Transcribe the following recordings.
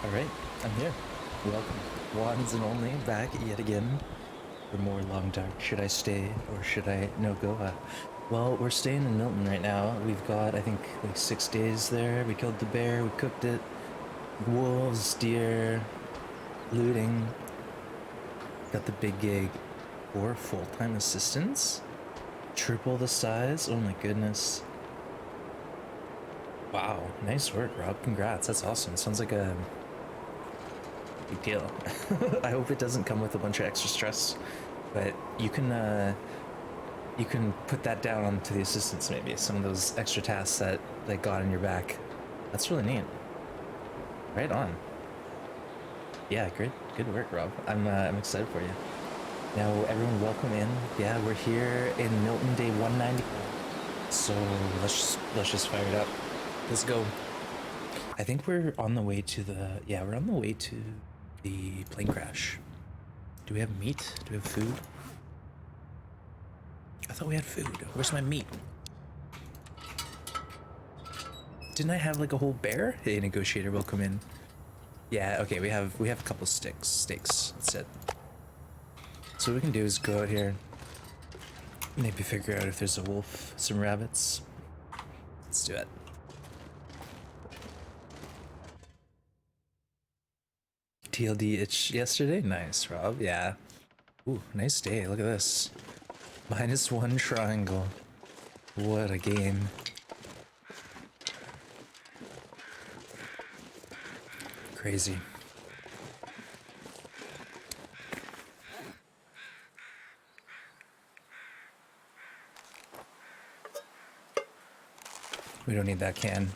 Alright, I'm here. Welcome. Ones and only, back yet again for more Long Dark. Should I stay or should I NoGoA? Well, we're staying in Milton right now. We've got, I think, like 6 days there. We killed the bear, we cooked it. Wolves, deer, looting. Got the big gig. 4 full-time assistants? Triple the size? Oh my goodness. Wow, nice work, Rob. Congrats, that's awesome. Sounds like a big deal. I hope it doesn't come with a bunch of extra stress, but you can put that down onto the assistants maybe. Some of those extra tasks that got on your back. That's really neat. Right on. Yeah, great, good work, Rob. I'm excited for you. Now, everyone, welcome in. Yeah, we're here in Milton, day 190. So let's just fire it up. Let's go. I think we're on the way to we're on the way to the plane crash. Do we have meat? Do we have food? I thought we had food. Where's my meat? Didn't I have like a whole bear? Hey, negotiator, welcome in. Yeah, okay, we have a couple steaks. That's it. So what we can do is go out here, maybe figure out if there's a wolf, some rabbits. Let's do it. TLD itch yesterday? Nice, Rob. Yeah. Ooh, nice day. Look at this. -1 triangle. What a game. Crazy. We don't need that can.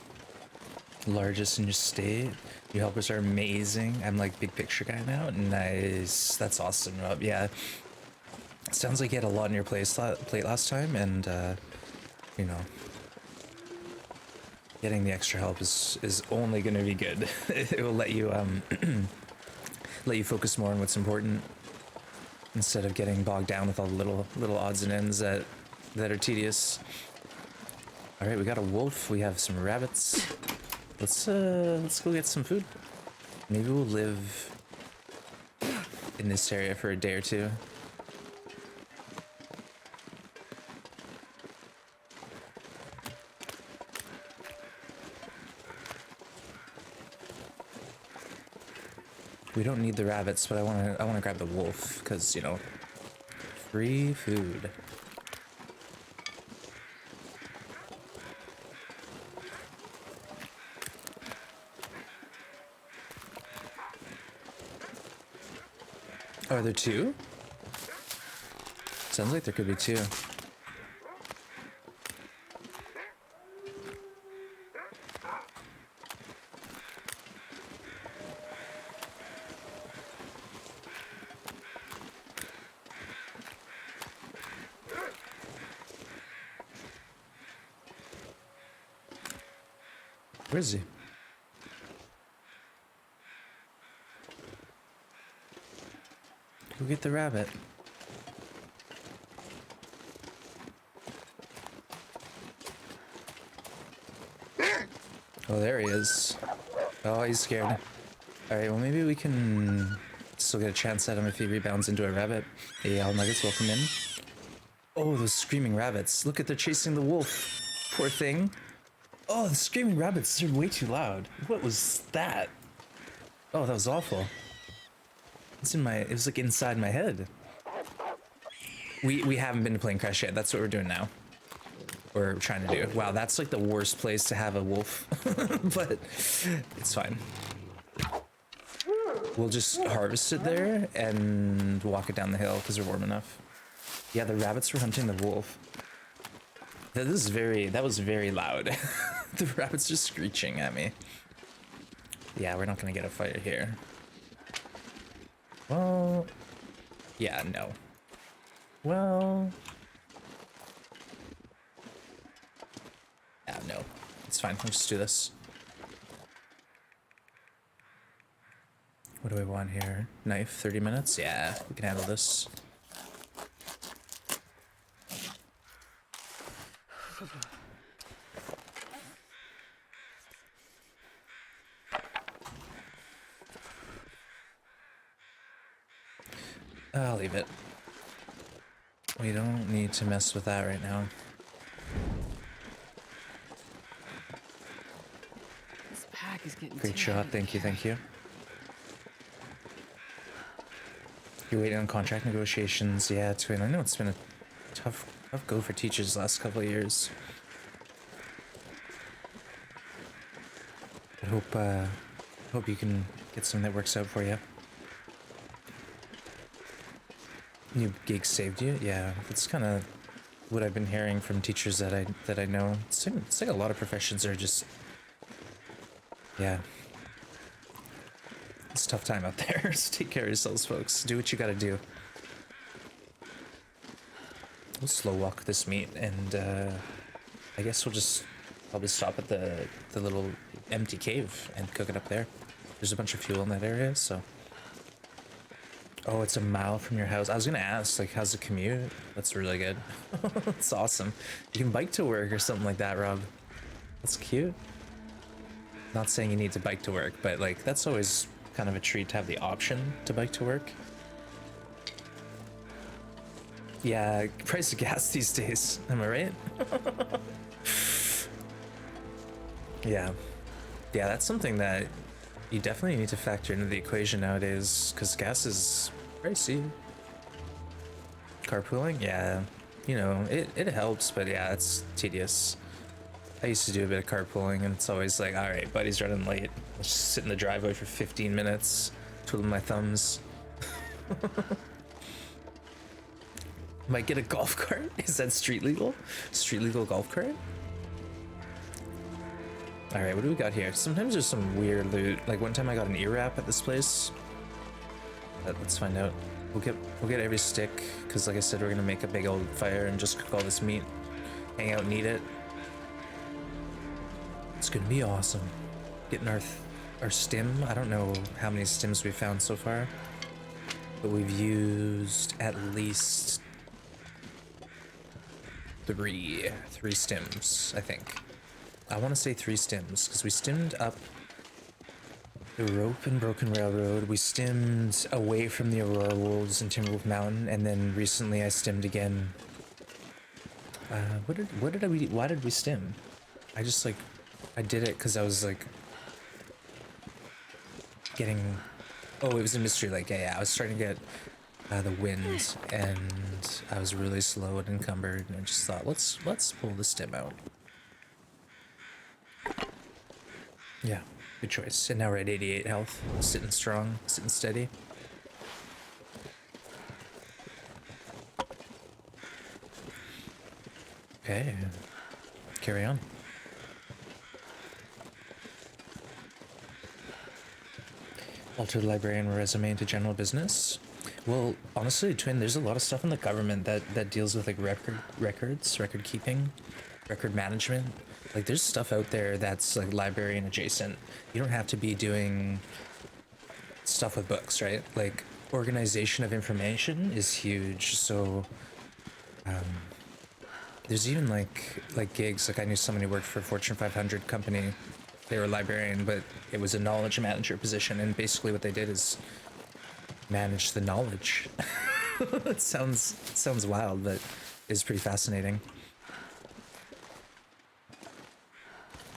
Largest in your state. Your helpers are amazing. I'm like big picture guy now. Nice. That's awesome, Rob. Yeah. Sounds like you had a lot on your plate last time, and you know, getting the extra help is only gonna be good. It will let you let you focus more on what's important instead of getting bogged down with all the little odds and ends that are tedious. All right, we got a wolf. We have some rabbits. Let's go get some food. Maybe we'll live in this area for a day or two. We don't need the rabbits, but I wanna grab the wolf because, you know, free food. Are there two? Sounds like there could be two. Where is he? Go get the rabbit. Oh, there he is. Oh, he's scared. Alright, well maybe we can still get a chance at him if he rebounds into a rabbit. Hey, Al Nuggets, welcome in. Oh, those screaming rabbits. Look at, they're chasing the wolf. Poor thing. Oh, the screaming rabbits, they're way too loud. What was that? Oh, that was awful. It was like inside my head. We haven't been to plane crash yet. That's what we're doing now. We're trying to do. Wow, that's like the worst place to have a wolf. But it's fine. We'll just harvest it there and walk it down the hill because we're warm enough. Yeah, the rabbits were hunting the wolf. That was very loud. The rabbits just screeching at me. Yeah, we're not gonna get a fire here. Well, yeah, no. Well, yeah, no. It's fine. Let's just do this. What do I want here? Knife, 30 minutes? Yeah, we can handle this. I'll leave it. We don't need to mess with that right now. This pack is getting Great too shot. heavy to Thank you. carry. Thank you. You're waiting on contract negotiations. Yeah, it's been. I know it's been a tough go for teachers the last couple of years. I hope you can get something that works out for you. New gig saved you? Yeah, that's kind of what I've been hearing from teachers that I know. It's like a lot of professions are just, yeah. It's a tough time out there. So take care of yourselves, folks. Do what you gotta do. We'll slow walk this meat, and I guess we'll just probably stop at the little empty cave and cook it up there. There's a bunch of fuel in that area, so. Oh, it's a mile from your house. I was gonna ask, like, how's the commute? That's really good. That's awesome. You can bike to work or something like that, Rob. That's cute. Not saying you need to bike to work, but like, that's always kind of a treat to have the option to bike to work. Yeah, price of gas these days. Am I right? Yeah. Yeah, that's something that you definitely need to factor into the equation nowadays, because gas is pricey. Carpooling, yeah, you know, it helps, but yeah, it's tedious. I used to do a bit of carpooling, and it's always like, all right, buddy's running late. Let's just sit in the driveway for 15 minutes, twiddling my thumbs. Might get a golf cart. Is that street legal? Street legal golf cart? All right, what do we got here? Sometimes there's some weird loot. Like one time I got an ear wrap at this place. But let's find out. We'll get every stick, because like I said, we're gonna make a big old fire and just cook all this meat, hang out and eat it. It's gonna be awesome. Getting our stim. I don't know how many stims we've found so far, but we've used at least three stims, I think. I want to say 3 stims, because we stimmed up the Rope and Broken Railroad, we stimmed away from the Aurora Wolves and Timberwolf Mountain, and then recently I stimmed again. Why did we stim? I just like, I did it because I was like getting, oh, it was a Mystery Lake, yeah, I was starting to get the wind, and I was really slow and encumbered, and I just thought, let's pull the stim out. Yeah, good choice. And now we're at 88 health, sitting strong, sitting steady. Okay, carry on. Alter the librarian resume into general business. Well, honestly, Twin, there's a lot of stuff in the government that deals with like record keeping, record management. Like there's stuff out there that's like librarian adjacent. You don't have to be doing stuff with books, right? Like organization of information is huge. So there's even like gigs. Like I knew somebody who worked for a Fortune 500 company. They were a librarian, but it was a knowledge manager position, and basically what they did is manage the knowledge. It sounds wild, but it's pretty fascinating.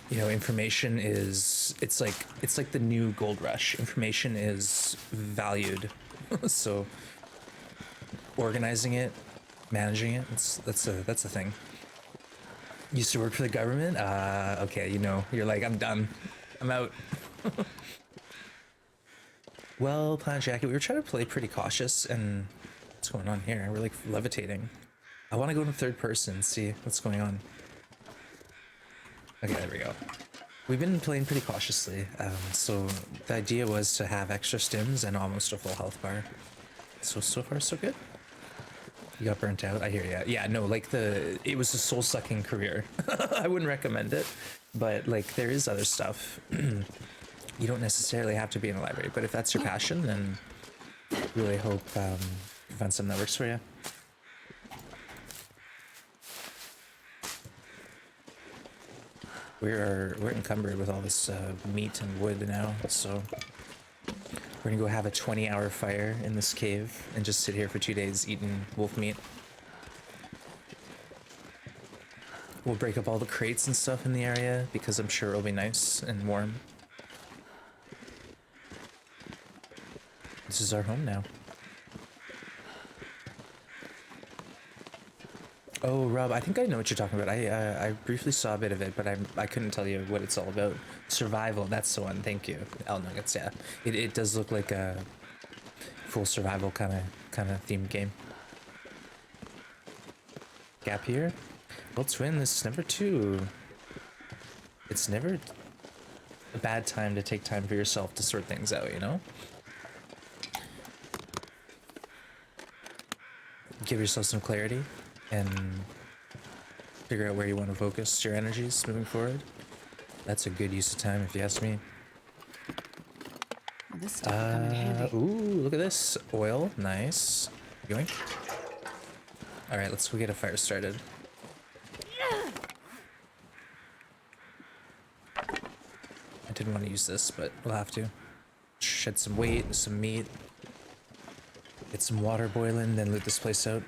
You know, information is, it's like the new gold rush. Information is valued. So organizing it, managing it, that's a thing. Used to work for the government. Okay, you know, you're like, I'm done, I'm out. Well, Planet Jacket, we were trying to play pretty cautious, and what's going on here? We're like levitating. I want to go in third person, see what's going on. Okay, there we go. We've been playing pretty cautiously, so the idea was to have extra stims and almost a full health bar. So far, so good. You got burnt out, I hear ya. Yeah, no, like it was a soul-sucking career. I wouldn't recommend it, but like there is other stuff. You don't necessarily have to be in a library, but if that's your passion, then really hope you find something that works for you. We're encumbered with all this meat and wood now, so We're gonna go have a 20-hour fire in this cave and just sit here for 2 days eating wolf meat. We'll break up all the crates and stuff in the area because I'm sure it'll be nice and warm. This is our home now. Oh, Rob, I think I know what you're talking about. I briefly saw a bit of it, but I couldn't tell you what it's all about. Survival, that's the one. Thank you. L Nuggets, yeah. It does look like a full survival kind of themed game. Gap here. Well, twin, this is number 2. It's never a bad time to take time for yourself to sort things out, you know? Give yourself some clarity and figure out where you want to focus your energies moving forward. That's a good use of time, if you ask me. Well, this stuff will come in handy. Ooh, look at this. Oil, nice. Yoink. Alright, let's go get a fire started. I didn't want to use this, but we'll have to. Shed some weight, some meat. Get some water boiling, then loot this place out.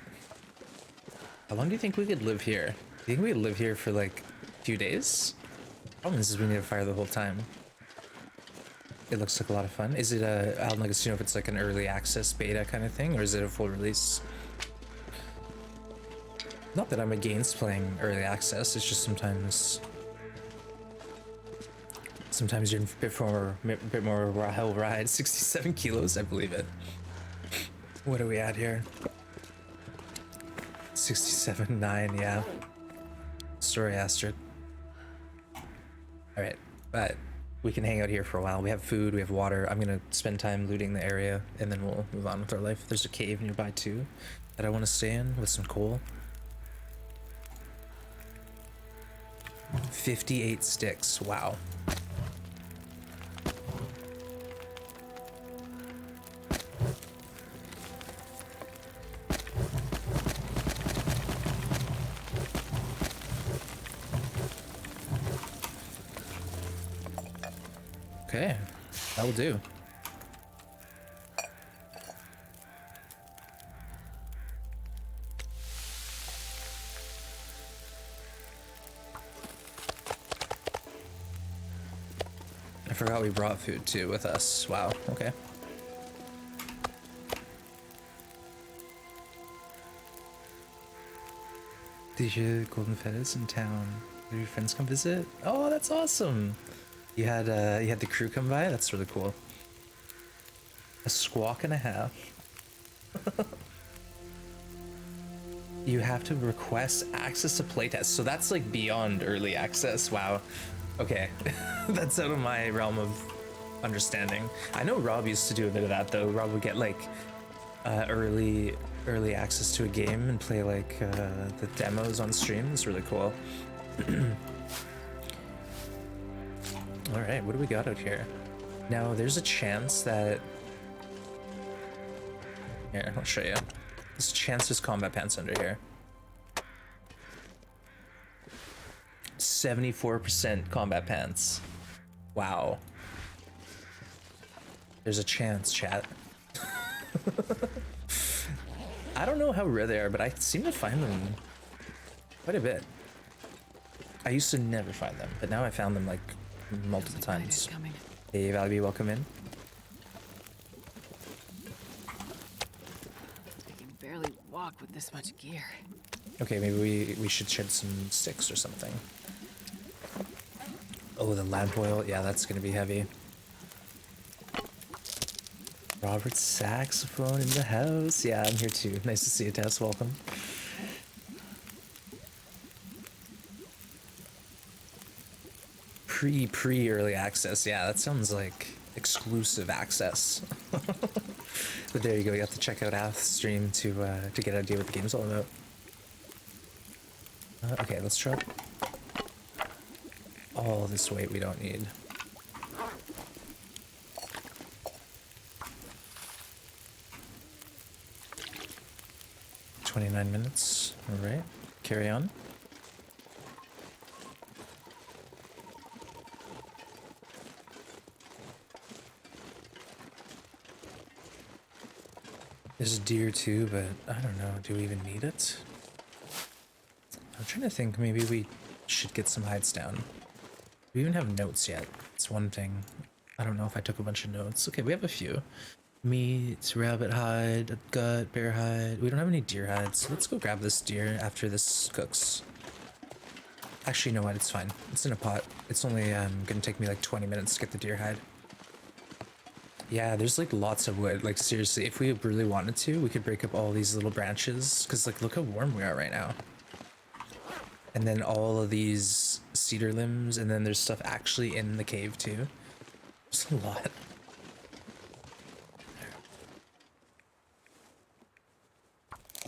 How long do you think we could live here? Do you think we could live here for like a few days? Problem is we need a fire the whole time. It looks like a lot of fun. Is it a, I don't know if it's like an early access beta kind of thing, or is it a full release? Not that I'm against playing early access, it's just sometimes you're in a bit more hell ride. 67 kilos, I believe it. What are we at here? 67.9, yeah. Sorry, Astrid. Alright, but we can hang out here for a while. We have food, we have water. I'm gonna spend time looting the area, and then we'll move on with our life. There's a cave nearby too that I want to stay in with some coal. 58 sticks, wow. Okay, that will do. I forgot we brought food too with us. Wow, okay. Did you golden feathers in town? Did your friends come visit? Oh, that's awesome. You had the crew come by? That's really cool. A squawk and a half. You have to request access to playtest. So that's like beyond early access. Wow. Okay. That's out of my realm of understanding. I know Rob used to do a bit of that though. Rob would get like early access to a game and play like the demos on stream. It's really cool. All right, what do we got out here? Now, there's a chance that... Here, I'll show you. There's a chance there's combat pants under here. 74% combat pants. Wow. There's a chance, chat. I don't know how rare they are, but I seem to find them quite a bit. I used to never find them, but now I found them like multiple times. Hey, Valerie, welcome in. I can barely walk with this much gear. Okay, maybe we should shed some sticks or something. Oh, the lamp oil. Yeah, that's gonna be heavy. Robert saxophone in the house. Yeah, I'm here too. Nice to see you, Tess. Welcome. Pre early access. Yeah, that sounds like exclusive access. But there you go. You have to check out Ath's stream to get an idea what the game's all about. Okay, let's drop all this weight we don't need. "29 minutes. All right, carry on." There's a deer too, but I don't know. Do we even need it? I'm trying to think. Maybe we should get some hides down. Do we even have notes yet? It's one thing. I don't know if I took a bunch of notes. Okay, we have a few. Meat, rabbit hide, a gut, bear hide. We don't have any deer hides. So let's go grab this deer after this cooks. Actually, you know what? It's fine. It's in a pot. It's only gonna take me like 20 minutes to get the deer hide. Yeah, there's like lots of wood. Like seriously, if we really wanted to, we could break up all these little branches. Cause like, look how warm we are right now. And then all of these cedar limbs, and then there's stuff actually in the cave too. There's a lot.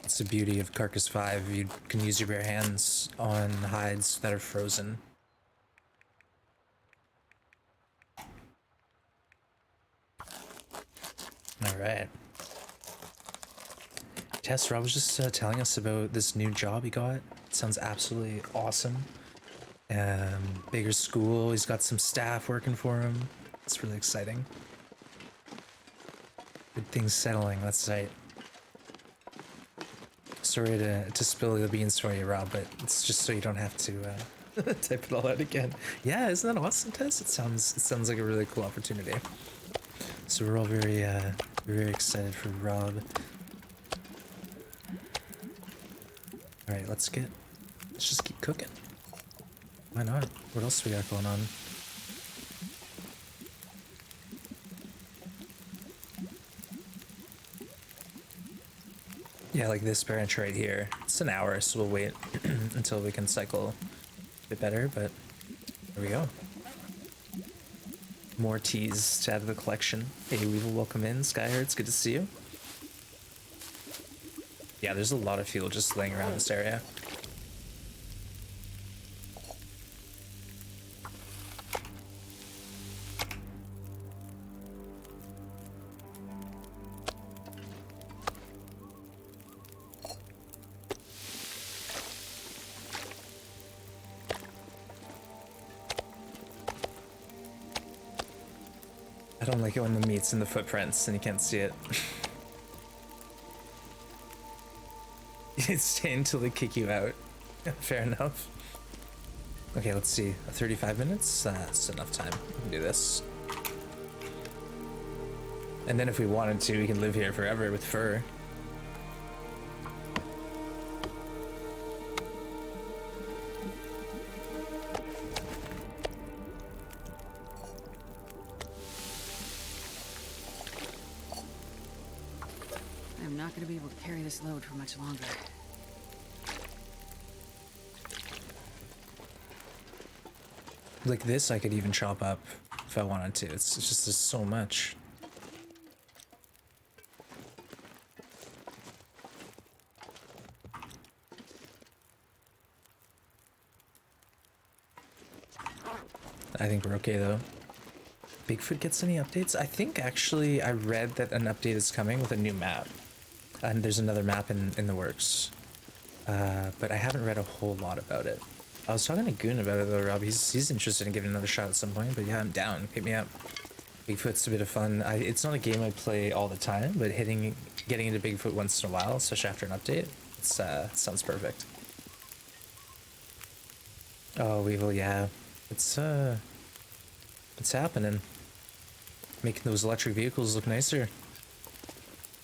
It's the beauty of Carcass 5. You can use your bare hands on hides that are frozen. All right. Tess, Rob was just telling us about this new job he got. It sounds absolutely awesome. Bigger school. He's got some staff working for him. It's really exciting. Good things settling. That's right. Sorry to spill the beans for you, Rob, but it's just so you don't have to type it all out again. Yeah, isn't that awesome, Tess? It sounds like a really cool opportunity. So we're all very excited for Rob. All right, let's just keep cooking. Why not? What else we got going on? Yeah, like this branch right here. It's an hour, so we'll wait until we can cycle a bit better, but there we go. More teas to add to the collection. Hey, Weevil, welcome in. Skyherd, it's good to see you. Yeah, there's a lot of fuel just laying around this area. I don't like it when the meat's in the footprints and you can't see it. You stay until they kick you out. Fair enough. Okay, let's see. 35 minutes? That's enough time. We can do this. And then if we wanted to, we can live here forever with fur. I'm not gonna be able to carry this load for much longer. Like this, I could even chop up if I wanted to. It's just there's so much. I think we're okay though. Bigfoot gets any updates? I think actually I read that an update is coming with a new map. And there's another map in the works. But I haven't read a whole lot about it. I was talking to Goon about it though, Rob. He's interested in giving another shot at some point, but yeah, I'm down. Hit me up. Bigfoot's a bit of fun. It's not a game I play all the time, but getting into Bigfoot once in a while, especially after an update, it sounds perfect. Oh, Weevil, yeah. It's happening. Making those electric vehicles look nicer.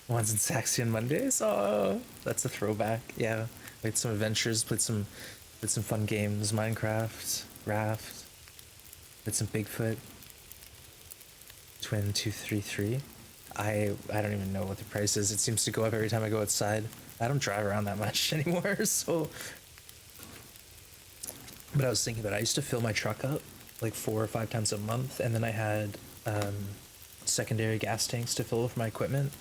Ones in Saxon Mondays? Oh, that's a throwback. Yeah. Played some adventures, played some fun games, Minecraft, Raft, played some Bigfoot. Twin 233. I don't even know what the price is. It seems to go up every time I go outside. I don't drive around that much anymore, so. But I was thinking that I used to fill my truck up like 4 or 5 times a month, and then I had secondary gas tanks to fill with my equipment.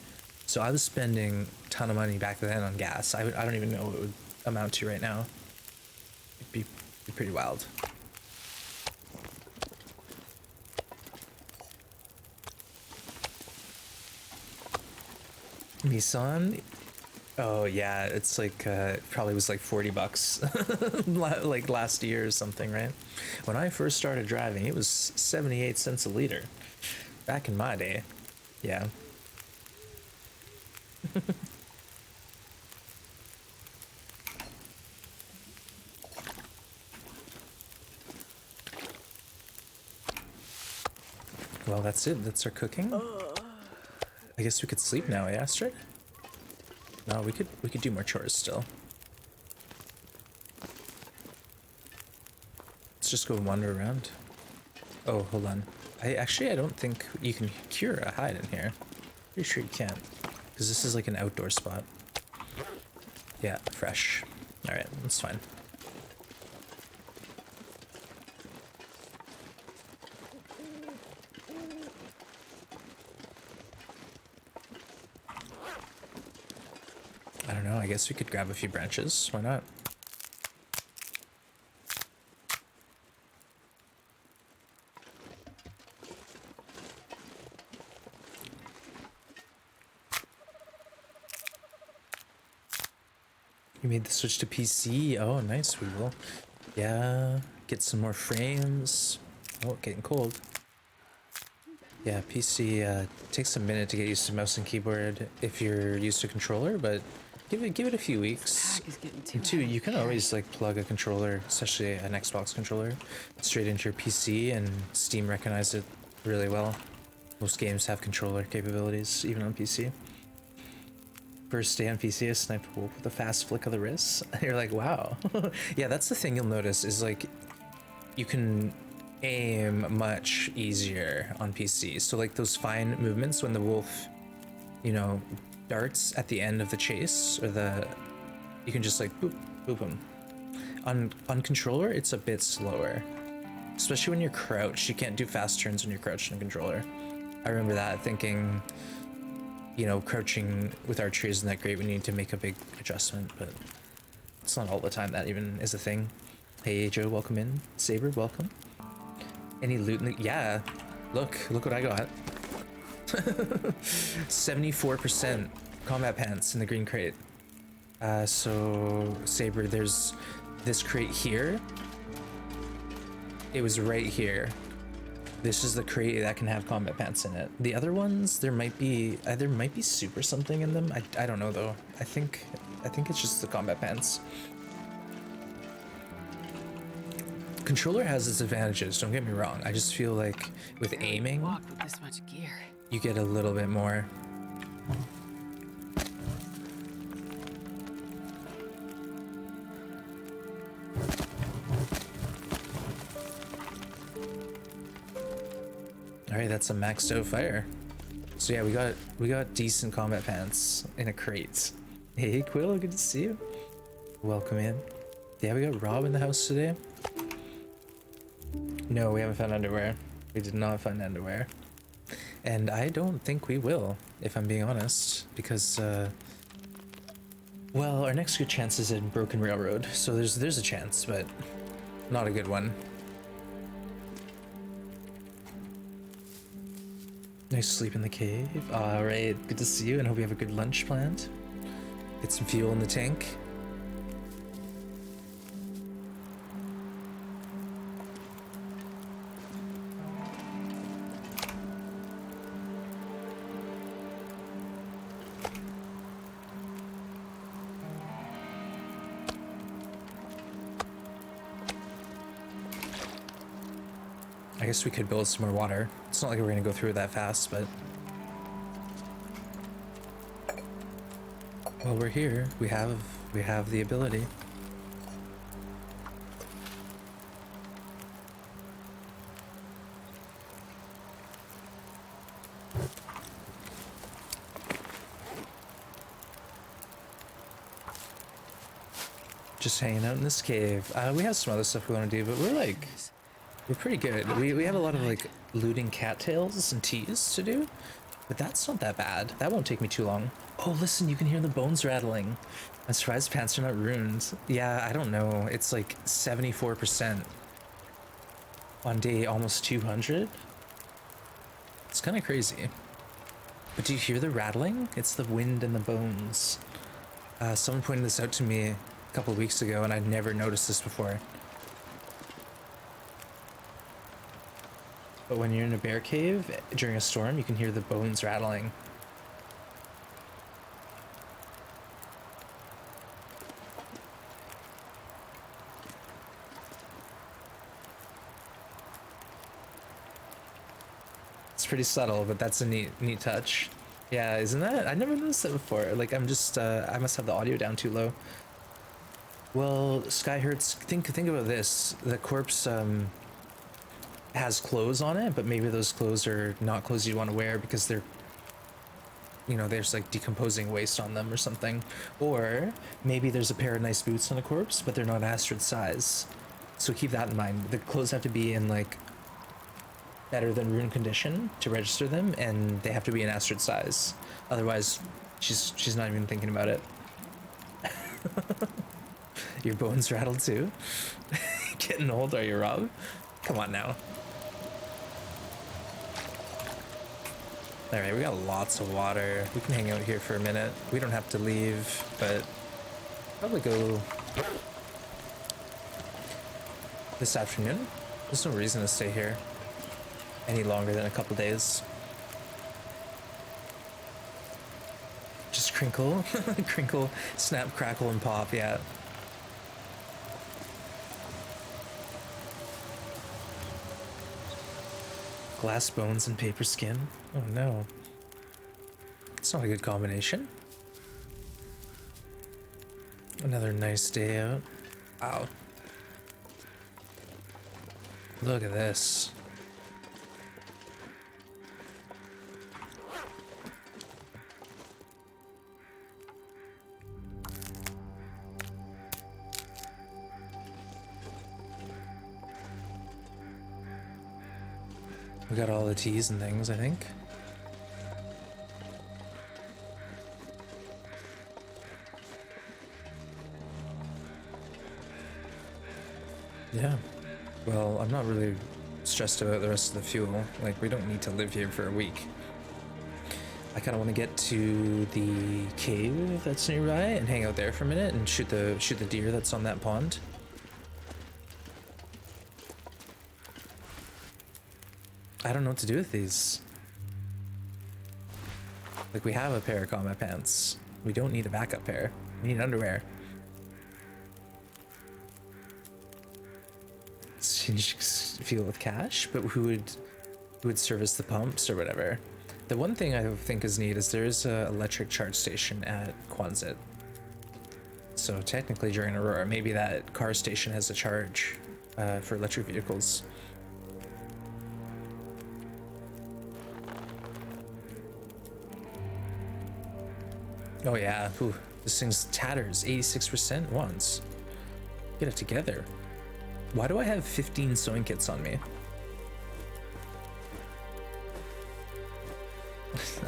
So I was spending a ton of money back then on gas. I don't even know what it would amount to right now. It'd be pretty wild. Nissan? Oh yeah, it's like probably was like $40 like last year or something, right? When I first started driving, it was 78 cents a liter. Back in my day. Yeah. Well, that's it. That's our cooking. I guess we could sleep now, eh, Astrid? No, we could do more chores still. Let's just go wander around. Oh, hold on. I don't think you can cure a hide in here. Pretty sure you can't, because this is like an outdoor spot. Yeah, fresh. All right, that's fine. I don't know. I guess we could grab a few branches. Why not? You made the switch to PC. Oh, nice. We will. Yeah. Get some more frames. Oh, getting cold. Yeah, PC takes a minute to get used to mouse and keyboard if you're used to controller, but give it a few weeks. Pack is getting too And two, heavy you to can carry. always like plug a controller, especially an Xbox controller, straight into your PC, and Steam recognized it really well. Most games have controller capabilities, even on PC. First day on PC, I sniped a wolf with a fast flick of the wrist. You're like, wow. Yeah, that's the thing you'll notice is like you can aim much easier on PC. So like those fine movements when the wolf, you know, darts at the end of the chase, or you can just like boop boop him. On controller, it's a bit slower, especially when you're crouched. You can't do fast turns when you're crouched on controller. I remember that thinking, you know, crouching with archery isn't that great. We need to make a big adjustment, but it's not all the time that even is a thing. Hey Joe, welcome in. Saber, welcome. Any loot in the, yeah, look what I got. 74% combat pants in the green crate. So Saber, there's this crate here. It was right here. This is the crate that can have combat pants in it. The other ones, there might be super something in them. I don't know though. I think it's just the combat pants. Controller has its advantages, don't get me wrong. I just feel like with aiming, Walk with this much gear. you get a little bit more. All right, that's a maxed out fire. So yeah, we got decent combat pants in a crate. Hey Quill, good to see you. Welcome in. Yeah, we got Rob in the house today. No, we haven't found underwear. We did not find underwear. And I don't think we will, if I'm being honest, because well, our next good chance is in Broken Railroad, so there's a chance, but not a good one. Nice sleep in the cave. All right, good to see you, and hope you have a good lunch planned. Get some fuel in the tank. I guess we could build some more water. It's not like we're gonna go through it that fast, but while we're here, we have the ability. Just hanging out in this cave. We have some other stuff we want to do, but we're pretty good. We have a lot of like looting cattails and teas to do, but that's not that bad. That won't take me too long. Oh, listen, you can hear the bones rattling. I'm surprised pants are not ruined. Yeah, I don't know. It's like 74% on day almost 200. It's kind of crazy. But do you hear the rattling? It's the wind and the bones. Someone pointed this out to me a couple of weeks ago, and I'd never noticed this before. But when you're in a bear cave during a storm, you can hear the bones rattling. It's pretty subtle, but that's a neat touch. Yeah, isn't that? I never noticed that before. Like I'm just I must have the audio down too low. Well, Skyhurts, think about this. The corpse has clothes on it, but maybe those clothes are not clothes you want to wear because they're, you know, there's like decomposing waste on them or something. Or maybe there's a pair of nice boots on a corpse, but they're not Astrid size. So keep that in mind. The clothes have to be in like better than rune condition to register them, and they have to be in Astrid size. Otherwise, she's not even thinking about it. Your bones rattled too? Getting old, are you, Rob? Come on now. Alright, we got lots of water. We can hang out here for a minute. We don't have to leave, but probably go this afternoon. There's no reason to stay here any longer than a couple days. Just crinkle, crinkle, snap, crackle, and pop, yeah. Glass bones and paper skin. Oh no. It's not a good combination. Another nice day out. Wow. Look at this. We got all the teas and things, I think. Yeah. Well, I'm not really stressed about the rest of the fuel. Like, we don't need to live here for a week. I kind of want to get to the cave that's nearby and hang out there for a minute and shoot the deer that's on that pond. I don't know what to do with these. Like, we have a pair of combat pants. We don't need a backup pair. We need underwear. Change fuel with cash, but who would service the pumps or whatever? The one thing I think is neat is there is an electric charge station at Quonset. So technically during Aurora, maybe that car station has a charge for electric vehicles. Oh yeah, ooh, this thing's tatters, 86% once. Get it together. Why do I have 15 sewing kits on me?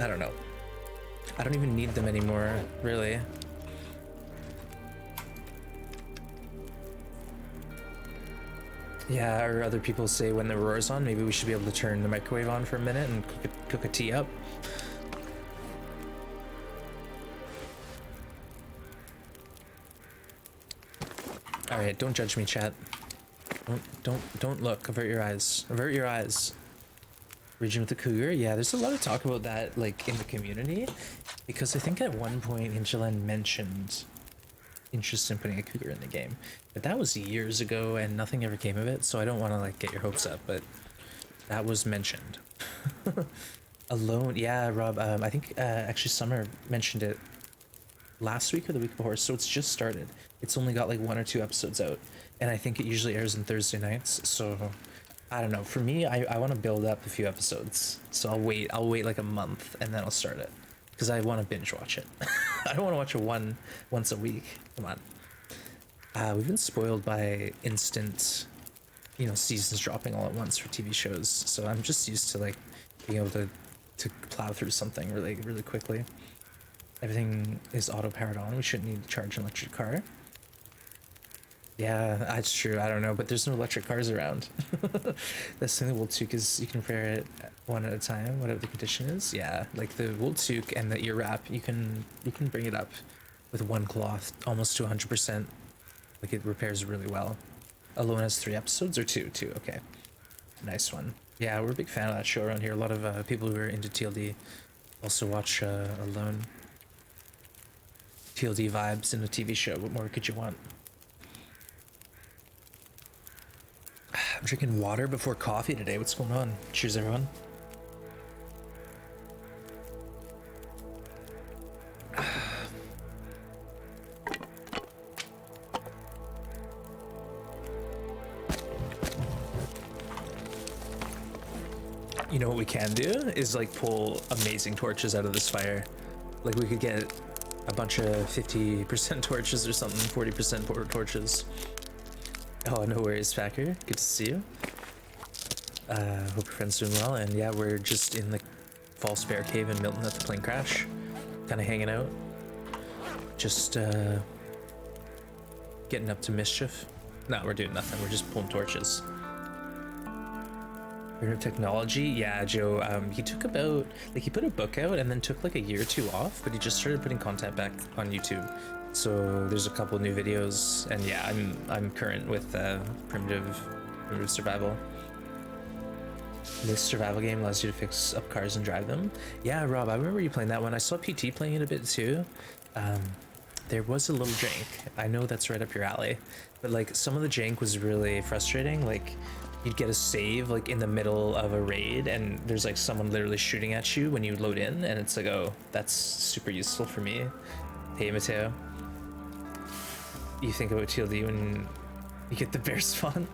I don't know. I don't even need them anymore, really. Yeah, or other people say when the Aurora's on, maybe we should be able to turn the microwave on for a minute and cook a tea up. Alright, don't judge me, chat. Don't look. Avert your eyes. Avert your eyes. Region with the cougar? Yeah, there's a lot of talk about that, like, in the community. Because I think at one point Angeline mentioned interest in putting a cougar in the game. But that was years ago and nothing ever came of it, so I don't want to, like, get your hopes up, but that was mentioned. Alone? Yeah, Rob, I think, actually Summer mentioned it last week or the week before, so it's just started. It's only got like 1 or 2 episodes out, and I think it usually airs on Thursday nights, so I don't know. For me, I want to build up a few episodes, so I'll wait like a month and then I'll start it, because I want to binge watch it. I don't want to watch it once a week. Come on. We've been spoiled by instant, you know, seasons dropping all at once for TV shows, so I'm just used to like being able to plow through something really quickly. Everything is auto powered on. We shouldn't need to charge an electric car. Yeah, that's true. I don't know, but there's no electric cars around. That's the thing. The wool toque is you can repair it one at a time, whatever the condition is. Yeah, like the wool toque and the ear wrap, you can bring it up with one cloth almost to 100%. Like it repairs really well. Alone has 3 episodes or 2? 2. Okay, nice one. Yeah, we're a big fan of that show around here. A lot of people who are into TLD also watch Alone. TLD vibes in a TV show. What more could you want? I'm drinking water before coffee today. What's going on? Cheers, everyone. You know what we can do is like pull amazing torches out of this fire. Like we could get a bunch of 50% torches or something, 40% torches. Oh, no worries, Packer. Good to see you. Hope your friend's doing well. And yeah, we're just in the false bear cave in Milton at the plane crash. Kind of hanging out. Just getting up to mischief. No, we're doing nothing. We're just pulling torches. Technology, yeah, Joe. He took about he put a book out and then took like a year or two off, but he just started putting content back on YouTube. So there's a couple new videos, and yeah, I'm current with primitive survival. This survival game allows you to fix up cars and drive them. Yeah, Rob, I remember you playing that one. I saw PT playing it a bit too. There was a little jank. I know that's right up your alley, but like some of the jank was really frustrating. Like you'd get a save like in the middle of a raid and there's like someone literally shooting at you when you load in, and it's like, oh, that's super useful for me. Hey, Mateo. You think about TLD when you get the bear spawn?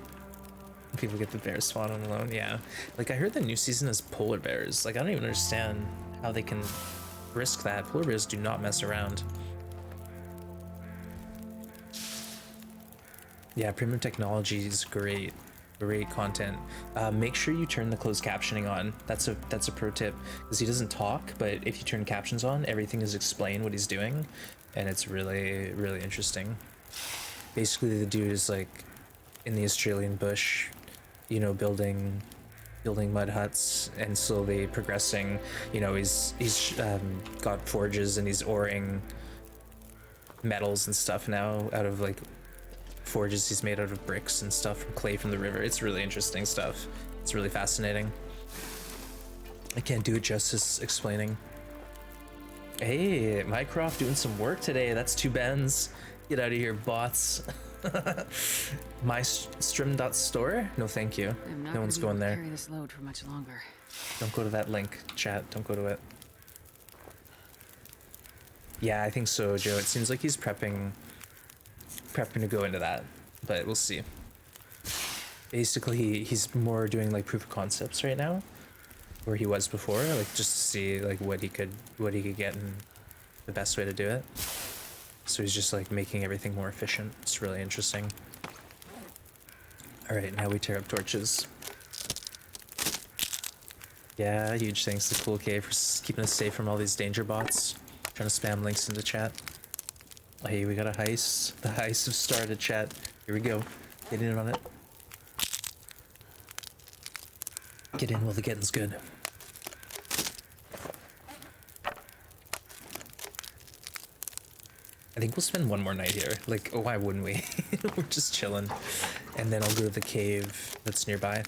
People get the bear spawn on alone, yeah. Like I heard the new season is polar bears. Like I don't even understand how they can risk that. Polar bears do not mess around. Yeah, primitive technology is great. Great content. Make sure you turn the closed captioning on. That's a pro tip, because he doesn't talk, but if you turn captions on, everything is explained what he's doing, and it's really, really interesting. Basically, the dude is like in the Australian bush, you know, building mud huts and slowly progressing. You know, he's got forges and he's oring metals and stuff now out of like forges he's made out of bricks and stuff from clay from the river. It's really interesting stuff. It's really fascinating. I can't do it justice explaining. Hey, Mycroft doing some work today. That's 2 Bens. Get out of here, bots. My stream.store? No, thank you. No one's going there. Carry this load for much longer. Don't go to that link, chat. Don't go to it. Yeah, I think so, Joe. It seems like he's prepping to go into that, but we'll see. Basically, he's more doing like proof of concepts right now, where he was before, like just to see like what he could get and the best way to do it. So he's just like making everything more efficient. It's really interesting. All right, now we tear up torches. Yeah, huge thanks to Cool K for keeping us safe from all these danger bots. Trying to spam links into chat. Hey, we got a heist. The heist have started, chat. Here we go. Get in on it. Get in while the getting's good. I think we'll spend one more night here. Like, oh, why wouldn't we? We're just chilling. And then I'll go to the cave that's nearby.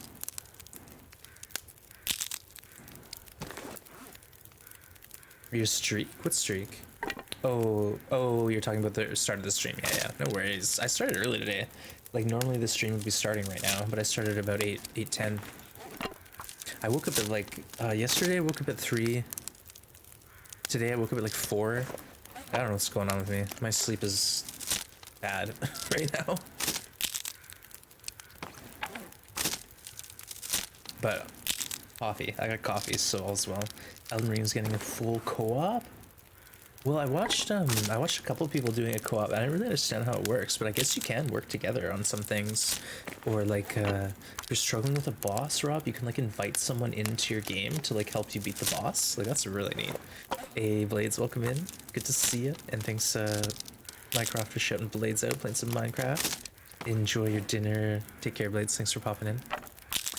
Are you a streak? What streak? Oh, you're talking about the start of the stream. Yeah, no worries. I started early today. Like normally the stream would be starting right now, but I started about 8:10. I woke up at like yesterday I woke up at 3. Today I woke up at like 4. I don't know what's going on with me. My sleep is bad right now. But coffee. I got coffee, so all's well. Elden Ring is getting a full co-op. Well, I watched a couple of people doing a co-op. I didn't really understand how it works, but I guess you can work together on some things. Or like if you're struggling with a boss, Rob, you can like invite someone into your game to like help you beat the boss. Like that's really neat. Hey Blades, welcome in. Good to see you. And thanks Minecraft for shouting Blades out, playing some Minecraft. Enjoy your dinner. Take care, Blades. Thanks for popping in.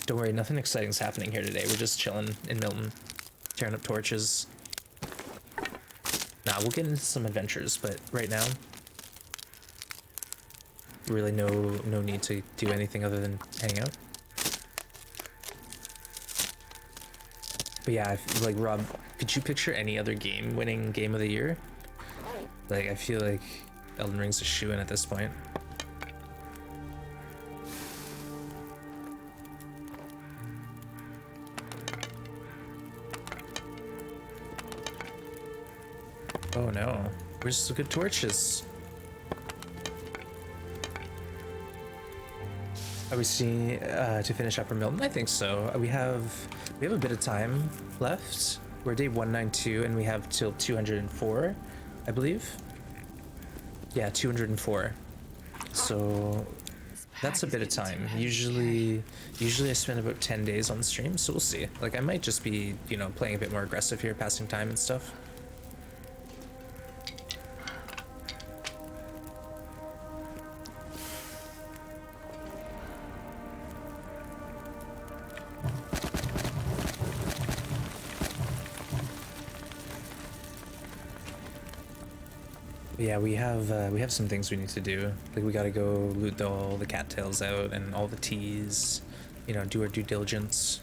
Don't worry, nothing exciting's happening here today. We're just chilling in Milton, tearing up torches. Nah, we'll get into some adventures, but right now, really no need to do anything other than hang out. But yeah, like Rob, could you picture any other game winning game of the year? Like, I feel like Elden Ring's a shoo-in at this point. Oh no, where's the good torches? Are we seeing to finish Upper Milton? I think so. We have a bit of time left. We're day 192 and we have till 204, I believe. Yeah, 204. So that's a bit of time. Usually I spend about 10 days on stream, so we'll see. Like I might just be, you know, playing a bit more aggressive here, passing time and stuff. Yeah, we have some things we need to do. Like we gotta go loot all the cattails out and all the teas, you know, do our due diligence.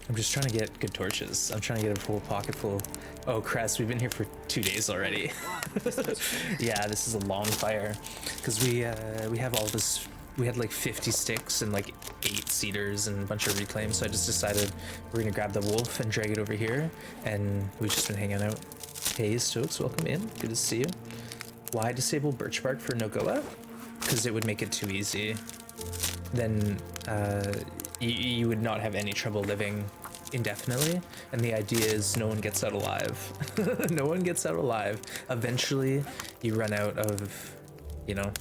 I'm just trying to get good torches. I'm trying to get a full pocket full. Oh, Crest, we've been here for 2 days already. Yeah, this is a long fire. Because we have all this, we had like 50 sticks and like 8 cedars and a bunch of reclaims, so I just decided we're gonna grab the wolf and drag it over here, and we've just been hanging out. Hey Stokes, welcome in, good to see you. Why disable birch bark for NoGoA? Because it would make it too easy. Then you would not have any trouble living indefinitely, and the idea is no one gets out alive. No one gets out alive. Eventually you run out of, you know,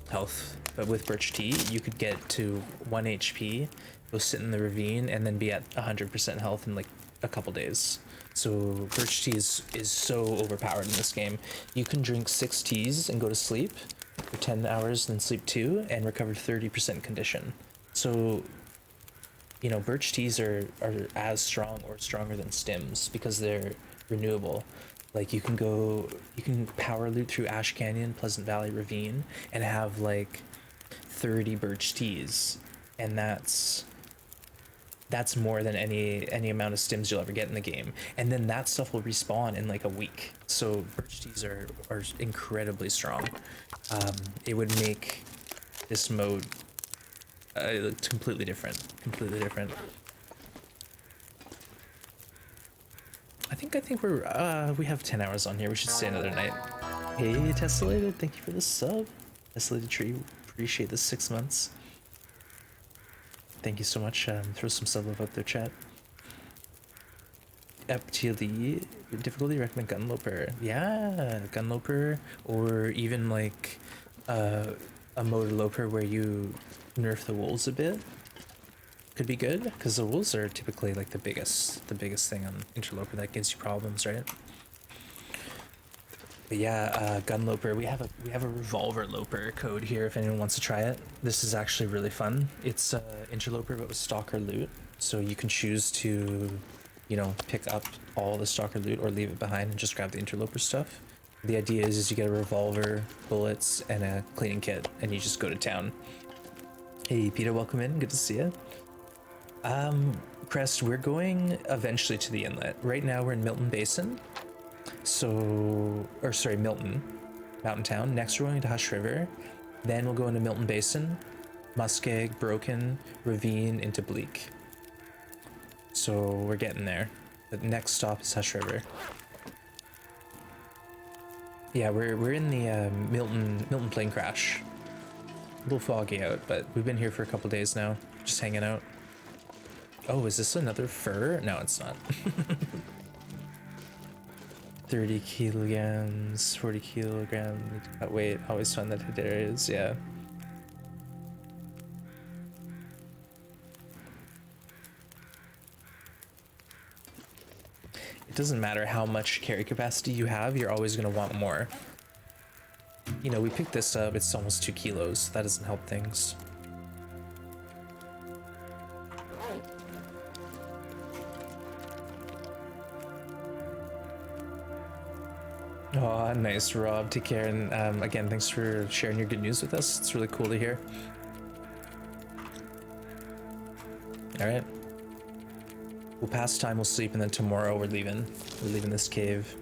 health, but with birch tea you could get to 1 HP, go sit in the ravine, and then be at 100% health in like a couple days. So birch tea is so overpowered in this game. You can drink 6 teas and go to sleep for 10 hours, then sleep 2 and recover 30% condition. So, you know, birch teas are as strong or stronger than stims because they're renewable. Like you can power loot through Ash Canyon, Pleasant Valley Ravine, and have like 30 birch teas, and that's more than any amount of stims you'll ever get in the game. And then that stuff will respawn in like a week. So birch teas are incredibly strong. It would make this mode completely different. I think we have 10 hours on here. We should stay another night. Hey Tessellated, thank you for the sub. Tessellated Tree, appreciate the 6 months. Thank you so much. Throw some sub love out there, chat. FTLE difficulty, recommend Gunloper. Yeah, Gunloper, or even like a mode Loper where you nerf the wolves a bit could be good, because the wolves are typically like the biggest thing on Interloper that gives you problems, right? But yeah, Gunloper, we have a revolver loper code here if anyone wants to try it. This is actually really fun. It's Interloper but with stalker loot, so you can choose to, you know, pick up all the stalker loot or leave it behind and just grab the Interloper stuff. The idea is you get a revolver, bullets, and a cleaning kit, and you just go to town. Hey Peter, welcome in, good to see you. Crest, we're going eventually to the inlet. Right now we're in Milton Basin. Milton, Mountain Town. Next we're going to Hush River. Then we'll go into Milton Basin, Muskeg, Broken, Ravine, into Bleak. So we're getting there. The next stop is Hush River. Yeah, we're in the Milton plane crash. A little foggy out, but we've been here for a couple days now, just hanging out. Oh, is this another fur? No, it's not. 30 kilograms, 40 kilograms, weight, always find that hit areas, yeah. It doesn't matter how much carry capacity you have, you're always gonna want more. You know, we picked this up, it's almost 2 kilos, that doesn't help things. Oh, nice, Rob. Take care, and again, thanks for sharing your good news with us. It's really cool to hear. All right. We'll pass time, we'll sleep, and then tomorrow we're leaving. We're leaving this cave.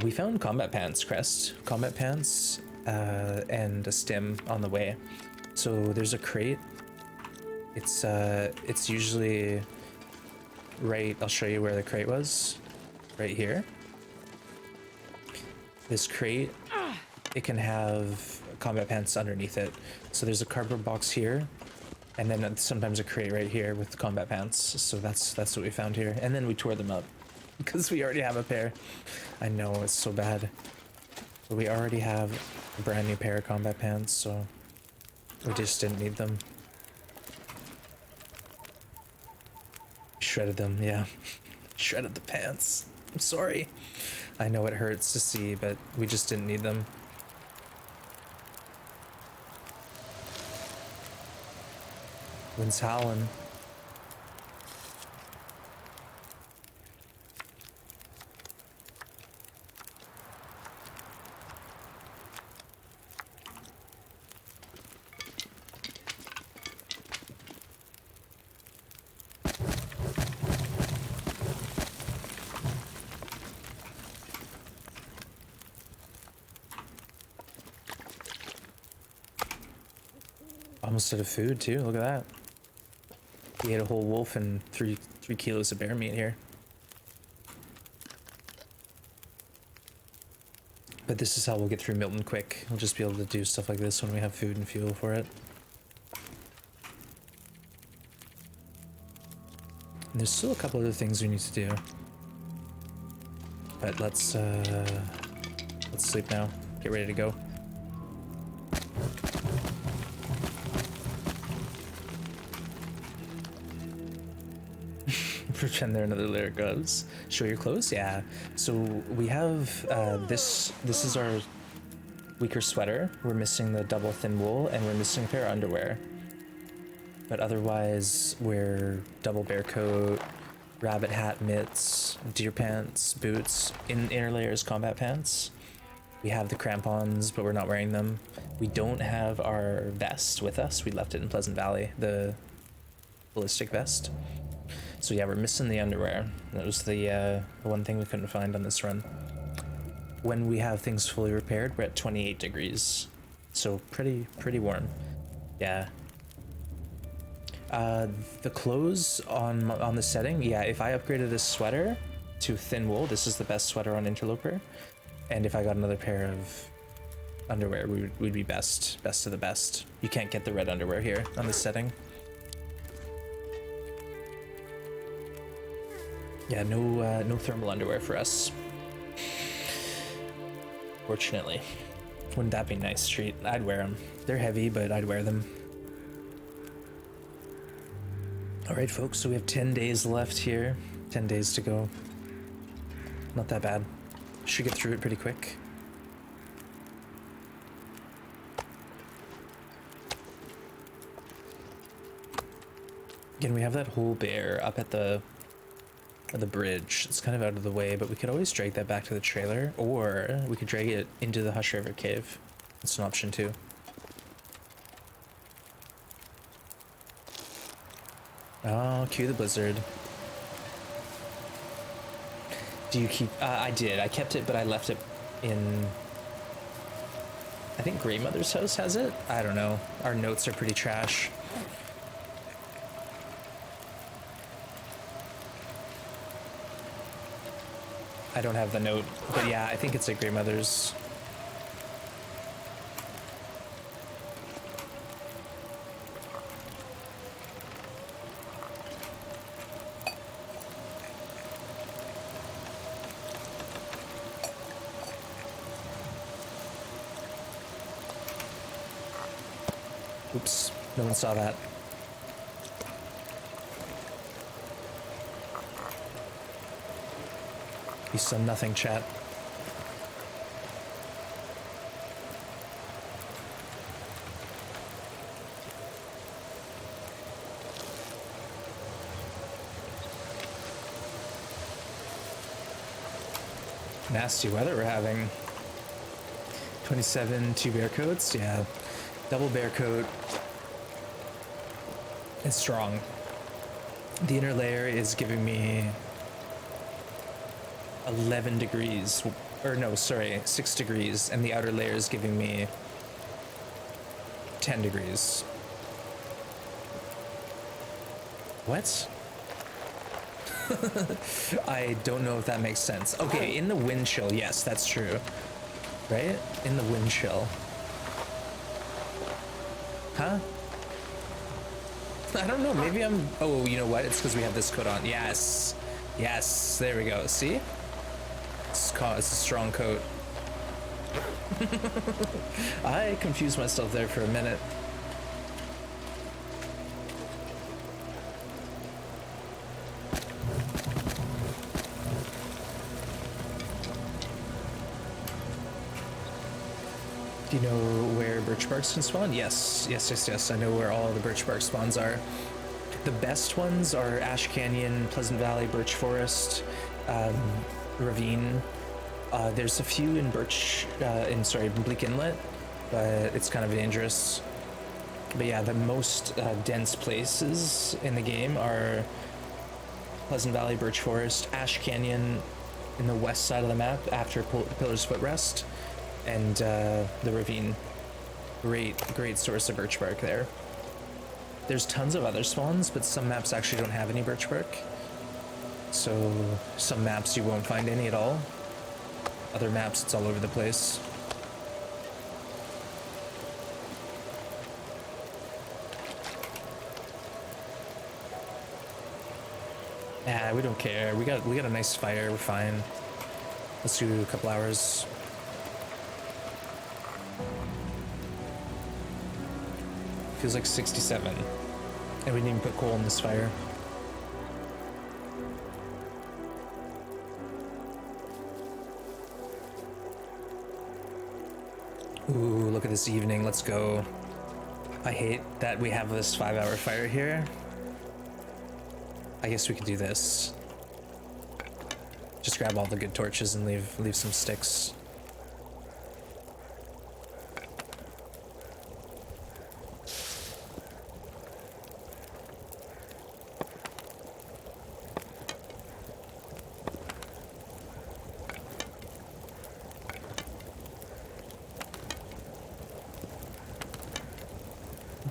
We found combat pants, Crest. Combat pants and a stim on the way. So there's a crate. It's usually right, I'll show you where the crate was. Right here. This crate, it can have combat pants underneath it. So there's a cardboard box here, and then sometimes a crate right here with combat pants. So that's what we found here. And then we tore them up because we already have a pair. I know, it's so bad. But we already have a brand new pair of combat pants, so we just didn't need them. Shredded them, yeah. Shredded the pants. I'm sorry. I know it hurts to see, but we just didn't need them. Wind's howling. Almost out of food too, look at that. We ate a whole wolf and three kilos of bear meat here. But this is how we'll get through Milton quick. We'll just be able to do stuff like this when we have food and fuel for it. And there's still a couple other things we need to do. But let's sleep now. Get ready to go. Pretend they're another layer of gloves. Show your clothes? Yeah. So we have this is our weaker sweater. We're missing the double thin wool, and we're missing a pair of underwear. But otherwise, we're double bear coat, rabbit hat, mitts, deer pants, boots, inner layers, combat pants. We have the crampons, but we're not wearing them. We don't have our vest with us. We left it in Pleasant Valley, the ballistic vest. So yeah, we're missing the underwear. That was the one thing we couldn't find on this run. When we have things fully repaired, we're at 28 degrees. So pretty warm. Yeah. The clothes on the setting, yeah, if I upgraded this sweater to thin wool, this is the best sweater on Interloper. And if I got another pair of underwear, we'd be best of the best. You can't get the red underwear here on this setting. Yeah, no thermal underwear for us. Fortunately. Wouldn't that be a nice treat? I'd wear them. They're heavy, but I'd wear them. Alright folks, so we have 10 days left here. 10 days to go. Not that bad. Should get through it pretty quick. Again, we have that whole bear up at the bridge. It's kind of out of the way, but we could always drag that back to the trailer, or we could drag it into the Hush River cave. That's an option too. Oh, cue the blizzard. Do you keep... I did. I kept it, but I left it in... I think Grandmother's house has it? I don't know. Our notes are pretty trash. I don't have the note, but yeah, I think it's at Grandmother's. Oops, no one saw that. You saw nothing, chat. Nasty weather we're having. 27, 2 bear coats, yeah. Double bear coat. It's strong. The inner layer is giving me 11 degrees, or no, sorry, 6 degrees, and the outer layer is giving me 10 degrees. What? I don't know if that makes sense. Okay, in the wind chill, yes, that's true. Right? In the wind chill. Huh? I don't know, maybe I'm... Oh, you know what? It's because we have this coat on. Yes. Yes, there we go. See? It's a strong coat. I confused myself there for a minute. Do you know where birch barks can spawn? Yes, yes, yes, yes. I know where all the birch bark spawns are. The best ones are Ash Canyon, Pleasant Valley, Birch Forest, Ravine. There's a few in Bleak Inlet, but it's kind of dangerous. But yeah, the most dense places in the game are Pleasant Valley, Birch Forest, Ash Canyon in the west side of the map after Pillar's Footrest, and the Ravine. Great source of birch bark there. There's tons of other spawns, but some maps actually don't have any birch bark. So some maps you won't find any at all. Other maps, it's all over the place. Yeah, we don't care. We got a nice fire. We're fine. Let's do a couple hours. Feels like 67. And we didn't even put coal in this fire. Ooh, look at this evening. Let's go. I hate that we have this 5-hour fire here. I guess we could do this. Just grab all the good torches and leave some sticks.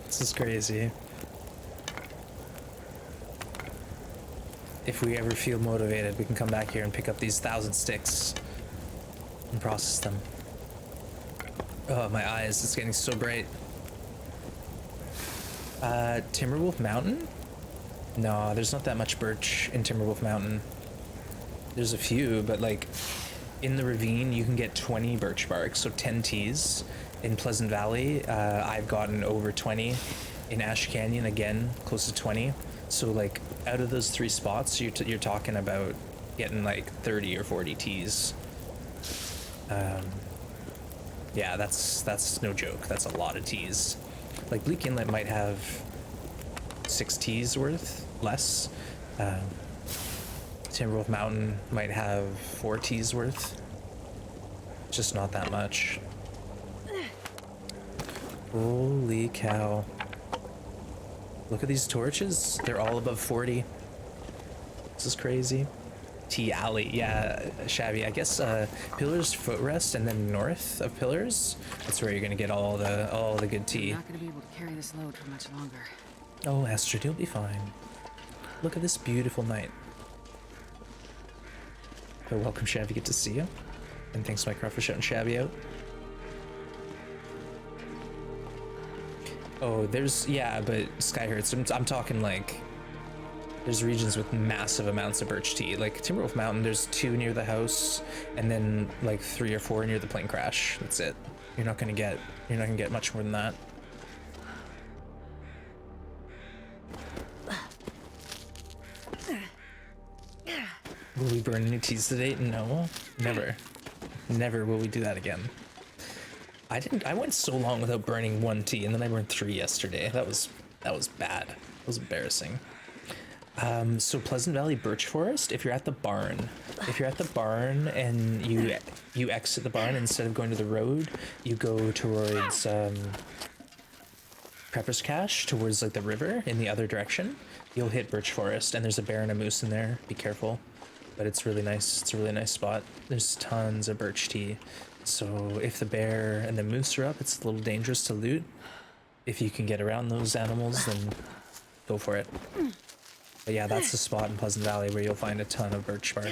This is crazy. If we ever feel motivated, we can come back here and pick up these 1,000 sticks and process them. Oh, my eyes, it's getting so bright. Timberwolf Mountain? No, there's not that much birch in Timberwolf Mountain. There's a few, but like in the ravine, you can get 20 birch bark, so 10 teas. In Pleasant Valley, I've gotten over 20. In Ash Canyon, again, close to 20. So like out of those 3 spots, you're talking about getting like 30 or 40 teas. Yeah, that's no joke. That's a lot of teas. Like Bleak Inlet might have 6 teas worth, less. Timberwolf Mountain might have 4 teas worth. Just not that much. Holy cow. Look at these torches. They're all above 40. This is crazy. Tea Alley. Yeah, Shabby. I guess Pillar's Footrest and then north of Pillars. That's where you're gonna get all the good tea. I'm not gonna be able to carry this load for much longer. Oh, Astrid, you'll be fine. Look at this beautiful night. So welcome, Shabby. Good to see you. And thanks, Mycroft, for shouting Shabby out. Oh, yeah, but Skyhurts, I'm talking like, there's regions with massive amounts of birch tea. Like Timberwolf Mountain, there's 2 near the house, and then like 3 or 4 near the plane crash. That's it. You're not gonna get much more than that. Will we burn any teas today? No, never. Never will we do that again. I went so long without burning 1 tea, and then I burned 3 yesterday. That was bad. That was embarrassing. So Pleasant Valley Birch Forest, if you're at the barn and you exit the barn, instead of going to the road, you go towards Prepper's Cache, towards like the river in the other direction, you'll hit Birch Forest, and there's a bear and a moose in there. Be careful. But it's really nice. It's a really nice spot. There's tons of birch tea. So if the bear and the moose are up, it's a little dangerous to loot. If you can get around those animals, then go for it. But yeah, that's the spot in Pleasant Valley where you'll find a ton of birch bark.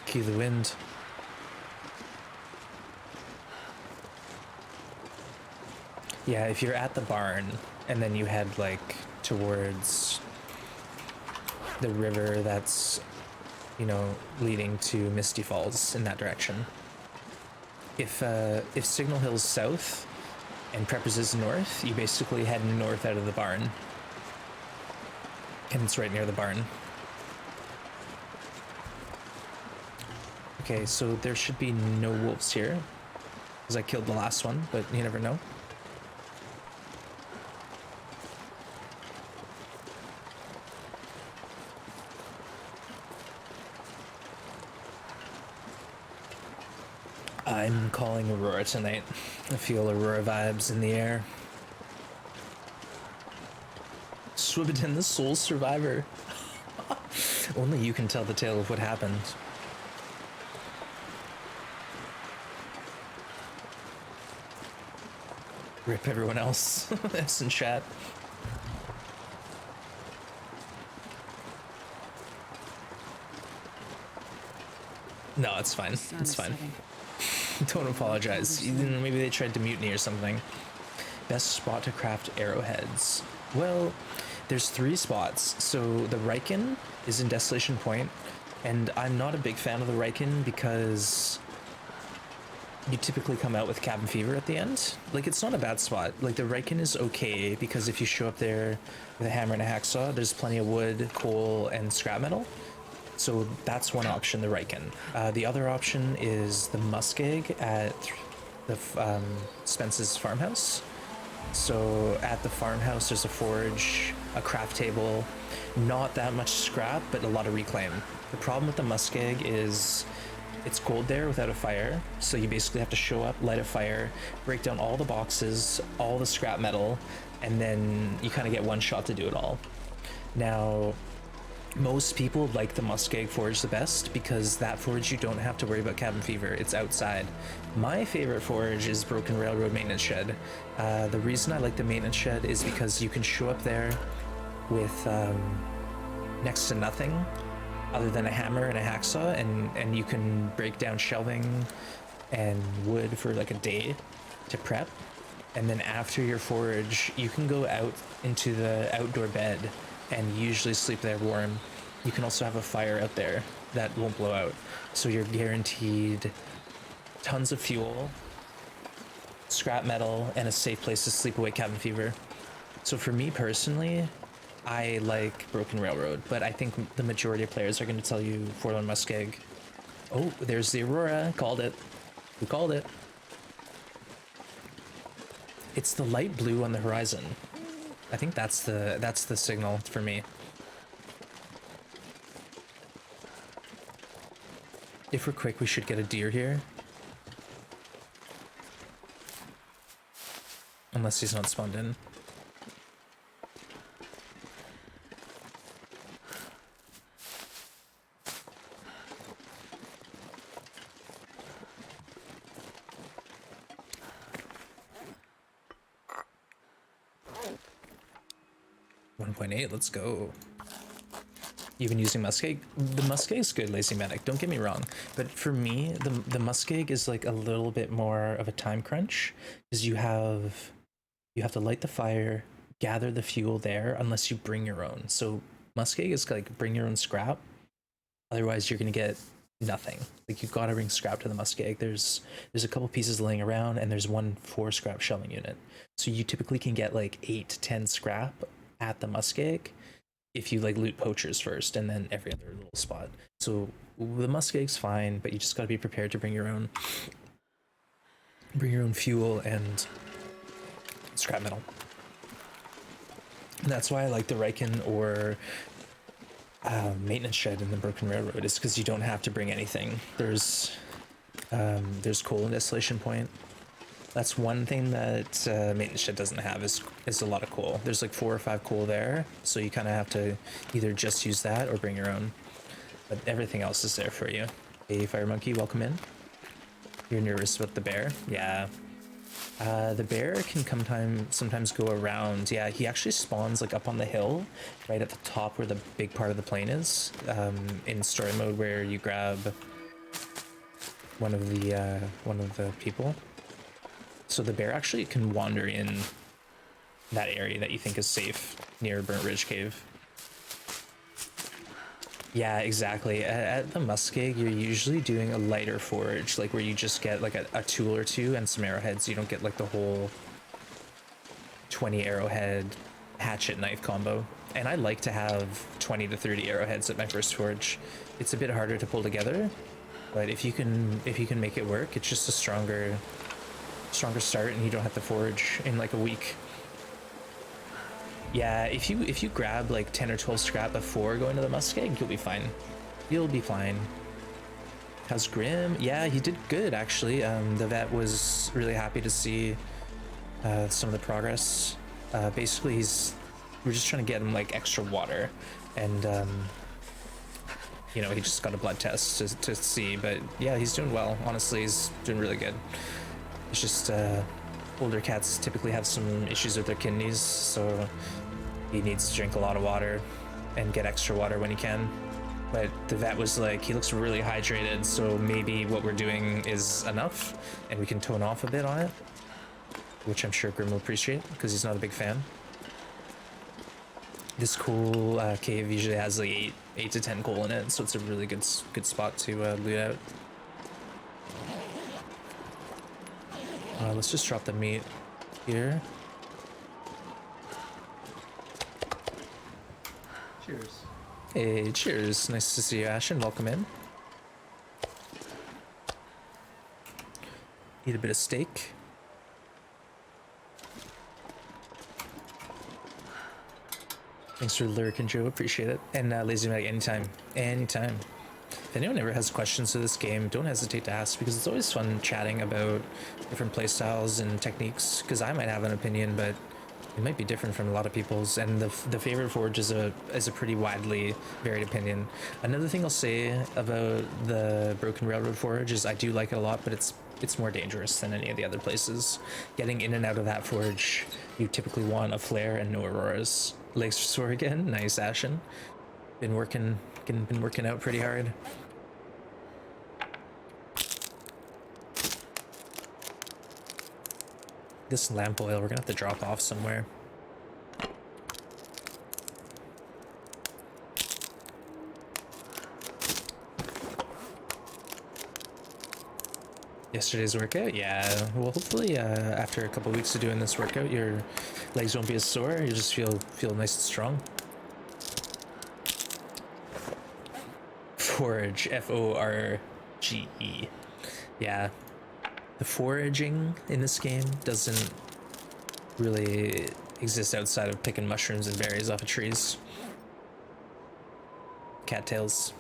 Key the wind. Yeah, if you're at the barn and then you head like towards the river that's, you know, leading to Misty Falls in that direction. If Signal Hill's south and Preppers is north, you basically head north out of the barn. And it's right near the barn. Okay, so there should be no wolves here. Because I killed the last one, but you never know. I'm calling Aurora tonight. I feel Aurora vibes in the air. Swibidin, the sole survivor. Only you can tell the tale of what happened. Rip everyone else that's in chat. No, it's fine. It's fine. Don't apologize. Maybe they tried to mutiny or something. Best spot to craft arrowheads. Well, there's 3 spots. So the Riken is in Desolation Point, and I'm not a big fan of the Riken because you typically come out with cabin fever at the end. Like, it's not a bad spot. Like, the Riken is okay because if you show up there with a hammer and a hacksaw, there's plenty of wood, coal, and scrap metal. So that's one option, the Riken. The other option is the muskeg at the Spence's farmhouse. So at the farmhouse, there's a forge, a craft table, not that much scrap, but a lot of reclaim. The problem with the muskeg is it's cold there without a fire. So you basically have to show up, light a fire, break down all the boxes, all the scrap metal, and then you kind of get one shot to do it all. Now, most people like the muskeg forge the best because that forge you don't have to worry about cabin fever. It's outside. My favorite forge is Broken Railroad Maintenance Shed. The reason I like the maintenance shed is because you can show up there with next to nothing other than a hammer and a hacksaw, and you can break down shelving and wood for like a day to prep. And then after your forge, you can go out into the outdoor bed and usually sleep there warm. You can also have a fire out there that won't blow out. So you're guaranteed tons of fuel, scrap metal, and a safe place to sleep away cabin fever. So for me personally, I like Broken Railroad, but I think the majority of players are going to tell you Forlorn Muskeg. Oh, there's the Aurora. Called it. We called it. It's the light blue on the horizon. I think that's the signal for me. If we're quick, we should get a deer here. Unless he's not spawned in. Let's go. You've been using muskeg? The muskeg is good, Lazy Medic, don't get me wrong. But for me, the muskeg is like a little bit more of a time crunch because you have to light the fire, gather the fuel there unless you bring your own. So muskeg is like bring your own scrap. Otherwise you're gonna get nothing. Like you've got to bring scrap to the muskeg. There's a couple pieces laying around and there's 1 4 scrap shelving unit. So you typically can get like 8 to 10 scrap at the muskeg if you like loot poachers first and then every other little spot. So the muskeg's fine, but you just got to be prepared to bring your own fuel and scrap metal. And that's why I like the Riken or maintenance shed in the Broken Railroad, is because you don't have to bring anything. There's coal in Desolation Point. That's one thing that maintenance shed doesn't have is a lot of coal. There's like 4 or 5 coal there, so you kind of have to either just use that or bring your own. But everything else is there for you. Hey, Fire Monkey, welcome in. You're nervous about the bear? Yeah. The bear can sometimes go around. Yeah, he actually spawns like up on the hill, right at the top where the big part of the plane is. In story mode, where you grab one of the people. So the bear actually can wander in that area that you think is safe near Burnt Ridge Cave. Yeah, exactly. At the muskeg, you're usually doing a lighter forage, like where you just get like a tool or two and some arrowheads. You don't get like the whole 20 arrowhead hatchet knife combo. And I like to have 20 to 30 arrowheads at my first forge. It's a bit harder to pull together, but if you can make it work, it's just a stronger start, and you don't have to forage in like a week. Yeah, if you grab like 10 or 12 scrap before going to the muskeg, you'll be fine. You'll be fine. How's Grim? Yeah, he did good actually. The vet was really happy to see some of the progress. Basically, we're just trying to get him like extra water, and you know, he just got a blood test to see. But yeah, he's doing well. Honestly, he's doing really good. It's just older cats typically have some issues with their kidneys, so he needs to drink a lot of water and get extra water when he can. But the vet was like, he looks really hydrated, so maybe what we're doing is enough and we can tone off a bit on it, which I'm sure Grim will appreciate because he's not a big fan. This cool cave usually has like 8 to 10 coal in it, so it's a really good spot to loot out. Let's just drop the meat here. Cheers. Hey, cheers. Nice to see you, Ashen. Welcome in. Eat a bit of steak. Thanks for lurking, Joe. Appreciate it. And Lazy Mag, anytime. Anytime. If anyone ever has questions to this game, don't hesitate to ask, because it's always fun chatting about different playstyles and techniques, because I might have an opinion, but it might be different from a lot of people's, and the favorite forge is a pretty widely varied opinion. Another thing I'll say about the Broken Railroad forge is I do like it a lot, but it's more dangerous than any of the other places. Getting in and out of that forge, you typically want a flare and no auroras. Legs sore again. Nice, Ashen. Been working out pretty hard. This lamp oil, we're gonna have to drop off somewhere. Yesterday's workout? Yeah, well, hopefully after a couple weeks of doing this workout, your legs won't be as sore. You just feel nice and strong. Forage, F-O-R-G-E. Yeah, the foraging in this game doesn't really exist outside of picking mushrooms and berries off of trees. Cattails.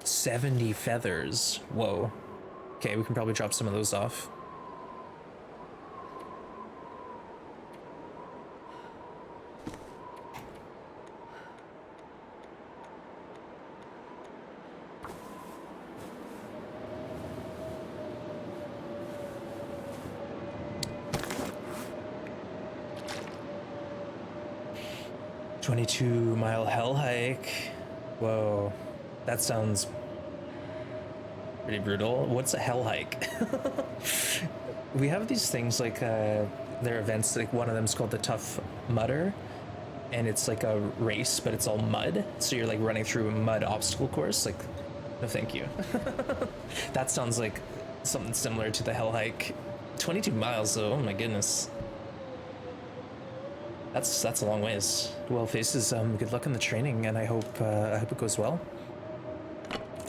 70 feathers. Whoa. Okay, we can probably drop some of those off. "22-mile hell hike." Whoa, that sounds pretty brutal. What's a hell hike? We have these things like there are events, like one of them is called the Tough Mudder, and it's like a race, but it's all mud, so you're like running through a mud obstacle course. Like, no thank you. That sounds like something similar to the hell hike. 22 miles though, oh my goodness. That's a long ways. Well, Faces, good luck in the training, and I hope it goes well.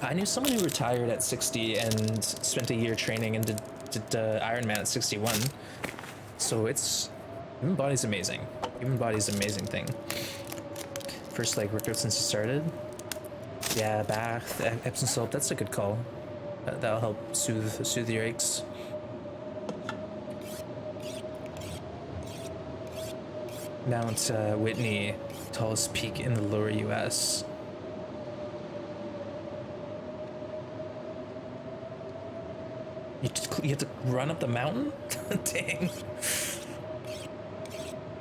I knew someone who retired at 60 and spent a year training and did Ironman at 61. So it's, human body's amazing. Human body's an amazing thing. First leg workout since you started. Yeah, bath, Epsom salt. That's a good call. That'll help soothe your aches. Mount Whitney, tallest peak in the lower US. You have to run up the mountain? Dang.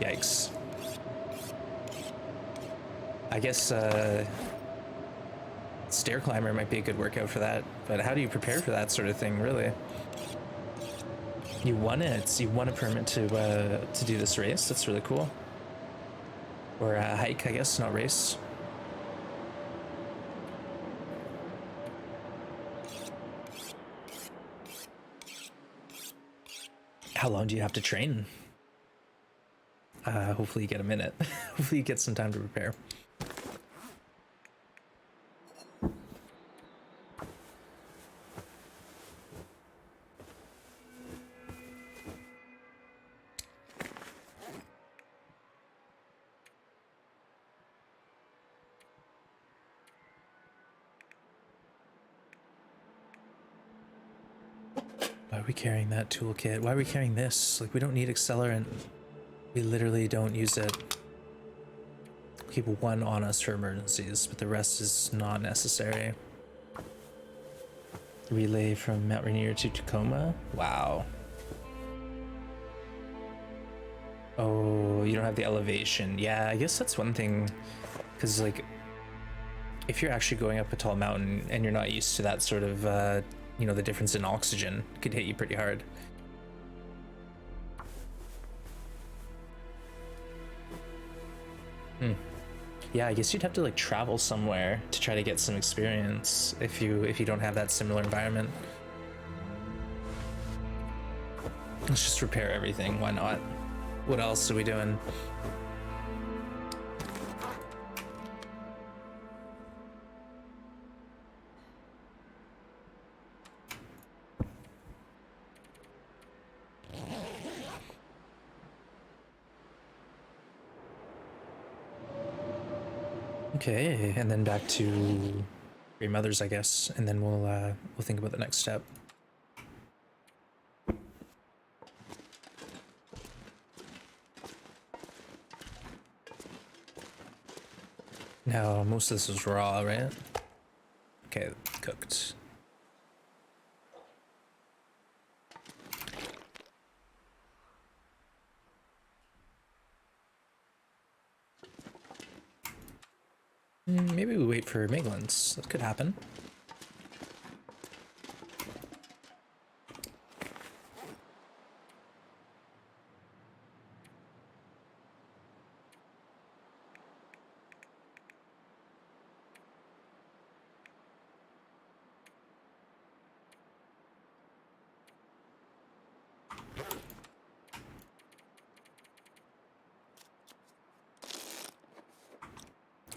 Yikes. I guess stair climber might be a good workout for that, but how do you prepare for that sort of thing, really? You won it. You won a permit to do this race. That's really cool. Or a hike, I guess, not race. How long do you have to train? Hopefully you get a minute. Hopefully you get some time to prepare. Why are we carrying that toolkit? Why are we carrying this? Like, we don't need accelerant. We literally don't use it. Keep one on us for emergencies, but the rest is not necessary. Relay from Mount Rainier to Tacoma? Wow. Oh, you don't have the elevation. Yeah, I guess that's one thing. Because, like, if you're actually going up a tall mountain and you're not used to that sort of, you know, the difference in oxygen could hit you pretty hard. Yeah, I guess you'd have to like travel somewhere to try to get some experience if you don't have that similar environment. Let's just repair everything, why not? What else are we doing? Okay, and then back to Grey Mothers, I guess, and then we'll think about the next step. Now, most of this is raw, right? Okay, cooked. Maybe we wait for Megalins. That could happen.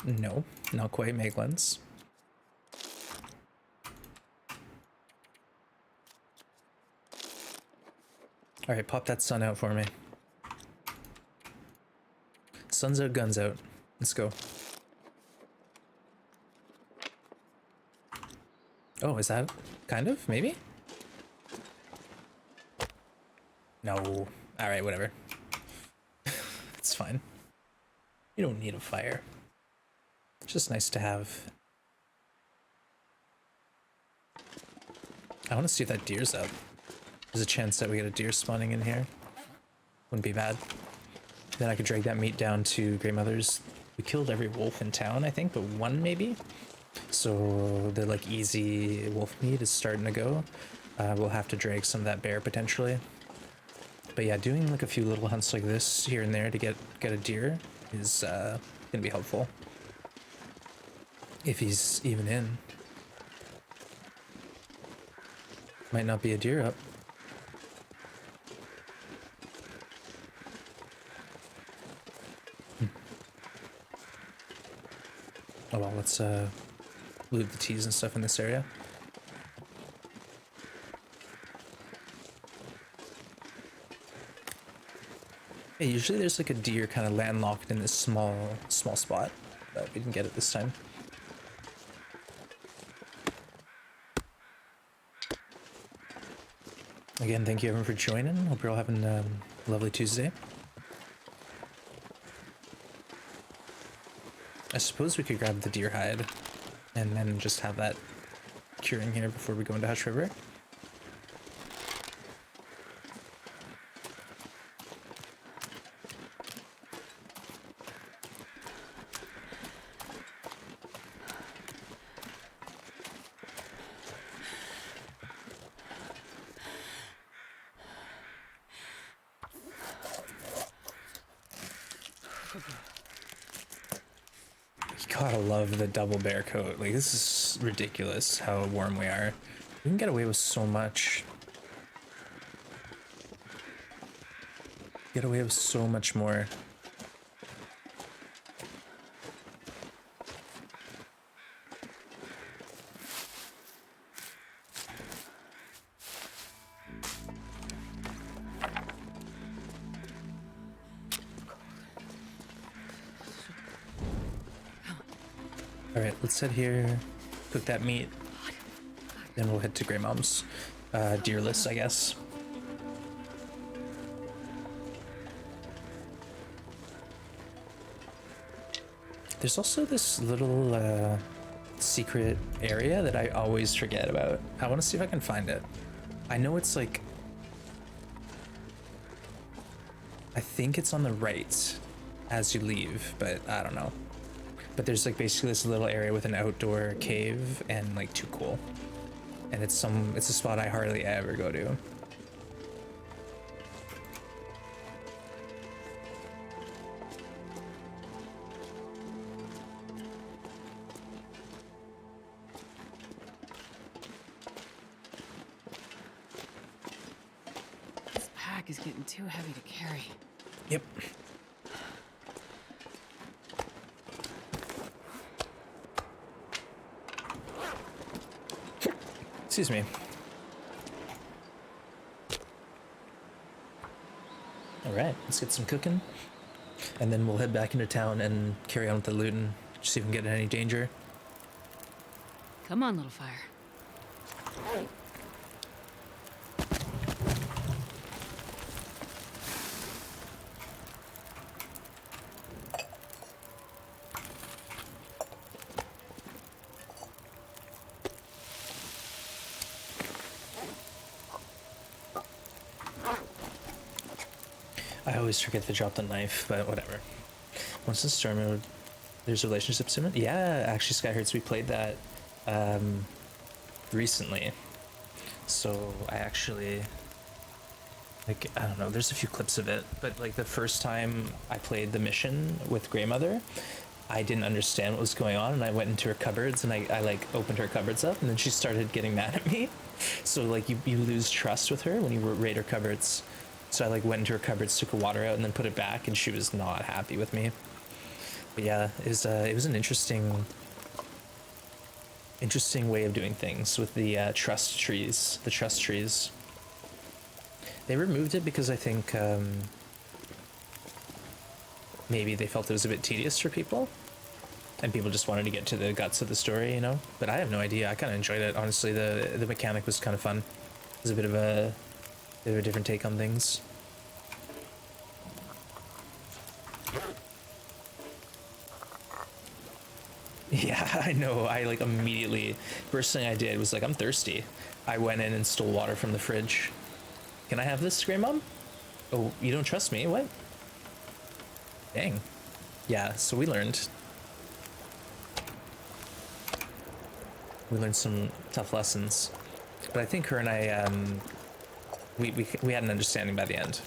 No, not quite Megalins. All right, pop that sun out for me. Sun's out, guns out. Let's go. Oh, is that kind of? Maybe? No. All right, whatever. It's fine. You don't need a fire. It's just nice to have. I want to see if that deer's up. There's a chance that we get a deer spawning in here. Wouldn't be bad. Then I could drag that meat down to Grey Mothers. We killed every wolf in town, I think, but one maybe. So the like easy wolf meat is starting to go. We'll have to drag some of that bear potentially. But yeah, doing like a few little hunts like this here and there to get a deer is gonna be helpful. If he's even in. Might not be a deer up. Oh well, let's loot the teas and stuff in this area. Yeah, usually there's like a deer kind of landlocked in this small spot, but we didn't get it this time. Again, thank you everyone for joining. Hope you're all having a lovely Tuesday. I suppose we could grab the deer hide and then just have that curing here before we go into Hush River. You gotta love the double bear coat. Like, this is ridiculous how warm we are. We can get away with so much. Get away with so much more. All right, let's head here, cook that meat, then we'll head to Grey Mom's. Deerless, I guess. There's also this little secret area that I always forget about. I want to see if I can find it. I know it's like, I think it's on the right as you leave, but I don't know. But there's like basically this little area with an outdoor cave and like too cool. And it's a spot I hardly ever go to. This pack is getting too heavy to carry. Yep. Excuse me. All right, let's get some cooking, and then we'll head back into town and carry on with the loot and see if we can get in any danger. Come on, little fire. I always forget to drop the knife, but whatever. Once the storm mode, there's relationships in it. Yeah, actually, Skyhurts, we played that recently. So I actually, like, I don't know, there's a few clips of it, but like the first time I played the mission with Grey Mother, I didn't understand what was going on, and I went into her cupboards and I like opened her cupboards up, and then she started getting mad at me. So like you lose trust with her when you raid her cupboards. So I like went into her cupboards, took her water out, and then put it back, and she was not happy with me. But yeah, it was an interesting way of doing things with the trust trees. The trust trees. They removed it because I think maybe they felt it was a bit tedious for people, and people just wanted to get to the guts of the story, you know. But I have no idea. I kind of enjoyed it, honestly. The mechanic was kind of fun. It was a bit of a different take on things. Yeah, I know. I like immediately, first thing I did was like, I'm thirsty. I went in and stole water from the fridge. Can I have this, Grey Mom? Oh, you don't trust me? What? Dang. Yeah, so we learned some tough lessons. But I think her and I, we had an understanding by the end.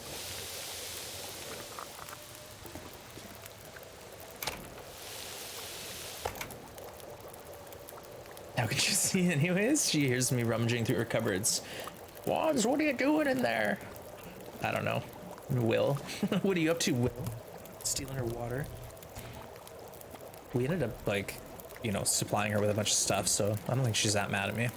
How could you see anyways? She hears me rummaging through her cupboards. Wands, what are you doing in there? I don't know. Will. What are you up to, Will? Stealing her water. We ended up, like, you know, supplying her with a bunch of stuff, so I don't think she's that mad at me.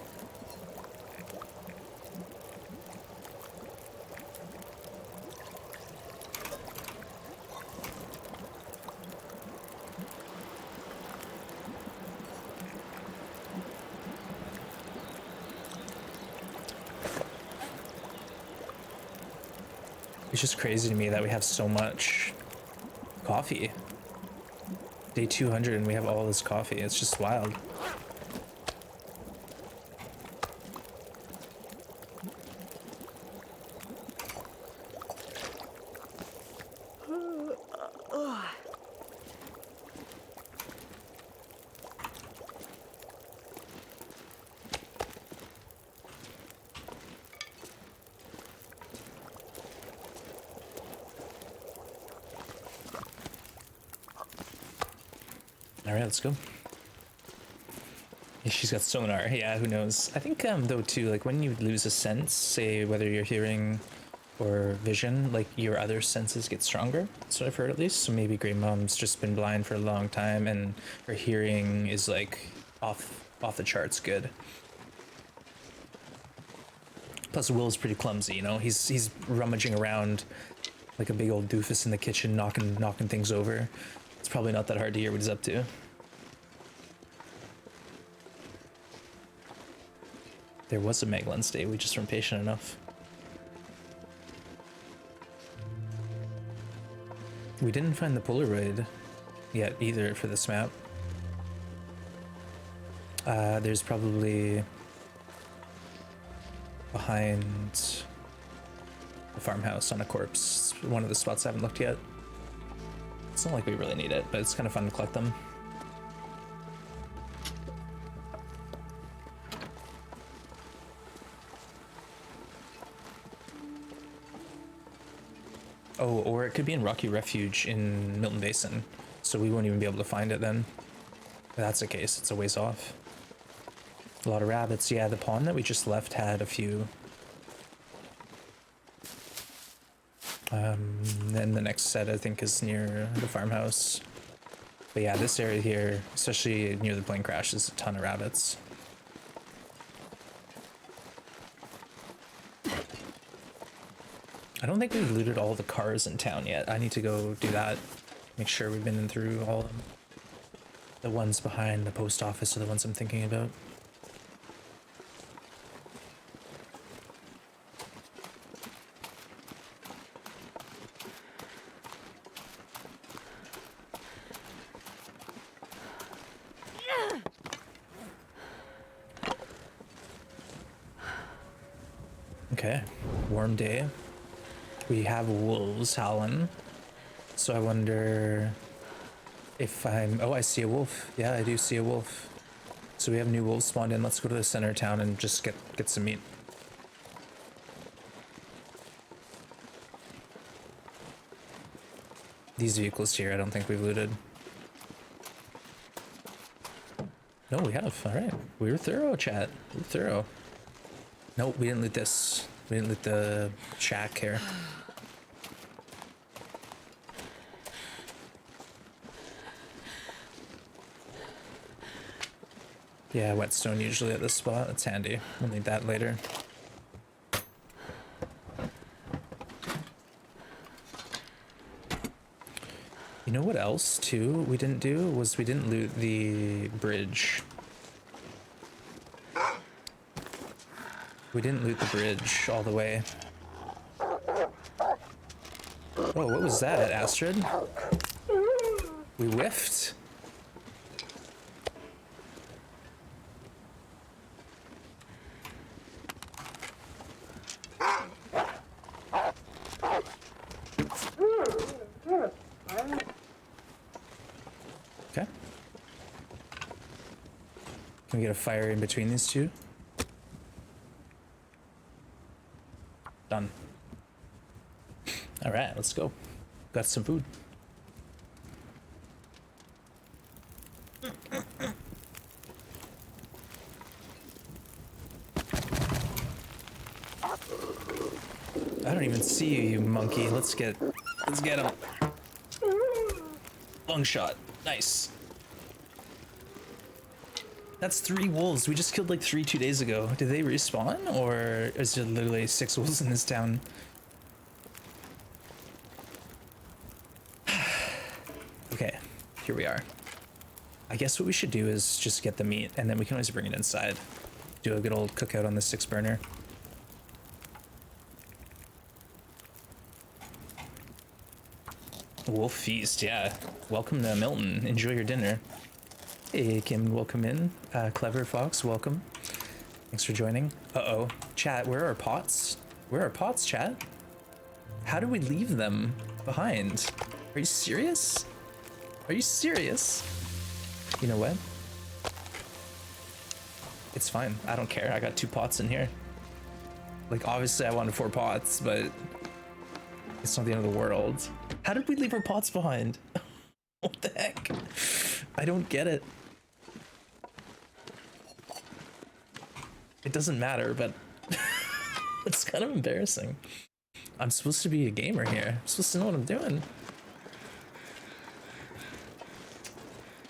It's just crazy to me that we have so much coffee. Day 200 and we have all this coffee. It's just wild. All right, let's go. Yeah, she's got sonar. Yeah, who knows? I think though too, like when you lose a sense, say whether you're hearing or vision, like your other senses get stronger. That's what I've heard at least. So maybe Grey Mom's just been blind for a long time, and her hearing is like off the charts good. Plus, Will's pretty clumsy, you know. He's rummaging around like a big old doofus in the kitchen, knocking things over. It's probably not that hard to hear what he's up to. There was a Megalon stay, we just weren't patient enough. We didn't find the Polaroid yet either for this map. There's probably behind the farmhouse on a corpse, one of the spots I haven't looked yet. It's not like we really need it, but it's kind of fun to collect them. Oh, or it could be in Rocky Refuge in Milton Basin, so we won't even be able to find it then. If that's the case, it's a ways off. A lot of rabbits. Yeah, the pond that we just left had a few. Then the next set I think is near the farmhouse. But yeah, this area here, especially near the plane crash, is a ton of rabbits. I don't think we've looted all the cars in town yet. I need to go do that. Make sure we've been through all of them. The ones behind the post office are the ones I'm thinking about. Okay, warm day. We have wolves howling, so I wonder if I'm... Oh, I see a wolf. Yeah, I do see a wolf. So we have new wolves spawned in. Let's go to the center of town and just get some meat. These vehicles here, I don't think we've looted. No, we have. All right. We were thorough, chat. We were thorough. Nope, we didn't loot this. We didn't loot the shack here. Yeah, whetstone usually at this spot. It's handy. We'll need that later. You know what else, too, we didn't do? Was we didn't loot the bridge. We didn't loot the bridge all the way. Oh, what was that, Astrid? We whiffed? Okay. Can we get a fire in between these two? Done. All right, let's go. Got some food. I don't even see you, you monkey. Let's get him. Long shot. Nice. That's 3 wolves. We just killed like 3 2 days ago. Did they respawn, or is there literally 6 wolves in this town? Okay, here we are. I guess what we should do is just get the meat, and then we can always bring it inside. Do a good old cookout on the 6 burner. Wolf feast, yeah. Welcome to Milton. Enjoy your dinner. Hey, Kim, welcome in. Clever Fox, welcome. Thanks for joining. Uh-oh. Chat, where are our pots? Where are pots, chat? How do we leave them behind? Are you serious? Are you serious? You know what? It's fine. I don't care. I got 2 pots in here. Like, obviously I wanted 4 pots, but it's not the end of the world. How did we leave our pots behind? What the heck? I don't get it. It doesn't matter, but it's kind of embarrassing. I'm supposed to be a gamer here. I'm supposed to know what I'm doing.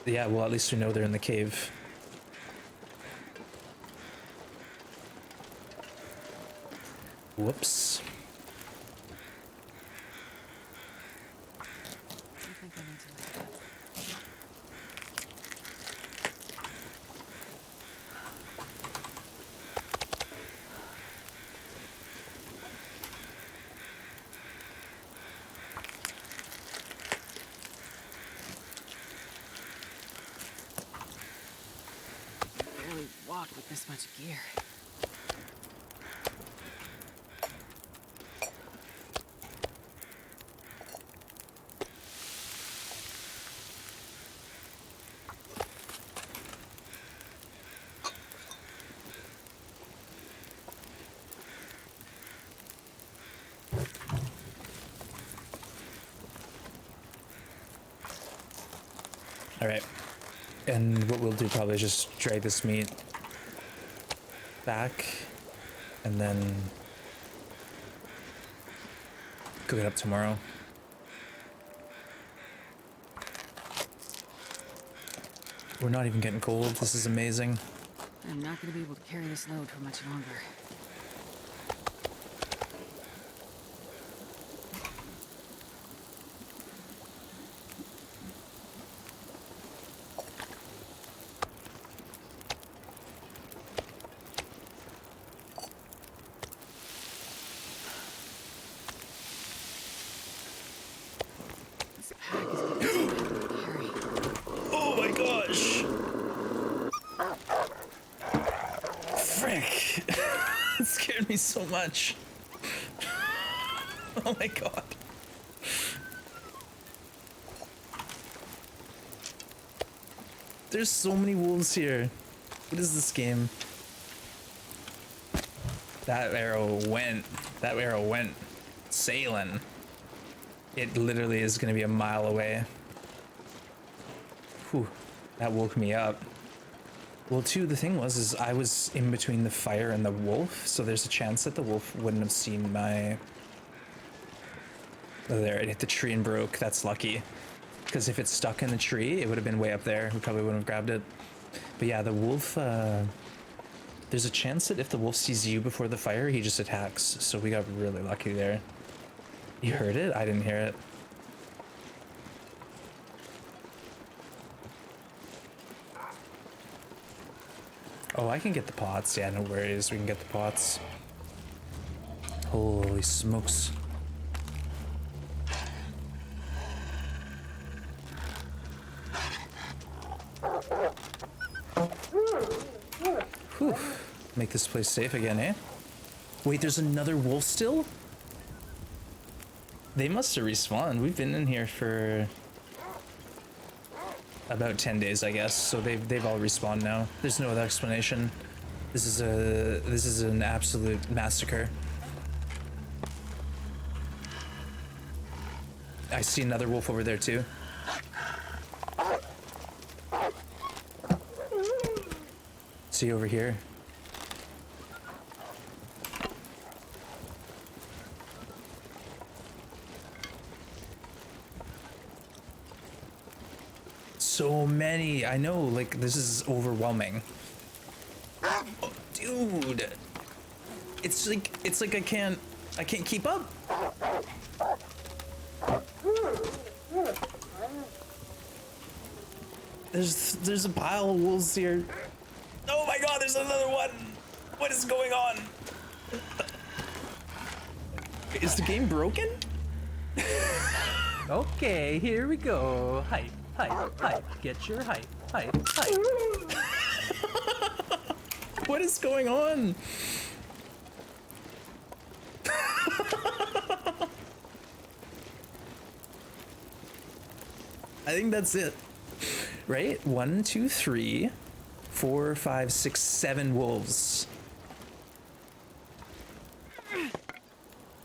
Yeah, well, at least we know they're in the cave. Whoops. I think I need to look at that. I barely walk with this much gear. All right. And what we'll do probably is just drag this meat back and then cook it up tomorrow. We're not even getting cold. This is amazing. I'm not gonna be able to carry this load for much longer. This pack is getting too heavy to carry. Oh my gosh! Frick! It scared me so much. Oh my god. There's so many wolves here. What is this game? That arrow went sailing. It literally is gonna be a mile away. Whew, that woke me up. Well, too, the thing was, is I was in between the fire and the wolf, so there's a chance that the wolf wouldn't have seen my... Oh, there, it hit the tree and broke. That's lucky. Because if it's stuck in the tree, it would have been way up there. We probably wouldn't have grabbed it. But yeah, the wolf, there's a chance that if the wolf sees you before the fire, he just attacks. So we got really lucky there. You heard it? I didn't hear it. Oh, I can get the pots. Yeah, no worries. We can get the pots. Holy smokes. Whew. Make this place safe again, eh? Wait, there's another wolf still? They must have respawned. We've been in here for about 10 days, I guess. So they've all respawned now. There's no other explanation. This is an absolute massacre. I see another wolf over there too. See over here. So many. I know, like, this is overwhelming. Oh, dude. It's like I can't keep up. There's a pile of wolves here. Oh my god, there's another one. What is going on? Is the game broken? Okay, here we go. Hype, hype, hype. Get your hype, hype, hype. What is going on? I think that's it. Right? 1, 2, 3, 4, 5, 6, 7 wolves.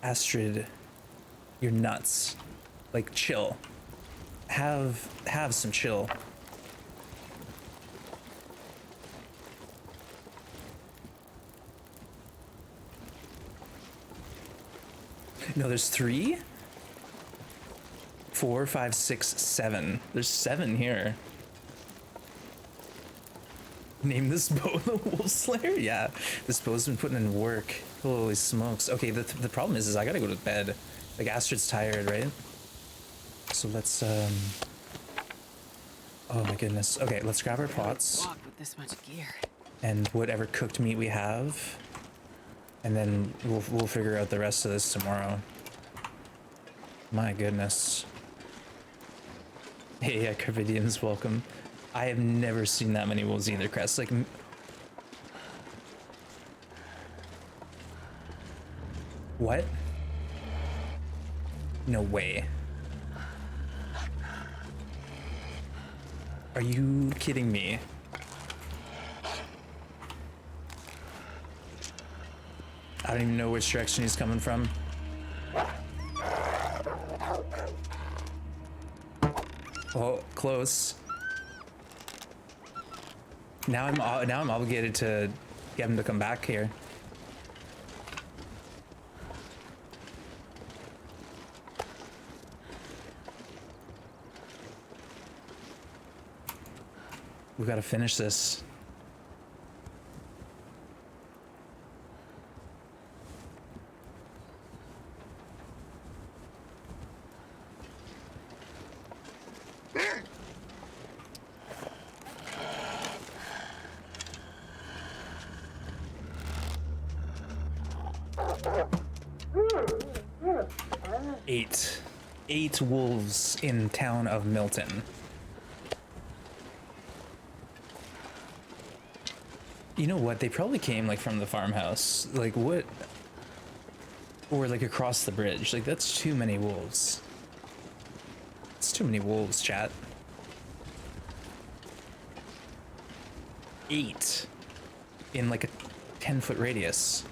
Astrid, you're nuts. Like, chill. Have some chill. No, there's 3, 4, 5, 6, 7. There's 7 here. Name this bow the Wolf Slayer? Yeah, this bow's been putting in work. Holy smokes. Okay, the problem is I gotta go to bed. Like, Astrid's tired, right? So let's, oh my goodness. Okay, let's grab our pots. Walk with this much gear. And whatever cooked meat we have. And then we'll figure out the rest of this tomorrow. My goodness. Hey, yeah, Carvidians, welcome. I have never seen that many wolves either, Crest. Like, what? No way. Are you kidding me? I don't even know which direction he's coming from. Oh, close. Now I'm obligated to get him to come back here. We gotta finish this. Eight wolves in town of Milton. You know what? They probably came like from the farmhouse. Like what? Or like across the bridge. Like that's too many wolves. It's too many wolves, chat. 8 in like a 10-foot radius.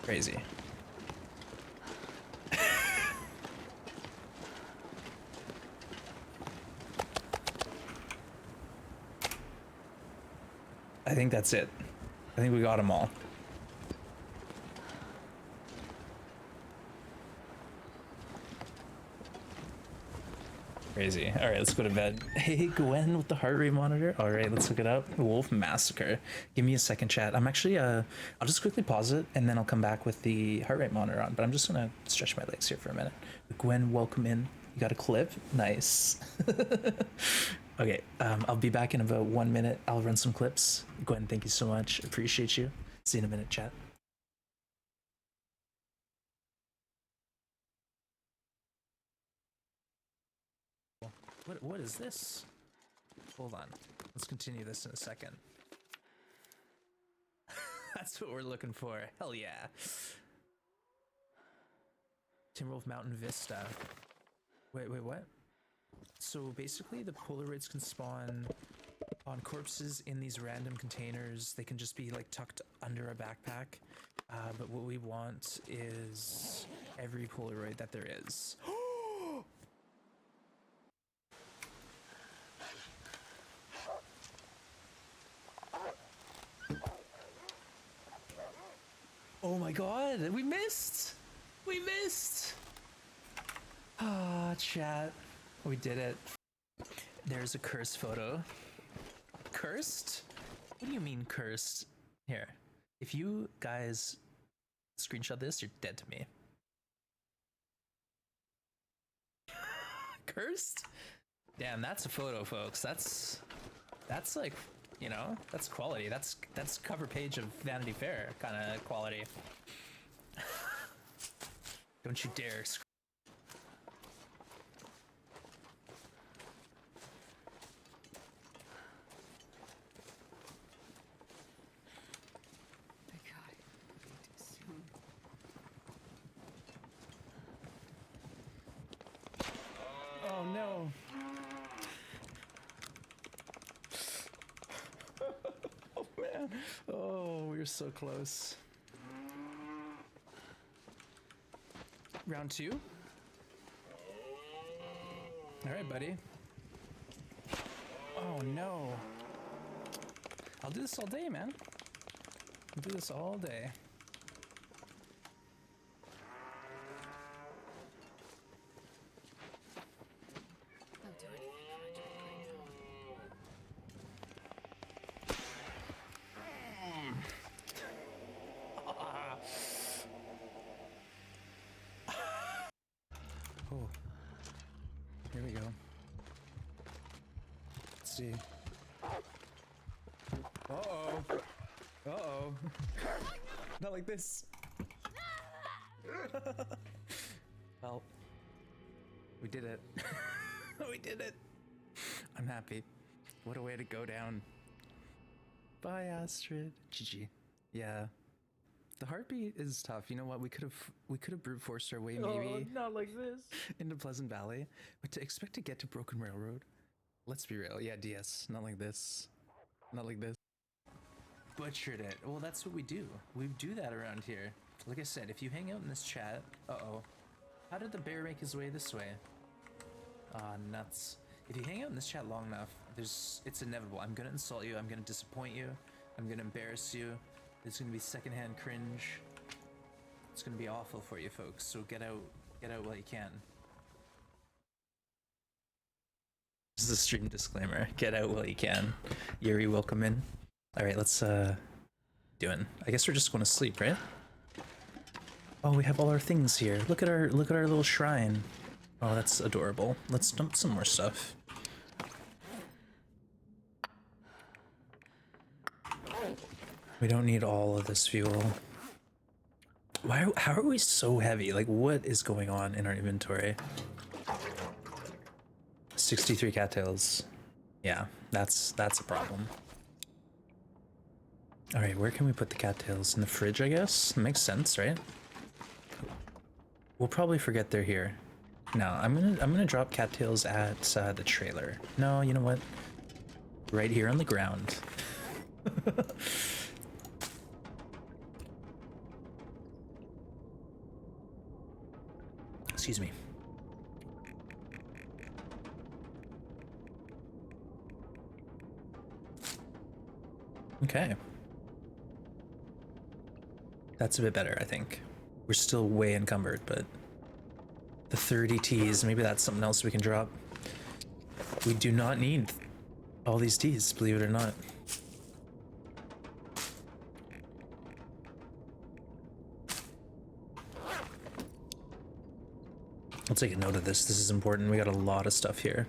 Crazy. I think that's it. I think we got them all. Crazy. All right, let's go to bed. Hey, Gwen with the heart rate monitor. All right, let's look it up. Wolf Massacre. Give me a second, chat. I'm actually, I'll just quickly pause it and then I'll come back with the heart rate monitor on, but I'm just gonna stretch my legs here for a minute. Gwen, welcome in. You got a clip? Nice. Okay, I'll be back in about 1 minute. I'll run some clips. Gwen, thank you so much. Appreciate you. See you in a minute, chat. What is this? Hold on. Let's continue this in a second. That's what we're looking for. Hell yeah. Timberwolf Mountain Vista. Wait, what? So basically the Polaroids can spawn on corpses in these random containers. They can just be like tucked under a backpack. But what we want is every Polaroid that there is. Oh my god, we missed! We missed! Ah, chat. We did it. There's a cursed photo. Cursed? What do you mean cursed? Here. If you guys screenshot this, you're dead to me. Cursed? Damn, that's a photo, folks. That's like, you know, that's quality. That's cover page of Vanity Fair kind of quality. Don't you dare screen. Oh no. Oh man. Oh, we were so close. Round 2. All right, buddy. Oh no. I'll do this all day, man. I'll do this all day. Oh, here we go. Let's see. Uh-oh. Uh-oh. Not like this. Well, we did it. We did it. I'm happy. What a way to go down. Bye, Astrid. GG. Yeah. The heartbeat is tough. You know what? We could have brute forced our way maybe not like this. into Pleasant Valley, but to expect to get to Broken Railroad, let's be real. Yeah, DS. Not like this. Not like this. Butchered it. Well, that's what we do. We do that around here. Like I said, if you hang out in this chat, uh-oh. How did the bear make his way this way? Ah, nuts. If you hang out in this chat long enough, it's inevitable. I'm gonna insult you. I'm gonna disappoint you. I'm gonna embarrass you. There's gonna be secondhand cringe. It's gonna be awful for you folks. So get out while you can. This is a stream disclaimer. Get out while you can. Yuri, welcome in. All right, let's doing. I guess we're just going to sleep, right? Oh, we have all our things here. Look at our little shrine. Oh, that's adorable. Let's dump some more stuff. We don't need all of this fuel. How are we so heavy? Like, what is going on in our inventory? 63 cattails. Yeah, that's a problem. All right, where can we put the cattails? In the fridge, I guess? Makes sense, right? We'll probably forget they're here. No, I'm gonna drop cattails at the trailer. No, you know what? Right here on the ground. Excuse me. Okay. That's a bit better, I think. We're still way encumbered, but the 30 teas, maybe that's something else we can drop. We do not need all these teas, believe it or not. I'll take a note of this. This is important. We got a lot of stuff here.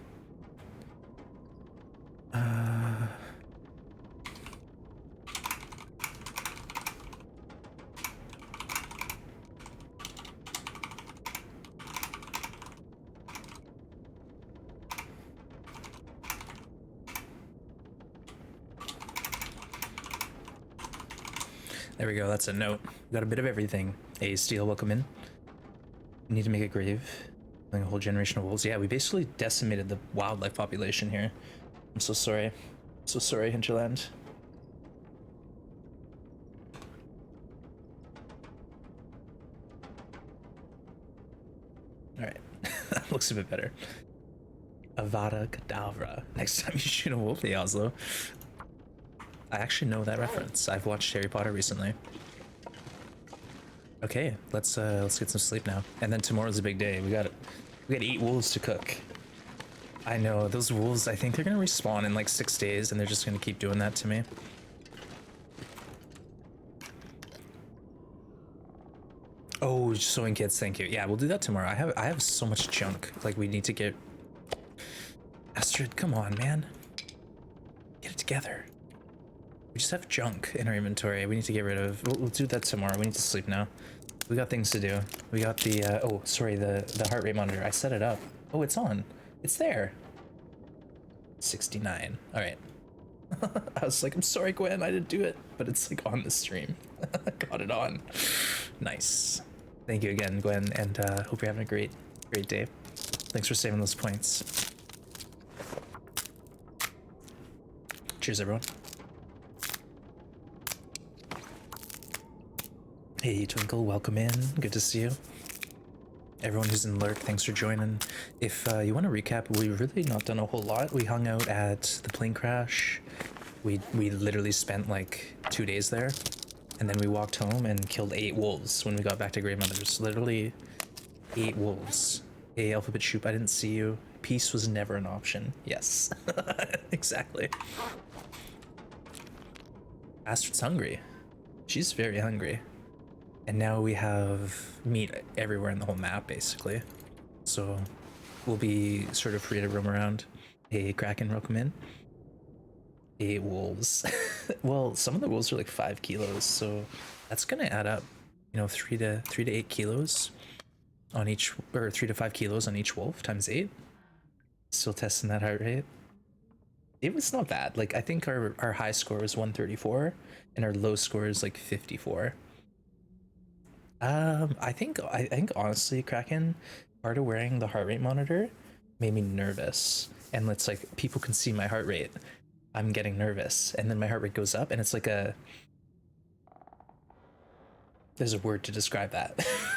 There we go, that's a note. We got a bit of everything. Hey, Steel, welcome in. We need to make a grave. Like a whole generation of wolves. Yeah, we basically decimated the wildlife population here. I'm so sorry. So sorry, Hinterland. Alright, that looks a bit better. Avada Kedavra. Next time you shoot a wolf, the Oslo. I actually know that reference. I've watched Harry Potter recently. Okay, let's get some sleep now. And then tomorrow's a big day. We got 8 wolves to cook. I know, those wolves, I think they're gonna respawn in like 6 days and they're just gonna keep doing that to me. Oh, sewing kits, thank you. Yeah, we'll do that tomorrow. I have so much junk. Like, we need to get... Astrid, come on, man. Get it together. We just have junk in our inventory we need to get rid of. We'll do that tomorrow. We need to sleep now. We got things to do. We got the, oh, sorry, the heart rate monitor. I set it up. Oh, it's on. It's there. 69. All right. I was like, I'm sorry, Gwen, I didn't do it. But it's like on the stream. Got it on. Nice. Thank you again, Gwen, and hope you're having a great day. Thanks for saving those points. Cheers, everyone. Hey, Twinkle, welcome in. Good to see you. Everyone who's in Lurk, thanks for joining. If you want to recap, we've really not done a whole lot. We hung out at the plane crash. We literally spent like 2 days there. And then we walked home and killed 8 wolves when we got back to Grey Mothers. Literally 8 wolves. Hey, Alphabet Shoop, I didn't see you. Peace was never an option. Yes, exactly. Astrid's hungry. She's very hungry. And now we have meat everywhere in the whole map, basically. so we'll be sort of free to roam around. Hey, Kraken, welcome in. Hey, wolves. Well, some of the wolves are like 5 kilos, so that's gonna add up. You know, 3 to 8 kilos on each, or 3 to 5 kilos on each wolf times 8. Still testing that heart rate. It was not bad. Like, I think our high score was 134 and our low score is like 54. I think honestly, Kraken, part of wearing the heart rate monitor made me nervous. And it's like people can see my heart rate. I'm getting nervous, and then my heart rate goes up, and it's like a, there's a word to describe that.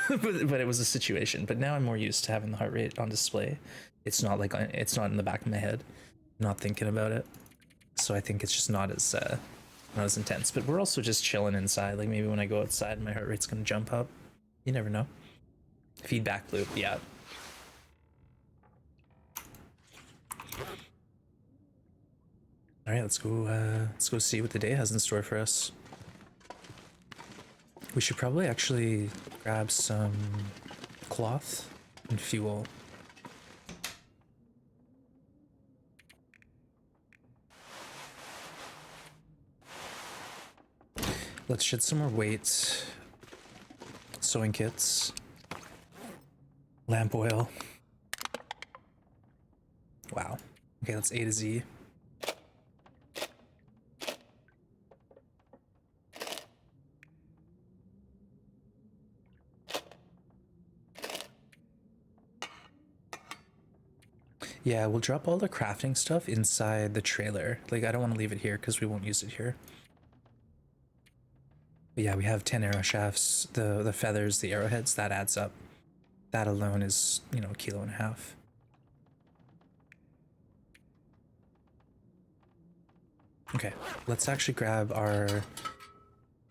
but it was a situation. But now I'm more used to having the heart rate on display. It's not like, it's not in the back of my head, I'm not thinking about it. So I think it's just not as intense. But we're also just chilling inside. Like, maybe when I go outside my heart rate's gonna jump up. You never know. Feedback loop, yeah. All right, let's go see what the day has in store for us. We should probably actually grab some cloth and fuel. Let's shed some more weight. Sewing kits. Lamp oil. Wow. Okay, that's A to Z. Yeah, we'll drop all the crafting stuff inside the trailer. Like, I don't want to leave it here because we won't use it here. But yeah, we have 10 arrow shafts, the feathers, the arrowheads, that adds up. That alone is, you know, 1.5 kilos. Okay, let's actually grab our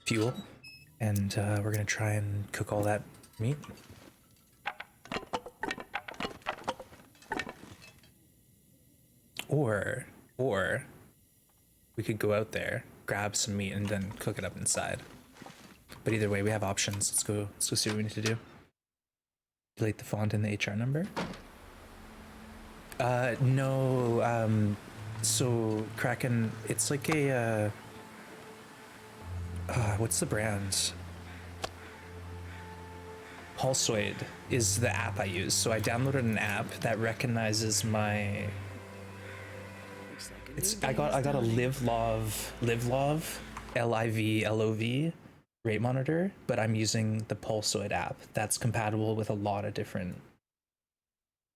fuel, and we're gonna try and cook all that meat. Or we could go out there, grab some meat, and then cook it up inside. But either way, we have options. Let's go see what we need to do. Delete the font and the HR number. No. So Kraken, it's like a what's the brand? Pulsoid is the app I use. So I downloaded an app that recognizes my. I got a Livlov LIVLOV rate monitor, but I'm using the Pulsoid app that's compatible with a lot of different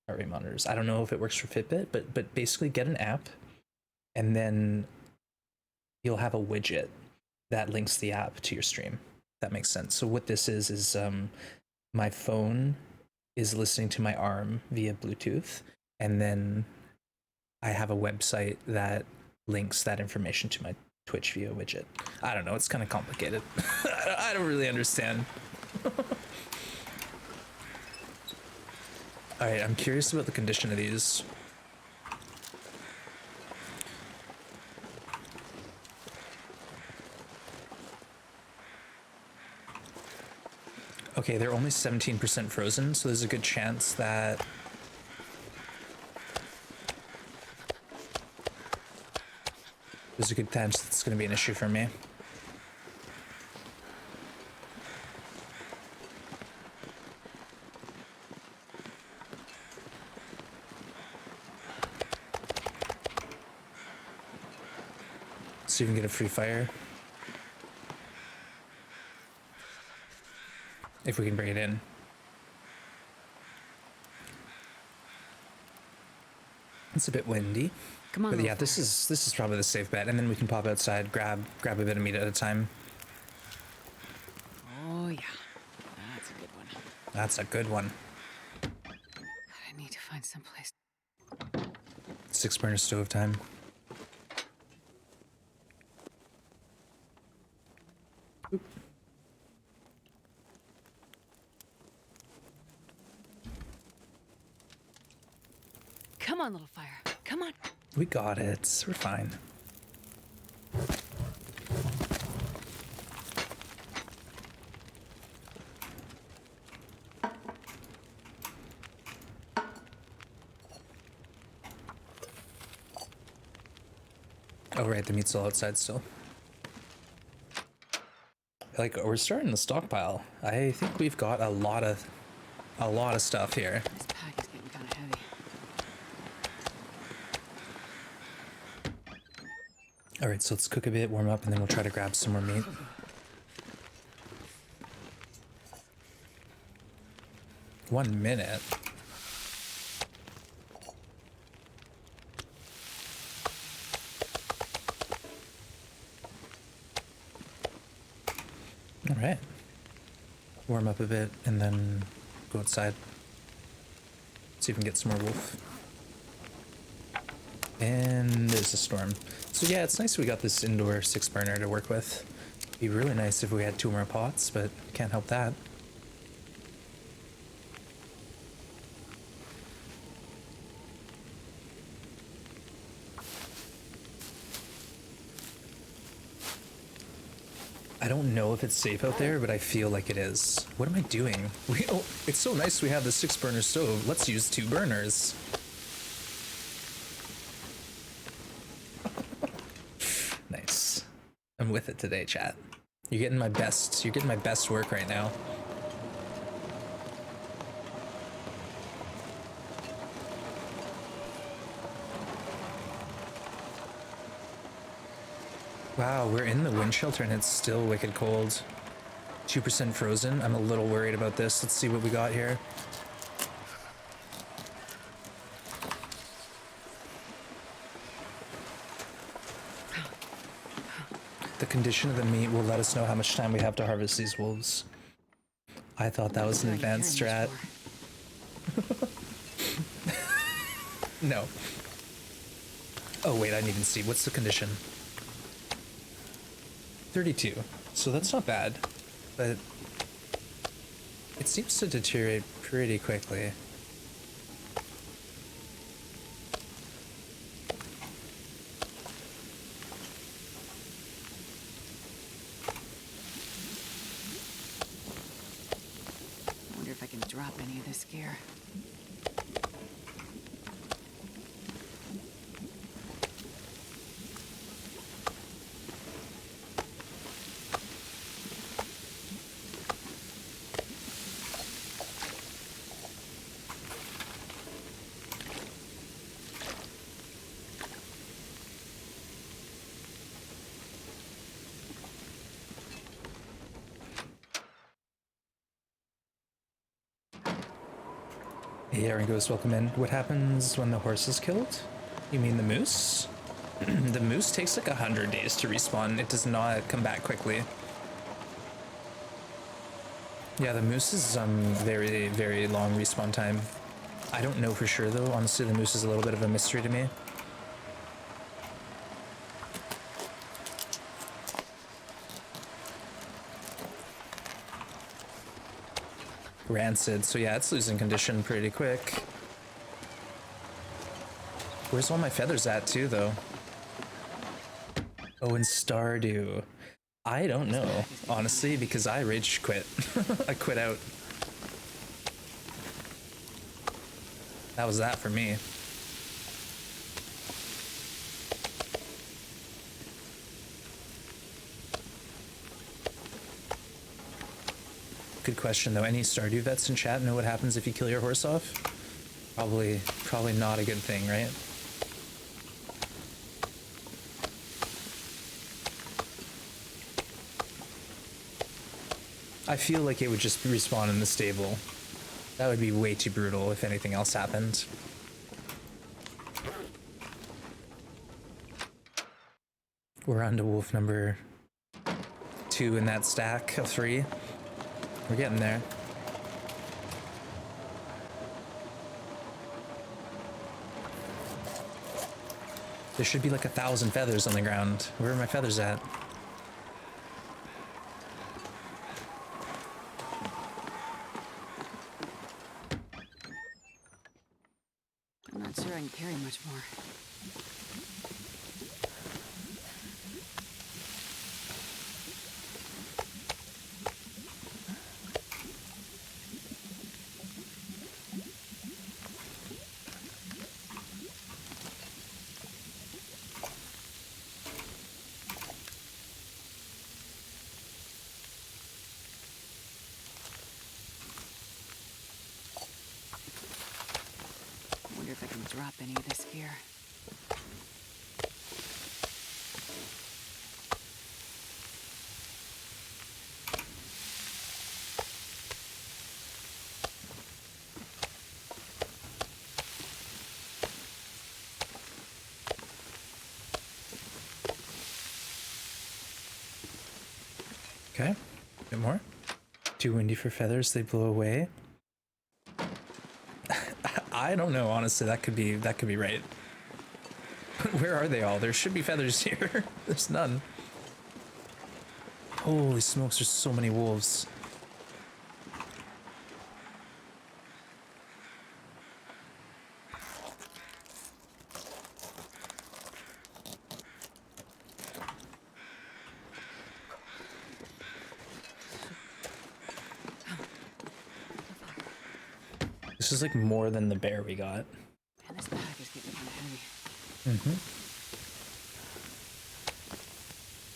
heart rate monitors. I don't know if it works for Fitbit, but basically get an app, and then you'll have a widget that links the app to your stream. That makes sense. So what this is my phone is listening to my arm via Bluetooth, and then I have a website that links that information to my Twitch via widget. I don't know, it's kind of complicated. I don't really understand. All right, I'm curious about the condition of these. Okay, they're only 17% frozen, so there's a good chance that it's going to be an issue for me. So you can get a free fire. If we can bring it in. It's a bit windy. Come on, but yeah, this is probably the safe bet, and then we can pop outside, grab a bit of meat at a time. Oh yeah, that's a good one. That's a good one. I need to find some place. 6 burner stove time. Oop. Come on, little fire. Come on. We got it. We're fine. Oh right, the meat's all outside still. Like, we're starting to stockpile. I think we've got a lot of stuff here. This pack is getting kind of heavy. All right, so let's cook a bit, warm up, and then we'll try to grab some more meat. One minute. All right. Warm up a bit and then go outside. See if we can get some more wolf. And there's a storm. So yeah, it's nice we got this indoor 6-burner to work with. It'd be really nice if we had 2 more pots, but can't help that. I don't know if it's safe out there, but I feel like it is. What am I doing? It's so nice we have the 6-burner stove. Let's use 2 burners. Nice. I'm with it today, chat. You're getting my best work right now. Wow, we're in the wind shelter and it's still wicked cold. 2% frozen. I'm a little worried about this. Let's see what we got here. The condition of the meat will let us know how much time we have to harvest these wolves. I thought that was an advanced strat. No. Oh wait, I didn't even see. What's the condition? 32. So that's not bad, but it seems to deteriorate pretty quickly. I wonder if I can drop any of this gear. Hey, Aaron goes, welcome in. What happens when the horse is killed? You mean the moose? The moose takes like 100 days to respawn. It does not come back quickly. Yeah, the moose is very, very long respawn time. I don't know for sure though. Honestly, the moose is a little bit of a mystery to me. Rancid, so yeah, it's losing condition pretty quick. Where's all my feathers at too, though? Oh, and Stardew. I don't know, honestly, because I rage quit. I quit out. That was that for me. Good question though. Any Stardew vets in chat know what happens if you kill your horse off? Probably not a good thing, right? I feel like it would just respawn in the stable. That would be way too brutal if anything else happened. We're on to wolf number 2 in that stack of 3. We're getting there. There should be like 1,000 feathers on the ground. Where are my feathers at? I'm not sure I can carry much more. drop any of this gear. Okay, a bit more. Too windy for feathers, they blow away. I don't know, honestly, that could be right. Where are they all? There should be feathers here. There's none. Holy smokes, there's so many wolves. This is like more than the bear we got. Man, this pack is getting kind of heavy.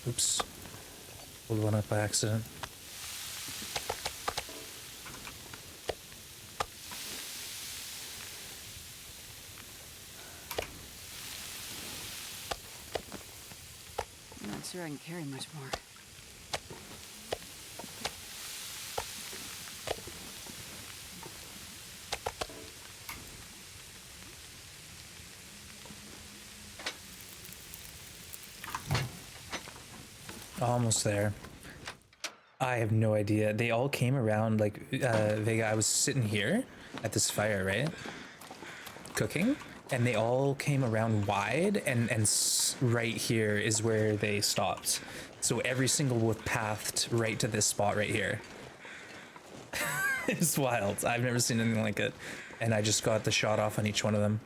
Oops. Pulled one up by accident. I'm not sure I can carry much more. Almost there. I have no idea. They all came around like Vega. I was sitting here at this fire, right? Cooking, and they all came around wide, and right here is where they stopped. So every single wolf pathed right to this spot right here. It's wild. I've never seen anything like it, and I just got the shot off on each one of them.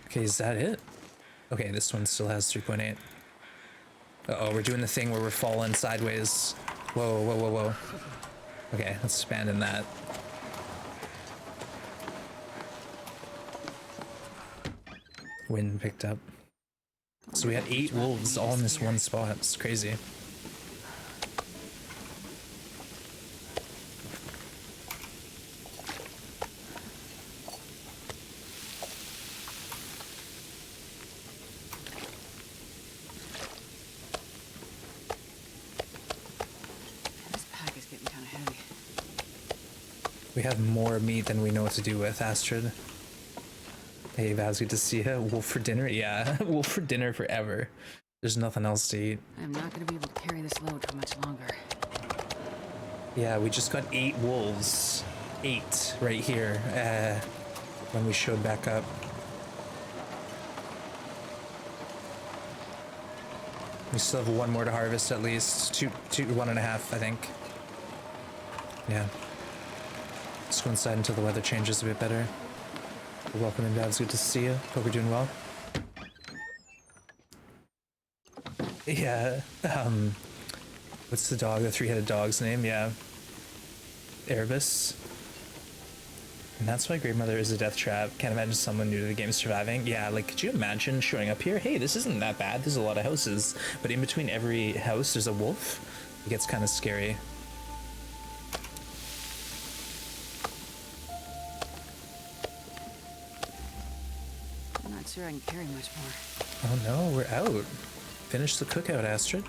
Okay, is that it? Okay, this one still has 3.8. Uh-oh, we're doing the thing where we're falling sideways. Whoa, whoa, whoa, whoa. Okay, let's abandon that. Wind picked up. So we had 8 wolves all in this one spot. It's crazy. We have more meat than we know what to do with, Astrid. Hey, Vaz, good to see you. Wolf for dinner? Yeah, wolf for dinner forever. There's nothing else to eat. I'm not going to be able to carry this load for much longer. Yeah, we just got 8 wolves. 8 right here when we showed back up. We still have 1 more to harvest at least. 1.5, I think. Yeah. Let's go inside until the weather changes a bit better. Welcome in, Vaz. Good to see you. Hope you're doing well. Yeah. What's the dog? The 3-headed dog's name? Yeah. Erebus. And that's why Grave Mother is a death trap. Can't imagine someone new to the game surviving. Yeah, like, could you imagine showing up here? Hey, this isn't that bad. There's a lot of houses. But in between every house, there's a wolf. It gets kind of scary. I'm not sure I can carry much more. Oh no, we're out. Finish the cookout, Astrid.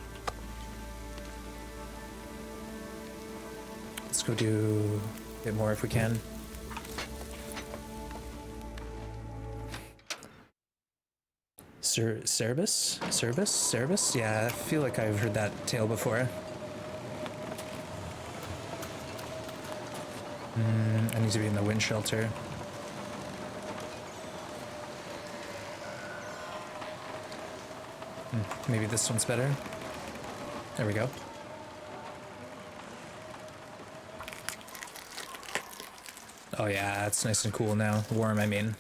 Let's go do a bit more if we can. Cerebus? Cerebus? Cerebus? Yeah, I feel like I've heard that tale before. I need to be in the wind shelter. Maybe this one's better. There we go. Oh yeah, it's nice and cool now. Warm, I mean.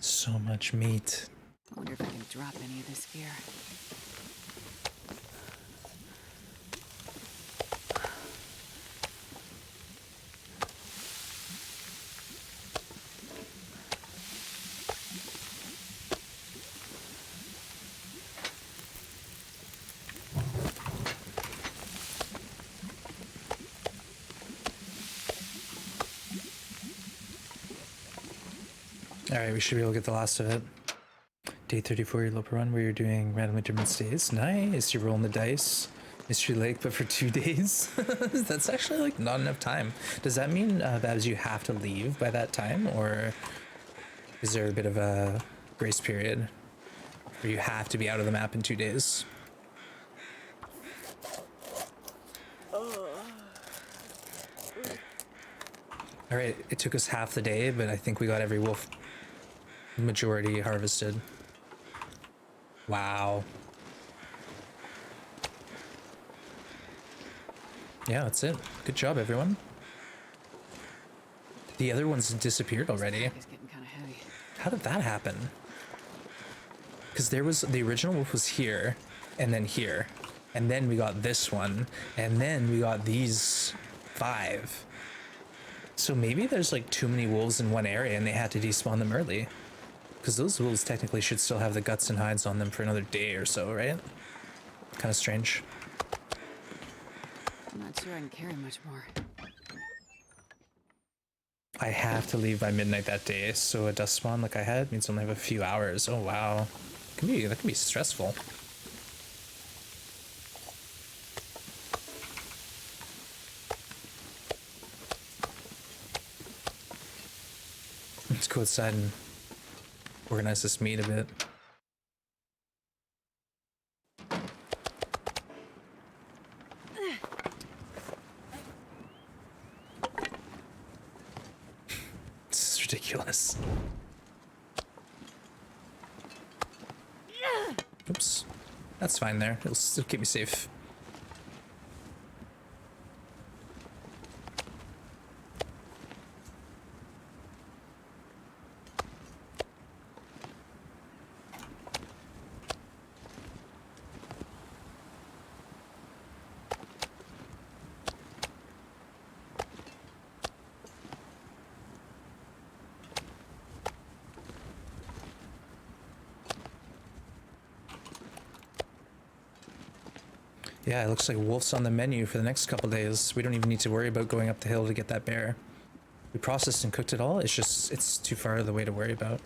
So much meat. I wonder if I can drop any of this gear. All right, we should be able to get the last of it. Day 34, your Loper run, where you're doing randomly different stays. Nice, you're rolling the dice. Mystery Lake, but for 2 days. That's actually like not enough time. Does that mean, Babs, you have to leave by that time, or is there a bit of a grace period where you have to be out of the map in 2 days? All right, it took us half the day, but I think we got every wolf majority harvested. Wow. Yeah, that's it. Good job, everyone. The other ones disappeared already. It's getting kind of heavy. How did that happen? Because there was the original wolf was here, and then we got this one, and then we got these 5. So maybe there's like too many wolves in one area, and they had to despawn them early. Because those wolves technically should still have the guts and hides on them for another day or so, right? Kind of strange. I'm not sure I can carry much more. I have to leave by midnight that day, so a dust spawn like I had means I only have a few hours. Oh wow, that can be stressful. Let's go outside and organize this meat a bit. This is ridiculous. Oops. That's fine there. It'll still keep me safe. Yeah, it looks like wolf's on the menu for the next couple days. We don't even need to worry about going up the hill to get that bear. We processed and cooked it all. It's just, it's too far the way to worry about.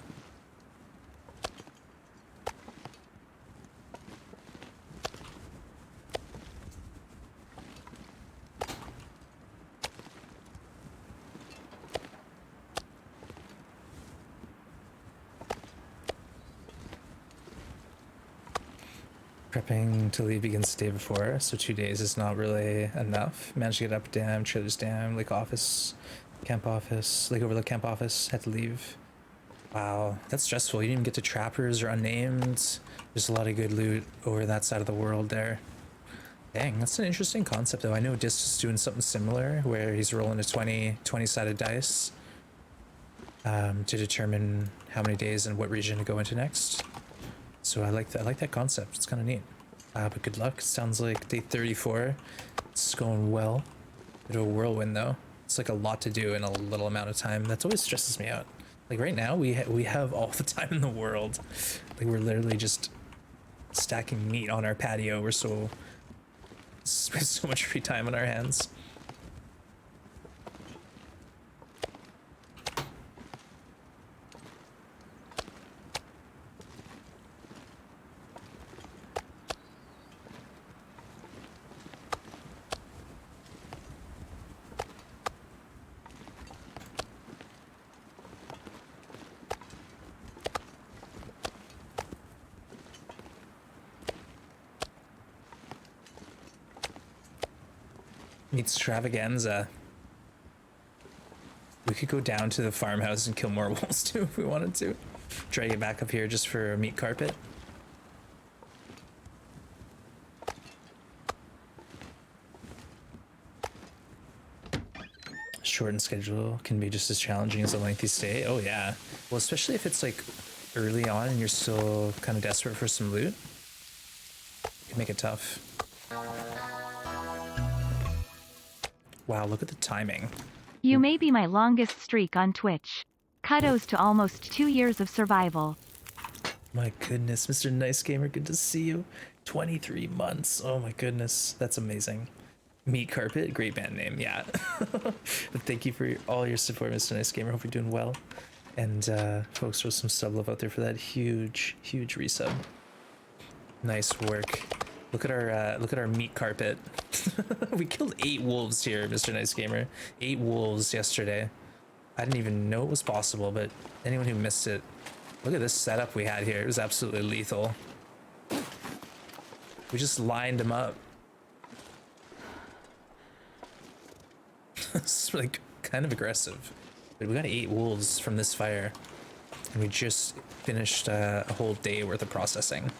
Prepping to leave begins the day before, so 2 days is not really enough. Managed to get up dam, Trader's Dam, Lake Office, Camp Office, Lake Overlook Camp Office, had to leave. Wow, that's stressful. You didn't even get to Trappers or Unnamed. There's a lot of good loot over that side of the world there. Dang, that's an interesting concept though. I know Disc is doing something similar where he's rolling a 20-sided dice to determine how many days and what region to go into next. So I like that concept. It's kind of neat. But good luck. Sounds like day 34. It's going well. Bit of a whirlwind though. It's like a lot to do in a little amount of time. That's always stresses me out. Like right now, we have all the time in the world. Like we're literally just stacking meat on our patio. We have so much free time on our hands. Extravaganza. We could go down to the farmhouse and kill more wolves too if we wanted to. Drag it back up here just for a meat carpet. Shortened schedule can be just as challenging as a lengthy stay. Oh yeah. Well, especially if it's like early on and you're still kind of desperate for some loot. It can make it tough. Wow, look at the timing. You may be my longest streak on Twitch. Kudos to almost 2 years of survival. My goodness, Mr. Nice Gamer, good to see you. 23 months. Oh my goodness, that's amazing. Meat Carpet, great band name, yeah. But thank you for all your support, Mr. Nice Gamer. Hope you're doing well. And folks, throw some sub love out there for that huge resub. Nice work. Look at our meat carpet. We killed 8 wolves here, Mr. Nice Gamer. 8 wolves yesterday. I didn't even know it was possible, but anyone who missed it, look at this setup we had here. It was absolutely lethal. We just lined them up. It's like kind of aggressive. But we got 8 wolves from this fire. And we just finished a whole day worth of processing.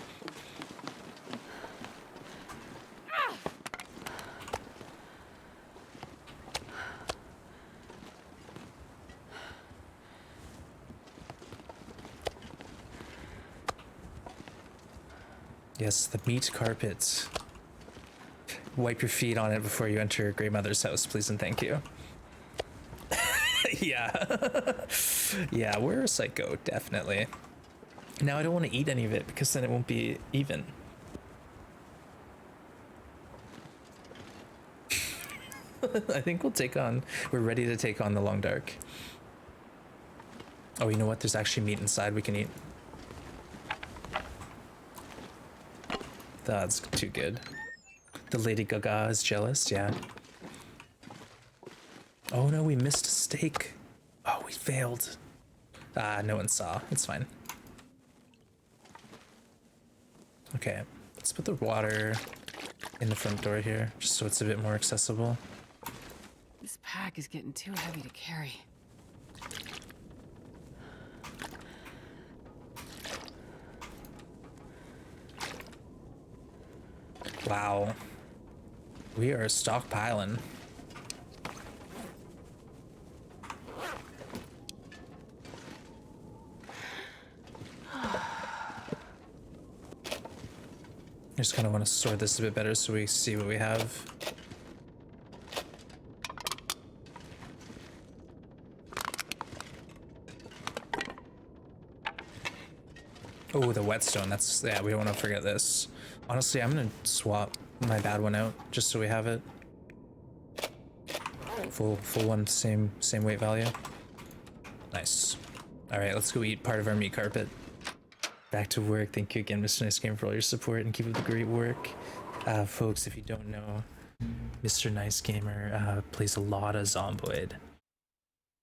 Yes, the meat carpet. Wipe your feet on it before you enter Grey Mother's house, please and thank you. Yeah. Yeah, we're a psycho, definitely. Now I don't want to eat any of it because then it won't be even. I think we're ready to take on the Long Dark. Oh, you know what? There's actually meat inside we can eat. That's too good. The Lady Gaga is jealous, yeah. Oh no, we missed a steak. Oh, we failed. No one saw. It's fine. Okay, let's put the water in the front door here, just so it's a bit more accessible. This pack is getting too heavy to carry. Wow. We are stockpiling. I just kind of want to sort this a bit better so we see what we have. Oh, the whetstone. That's, yeah, we don't want to forget this. Honestly, I'm gonna swap my bad one out just so we have it. Full one, same weight value. Nice. All right, let's go eat part of our meat carpet. Back to work. Thank you again, Mr. Nice Gamer, for all your support and keep up the great work. Folks, if you don't know, Mr. Nice Gamer plays a lot of Zomboid.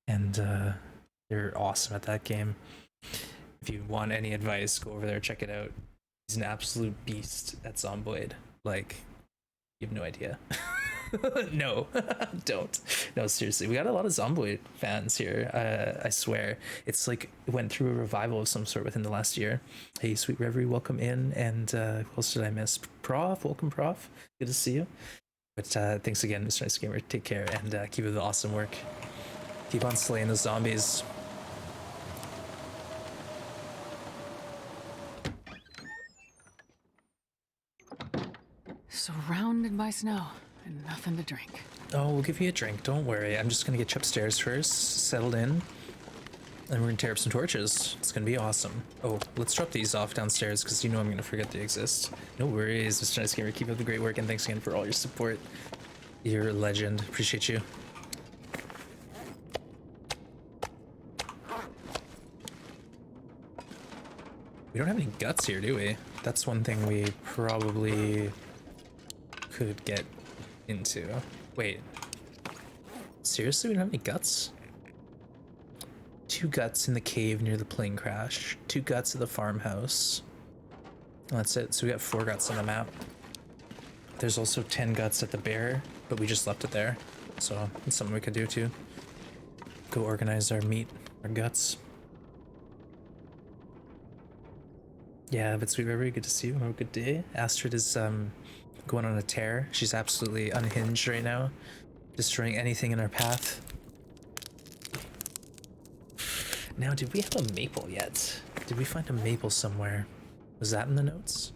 And they're awesome at that game. If you want any advice, go over there, check it out. He's an absolute beast at Zomboid. Like, you have no idea. No, don't. No, seriously, we got a lot of Zomboid fans here. I swear. It's like it went through a revival of some sort within the last year. Hey, Sweet Reverie, welcome in. And who else did I miss? Prof, welcome, Prof. Good to see you. But thanks again, Mr. Nice Gamer. Take care and keep up the awesome work. Keep on slaying those zombies. Surrounded by snow and nothing to drink. Oh, we'll give you a drink. Don't worry. I'm just gonna get you upstairs first, settled in, and we're gonna tear up some torches. It's gonna be awesome. Oh, let's drop these off downstairs because you know I'm gonna forget they exist. No worries, Mr. Nice Gamer. Keep up the great work, and thanks again for all your support. You're a legend. Appreciate you. We don't have any guts here, do we? That's one thing we probably could get into. Wait. Seriously, we don't have any guts? 2 guts in the cave near the plane crash. 2 guts at the farmhouse. That's it. So we got 4 guts on the map. There's also 10 guts at the bear, but we just left it there. So it's something we could do too. Go organize our meat, our guts. Yeah, but Sweet River, good to see you. Have a good day. Astrid is going on a tear. She's absolutely unhinged right now, destroying anything in our path. Now, did we have a maple yet? Did we find a maple somewhere? Was that in the notes?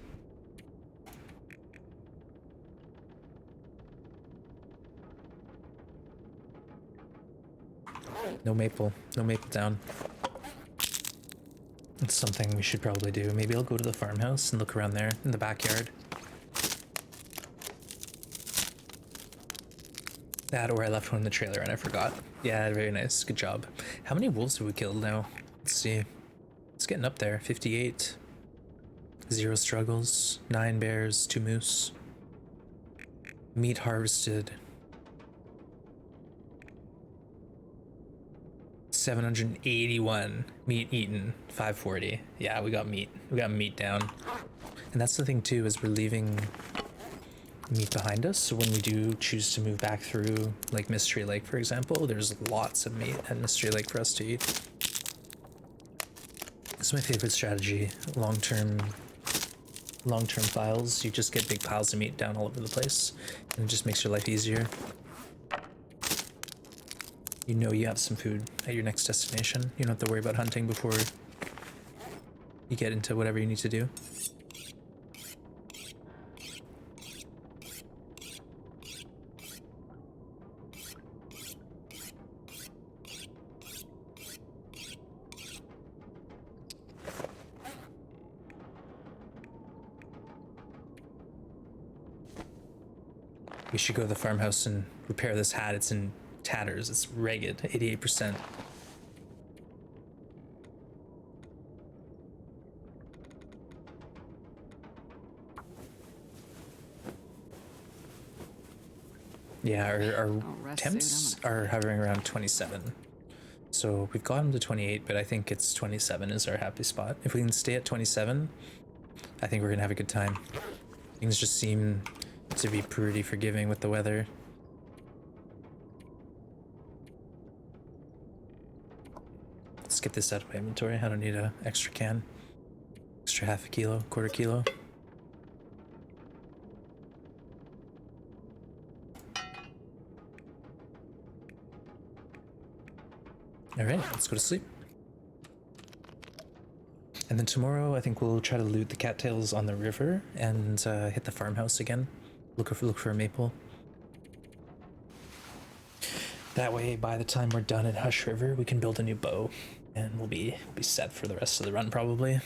No maple. No maple down. It's something we should probably do. Maybe I'll go to the farmhouse and look around there in the backyard. That, or I left one in the trailer and I forgot. Yeah, very nice. Good job. How many wolves have we killed now? Let's see. It's getting up there. 58. 0 struggles. 9 bears. 2 moose. Meat harvested. 781. Meat eaten. 540. Yeah, we got meat. We got meat down. And that's the thing too, is we're leaving meat behind us. So when we do choose to move back through like Mystery Lake, for example, there's lots of meat at Mystery Lake for us to eat. It's my favorite strategy. Long-term files, you just get big piles of meat down all over the place, and it just makes your life easier. You know you have some food at your next destination. You don't have to worry about hunting before you get into whatever you need to do. We should go to the farmhouse and repair this hat. It's in tatters. It's ragged. 88%. Yeah, our rest temps suit, I'm are hovering around 27. So we've got them to 28, but I think it's 27 is our happy spot. If we can stay at 27, I think we're gonna have a good time. Things just seem to be pretty forgiving with the weather. Let's get this out of my inventory. I don't need an extra can. Extra half a kilo, quarter kilo. All right, let's go to sleep. And then tomorrow, I think we'll try to loot the cattails on the river and hit the farmhouse again. Look for a maple. That way, by the time we're done in Hush River, we can build a new bow, and we'll be set for the rest of the run probably.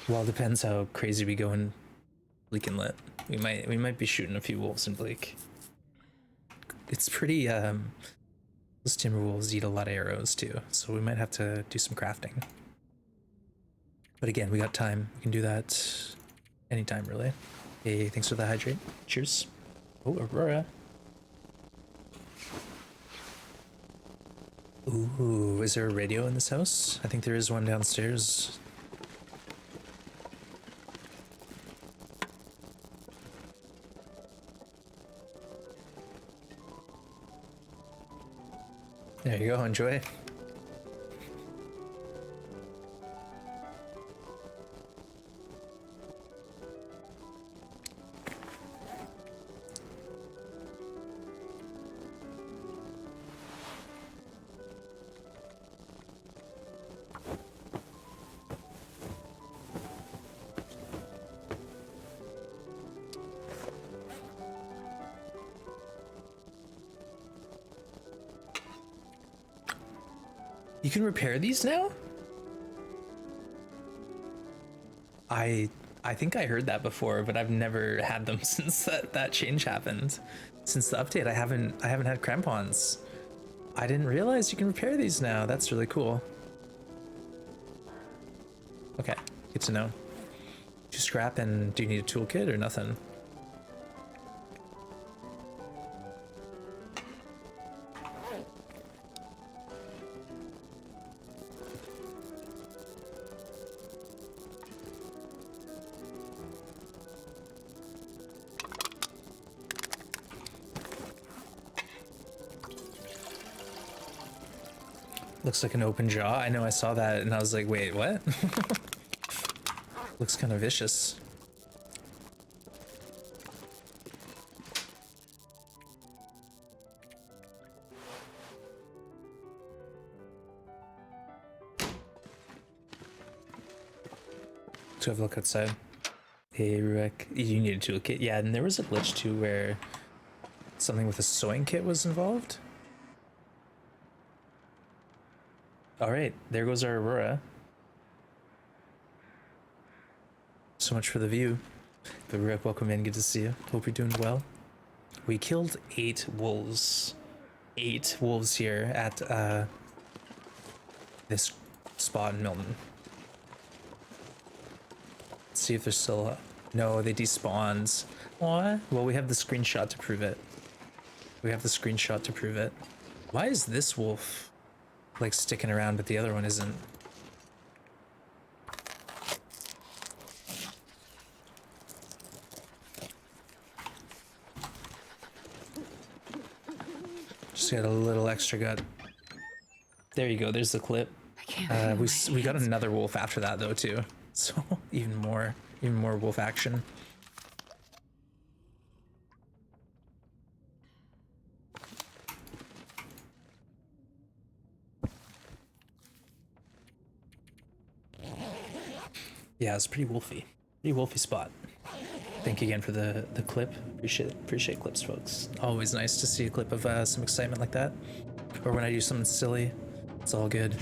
Well, it depends how crazy we go in Bleak Inlet. We might be shooting a few wolves in Bleak. It's pretty. Those timber wolves eat a lot of arrows too, so we might have to do some crafting. But again, we got time. We can do that anytime, really. Hey, thanks for the hydrate. Cheers. Oh, Aurora. Ooh, is there a radio in this house? I think there is one downstairs. There you go, enjoy. You can repair these now? I think I heard that before, but I've never had them since that change happened. Since the update, I haven't had crampons. I didn't realize you can repair these now. That's really cool. Okay, good to know. Do you scrap, and do you need a toolkit or nothing? Looks like an open jaw. I know, I saw that and I was like, wait, what? Looks kind of vicious. Let's have a look outside. Hey, Ruek, you need a toolkit. Yeah, and there was a glitch too where something with a sewing kit was involved. All right, there goes our Aurora. So much for the view. But Ruek, welcome in, good to see you. Hope you're doing well. We killed 8 wolves. 8 wolves here at this spot in Milton. Let's see if there's still... No, they despawned. Aw. Well, we have the screenshot to prove it. We have the screenshot to prove it. Why is this wolf, like, sticking around, but the other one isn't? Just got a little extra gut. There you go, there's the clip. I can't feel my We got hands. another wolf after that, though, too. So, even more wolf action. Yeah, it's pretty wolfy. Pretty wolfy spot. Thank you again for the clip. Appreciate clips, folks. Always nice to see a clip of some excitement like that. Or when I do something silly, it's all good.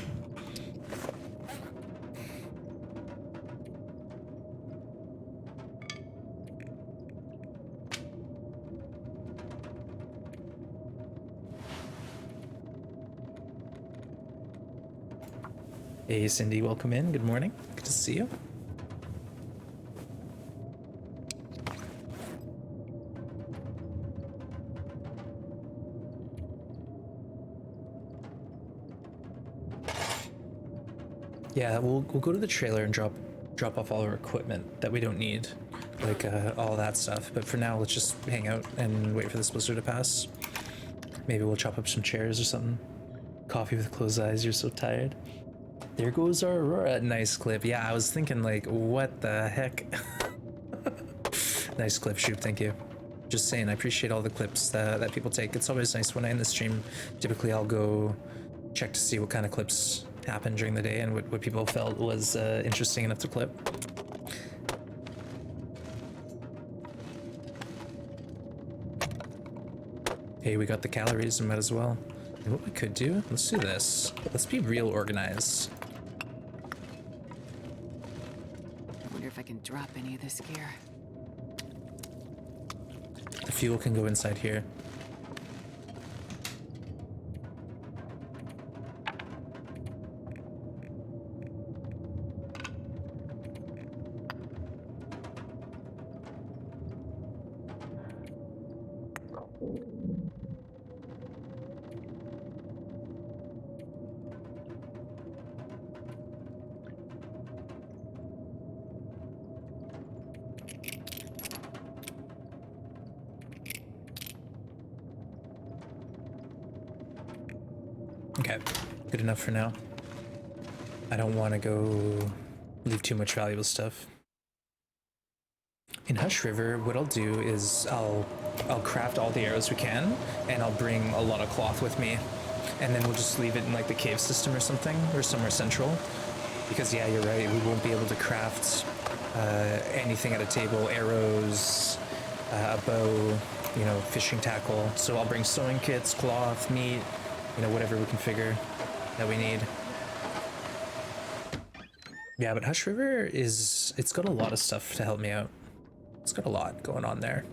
Hey Cindy, welcome in. Good morning. Good to see you. Yeah, we'll go to the trailer and drop off all our equipment that we don't need, like all that stuff. But for now, let's just hang out and wait for this blizzard to pass. Maybe we'll chop up some chairs or something. Coffee with closed eyes. You're so tired. There goes our Aurora. Nice clip. Yeah, I was thinking like, what the heck? Nice clip, Shoop. Thank you. Just saying, I appreciate all the clips that people take. It's always nice when I end the stream. Typically, I'll go check to see what kind of clips happened during the day and what people felt was interesting enough to clip. Hey, we got the calories, and might as well. And what we could do, let's do this. Let's be real organized. I wonder if I can drop any of this gear. The fuel can go inside here. Okay, good enough for now. I don't want to go leave too much valuable stuff. In Hush River, what I'll do is I'll craft all the arrows we can, and I'll bring a lot of cloth with me, and then we'll just leave it in like the cave system or something, or somewhere central. Because yeah, you're right, we won't be able to craft anything at a table, arrows, a bow, you know, fishing tackle. So I'll bring sewing kits, cloth, meat, you know, whatever we can figure that we need. Yeah, but Hush River it's got a lot of stuff to help me out. It's got a lot going on there.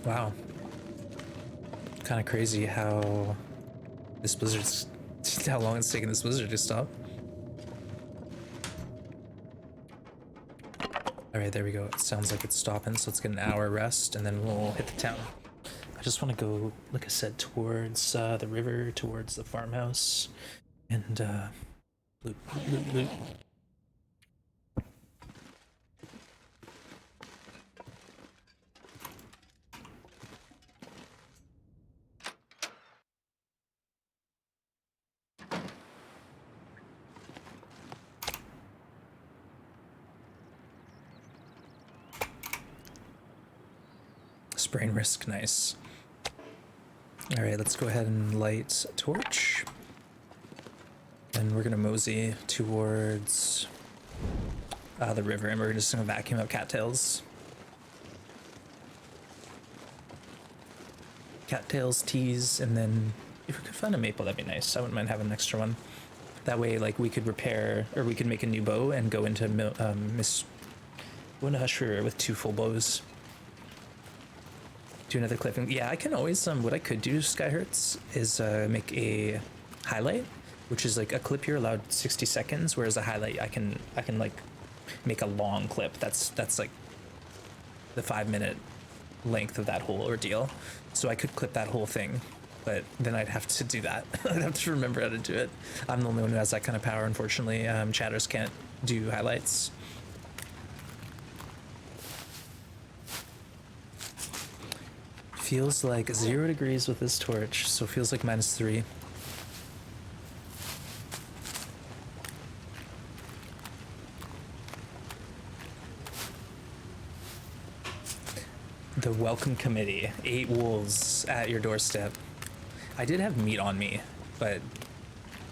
Wow. Kind of crazy how this blizzard's, how long it's taken this blizzard to stop. All right, there we go. It sounds like it's stopping, so let's get an hour rest and then we'll hit the town. I just want to go, like I said, towards the river, towards the farmhouse, and loot, loot, loot. Sprain risk, nice. All right, let's go ahead and light a torch. And we're gonna mosey towards the river, and we're just gonna vacuum up cattails. Cattails, teas, and then if we could find a maple, that'd be nice. I wouldn't mind having an extra one. That way, like, we could repair, or we could make a new bow and go into go into Hush River with 2 full bows. do another clipping. Yeah, I can always what I could do, Skyhertz, is make a highlight, which is like a clip you're allowed 60 seconds, whereas a highlight I can like make a long clip. That's like the 5-minute length of that whole ordeal. So I could clip that whole thing, but then I'd have to do that. I'd have to remember how to do it. I'm the only one who has that kind of power, unfortunately. Chatters can't do highlights. Feels like 0 degrees with this torch, so feels like -3. The welcome committee, 8 wolves at your doorstep. I did have meat on me, but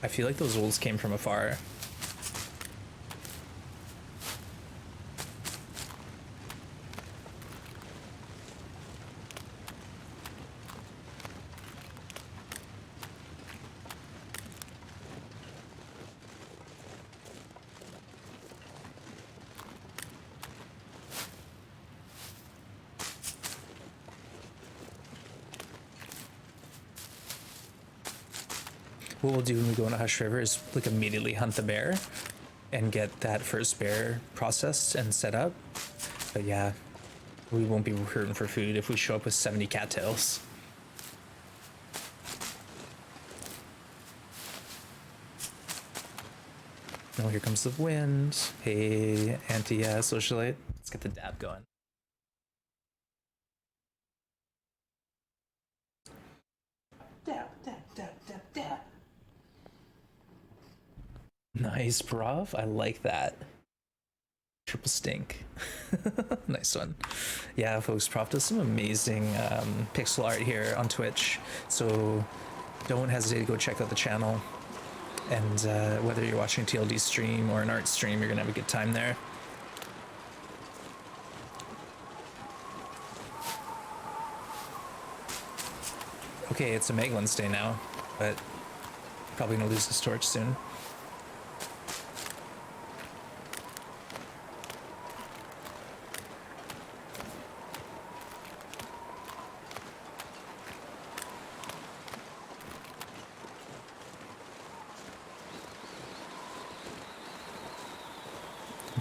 I feel like those wolves came from afar. What we'll do when we go into Hush River is like immediately hunt the bear and get that first bear processed and set up. But yeah, we won't be hurting for food if we show up with 70 cattails. Oh, here comes the wind. Hey, anti-socialite. Let's get the dab going. Dab, dab, dab, dab, dab. Nice, bruv. I like that. Triple stink. Nice one. Yeah, folks, Prof does some amazing pixel art here on Twitch, so don't hesitate to go check out the channel. And whether you're watching a TLD stream or an art stream, you're gonna have a good time there. Okay, it's a Meg Wednesday now, but probably gonna lose this torch soon.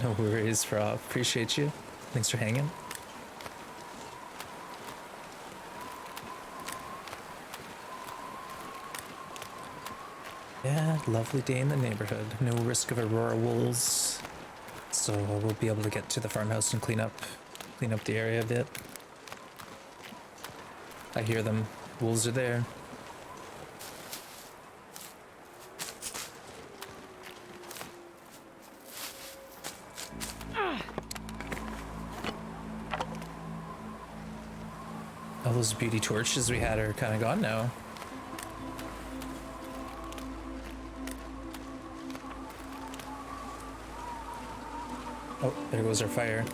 No worries, Rob. Appreciate you. Thanks for hanging. Yeah, lovely day in the neighborhood. No risk of Aurora wolves, so we'll be able to get to the farmhouse and clean up the area a bit. I hear them. Wolves are there. All those beauty torches we had are kind of gone now. Oh, there goes our fire.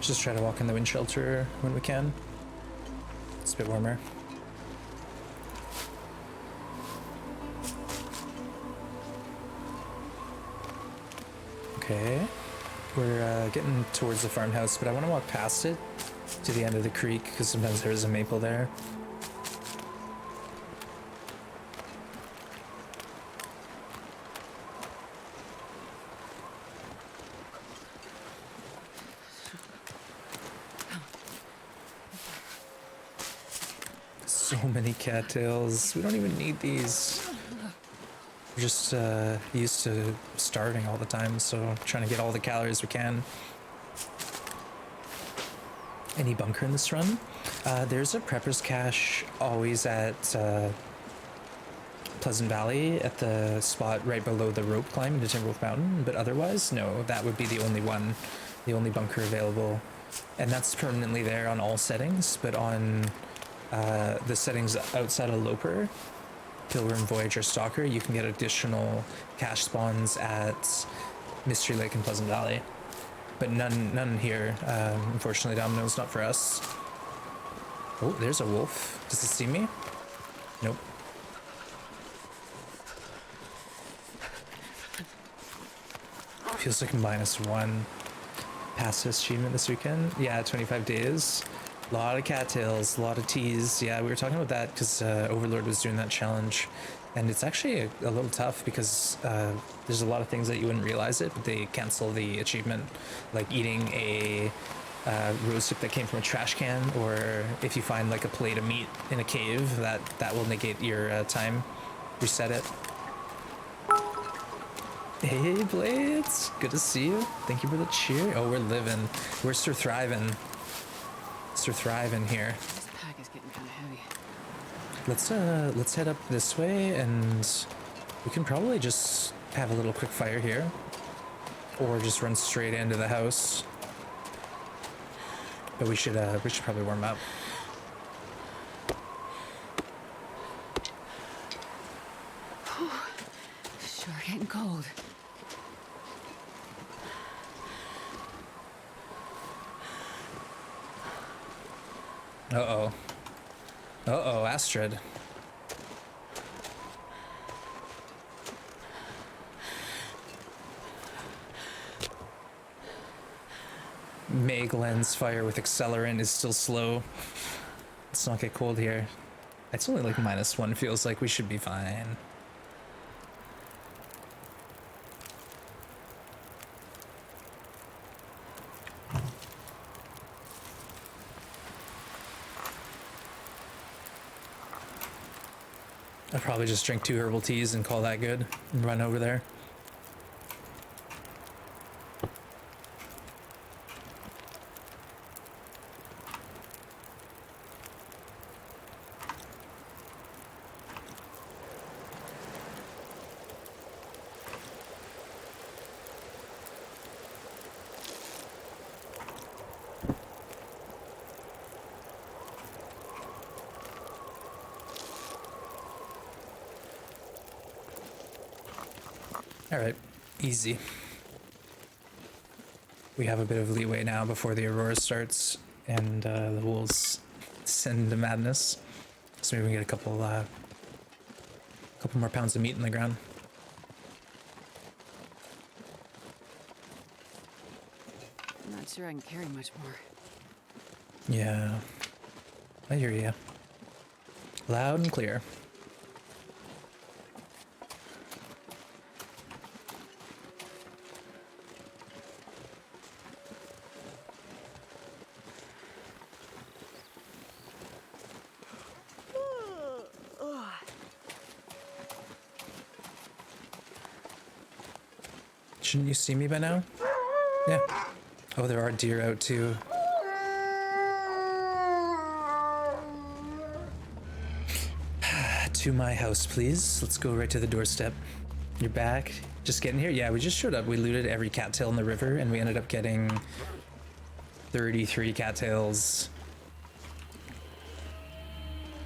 Just try to walk in the wind shelter when we can. It's a bit warmer. Okay, we're getting towards the farmhouse, but I want to walk past it to the end of the creek because sometimes there is a maple there. So many cattails. We don't even need these. We're just used to starving all the time, so trying to get all the calories we can. Any bunker in this run? There's a prepper's cache always at Pleasant Valley at the spot right below the rope climb into Timberwolf Mountain, but otherwise, no, that would be the only one, the only bunker available. And that's permanently there on all settings, but on the settings outside of Loper, Pilgrim, Voyager, Stalker, you can get additional cache spawns at Mystery Lake and Pleasant Valley. but none here. Unfortunately, Domino's not for us. Oh, there's a wolf. Does it see me? Nope. Feels like -1 past this achievement this weekend. Yeah, 25 days. A lot of cattails, a lot of teas. Yeah, we were talking about that because Overlord was doing that challenge. And it's actually a little tough because there's a lot of things that you wouldn't realize it, but they cancel the achievement, like eating a rose hip that came from a trash can, or if you find like a plate of meat in a cave, that will negate your time, reset it. Hey Blades, good to see you. Thank you for the cheer. Oh, we're living. We're Sir Thriving. Sir Thriving here. This pack is getting kind of heavy. Let's head up this way, and we can probably just have a little quick fire here, or just run straight into the house. But we should probably warm up. Sure getting cold. Uh-oh. Uh-oh, Astrid. Meg lens fire with accelerant is still slow. Let's not get cold here. It's only like -1, feels like we should be fine. I'll probably just drink 2 herbal teas and call that good and run over there. All right, easy. We have a bit of leeway now before the Aurora starts and the wolves descend into madness. So maybe we can get a couple more pounds of meat in the ground. I'm not sure I can carry much more. Yeah, I hear you. Loud and clear. Shouldn't you see me by now? Yeah. Oh, there are deer out too. To my house, please. Let's go right to the doorstep. You're back. Just getting here? Yeah, we just showed up. We looted every cattail in the river, and we ended up getting 33 cattails.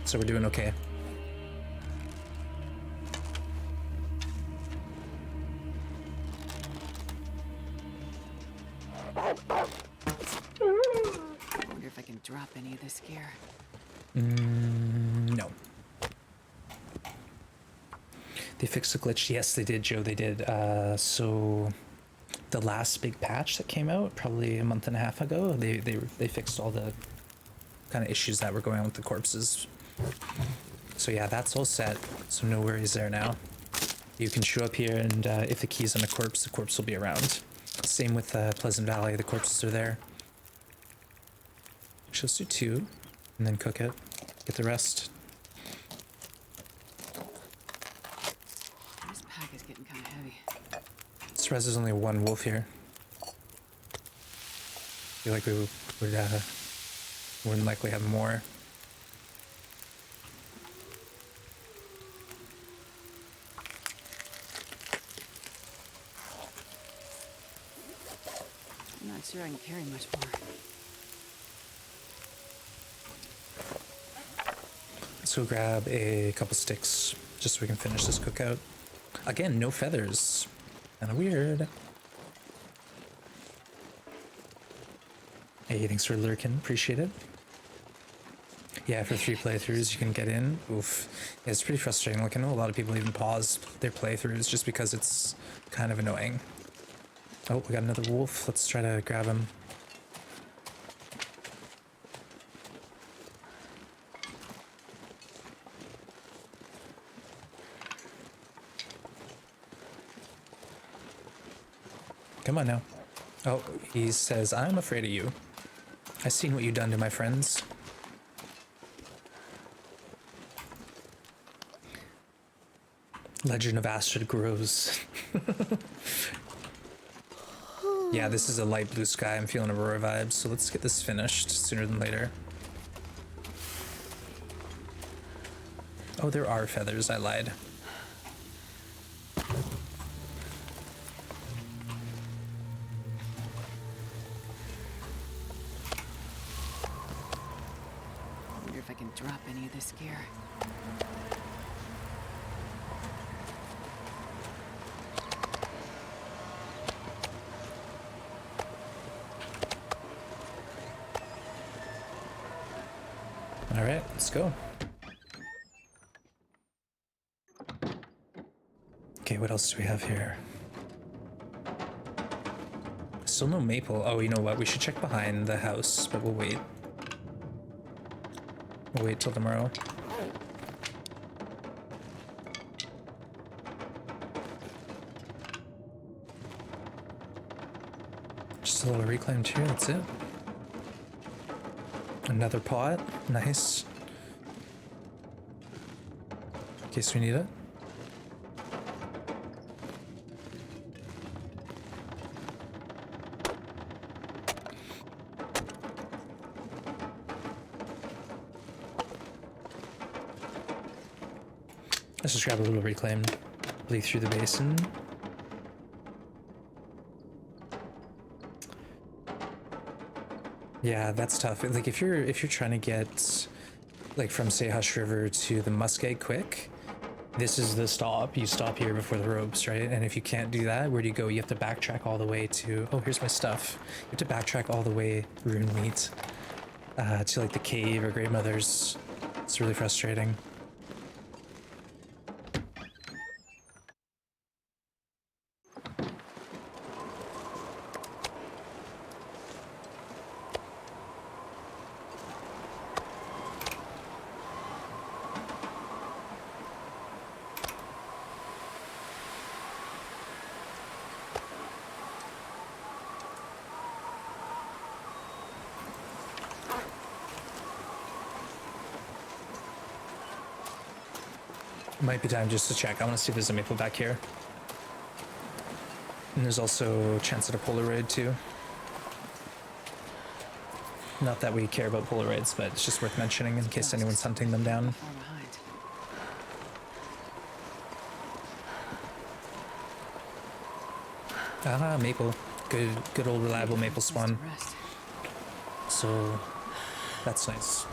So we're doing okay. I wonder if I can drop any of this gear. No. They fixed the glitch. Yes, they did, Joe. They did. So the last big patch that came out, probably a month and a half ago, they fixed all the kind of issues that were going on with the corpses. So yeah, that's all set. So no worries there now. You can show up here, and if the key's on the corpse will be around. Same with Pleasant Valley. The corpses are there. So let's do 2, and then cook it. Get the rest. This pack is getting kind of heavy. Surprised there's only 1 wolf here. Feel like we wouldn't likely have more. I'm not sure I can carry much more. Let's go grab a couple sticks just so we can finish this cookout. Again, no feathers. Kinda weird. Hey, thanks for lurking. Appreciate it. Yeah, for 3 playthroughs, you can get in. Oof. Yeah, it's pretty frustrating. Like, I know a lot of people even pause their playthroughs just because it's kind of annoying. Oh, we got another wolf. Let's try to grab him. Come on now. Oh, he says, I'm afraid of you. I've seen what you've done to my friends. Legend of Astrid grows. Yeah, this is a light blue sky. I'm feeling Aurora vibes, so let's get this finished sooner than later. Oh, there are feathers. I lied. I wonder if I can drop any of this gear. All right, let's go. Okay, what else do we have here? Still no maple. Oh, you know what? We should check behind the house, but we'll wait. We'll wait till tomorrow. Just a little reclaimed here, that's it. Another pot, nice. In case we need it. Let's just grab a little reclaim, bleed through the basin. Yeah, that's tough. Like if you're trying to get like from say Hush River to the Muskeg quick, this is the stop. You stop here before the ropes, right? And if you can't do that, where do you go? You have to backtrack all the way to, oh, here's my stuff. You have to backtrack all the way Rune Meat to like the cave or Grey Mother's. It's really frustrating. Might be time just to check. I want to see if there's a maple back here. And there's also a chance at a Polaroid too. Not that we care about Polaroids, but it's just worth mentioning in case anyone's hunting them down. Far behind. Ah, maple. Good old reliable maple Place to spawn. rest. So that's nice.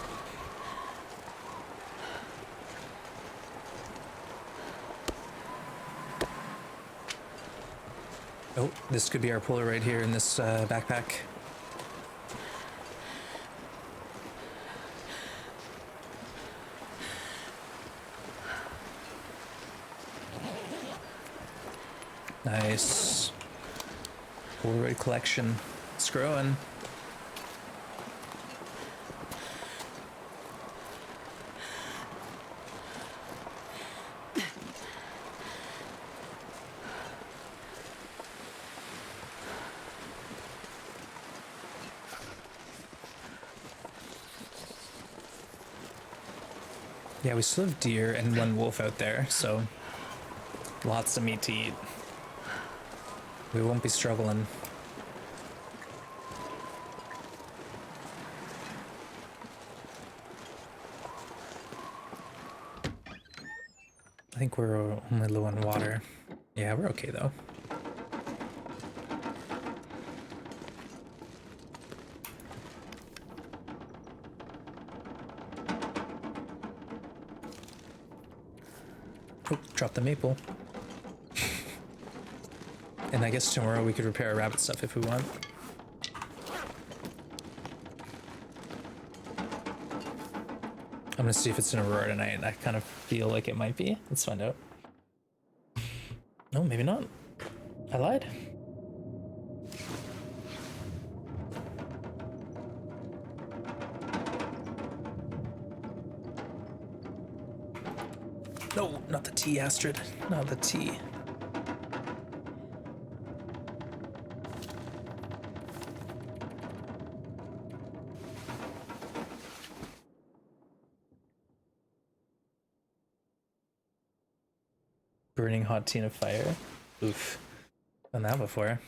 Oh, this could be our Polaroid here in this backpack. Nice. Polaroid collection. It's growing. Yeah, we still have deer and one wolf out there, so lots of meat to eat. We won't be struggling. I think we're only low on water. Yeah, we're okay though. Oh, drop the maple. And I guess tomorrow we could repair our rabbit stuff if we want. I'm gonna see if it's an Aurora tonight. I kind of feel like it might be. Let's find out. No, maybe not. I lied. No, not the T, Astrid. Not the T. Burning hot tea in a fire. Oof. Done that before.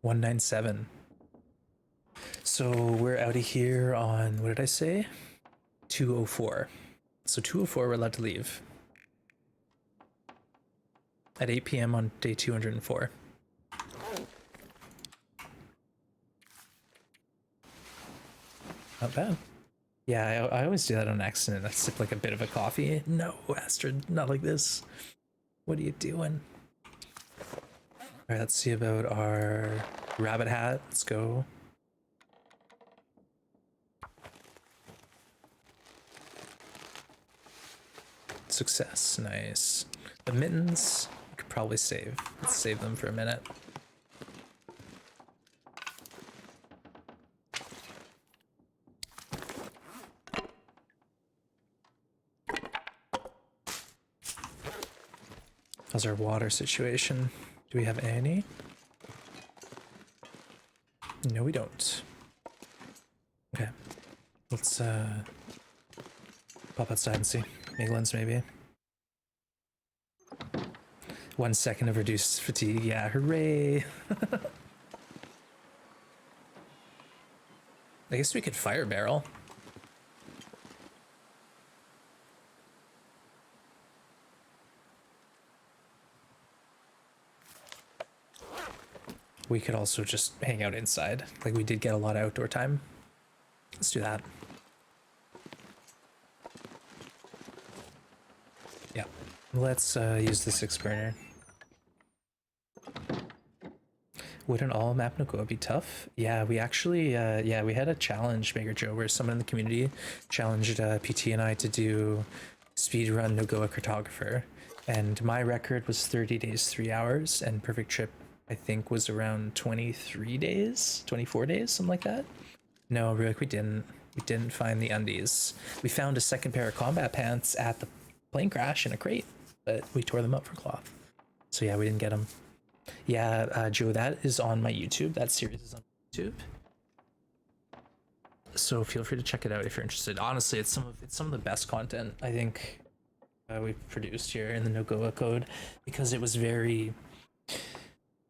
$197. So we're out of here on, what did I say? 2:04. So 2:04 we're allowed to leave. At 8 p.m. on day 204. Not bad. Yeah, I always do that on accident. I sip like a bit of a coffee. No, Astrid, not like this. What are you doing? All right, let's see about our rabbit hat. Let's go. Success, nice. The mittens, we could probably save. Let's save them for a minute. How's our water situation? Do we have any? No, we don't. Okay. Let's pop outside and see. England's maybe. 1 second of reduced fatigue. Yeah, hooray. I guess we could fire barrel. We could also just hang out inside. Like, we did get a lot of outdoor time. Let's do that. Yeah. Let's use the 6 burner. Wouldn't all map NoGoA be tough? Yeah, we actually, yeah, we had a challenge, Maker Joe, where someone in the community challenged PT and I to do speedrun NoGoA cartographer. And my record was 30 days, 3 hours, and Perfect Trip, I think, was around 23 days, 24 daes, something like that. No, Rick, we didn't find the undies. We found a second pair of combat pants at the plane crash in a crate, but we tore them up for cloth. So yeah, we didn't get them. Yeah, Joe, that is on my YouTube. That series is on YouTube. So feel free to check it out if you're interested. Honestly, it's some of the best content I think we've produced here in the NoGoA code, because it was very,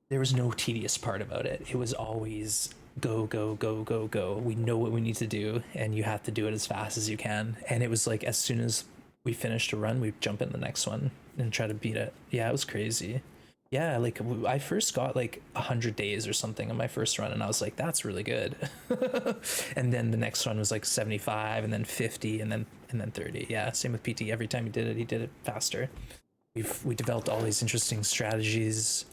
there was no tedious part about it. It was always go, go, go, go, go. We know what we need to do, and you have to do it as fast as you can. And it was like, as soon as we finished a run, we'd jump in the next one and try to beat it. Yeah, it was crazy. Yeah, like I first got like 100 days or something on my first run, and I was like, that's really good. And then the next one was like 75, and then 50, and then 30. Yeah, same with PT. Every time he did it faster. We developed all these interesting strategies.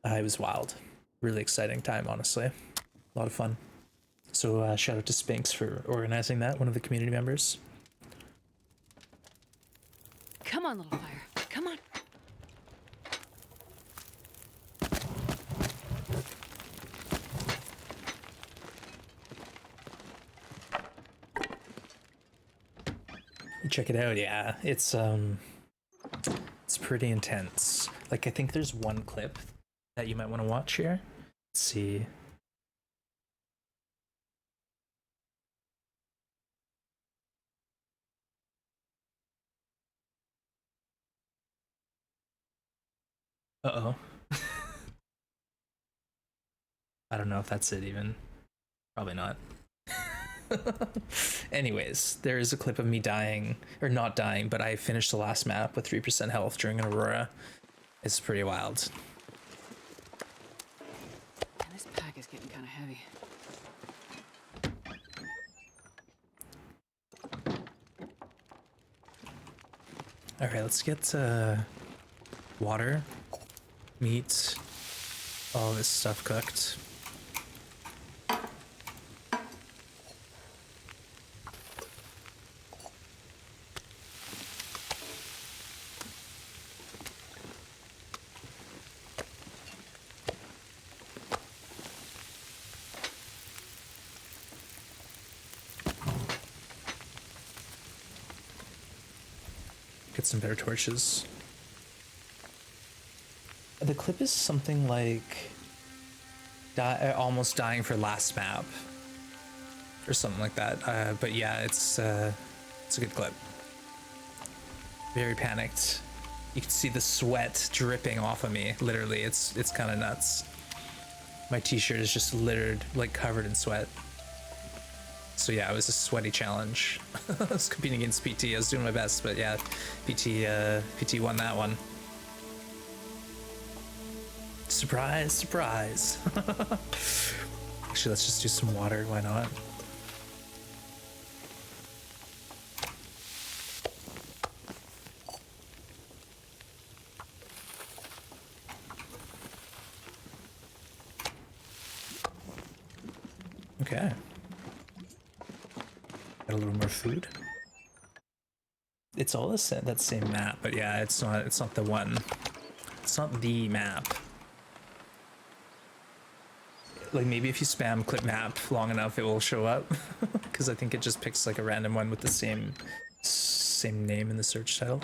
It was wild. Really exciting time, honestly. A lot of fun. So shout out to Spinks for organizing that, one of the community members. Come on, little fire. Come on. Check it out. Yeah, it's pretty intense. Like, I think there's one clip that you might want to watch here. Let's see. Uh-oh. I don't know if that's it even. Probably not. Anyways, there is a clip of me dying, or not dying, but I finished the last map with 3% health during an Aurora. It's pretty wild. And this pack is getting kind of heavy. All right, let's get water, meat, all this stuff cooked. Get some better torches. The clip is something like almost dying for last map or something like that. But yeah, it's a good clip. Very panicked. You can see the sweat dripping off of me. Literally, it's kind of nuts. My t-shirt is just littered, like covered in sweat. So yeah, it was a sweaty challenge. I was competing against PT. I was doing my best, but yeah, PT won that one. Surprise, surprise. Actually, let's just do some water. Why not? Okay. Got a little more food. It's all that same map, but yeah, it's not the one. It's not the map. Like maybe if you spam clip map long enough, it will show up. Because I think it just picks like a random one with the same name in the search title.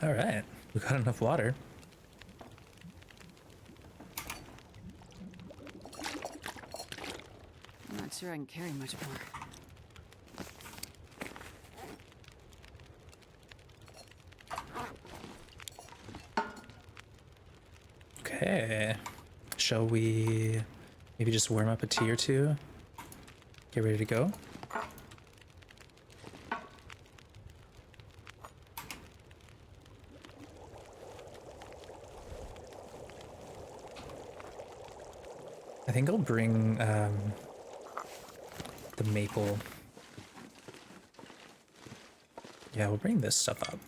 All right, we got enough water. I'm not sure I can carry much more. Okay, shall we maybe just warm up a tea or two? Get ready to go? I think I'll bring the maple. Yeah, we'll bring this stuff up.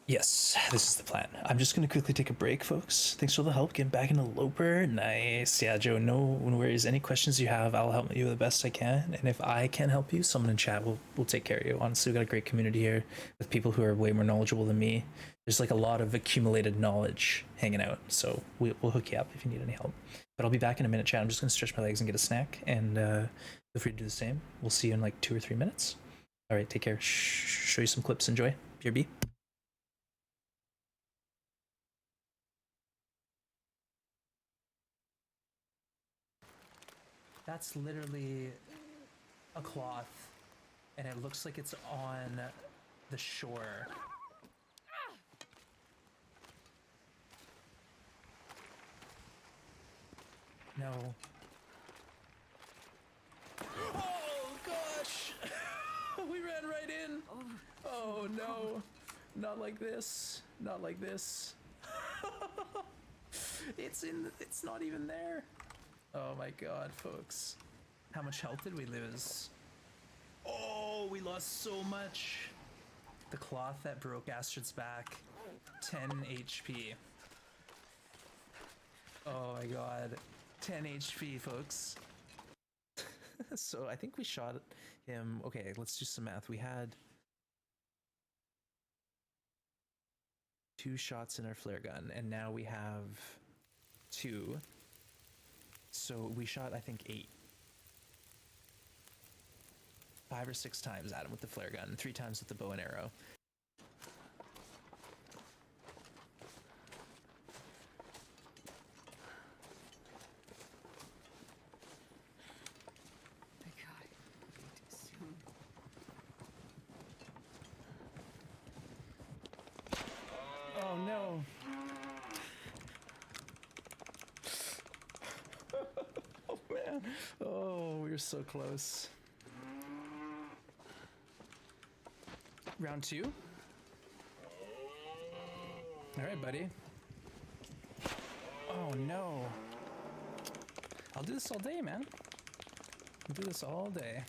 Yes, this is the plan. I'm just gonna quickly take a break, folks. Thanks for the help getting back in the loper. Nice. Yeah, Joe, no worries. Any questions you have, I'll help you the best I can. And if I can't help you, someone in chat will take care of you. Honestly, we've got a great community here with people who are way more knowledgeable than me. There's like a lot of accumulated knowledge hanging out. So we'll hook you up if you need any help. But I'll be back in a minute, chat. I'm just gonna stretch my legs and get a snack, and feel free to do the same. We'll see you in like 2 or 3 minutes. All right, take care. Show you some clips. Enjoy. BRB. That's literally a cloth, and it looks like it's on the shore. No. Oh gosh! We ran right in! Oh no! Not like this. Not like this. It's not even there. Oh my god, folks. How much health did we lose? Oh, we lost so much. The cloth that broke Astrid's back. 10 HP. Oh my god. 10 HP, folks. So I think we shot him. Okay, let's do some math. We had 2 shots in our flare gun, and now we have 2. So we shot, I think, 8. 5 or 6 times at him with the flare gun, 3 times with the bow and arrow. Thank God. Soon. Oh no! Oh man! Oh, we were so close. Round 2. All right, buddy. Oh no! I'll do this all day, man. I'll do this all day.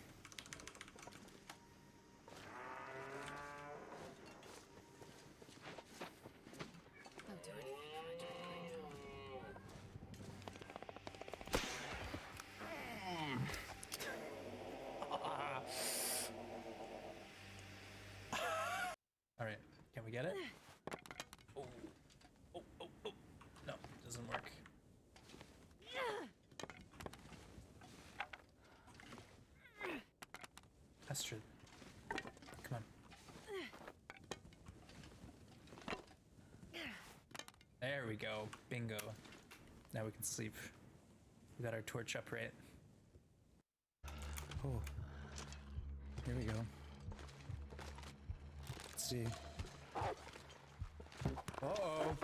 get it? Oh. Oh, oh, oh. No, it doesn't work. Astrid. Come on. There we go. Bingo. Now we can sleep. We got our torch upright. Oh. Here we go. Let's see. Uh-oh.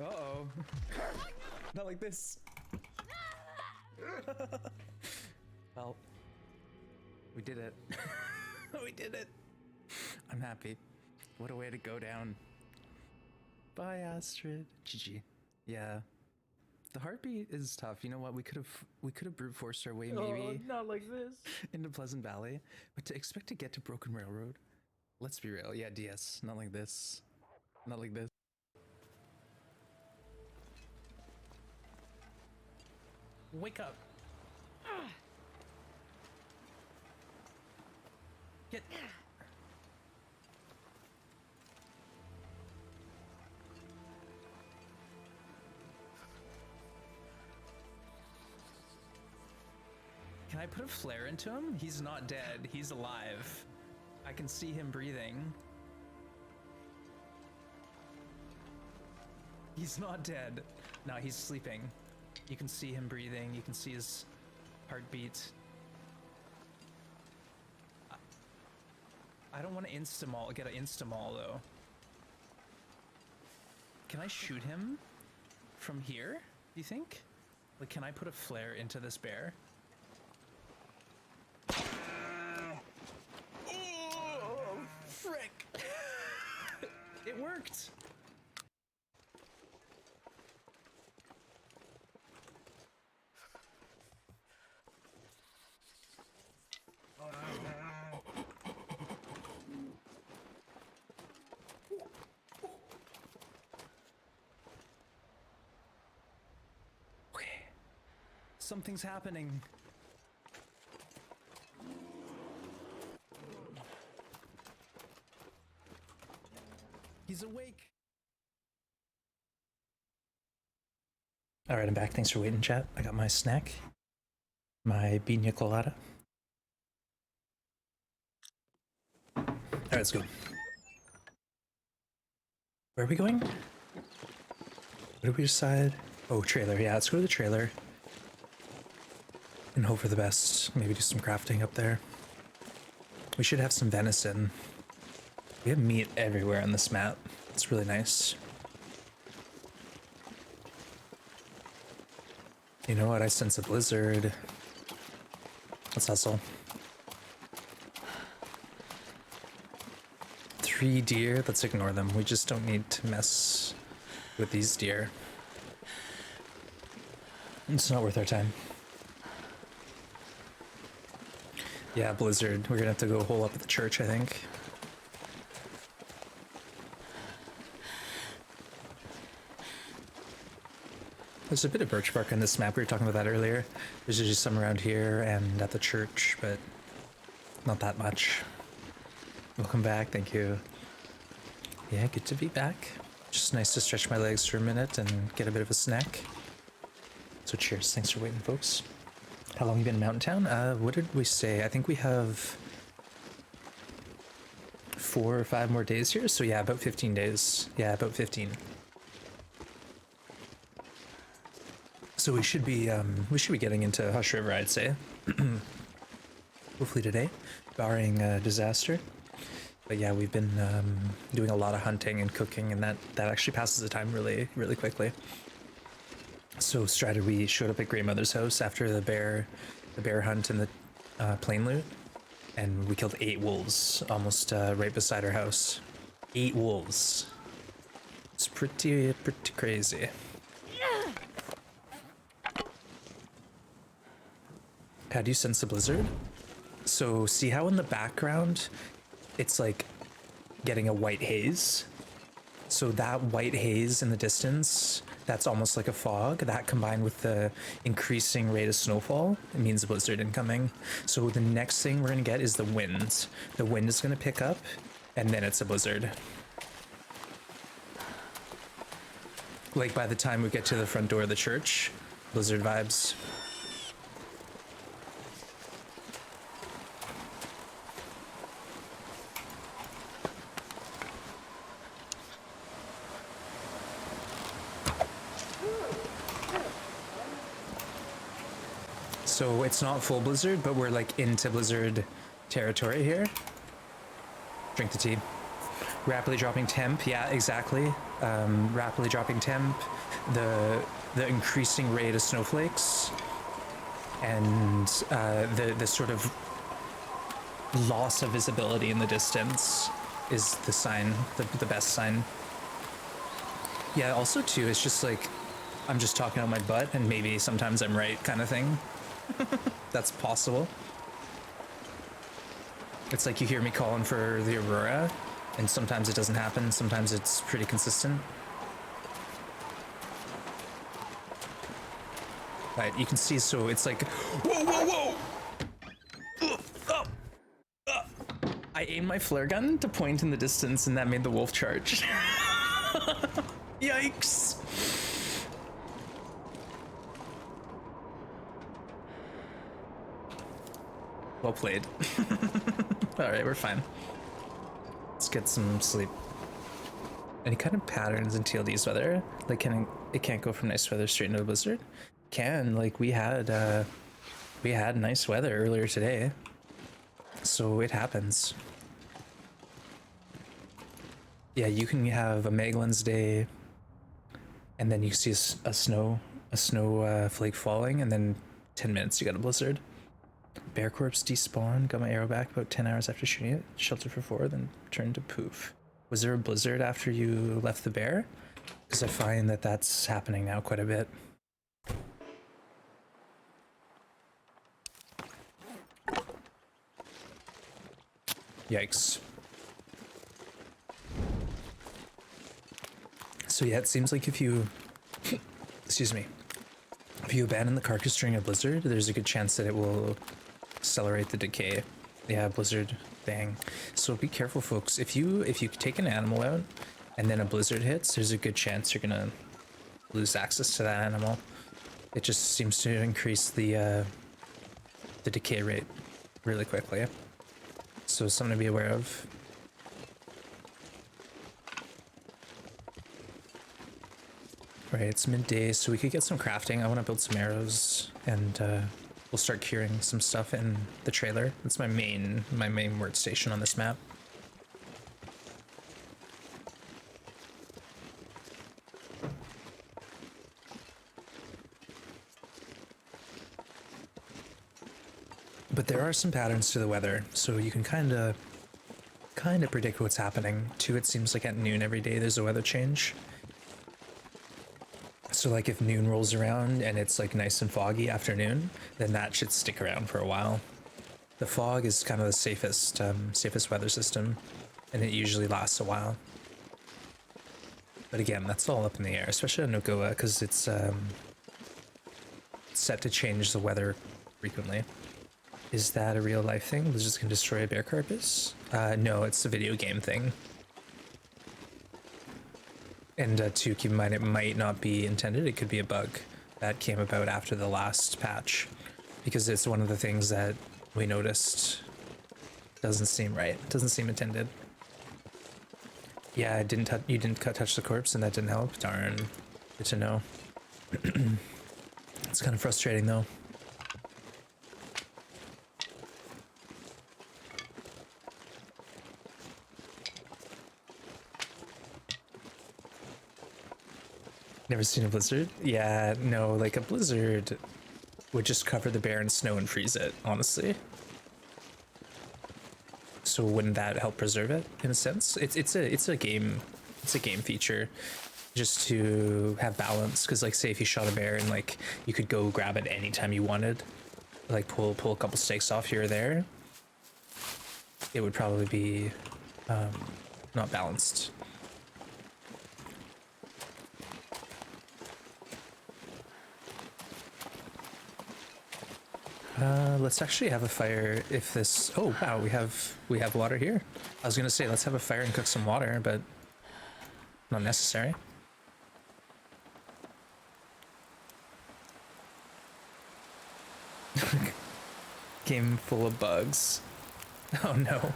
Uh-oh. Not like this. Well, we did it. We did it. I'm happy. What a way to go down. Bye, Astrid. GG. Yeah. The heartbeat is tough. You know what? We could have brute forced our way maybe not like this. into Pleasant Valley, but to expect to get to Broken Railroad, let's be real. Yeah, DS. Not like this. Not like this. Wake up. Get. Can I put a flare into him? He's not dead. He's alive. I can see him breathing. He's not dead. No, he's sleeping. You can see him breathing. You can see his heartbeat. I don't want to insta-maul, get an insta-maul though. Can I shoot him from here, do you think? Like, can I put a flare into this bear? Oh, frick! It worked! Okay. Something's happening. He's awake. All right, I'm back. Thanks for waiting, chat. I got my snack, my pina colada. All right, let's go. Where are we going? What did we decide? Oh, trailer. Yeah, let's go to the trailer and hope for the best. Maybe do some crafting up there. We should have some venison. We have meat everywhere on this map. It's really nice. You know what? I sense a blizzard. Let's hustle. 3 deer. Let's ignore them. We just don't need to mess with these deer. It's not worth our time. Yeah, blizzard. We're gonna have to go hole up at the church, I think. There's a bit of birch bark on this map. We were talking about that earlier. There's usually some around here and at the church, but not that much. Welcome back. Thank you. Yeah, good to be back. Just nice to stretch my legs for a minute and get a bit of a snack. So cheers. Thanks for waiting, folks. How long have you been in Mountain Town? What did we say? I think we have 4 or 5 more days here. So yeah, about 15 days. Yeah, about 15. So we should be getting into Hush River, I'd say. Hopefully today, barring disaster. But yeah, we've been doing a lot of hunting and cooking, and that actually passes the time really, really quickly. So Strider, we showed up at Grandmother's house after the bear hunt and the plane loot, and we killed 8 wolves almost right beside our house. 8 wolves. It's pretty crazy. How do you sense the blizzard? So see how in the background it's like getting a white haze? So that white haze in the distance, that's almost like a fog. That combined with the increasing rate of snowfall, it means a blizzard incoming. So the next thing we're gonna get is the wind. The wind is gonna pick up and then it's a blizzard. Like by the time we get to the front door of the church, blizzard vibes. So it's not full blizzard, but we're like into blizzard territory here. Drink the tea. Rapidly dropping temp, yeah, exactly. Rapidly dropping temp, the increasing rate of snowflakes, and the sort of loss of visibility in the distance is the sign, the best sign. Yeah, also too, it's just like I'm just talking out my butt, and maybe sometimes I'm right, kind of thing. That's possible. It's like you hear me calling for the aurora, and sometimes it doesn't happen, sometimes it's pretty consistent. Right, you can see, so it's like, whoa, whoa, whoa! I aimed my flare gun to point in the distance, and that made the wolf charge. Yikes! Well played. Alright, we're fine. Let's get some sleep. Any kind of patterns in TLD's weather? Like, it can't go from nice weather straight into a blizzard? Can, like, we had nice weather earlier today. So it happens. Yeah, you can have a Maglan's day, and then you see a snow flake falling, and then 10 minutes you got a blizzard. Bear corpse despawned, got my arrow back about 10 hours after shooting it, sheltered for 4, then turned to poof. Was there a blizzard after you left the bear? Because I find that that's happening now quite a bit. Yikes. So yeah, it seems like if you, excuse me, if you abandon the carcass during a blizzard, there's a good chance that it will accelerate the decay. Yeah, blizzard thing. So be careful, folks. If you take an animal out and then a blizzard hits, there's a good chance you're gonna lose access to that animal. It just seems to increase the decay rate really quickly. So something to be aware of. Right, it's midday, so we could get some crafting. I want to build some arrows, and we'll start curing some stuff in the trailer. That's my main workstation on this map. But there are some patterns to the weather, so you can kind of predict what's happening. Too, it seems like at noon every day there's a weather change. So like if noon rolls around and it's like nice and foggy afternoon, then that should stick around for a while. The fog is kind of the safest weather system, and it usually lasts a while. But again, that's all up in the air, especially on NoGoA, because it's set to change the weather frequently. Is that a real life thing? Blizzards can destroy a bear carcass? No, it's a video game thing. And to keep in mind, it might not be intended. It could be a bug that came about after the last patch, because it's one of the things that we noticed doesn't seem right. Doesn't seem intended. Yeah, you didn't touch the corpse, and that didn't help. Darn. Good to know. It's kind of frustrating, though. Never seen a blizzard? Yeah, no, like a blizzard would just cover the bear in snow and freeze it, honestly. So wouldn't that help preserve it in a sense? It's a game feature, just to have balance. Because like, say if you shot a bear and like you could go grab it anytime you wanted, like pull a couple steaks off here or there, it would probably be not balanced. Let's actually have a fire if this... Oh, wow, we have water here. I was gonna say, let's have a fire and cook some water, but not necessary. Game full of bugs. Oh no.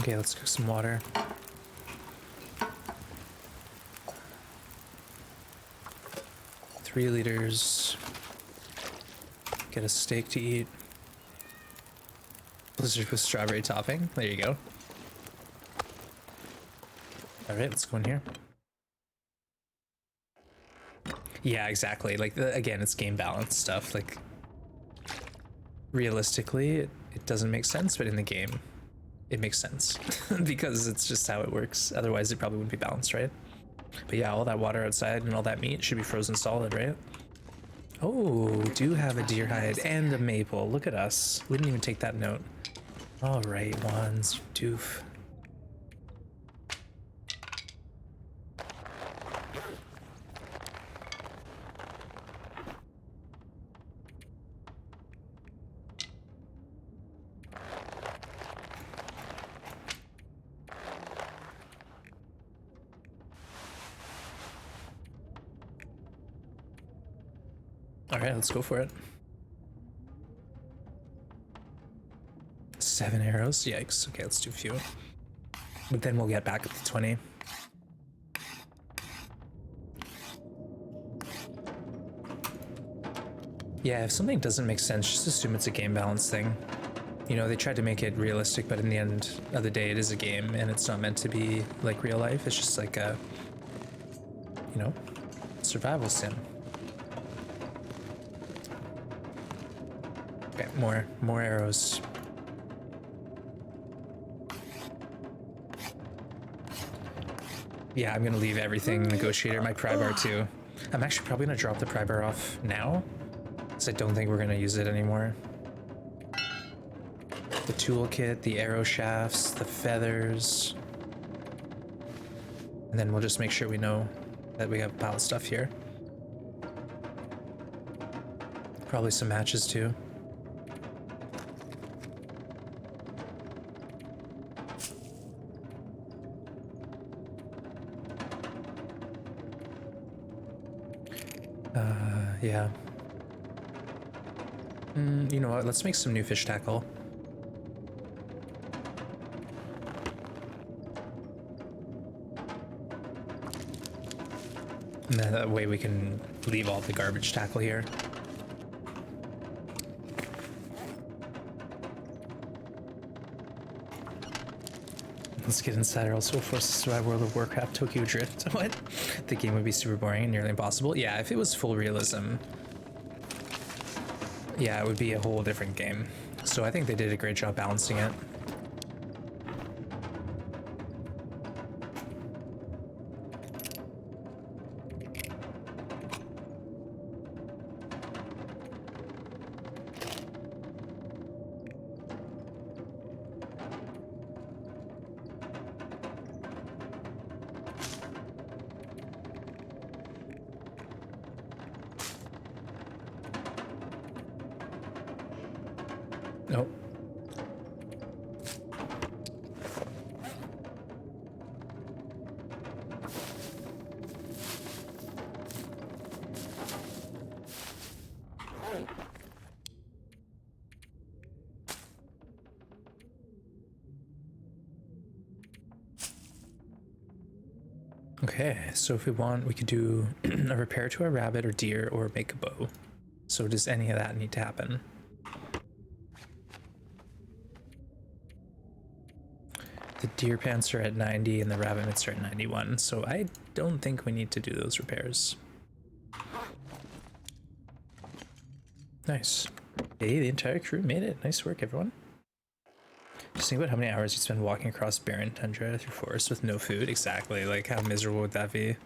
Okay, let's cook some water. Three liters. Get a steak to eat. Blizzard with strawberry topping. There you go. Alright, let's go in here. Yeah, exactly. Like, again, it's game balance stuff. Like, realistically, it doesn't make sense, but in the game, it makes sense. Because it's just how it works. Otherwise, it probably wouldn't be balanced, right? But yeah, all that water outside and all that meat should be frozen solid, right? Oh, we do have a deer hide and a maple. Look at us. We didn't even take that note. All right, Wands, doof. All right, let's go for it. 7 arrows, yikes. Okay, let's do a few. But then we'll get back up to 20. Yeah, if something doesn't make sense, just assume it's a game balance thing. You know, they tried to make it realistic, but in the end of the day, it is a game, and it's not meant to be like real life. It's just like a, you know, survival sim. Okay, more arrows. Yeah, I'm gonna leave everything negotiator, my pry bar too. I'm actually probably gonna drop the pry bar off now, because I don't think we're gonna use it anymore. The toolkit, the arrow shafts, the feathers. And then we'll just make sure we know that we have a pile of stuff here. Probably some matches too. Yeah. You know what? Let's make some new fish tackle. And then that way we can leave all the garbage tackle here. Let's get inside or else we'll force to survive World of Warcraft Tokyo Drift. What? The game would be super boring and nearly impossible. Yeah, if it was full realism, yeah, it would be a whole different game. So I think they did a great job balancing it. Nope. Okay, so if we want, we could do a repair to a rabbit or deer or make a bow. So does any of that need to happen? The deer pants are at 90 and the rabbit mitts are at 91, so I don't think we need to do those repairs. Nice. Hey, the entire crew made it. Nice work, everyone. Just think about how many hours you spend walking across barren tundra through forest with no food. Exactly, like how miserable would that be?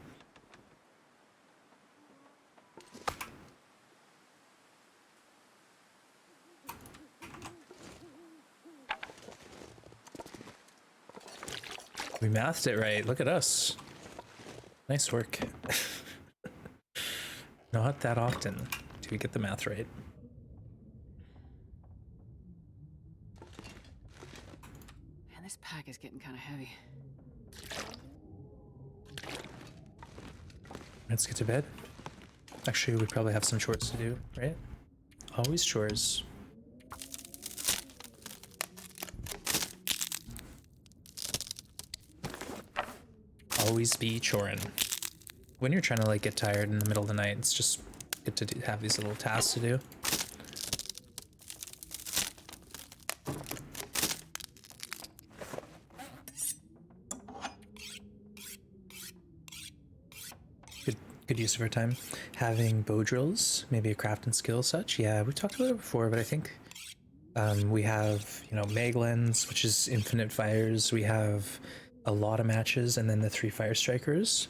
We mathed it right. Look at us. Nice work. Not that often do we get the math right. Man, this pack is getting kind of heavy. Let's get to bed. Actually, we probably have some chores to do, right? Always chores. Always be chorin'. When you're trying to like get tired in the middle of the night, it's just good to have these little tasks to do. Good use of our time. Having bow drills, maybe a craft and skill such. Yeah, we talked about it before, but I think we have, you know, Maglens, which is infinite fires. We have a lot of matches, and then the 3 fire strikers.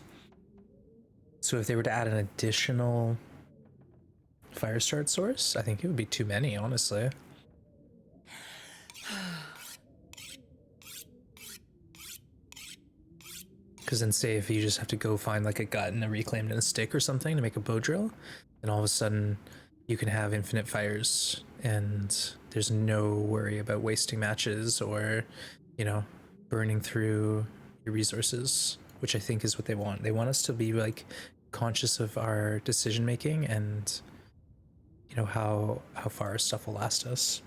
So if they were to add an additional fire start source, I think it would be too many, honestly. Because then say if you just have to go find like a gut and a reclaimed and a stick or something to make a bow drill, then all of a sudden you can have infinite fires and there's no worry about wasting matches or, you know, burning through your resources, which I think is what they want. They want us to be like conscious of our decision making and, you know, how far stuff will last us.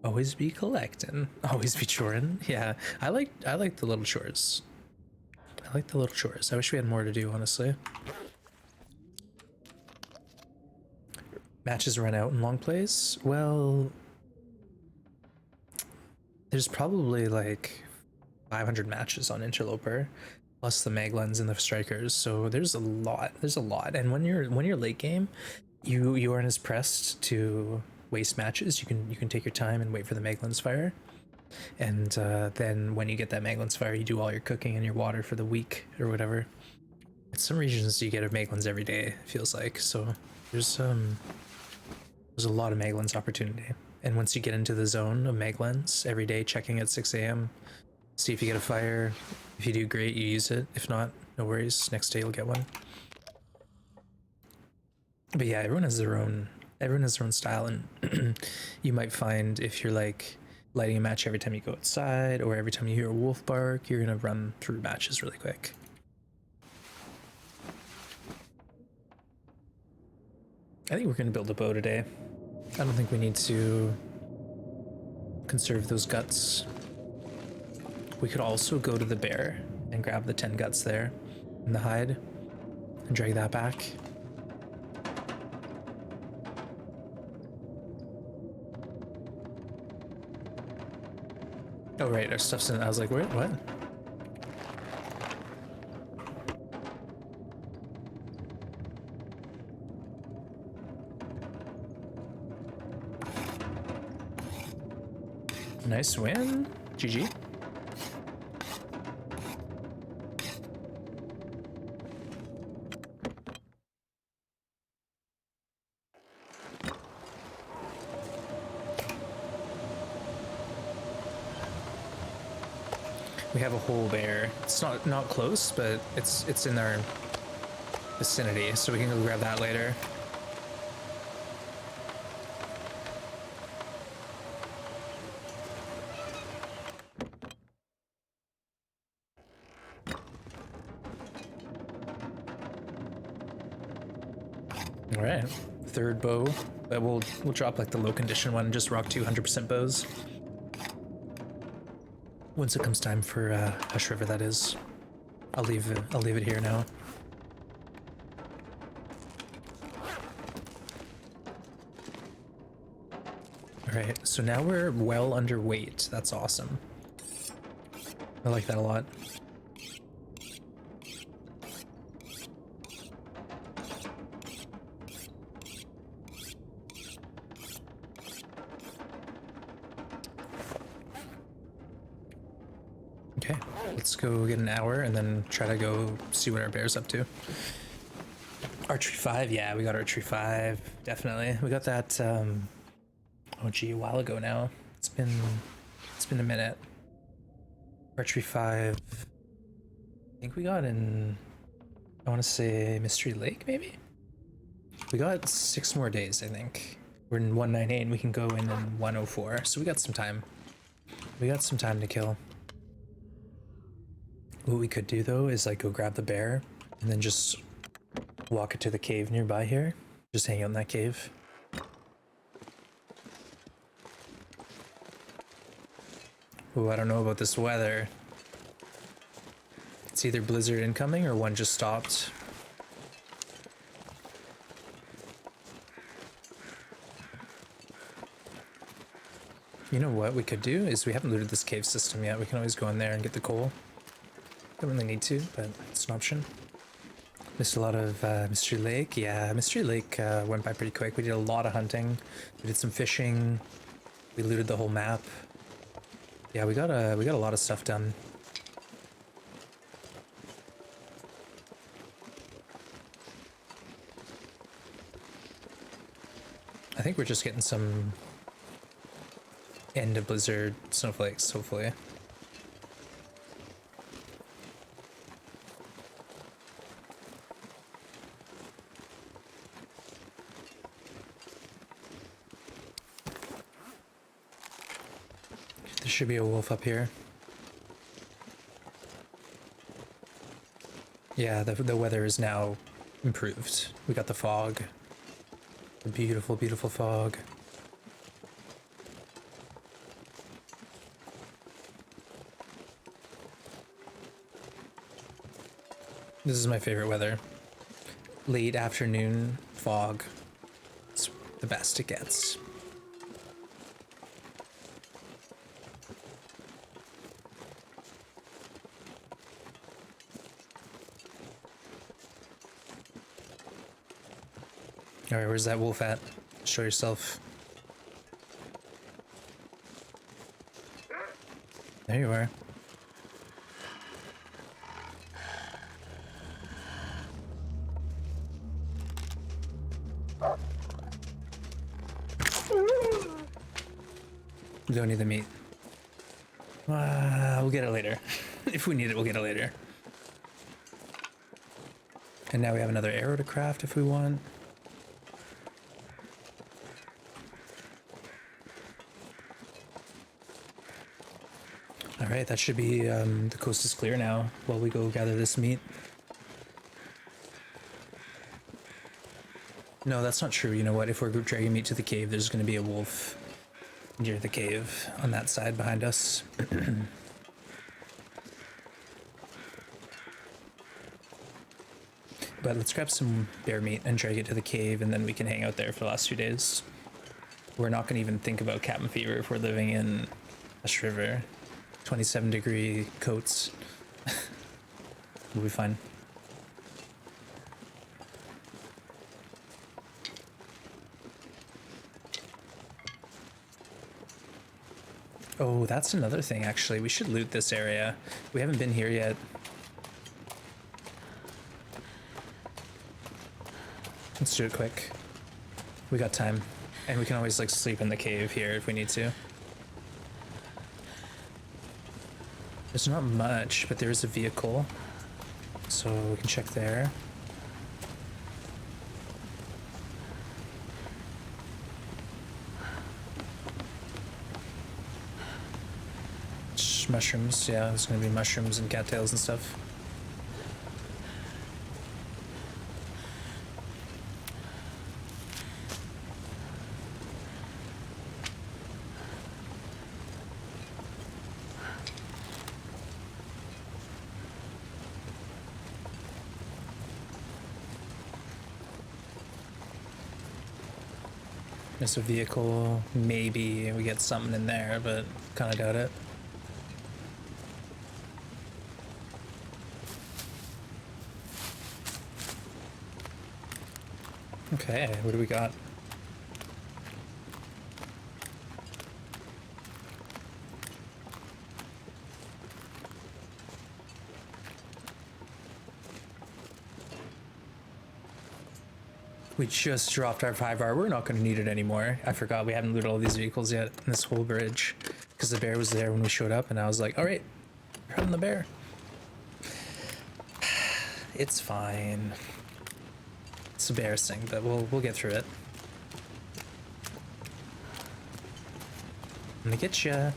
Always be collecting, always be choring. Yeah, I like the little chores. I like the little chores. I wish we had more to do, honestly. Matches run out in long plays? Well, there's probably like 500 matches on Interloper, plus the Maglens and the Strikers, so there's a lot. And when you're late game, you aren't as pressed to waste matches. You can take your time and wait for the Maglens fire. And then when you get that Maglens fire, you do all your cooking and your water for the week or whatever. In some regions, you get a Maglens every day, it feels like. So there's a lot of Maglens opportunity. And once you get into the zone of Maglens, every day checking at 6 a.m., see if you get a fire. If you do great, you use it. If not, no worries. Next day you'll get one. But yeah, everyone has their own style, and you might find if you're like lighting a match every time you go outside or every time you hear a wolf bark, you're gonna run through matches really quick. I think we're gonna build a bow today. I don't think we need to conserve those guts. We could also go to the bear and grab the 10 guts there in the hide and drag that back. Oh right, our stuff's in. I was like, wait, what? Nice win. GG. We have a whole bear. It's not close, but it's in our vicinity, so we can go grab that later. All right, third bow. But we'll drop like the low condition one and just rock 200% bows. Once it comes time for Hush River, that is. I'll leave it here now. All right, so now we're well underweight. That's awesome. I like that a lot. Okay, let's go get an hour and then try to go see what our bear's up to. Archery 5, yeah, we got Archery 5, definitely. We got that, oh gee, a while ago now. It's been a minute. Archery 5, I think we got in, I want to say Mystery Lake, maybe? We got 6 more days, I think. We're in 198 and we can go in 104, so we got some time. We got some time to kill. What we could do though is like go grab the bear and then just walk it to the cave nearby here. Just hang out in that cave. Ooh, I don't know about this weather. It's either blizzard incoming or one just stopped. You know what we could do is we haven't looted this cave system yet. We can always go in there and get the coal. Don't really need to, but it's an option. Missed a lot of Mystery Lake. Yeah, Mystery Lake went by pretty quick. We did a lot of hunting. We did some fishing. We looted the whole map. Yeah, we got a lot of stuff done. I think we're just getting some end of blizzard snowflakes, hopefully. There should be a wolf up here. Yeah, the weather is now improved. We got the fog. The beautiful, beautiful fog. This is my favorite weather. Late afternoon fog. It's the best it gets. Alright, where's that wolf at? Show yourself. There you are. We don't need the meat. We'll get it later. If we need it, we'll get it later. And now we have another arrow to craft if we want. Alright, that should be, the coast is clear now while we go gather this meat. No, that's not true. You know what? If we're dragging meat to the cave, there's going to be a wolf near the cave on that side behind us. But let's grab some bear meat and drag it to the cave, and then we can hang out there for the last 2 days. We're not going to even think about cabin fever if we're living in West River. 27-degree coats. We'll be fine. Oh, that's another thing, actually. We should loot this area. We haven't been here yet. Let's do it quick. We got time. And we can always, like, sleep in the cave here if we need to. There's not much, but there is a vehicle. So we can check there. Mushrooms, yeah, there's gonna be mushrooms and cattails and stuff. There's a vehicle, maybe we get something in there, but kinda doubt it. Okay, what do we got? We just dropped our 5R. We're not going to need it anymore. I forgot we haven't looted all these vehicles yet in this whole bridge because the bear was there when we showed up, and I was like, all right, we're hunting the bear. It's fine. It's embarrassing, but we'll get through it. I'm gonna get ya.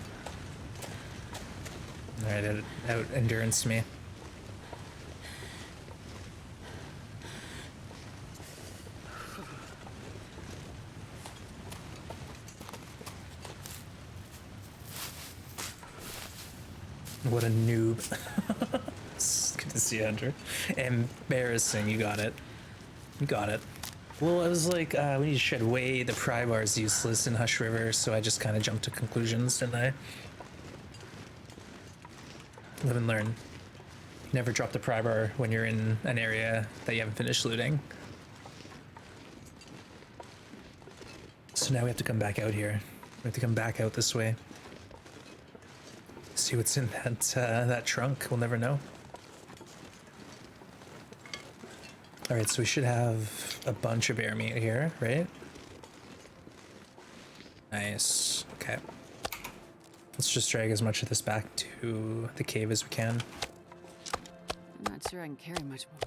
Alright, it out endurance me. What a noob. It's good to see you, Hunter. Embarrassing, you got it. You got it. Well, I was like, we need to shed weight, the pry bar is useless in Hush River, so I just kind of jumped to conclusions, didn't I? Live and learn. Never drop the pry bar when you're in an area that you haven't finished looting. So now we have to come back out here. We have to come back out this way. See what's in that trunk. We'll never know. All right, so we should have a bunch of bear meat here, right? Nice. Okay. Let's just drag as much of this back to the cave as we can. I'm not sure I can carry much more.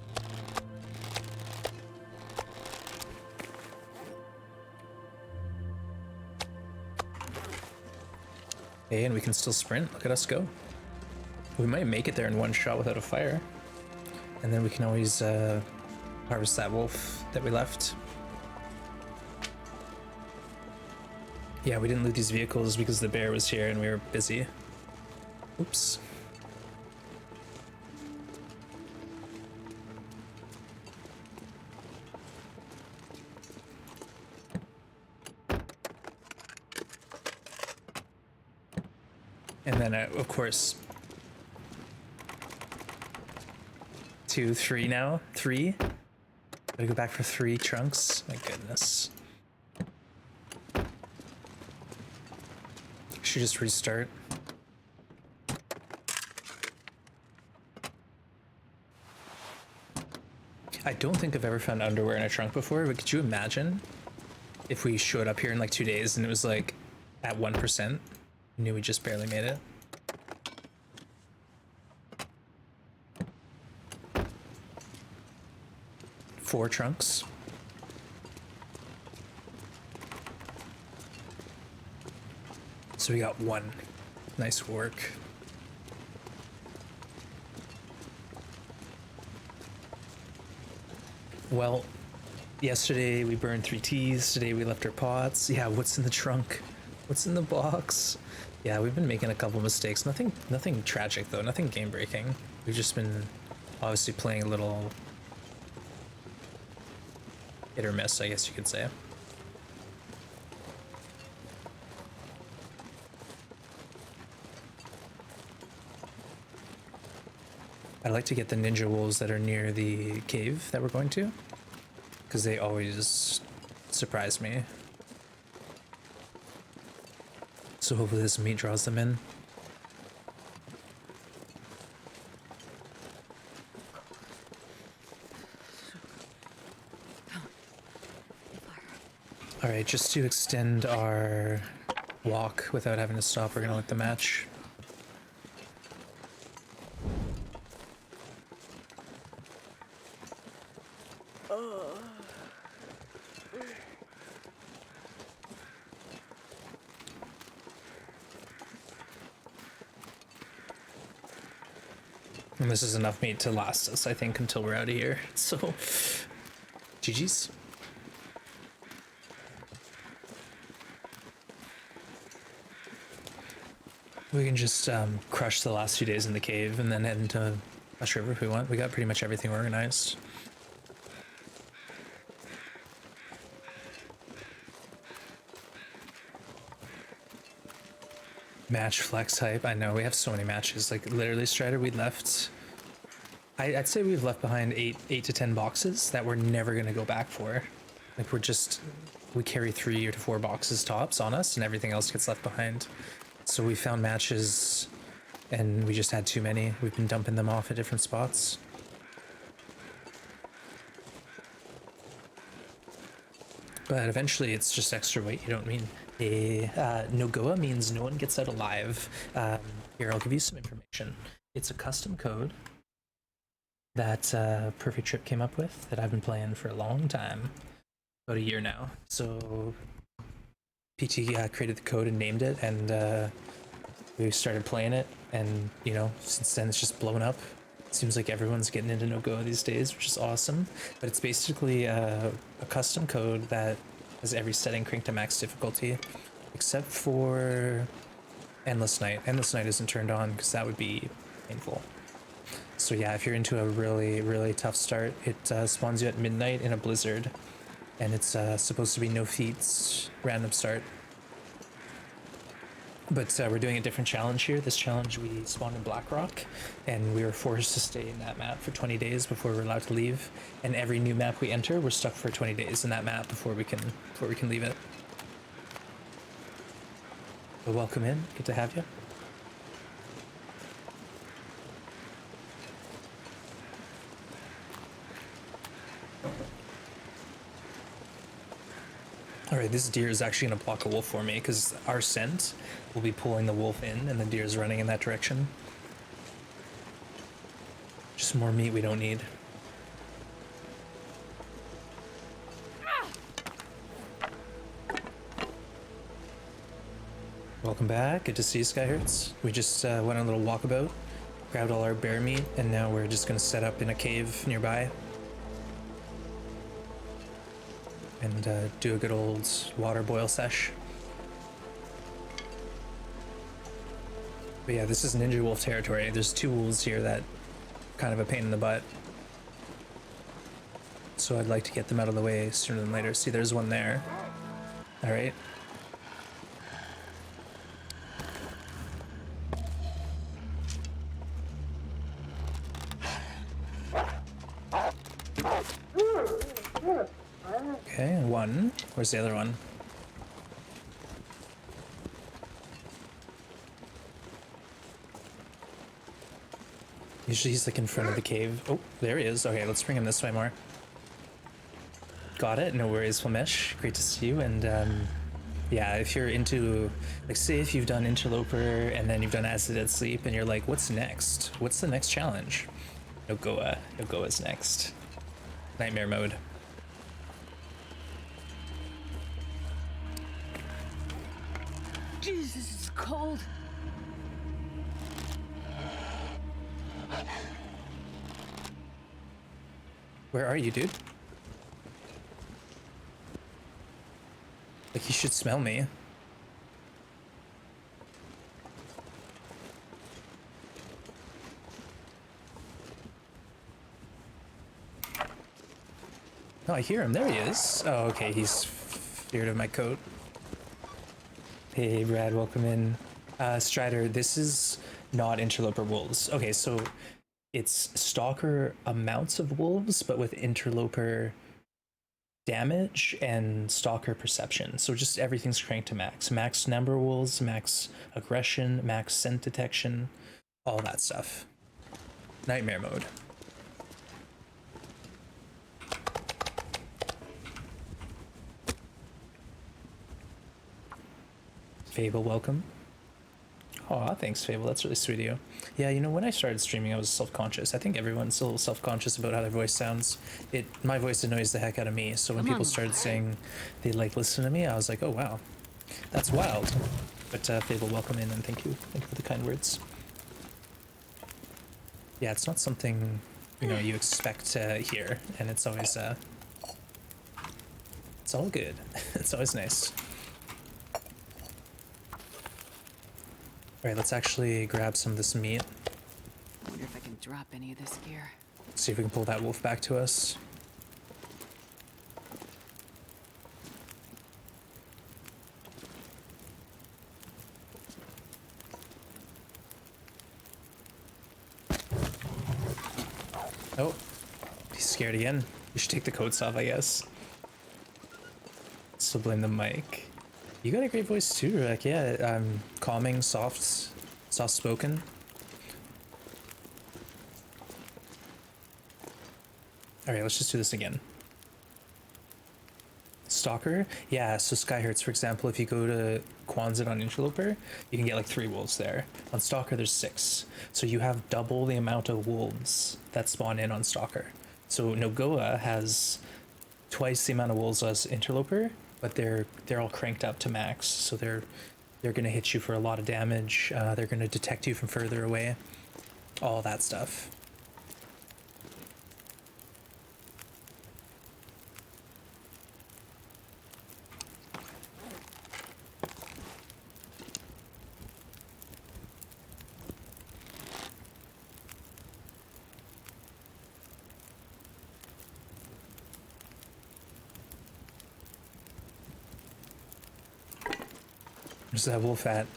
Hey, and we can still sprint. Look at us go. We might make it there in one shot without a fire. And then we can always harvest that wolf that we left. Yeah, we didn't loot these vehicles because the bear was here and we were busy. Oops. And then, of course, 2, 3 now. 3. Gotta go back for 3 trunks. My goodness. Should just restart. I don't think I've ever found underwear in a trunk before, but could you imagine if we showed up here in like 2 days and it was like at 1%? I knew we just barely made it. Four trunks. So we got 1. Nice work. Well, yesterday we burned 3 teas. Today we left our pots. Yeah, what's in the trunk? What's in the box? Yeah, we've been making a couple mistakes. Nothing tragic though. Nothing game breaking. We've just been obviously playing a little hit or miss, I guess you could say. I'd like to get the ninja wolves that are near the cave that we're going to, because they always surprise me. So hopefully this meat draws them in. All right, just to extend our walk without having to stop, we're gonna let the match. And this is enough meat to last us, I think, until we're out of here. So, GG's. We can just crush the last few days in the cave and then head into Hush River if we want. We got pretty much everything organized. Match flex hype. I know we have so many matches. Like literally, Strider, we left. I'd say we've left behind 8 to 10 boxes that we're never gonna go back for. Like we carry 3 to 4 boxes tops on us, and everything else gets left behind. So we found matches, and we just had too many. We've been dumping them off at different spots. But eventually it's just extra weight. You don't mean NoGoA means no one gets out alive. Here, I'll give you some information. It's a custom code that Perfect Trip came up with that I've been playing for a long time, about a year now. So PT created the code and named it, and we started playing it, and you know, since then it's just blown up. It seems like everyone's getting into NoGoA these days, which is awesome. But it's basically a custom code that has every setting cranked to max difficulty, except for Endless Night. Endless Night isn't turned on because that would be painful. So yeah, if you're into a really, really tough start, it spawns you at midnight in a blizzard. And it's supposed to be no feats, random start. But we're doing a different challenge here. This challenge, we spawned in Blackrock, and we were forced to stay in that map for 20 days before we're allowed to leave. And every new map we enter, we're stuck for 20 days in that map before we can leave it. So welcome in. Good to have you. All right, this deer is actually gonna block a wolf for me because our scent will be pulling the wolf in and the deer's running in that direction. Just more meat we don't need. Welcome back, good to see you, Skyhertz. We just went on a little walkabout, grabbed all our bear meat, and now we're just gonna set up in a cave nearby. And do a good old water boil sesh. But yeah, this is Ninja Wolf territory. There's two wolves here that kind of a pain in the butt. So I'd like to get them out of the way sooner than later. See, there's one there. All right. Okay, and one. Where's the other one? Usually he's like in front of the cave. Oh, there he is. Okay, let's bring him this way more. Got it. No worries, Flamesh. Great to see you. And yeah, if you're into, like, say if you've done Interloper and then you've done As the Dead Sleep and you're like, what's next? What's the next challenge? NoGoA. NoGoA's next. Nightmare mode. Jesus, this is cold. Where are you, dude? Like, you should smell me. Oh, I hear him. There he is. Oh, okay. He's feared of my coat. Hey, Brad. Welcome in. Strider, this is not Interloper wolves. Okay, so it's Stalker amounts of wolves, but with Interloper damage and Stalker perception. So just everything's cranked to max. Max number of wolves, max aggression, max scent detection, all that stuff. Nightmare mode. Fable, welcome. Aw, thanks, Fable. That's really sweet of you. Yeah, you know, when I started streaming, I was self-conscious. I think everyone's a little self-conscious about how their voice sounds. My voice annoys the heck out of me. So when people started saying they like listen to me, I was like, oh wow, that's wild. But Fable, welcome in and thank you. Thank you for the kind words. Yeah, it's not something, you know, you expect to hear, and it's always it's all good. It's always nice. All right, let's actually grab some of this meat. I wonder if I can drop any of this gear. See if we can pull that wolf back to us. Oh, he's scared again. We should take the coats off, I guess. Still blame the mic. You got a great voice too. Like, yeah, calming, soft-spoken. All right, let's just do this again. Stalker, yeah. So Skyhertz, for example, if you go to Quonset on Interloper, you can get like 3 wolves there. On Stalker, there's 6. So you have double the amount of wolves that spawn in on Stalker. So NoGoA has twice the amount of wolves as Interloper, but they're all cranked up to max. So they're gonna hit you for a lot of damage. They're gonna detect you from further away. All that stuff. Where's that wolf at?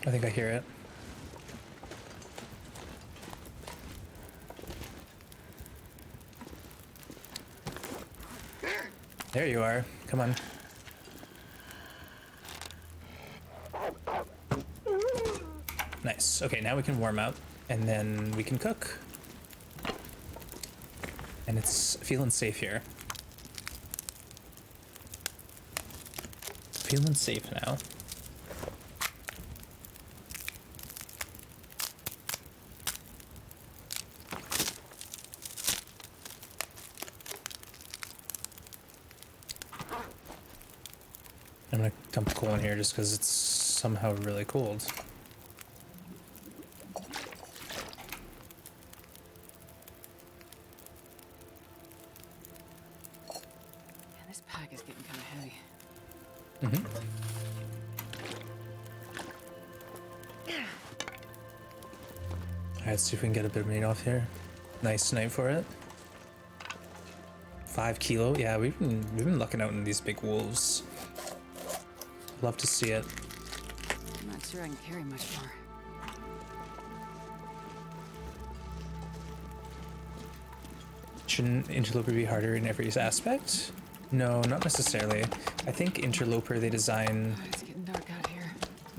I think I hear it. There you are. Come on. Nice. Okay, now we can warm up and then we can cook. And it's feeling safe here. Feeling safe now. I'm gonna dump coal in here just because it's somehow really cold. Yeah, this pack is getting kind of heavy. Alright, let's see if we can get a bit of meat off here. Nice night for it. 5 kilo. Yeah, we've been lucking out in these big wolves. Love to see it. I'm not sure I can carry much more. Shouldn't interloper be harder in every aspect? No, not necessarily. I think interloper they design God, it's getting dark out here.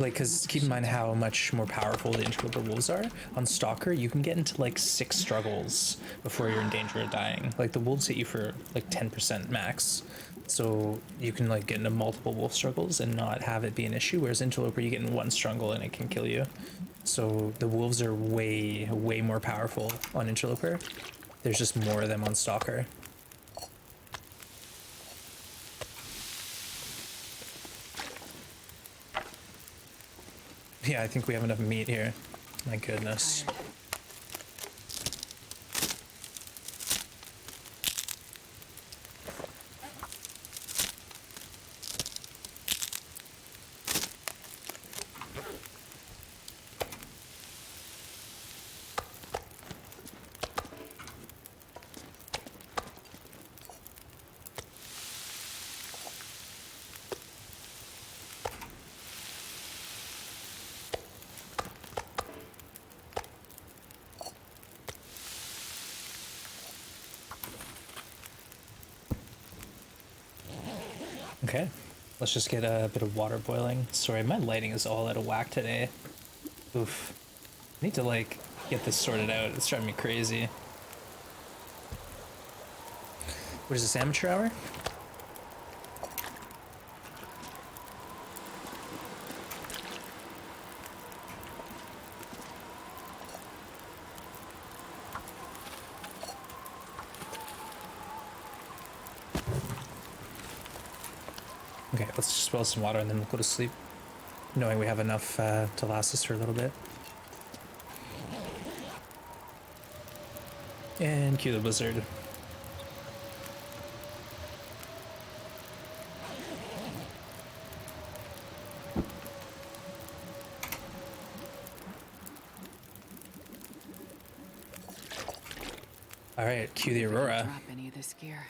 like, because keep in mind how much more powerful the interloper wolves are. On Stalker, you can get into like 6 struggles before you're in danger of dying. Like the wolves hit you for like 10% max. So you can like get into multiple wolf struggles and not have it be an issue. Whereas interloper, you get in 1 struggle and it can kill you. So the wolves are way, way more powerful on interloper. There's just more of them on Stalker. Yeah, I think we have enough meat here. My goodness. Tired. Okay, let's just get a bit of water boiling. Sorry, my lighting is all out of whack today. Oof. I need to like get this sorted out. It's driving me crazy. What is this, amateur hour? Okay, let's just boil some water and then we'll go to sleep, knowing we have enough to last us for a little bit. And cue the blizzard. All right, cue the aurora. Drop any of this gear.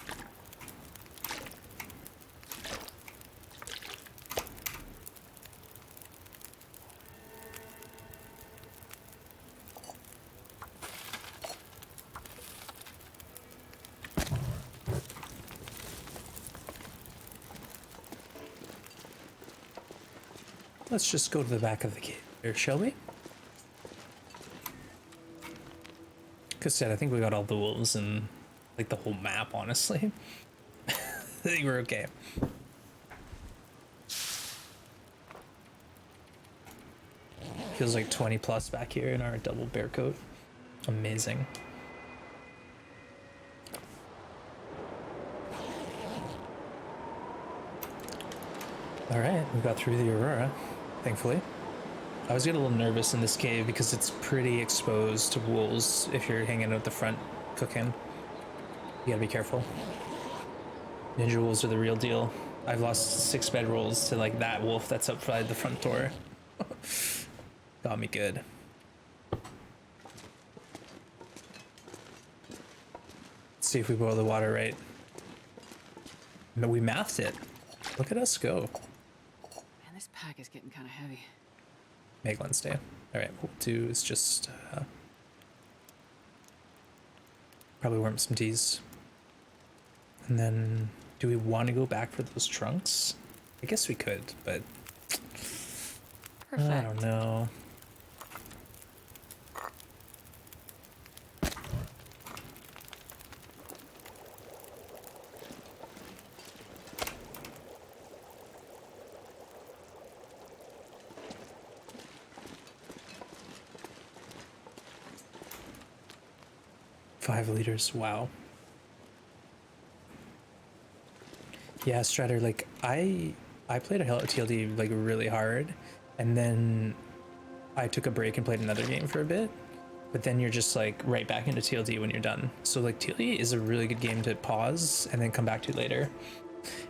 Let's just go to the back of the cave here, shall we? Like I said, I think we got all the wolves and like the whole map, honestly. I think we're okay. Feels like 20 plus back here in our double bear coat. Amazing. All right, we got through the aurora, thankfully. I always get a little nervous in this cave because it's pretty exposed to wolves if you're hanging out the front cooking. You gotta be careful. Ninja wolves are the real deal. I've lost 6 bedrolls to like that wolf that's outside the front door. Got me good. see if we boil the water right. No, we mathed it. Look at us go. Man, this pack is getting kind of heavy. Make Wednesday. All right, what we'll do is just probably warm up some teas. And then, do we want to go back for those trunks? I guess we could, but Perfect. I don't know. $5 liters, wow. Yeah, Strider, like I played a TLD like really hard, and then I took a break and played another game for a bit, but then you're just like right back into TLD when you're done. So like TLD is a really good game to pause and then come back to later.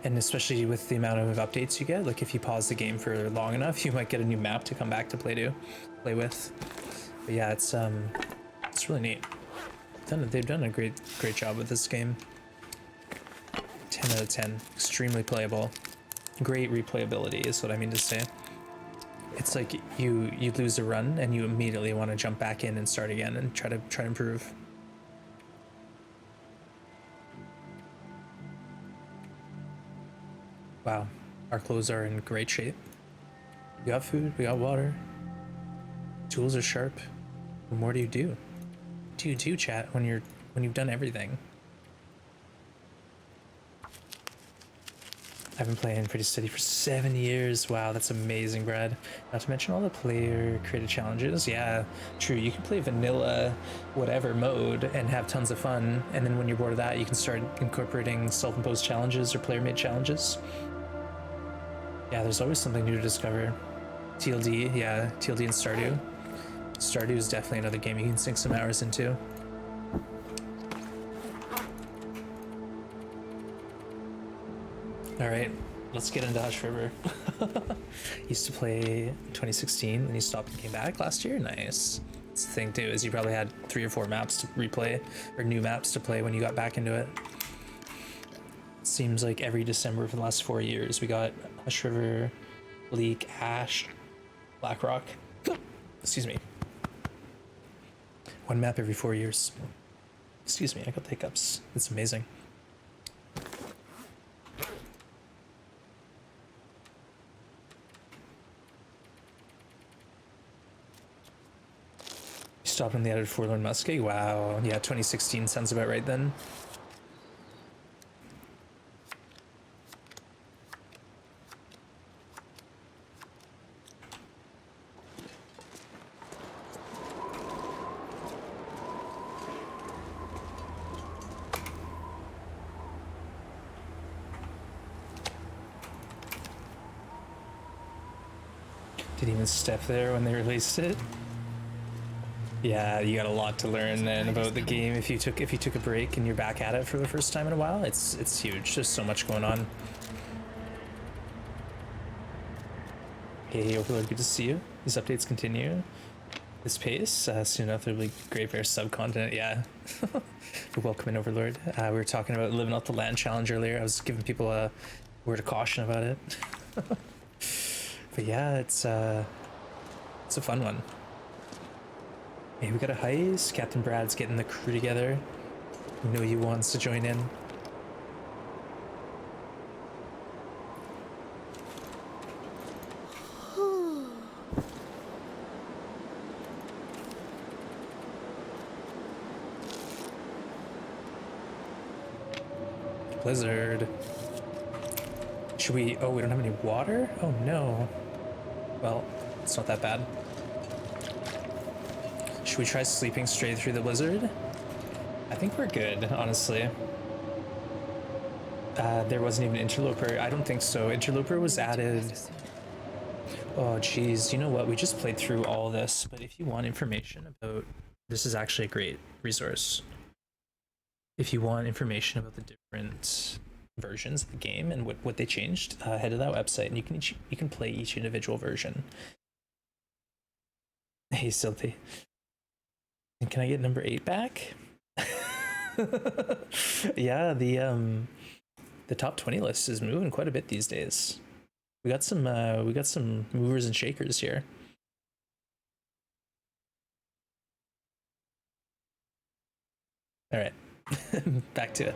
And especially with the amount of updates you get, like if you pause the game for long enough, you might get a new map to come back to play with. But yeah, it's really neat. They've done a great job with this game. 10 out of 10. Extremely playable. Great replayability is what I mean to say. It's like you lose a run and you immediately want to jump back in and start again and try to improve. Wow, our clothes are in great shape. We got food, we got water. Tools are sharp. What more do you do? What do you do, chat, when you've done everything? I've been playing pretty steady for 7 years. Wow, that's amazing, Brad. Not to mention all the player created challenges. Yeah, true. You can play vanilla, whatever mode and have tons of fun. And then when you're bored of that, you can start incorporating self-imposed challenges or player-made challenges. Yeah, there's always something new to discover. TLD, yeah, TLD and Stardew. Stardew is definitely another game you can sink some hours into. All right, let's get into Hush River. Used to play in 2016, and you stopped and came back last year. Nice. That's the thing too, is you probably had 3 or 4 maps to replay, or new maps to play when you got back into it. Seems like every December for the last 4 years, we got Hush River, Bleak, Ash, Blackrock. Excuse me. 1 map every 4 years. Excuse me, I got the hiccups. It's amazing. Stopped when they added Forlorn Muskie. Wow. Yeah, 2016 sounds about right then. Didn't even step there when they released it. Yeah, you got a lot to learn then about the game. If you took a break and you're back at it for the first time in a while, it's huge. There's so much going on. Hey, Overlord, good to see you. These updates continue. This pace, soon enough there'll be Great Bear sub-content, yeah. Welcome in, Overlord. We were talking about living out the land challenge earlier. I was giving people a word of caution about it. But yeah, it's a fun one. Hey, we got a heist. Captain Brad's getting the crew together. We know he wants to join in. Blizzard. Should we... Oh, we don't have any water? Oh, no. Well, it's not that bad. Should we try sleeping straight through the blizzard? I think we're good, honestly. There wasn't even Interloper. I don't think so. Interloper was added... Oh, geez. You know what? We just played through all this, but if you want information about... This is actually a great resource. If you want information about the different versions of the game and what they changed, head to that website and you can play each individual version. Hey, Silty. And can I get number 8 back? Yeah, the top 20 list is moving quite a bit these days. We got some movers and shakers here. All right, back to it.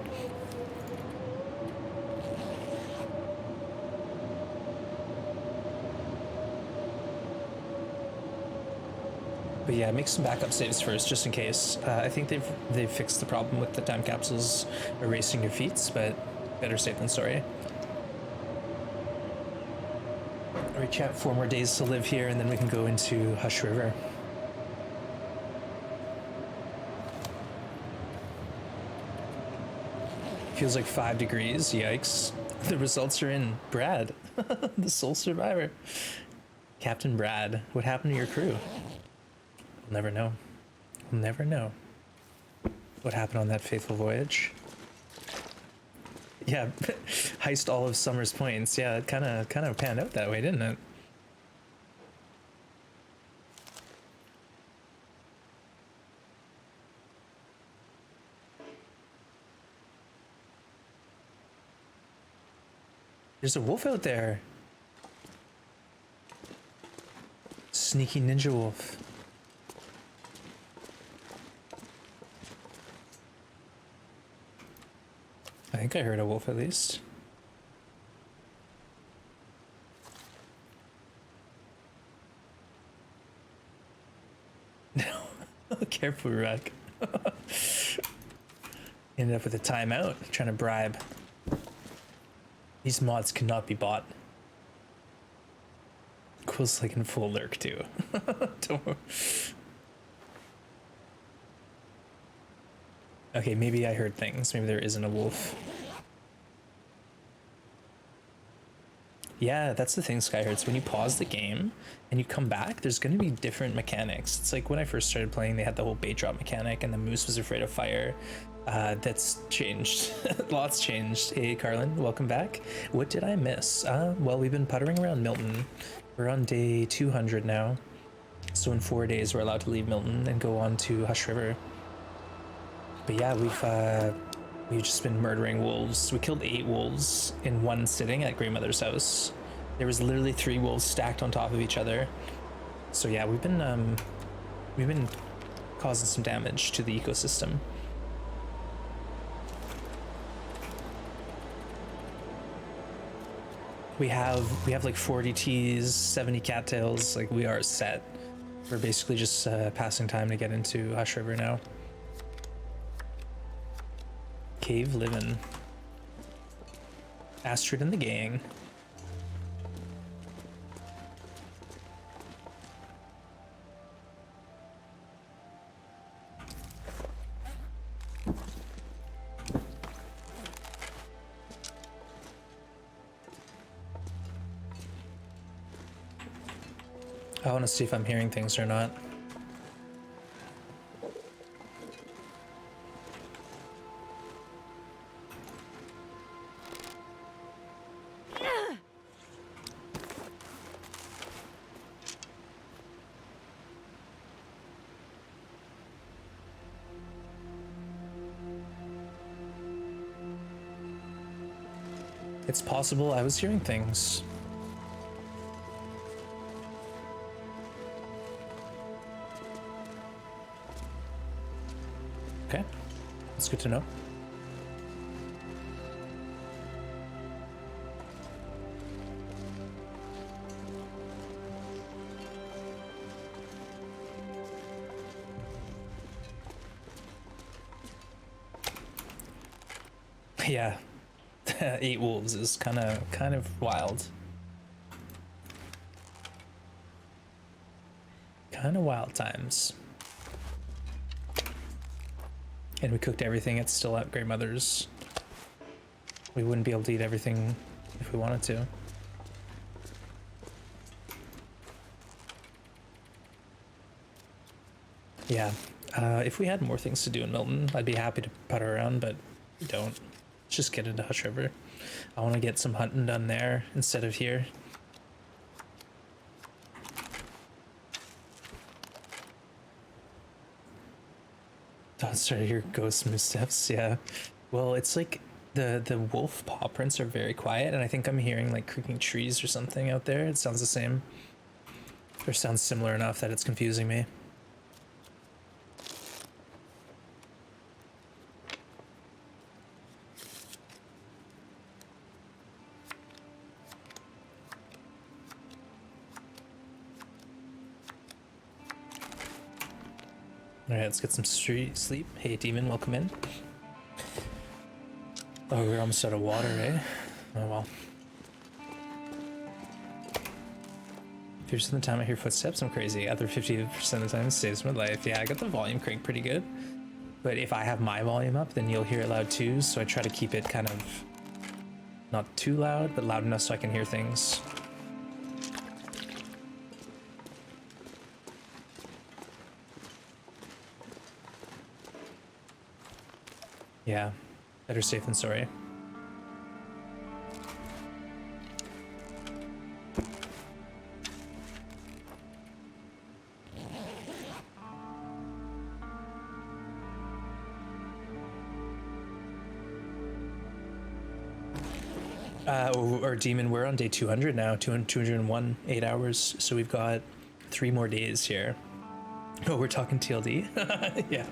But yeah, make some backup saves first, just in case. I think they've fixed the problem with the time capsules erasing your feats, but better safe than sorry. All right, chat. 4 more days to live here, and then we can go into Hush River. Feels like 5 degrees. Yikes! The results are in. Brad, the sole survivor. Captain Brad, what happened to your crew? We'll never know. We'll never know what happened on that faithful voyage. Yeah, heist all of Summer's points. Yeah, it kind of panned out that way, didn't it? There's a wolf out there. Sneaky ninja wolf. I think I heard a wolf at least. No. Careful, Ruck. Ended up with a timeout, trying to bribe. These mods cannot be bought. Quill's like in full lurk too. Don't... Okay, maybe I heard things. Maybe there isn't a wolf. Yeah, that's the thing, Skyhearts. When you pause the game and you come back, there's going to be different mechanics. It's like when I first started playing, they had the whole bait drop mechanic and the moose was afraid of fire. That's changed. Lots changed. Hey, Carlin, welcome back. What did I miss? Well, we've been puttering around Milton. We're on day 200 now. So in 4 days, we're allowed to leave Milton and go on to Hush River. But yeah, we've just been murdering wolves. We killed 8 wolves in one sitting at Grandmother's house. There was literally 3 wolves stacked on top of each other. So yeah, we've been causing some damage to the ecosystem. We have like 40 Ts, 70 cattails. Like we are set. We're basically just passing time to get into Hush River now. Cave living. Astrid and the gang. I want to see if I'm hearing things or not. It's possible I was hearing things. Okay, that's good to know. Yeah. 8 wolves is kind of wild. Kind of wild times. And we cooked everything. It's still at Grandmother's. We wouldn't be able to eat everything if we wanted to. Yeah. If we had more things to do in Milton, I'd be happy to putter around, but we don't. Let's just get into Hush River. I want to get some hunting done there instead of here. Don't start to hear ghost moose steps. Yeah. Well, it's like the wolf paw prints are very quiet, and I think I'm hearing like creaking trees or something out there. It sounds the same, or sounds similar enough that it's confusing me. All right, let's get some sleep. Hey, demon, welcome in. Oh, we're almost out of water, eh? Oh well. If the time I hear footsteps, I'm crazy. Other 50% of the time, it saves my life. Yeah, I got the volume cranked pretty good. But if I have my volume up, then you'll hear it loud too. So I try to keep it kind of not too loud, but loud enough so I can hear things. Yeah, better safe than sorry. Or demon, we're on day 200 now, 201, 8 hours. So we've got 3 more days here. Oh, we're talking TLD? Yeah.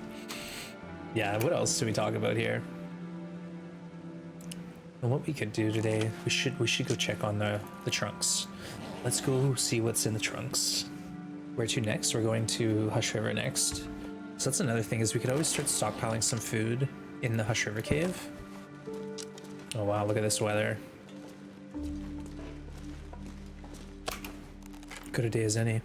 Yeah, what else do we talk about here? And what we could do today, we should go check on the trunks. Let's go see what's in the trunks. Where to next? We're going to Hush River next. So that's another thing, is we could always start stockpiling some food in the Hush River cave. Oh wow, look at this weather. Good a day as any.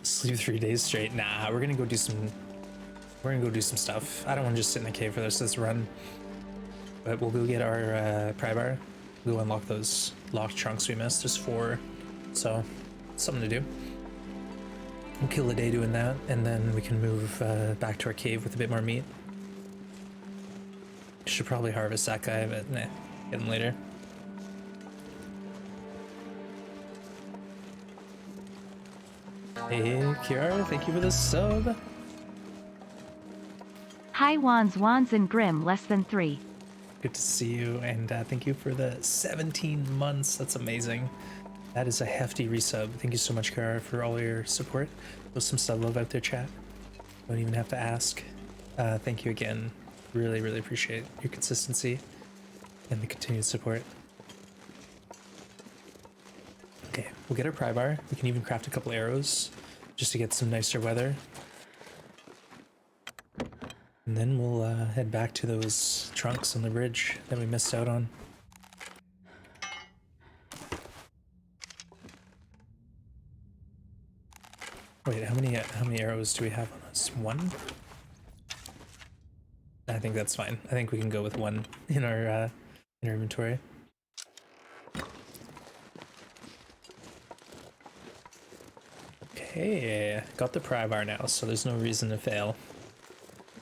Sleep 3 days straight. Nah, we're gonna go do some stuff. I don't want to just sit in the cave for this run. But we'll go get our pry bar. We'll unlock those locked trunks we missed. There's 4, so something to do. We'll kill a day doing that, and then we can move back to our cave with a bit more meat. Should probably harvest that guy, but nah, get him later. Hey, Kiara, thank you for the sub. Hi Wands and Grim less than 3. Good to see you, and thank you for the 17 months. That's amazing. That is a hefty resub. Thank you so much, Kara, for all your support. There's some sub love out there, chat. Don't even have to ask. Thank you again. Really, really appreciate your consistency and the continued support. Okay, we'll get our pry bar. We can even craft a couple arrows just to get some nicer weather. And then we'll head back to those trunks on the bridge that we missed out on. Wait, how many arrows do we have on us? 1? I think that's fine. I think we can go with 1 in our inventory. Okay, got the pry bar now, so there's no reason to fail.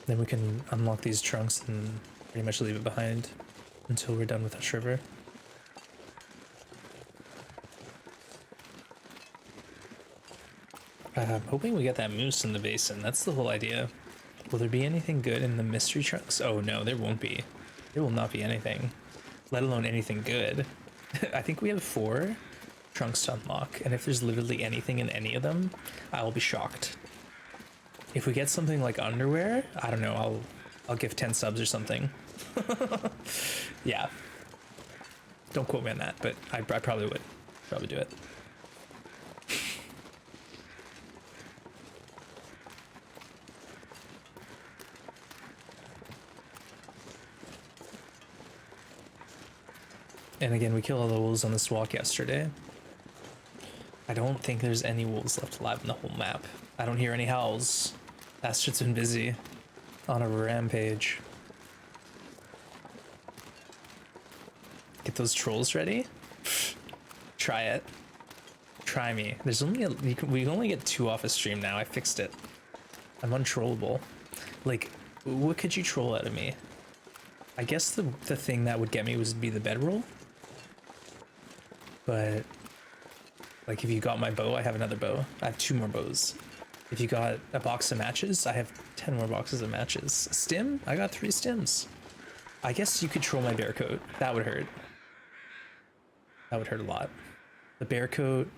Then we can unlock these trunks and pretty much leave it behind until we're done with Hush River. I'm hoping we get that moose in the basin. That's the whole idea. Will there be anything good in the mystery trunks? Oh no, there won't be. There will not be anything, let alone anything good. I think we have 4 trunks to unlock, and if there's literally anything in any of them, I will be shocked. If we get something like underwear, I don't know, I'll give 10 subs or something. Yeah. Don't quote me on that, but I probably would. Probably do it. And again, we killed all the wolves on this walk yesterday. I don't think there's any wolves left alive in the whole map. I don't hear any howls. That shit's been busy on a rampage. Get those trolls ready? Try it. Try me. There's only we can only get 2 off a stream now. I fixed it. I'm untrollable. Like, what could you troll out of me? I guess the thing that would get me would be the bedroll. But, like, if you got my bow, I have another bow. I have 2 more bows. If you got a box of matches, I have 10 more boxes of matches. Stim? I got 3 stims. I guess you could troll my bear coat. That would hurt. That would hurt a lot. The bear coat,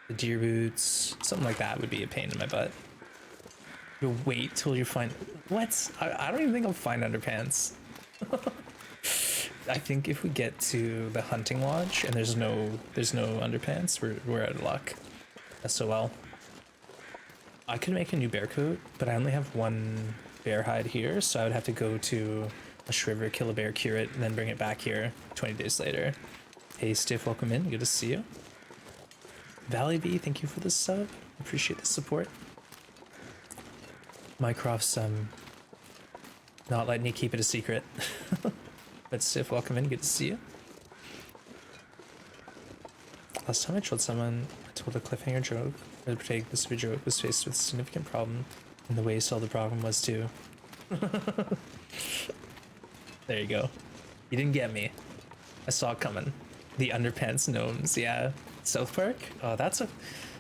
the deer boots, something like that would be a pain in my butt. You'll wait till you find... What? I don't even think I'll find underpants. I think if we get to the hunting lodge and there's no underpants, we're out of luck. SOL. I could make a new bear coat, but I only have 1 bear hide here, so I would have to go to a shriver, kill a bear, cure it, and then bring it back here 20 days later. Hey Stiff, welcome in. Good to see you. Valley V, thank you for the sub. Appreciate the support. Mycroft's not letting me keep it a secret. But Stiff, welcome in. Good to see you. Last time I trolled someone, I told a cliffhanger joke. The protagonist of a joke was faced with a significant problem, and the way he solved the problem was to... There you go. You didn't get me. I saw it coming. The underpants gnomes, yeah. South Park? Oh,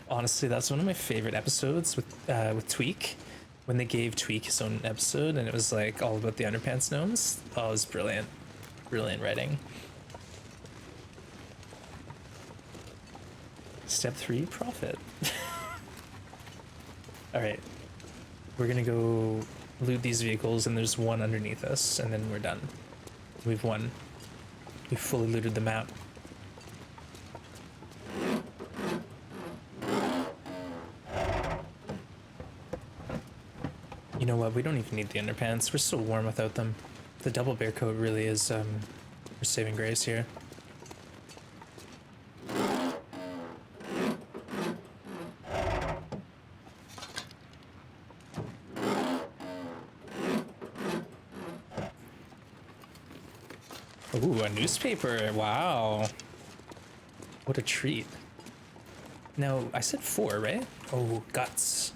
honestly, that's one of my favorite episodes with Tweak. When they gave Tweak his own episode and it was like all about the underpants gnomes. Oh, it was brilliant. Brilliant writing. Step 3, profit. Alright. We're gonna go loot these vehicles and there's one underneath us and then we're done. We've won. We've fully looted the map. You know what? We don't even need the underpants. We're so warm without them. The double bear coat really is our saving grace here. Ooh, a newspaper. Wow. What a treat. Now, I said 4, right? Oh, guts.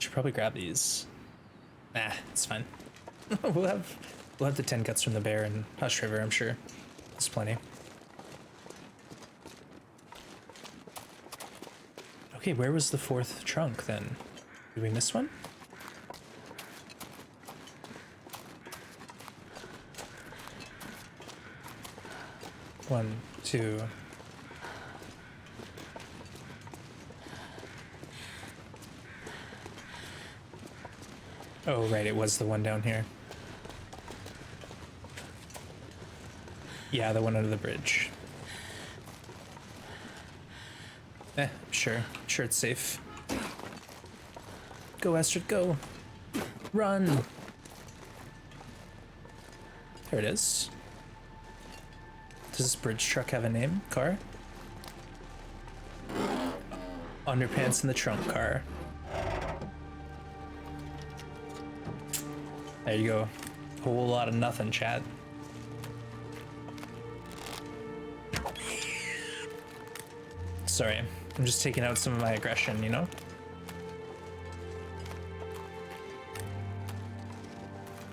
Should probably grab these. Nah, it's fine. we'll have the 10 guts from the bear and Hush River, I'm sure. There's plenty. Okay, where was the 4th trunk then? Did we miss one? One, two. Oh, right, it was the one down here. Yeah, the one under the bridge. Sure it's safe. Go, Astrid, go. Run. There it is. Does this bridge truck have a name? Car? Underpants in the trunk car. There you go. A whole lot of nothing, chat. Sorry, I'm just taking out some of my aggression, you know?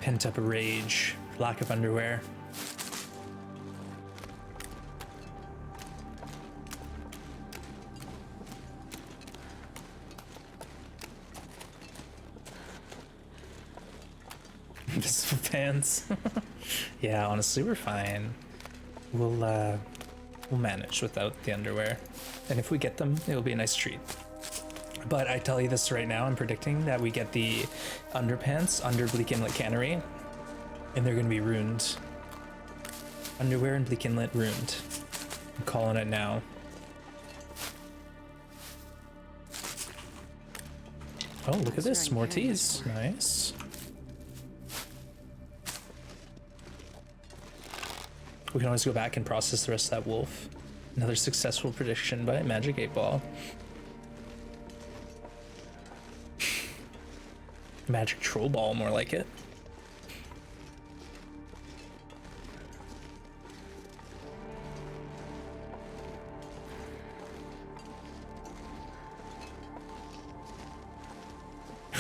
Pent up rage, lack of underwear. Invisible pants. Yeah, honestly, we're fine. We'll manage without the underwear. And if we get them, it'll be a nice treat. But I tell you this right now, I'm predicting that we get the underpants under Bleak Inlet Cannery, and they're gonna be ruined. Underwear and Bleak Inlet ruined. I'm calling it now. Oh, look at this, more teas. Nice. We can always go back and process the rest of that wolf. Another successful prediction by Magic 8 Ball. Magic Troll Ball, more like it.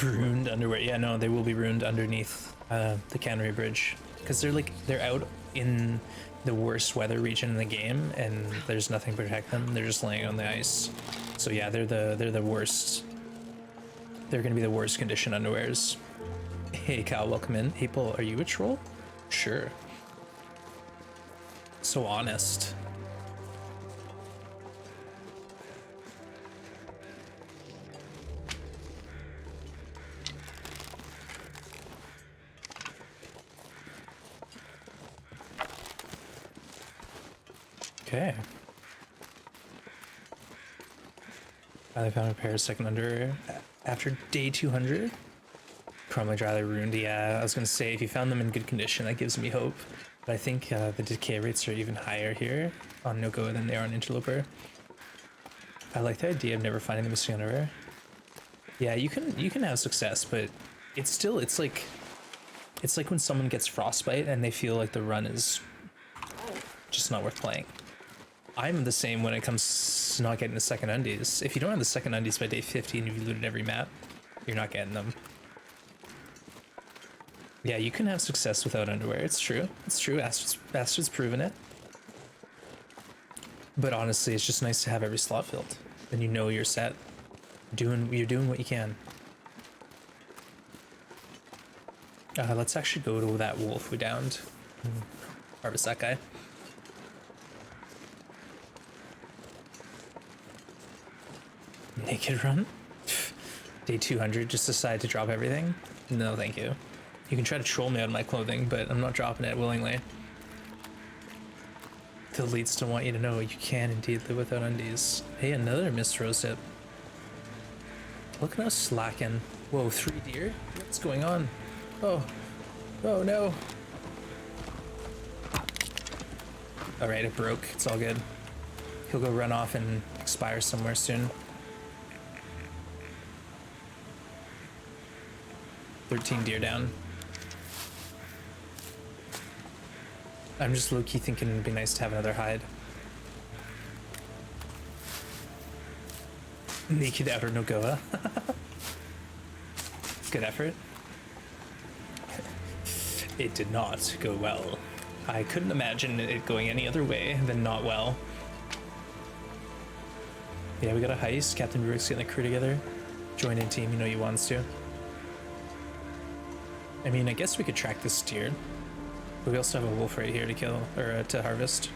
Ruined underwear. Yeah, no, they will be ruined underneath the Cannery Bridge because they're out in the worst weather region in the game, and there's nothing to protect them. They're just laying on the ice. So yeah, they're the worst. They're gonna be the worst condition underwears. Hey Cal, welcome in. Hey Paul, are you a troll? Sure. So honest. Okay. Finally found a pair of second underwear after day 200. Probably dry ruined. Yeah, I was gonna say if you found them in good condition, that gives me hope. But I think the decay rates are even higher here on NoGoA than they are on Interloper. I like the idea of never finding the missing underwear. Yeah, you can have success, but it's like when someone gets frostbite and they feel like the run is just not worth playing. I'm the same when it comes to not getting the second undies. If you don't have the second undies by day 50 and you've looted every map, you're not getting them. Yeah, you can have success without underwear. It's true. It's true. Astrid's proven it. But honestly, it's just nice to have every slot filled. Then you know you're set. You're doing what you can. Let's actually go to that wolf we downed. Harvest that guy. Naked run? Day 200, just decide to drop everything? No, thank you. You can try to troll me out of my clothing, but I'm not dropping it willingly. The elites still want you to know you can indeed live without undies. Hey, another missed rose hip. Look at us slacking. Whoa, 3 deer? What's going on? Oh. Oh no. Alright, it broke. It's all good. He'll go run off and expire somewhere soon. 13 deer down. I'm just low-key thinking it'd be nice to have another hide. Naked outer NoGoA. Good effort. It did not go well. I couldn't imagine it going any other way than not well. Yeah, we got a heist. Captain Brooks getting the crew together. Join in team, you know he wants to. I mean, I guess we could track this deer. But we also have a wolf right here to kill, or to harvest.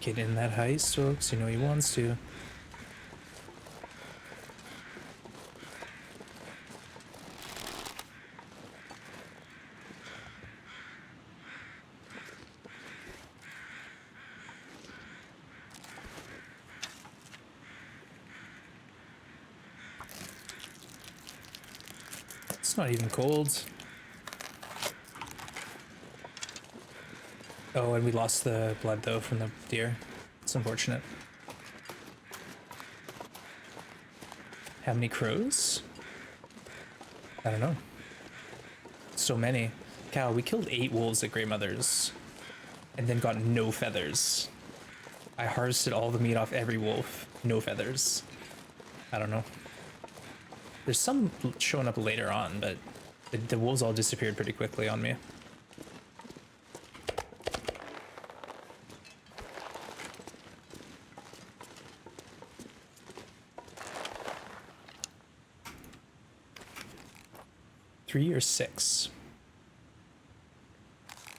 Get in that heist, folks. You know he wants to. It's not even cold. Oh, and we lost the blood though from the deer. It's unfortunate. How many crows? I don't know. So many. Cow, we killed 8 wolves at Grey Mother's and then got no feathers. I harvested all the meat off every wolf. No feathers. I don't know. There's some showing up later on, but the wolves all disappeared pretty quickly on me. Three or 6?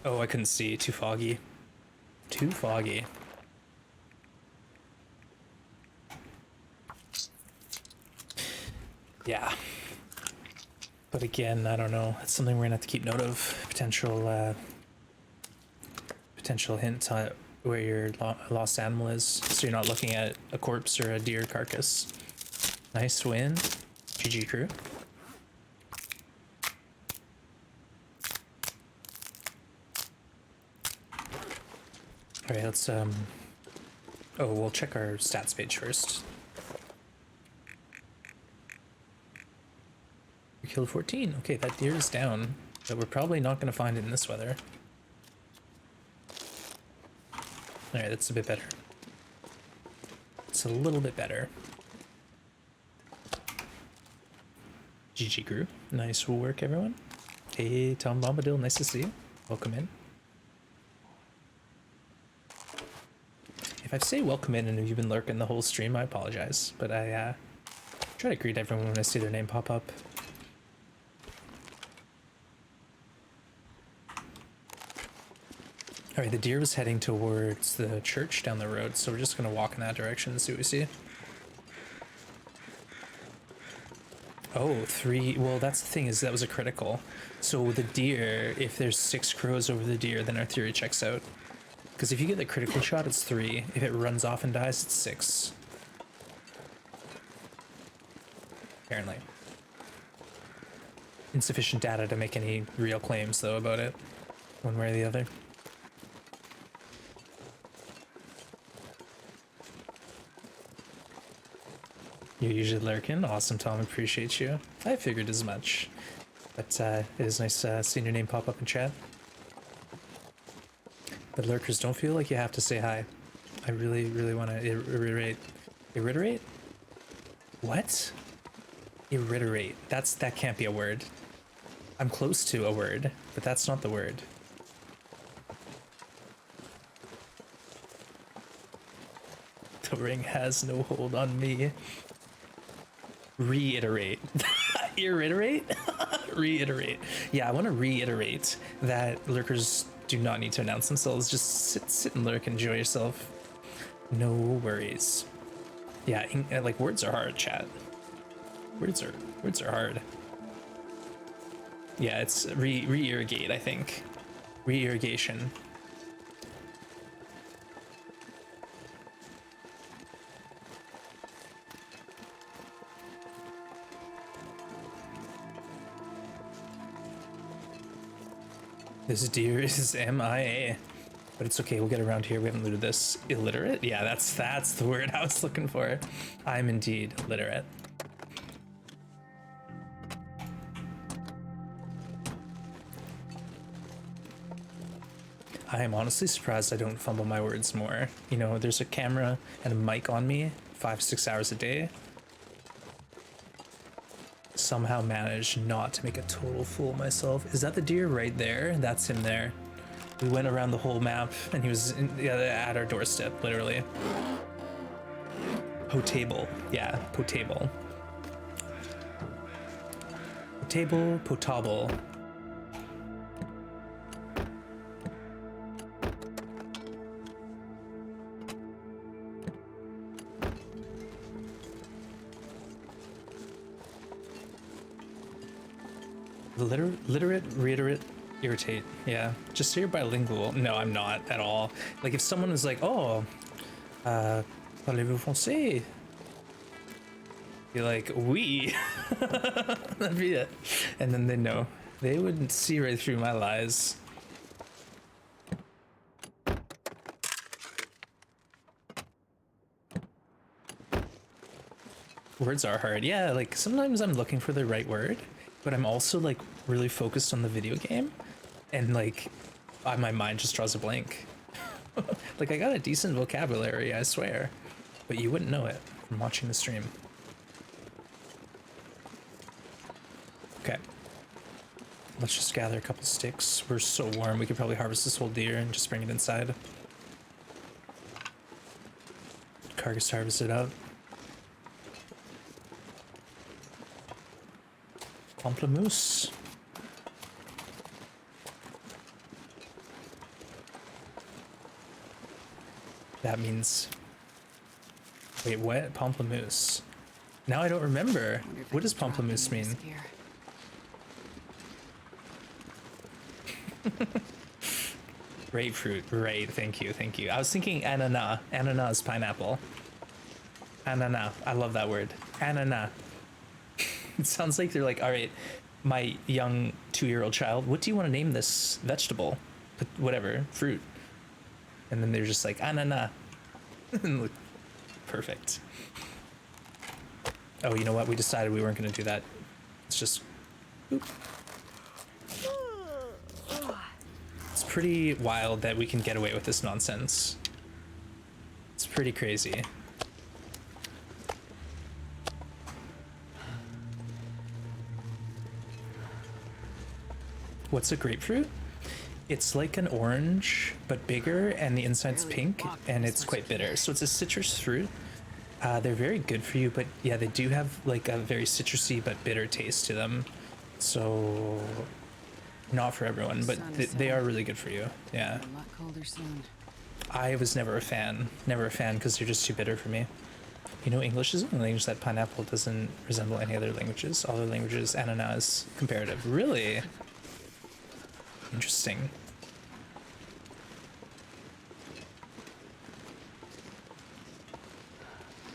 Oh, I couldn't see. Too foggy. Too foggy. Yeah. But again, I don't know. It's something we're gonna have to keep note of. Potential hint on where your lost animal is, so you're not looking at a corpse or a deer carcass. Nice win. GG crew. Alright, let's oh, we'll check our stats page first. We killed 14. Okay, that deer is down, but we're probably not going to find it in this weather. All right, that's a bit better. It's a little bit better. GG Gru. Nice work, everyone. Hey, Tom Bombadil, nice to see you. Welcome in. If I say welcome in and you've been lurking the whole stream, I apologize. But I try to greet everyone when I see their name pop up. All right, the deer was heading towards the church down the road, so we're just gonna walk in that direction and see what we see. Oh, 3. Well, that's the thing, is that was a critical. So the deer, if there's 6 crows over the deer, then our theory checks out. Because if you get the critical shot, it's 3. If it runs off and dies, it's 6. Apparently. Insufficient data to make any real claims, though, about it, one way or the other. You're usually lurking. Awesome, Tom. Appreciate you. I figured as much. But it is nice seeing your name pop up in chat. But lurkers, don't feel like you have to say hi. I really, really want to reiterate. Reiterate? What? Reiterate. That can't be a word. I'm close to a word, but that's not the word. The ring has no hold on me. Reiterate. Reiterate? Reiterate. Yeah, I want to reiterate that lurkers do not need to announce themselves. Just sit and lurk, enjoy yourself. No worries. Yeah, like words are hard, chat. Words are hard. Yeah, it's re-irrigate, I think. Re-irrigation. This deer is MIA. But it's okay, we'll get around here. We haven't looted this. Illiterate? Yeah, that's the word I was looking for. I'm indeed literate. I am honestly surprised I don't fumble my words more. You know, there's a camera and a mic on me 5-6 hours a day. Somehow managed not to make a total fool of myself. Is that the deer right there? That's him there. We went around the whole map and he was at our doorstep, literally. Potable. Yeah, potable. Potable, potable. Literate, reiterate, irritate. Yeah, just say you're bilingual. No, I'm not at all. Like if someone was like, oh, parlez-vous français? You're like, oui. That'd be it. And then they know. They wouldn't see right through my lies. Words are hard. Yeah, like sometimes I'm looking for the right word, but I'm also like really focused on the video game, and like my mind just draws a blank. Like I got a decent vocabulary, I swear, but you wouldn't know it from watching the stream. Okay, let's just gather a couple sticks. We're so warm, we could probably harvest this whole deer and just bring it inside. Carcass harvest it out. Pamplemousse. That means... Wait, what? Pamplemousse. Now I don't remember. What does pamplemousse mean? Grapefruit. Right, thank you, thank you. I was thinking ananas. Ananas is pineapple. Ananas. I love that word. Ananas. It sounds like they're like, all right, my young 2-year-old child, what do you want to name this vegetable? Whatever, fruit. And then they're just like, ananas. Perfect. Oh, you know what? We decided we weren't going to do that. It's just... Boop. It's pretty wild that we can get away with this nonsense. pretty crazy. What's a grapefruit? It's like an orange, but bigger, and the inside's pink, and it's quite bitter. So it's a citrus fruit. They're very good for you, but yeah, they do have like a very citrusy but bitter taste to them. So not for everyone, but they are really good for you. Yeah. A lot colder soon. I was never a fan because they're just too bitter for me. You know, English is the only language that pineapple doesn't resemble any other languages. All other languages, ananas, comparative. Really? Interesting.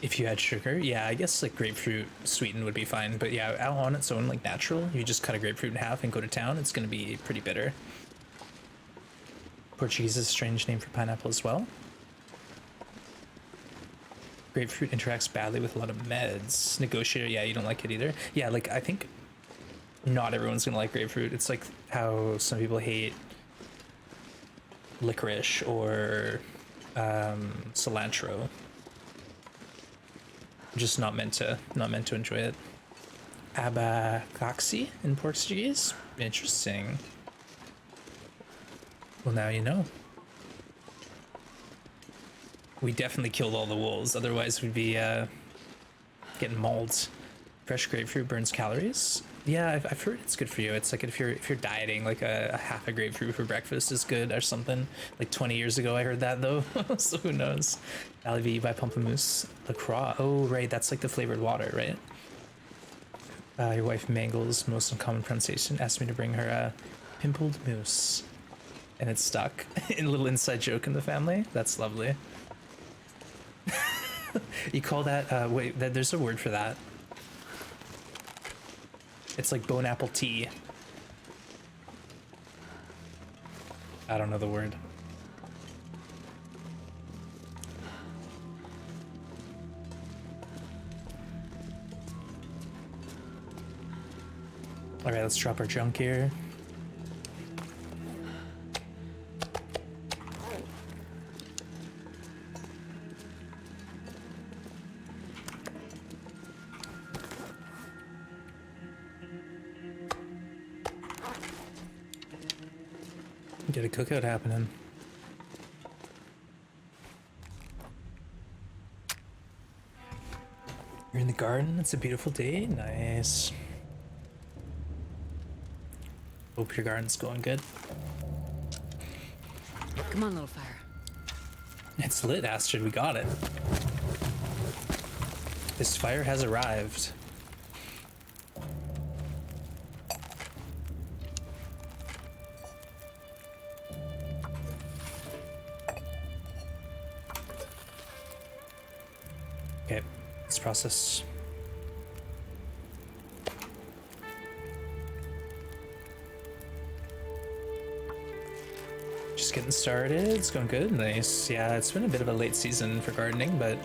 If you had sugar, yeah, I guess like grapefruit sweetened would be fine. But yeah, on its own, like natural, you just cut a grapefruit in half and go to town, it's gonna be pretty bitter. Portuguese is a strange name for pineapple as well. Grapefruit interacts badly with a lot of meds. Negotiator, yeah, you don't like it either. Yeah, like I think not everyone's gonna like grapefruit. It's like how some people hate licorice or cilantro. Just not meant to enjoy it. Abacaxi in Portuguese? Interesting. Well, now you know. We definitely killed all the wolves, otherwise we'd be getting mauled. Fresh grapefruit burns calories. Yeah, I've heard it's good for you. It's like if you're dieting, like a half a grapefruit for breakfast is good or something. Like 20 years ago I heard that though, so who knows. Alivi by Pamplemousse. LaCroix. Oh right, that's like the flavored water, right? Your wife Mangle's most uncommon pronunciation asked me to bring her a pimpled moose. And it's stuck. A little inside joke in the family. That's lovely. You call that, wait, there's a word for that. It's like bone apple tea. I don't know the word. All right, let's drop our junk here. Get a cookout happening. You're in the garden. It's a beautiful day. Nice. Hope your garden's going good. Come on, little fire. It's lit, Astrid. We got it. This fire has arrived. Okay, let's process. Just getting started. It's going good. Nice. Yeah, it's been a bit of a late season for gardening, but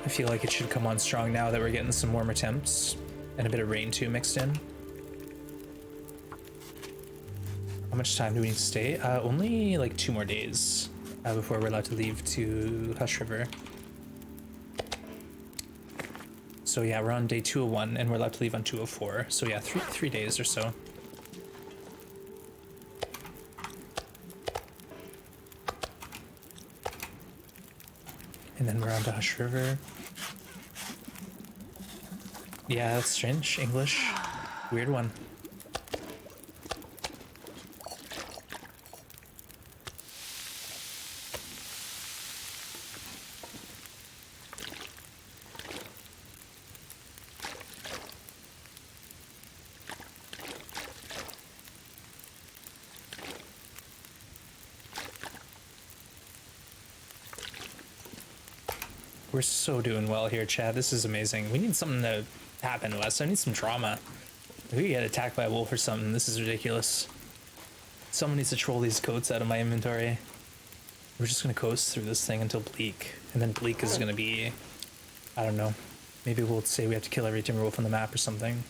I feel like it should come on strong now that we're getting some warmer temps and a bit of rain too mixed in. How much time do we need to stay? Only like 2 more days before we're allowed to leave to Hush River. So yeah, we're on day 201 and we're allowed to leave on 204. So yeah, three days or so. And then we're on to Hush River. Yeah, that's strange. English. Weird one. We're so doing well here, Chad. This is amazing. We need something to happen to us. I need some drama. If we get attacked by a wolf or something, this is ridiculous. Someone needs to troll these coats out of my inventory. We're just gonna coast through this thing until bleak. And then bleak is gonna be, I don't know. Maybe we'll say we have to kill every timber wolf on the map or something.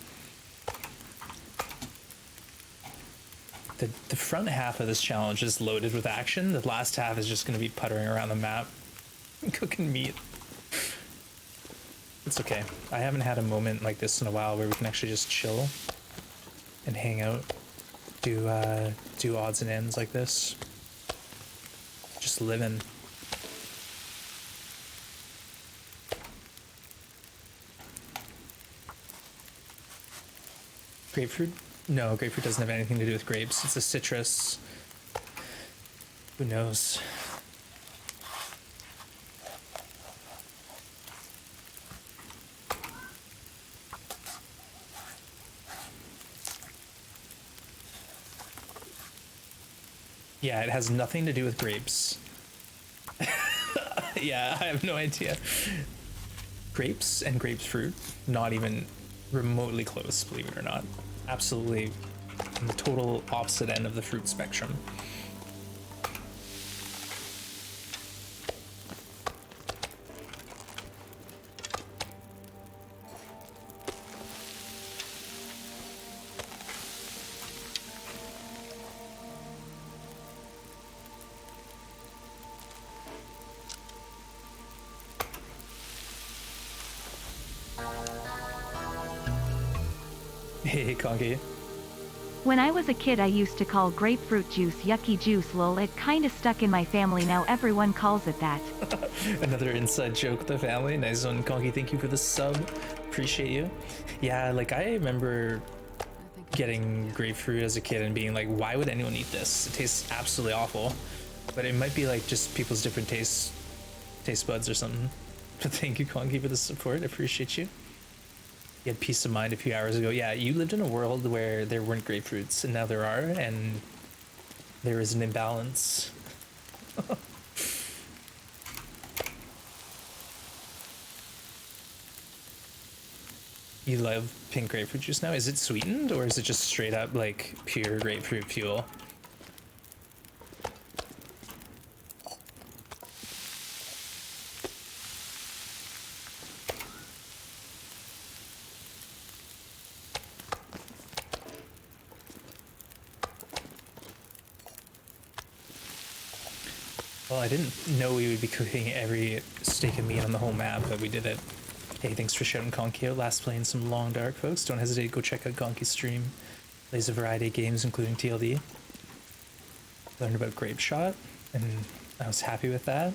The front half of this challenge is loaded with action. The last half is just gonna be puttering around the map. Cooking meat. It's okay. I haven't had a moment like this in a while where we can actually just chill and hang out, do odds and ends like this. Just living. Grapefruit? No, grapefruit doesn't have anything to do with grapes. It's a citrus. Who knows? Yeah, it has nothing to do with grapes. Yeah, I have no idea. Grapes and grapefruit, not even remotely close, believe it or not. Absolutely on the total opposite end of the fruit spectrum. Hey, Conky. When I was a kid, I used to call grapefruit juice yucky juice, lol. It kinda stuck in my family, now everyone calls it that. Another inside joke with the family. Nice one, Conky. Thank you for the sub. Appreciate you. Yeah, like I remember getting grapefruit as a kid and being like, why would anyone eat this? It tastes absolutely awful. But it might be like just people's different taste buds or something. But thank you, Conky, for the support. I appreciate you. You had peace of mind a few hours ago. Yeah, you lived in a world where there weren't grapefruits, and now there are, and there is an imbalance. You love pink grapefruit juice now? Is it sweetened, or is it just straight up like pure grapefruit fuel? Well, I didn't know we would be cooking every steak of meat on the whole map, but we did it. Hey, thanks for shouting Conky out. Last playing some Long Dark, folks. Don't hesitate to go check out Conky's stream. Plays a variety of games, including TLD. Learned about Grape Shot, and I was happy with that.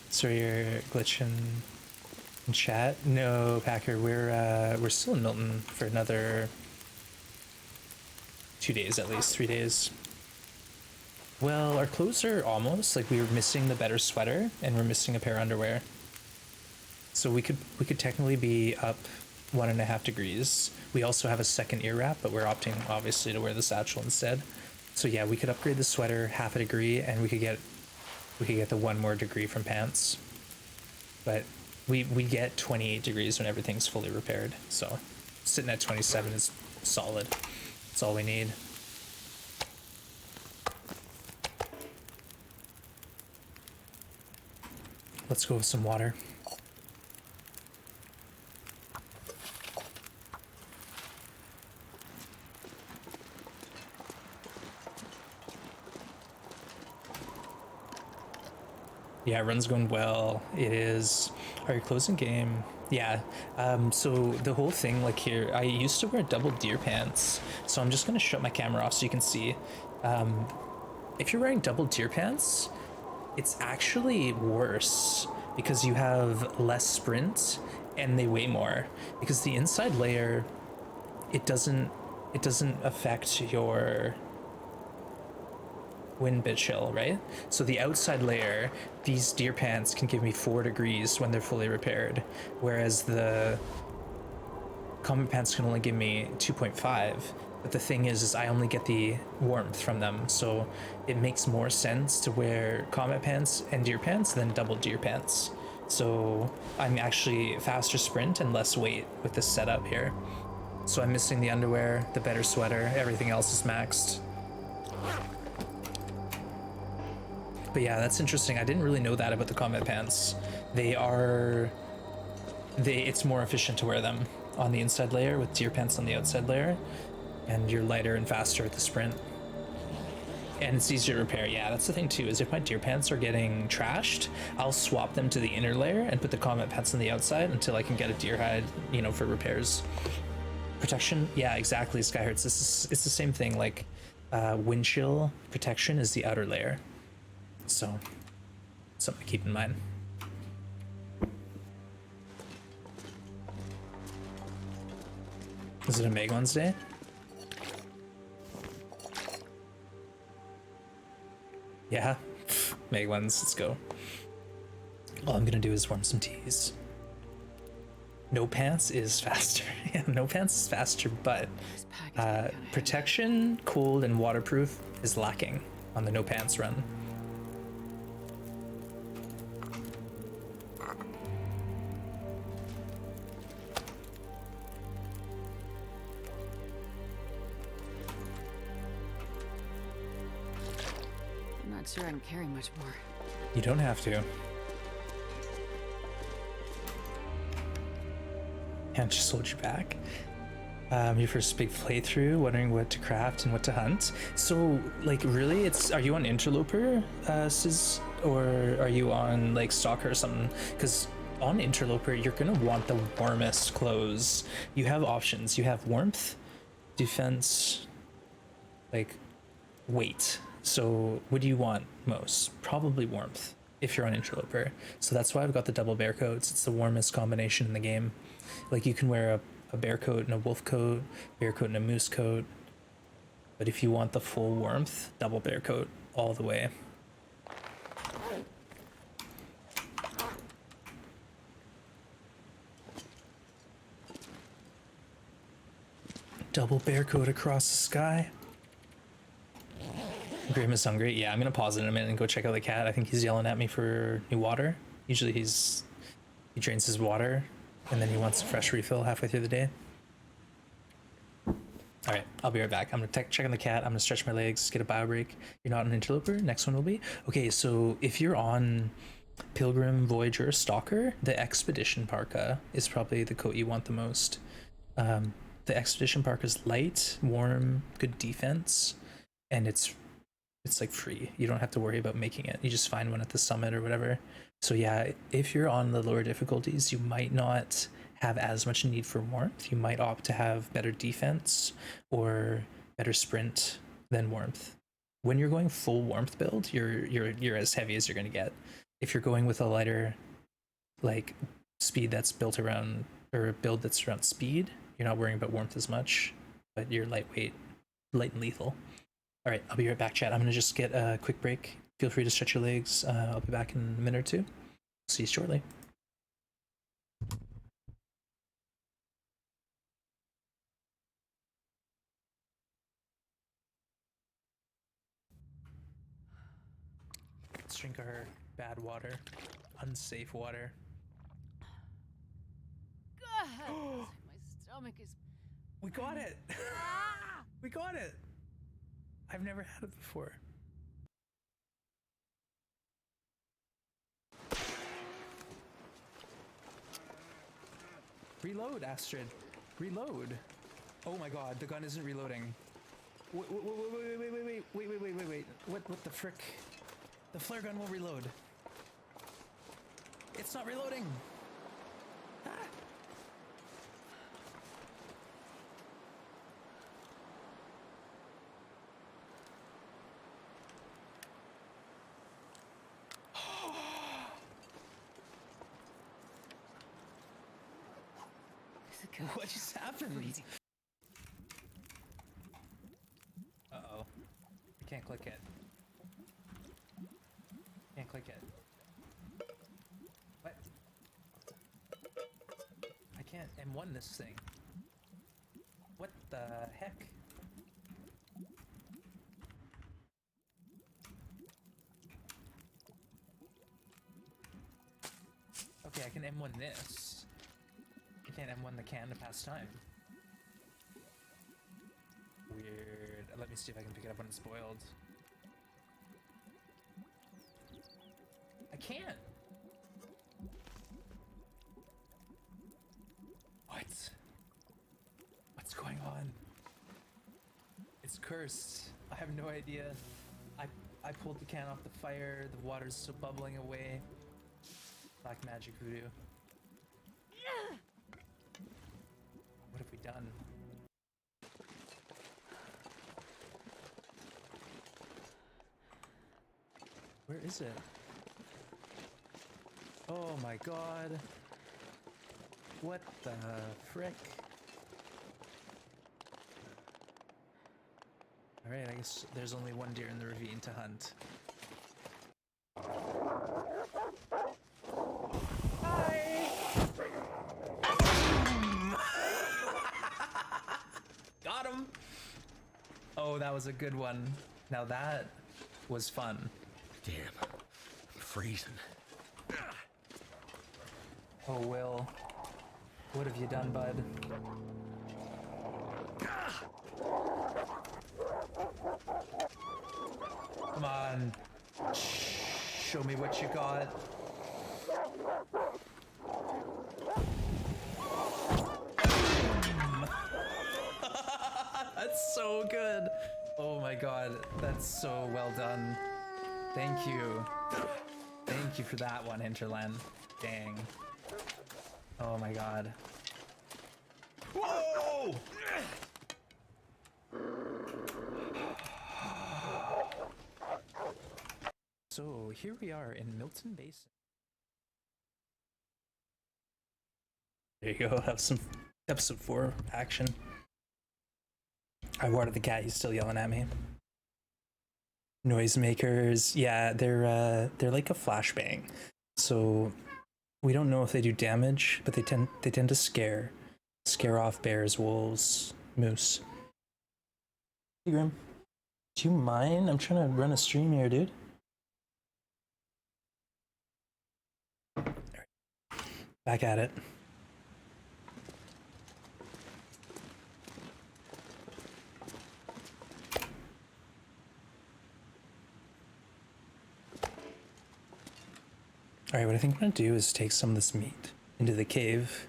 So you're glitching in chat? No, Packer. We're still in Milton for another 2 days at least, 3 days. Well, our clothes are almost like we were missing the better sweater, and we're missing a pair of underwear. So we could technically be up 1.5 degrees. We also have a second ear wrap, but we're opting obviously to wear the satchel instead. So yeah, we could upgrade the sweater 0.5 degree, and we could get the 1 more degree from pants. But we get 28 degrees when everything's fully repaired. So sitting at 27 is solid. That's all we need. Let's go with some water. Yeah, run's going well. It is. Are you closing game? Yeah. So the whole thing, like here, I used to wear double deer pants. So I'm just gonna shut my camera off so you can see. If you're wearing double deer pants, it's actually worse because you have less sprint and they weigh more. Because the inside layer, it doesn't affect your wind bit chill, right? So the outside layer, these deer pants can give me 4 degrees when they're fully repaired, whereas the combat pants can only give me 2.5. But the thing is I only get the warmth from them, so it makes more sense to wear combat pants and deer pants than double deer pants. So I'm actually faster sprint and less weight with this setup here. So I'm missing the underwear, the better sweater, everything else is maxed. But yeah, that's interesting. I didn't really know that about the combat pants. It's more efficient to wear them on the inside layer with deer pants on the outside layer, and you're lighter and faster at the sprint. And it's easier to repair. Yeah, that's the thing too, is if my deer pants are getting trashed, I'll swap them to the inner layer and put the combat pants on the outside until I can get a deer hide, you know, for repairs. Protection, yeah, exactly, Skyhertz. It's the same thing, like wind chill protection is the outer layer. So, something to keep in mind. Is it a Meg Wednesday? Yeah, Meg Wednesday, let's go. All I'm gonna do is warm some teas. No pants is faster. Yeah, no pants is faster, but This pack is kinda heavy. protection, cold, and waterproof is lacking on the no pants run. I'm not sure I can carry much more. You don't have to. Can't just hold you back. Your first big playthrough, wondering what to craft and what to hunt. So, like, really, are you on Interloper, Sis, or are you on like Stalker or something? Because on Interloper, you're gonna want the warmest clothes. You have options. You have warmth, defense, like weight. So, what do you want most? Probably warmth if you're on Interloper. So that's why I've got the double bear coats. It's the warmest combination in the game. Like, you can wear a bear coat and a wolf coat, bear coat and a moose coat. But if you want the full warmth, double bear coat all the way. Double bear coat across the sky. Grim is hungry. Yeah, I'm gonna pause it in a minute and go check out the cat. I think he's yelling at me for new water. Usually he drains his water and then he wants a fresh refill halfway through the day. All right, I'll be right back. I'm gonna check on the cat. I'm gonna stretch my legs, get a bio break. You're not an Interloper. Next one will be okay. So if you're on Pilgrim, Voyager, Stalker, the Expedition Parka is probably the coat you want the most. The Expedition Parka is light, warm, good defense, and it's like free. You don't have to worry about making it. You just find one at the summit or whatever. So yeah, if you're on the lower difficulties, you might not have as much need for warmth. You might opt to have better defense or better sprint than warmth. When you're going full warmth build, you're as heavy as you're gonna get. If you're going with a lighter, like, speed that's built around, or a build that's around speed, you're not worrying about warmth as much, but you're lightweight, light and lethal. All right, I'll be right back, chat. I'm gonna just get a quick break. Feel free to stretch your legs. I'll be back in a minute or two. See you shortly. Let's drink our bad water, unsafe water. God, my stomach is. We got it! We got it! I've never had it before. Reload, Astrid. Reload. Oh my god, the gun isn't reloading. Wait. What the frick? The flare gun won't reload. It's not reloading. Ah. What just happened? Uh-oh. I can't click it. Can't click it. What? I can't M1 this thing. What the heck? Okay, I can M1 this. I can't M1 the can to pass time. Weird. Let me see if I can pick it up when it's spoiled. I can't! What? What's going on? It's cursed. I have no idea. I pulled the can off the fire. The water's still bubbling away. Black magic voodoo. What have we done? Where is it? Oh my god. What the frick? Alright, I guess there's only one deer in the ravine to hunt. Got him! Oh, that was a good one. Now that was fun. Damn, I'm freezing. Oh, Will. What have you done, bud? Come on. Show me what you got. That's so good. Oh my god, that's so well done. Thank you. Thank you for that one, Hinterland. Dang. Oh my god. Whoa! So here we are in Milton Basin. There you go, have some episode 4 action. I watered the cat, he's still yelling at me. Noisemakers, yeah, they're like a flashbang. So we don't know if they do damage, but they tend to scare off bears, wolves, moose. Hey Grim, do you mind? I'm trying to run a stream here, dude. Back at it. Alright, what I think I'm gonna do is take some of this meat into the cave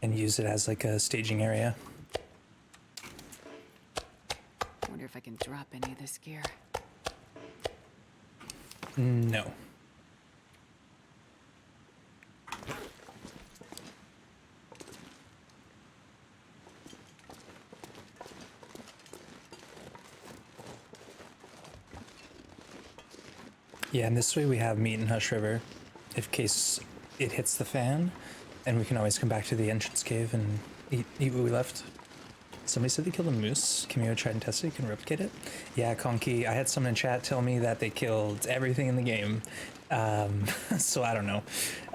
and use it as like a staging area. Wonder if I can drop any of this gear. No. Yeah, and this way we have meat in Hush River, if case it hits the fan, and we can always come back to the entrance cave and eat what we left. Somebody said they killed a moose. Cameo tried and tested it. Can replicate it. Yeah, Conky. I had someone in chat tell me that they killed everything in the game. So I don't know.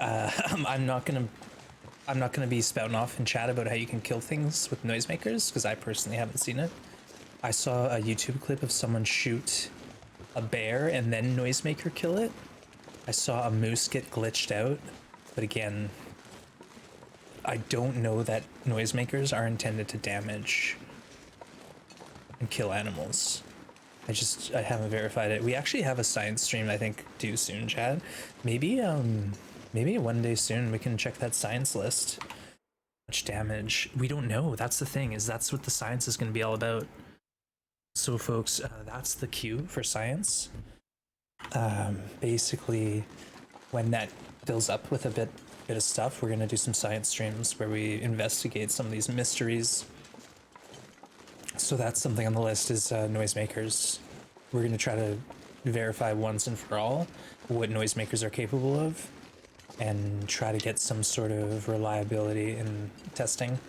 I'm not gonna be spouting off in chat about how you can kill things with noisemakers because I personally haven't seen it. I saw a YouTube clip of someone shoot a bear and then noisemaker kill it. I saw a moose get glitched out, but again, I don't know that noisemakers are intended to damage and kill animals. I haven't verified it. We actually have a science stream I think due soon, Chad. Maybe one day soon we can check that science list. Much damage. We don't know. That's the thing, is that's what the science is going to be all about. So folks, that's the cue for science. Basically, when that fills up with a bit of stuff, we're gonna do some science streams where we investigate some of these mysteries. So that's something on the list, is noisemakers. We're gonna try to verify once and for all what noisemakers are capable of, and try to get some sort of reliability in testing.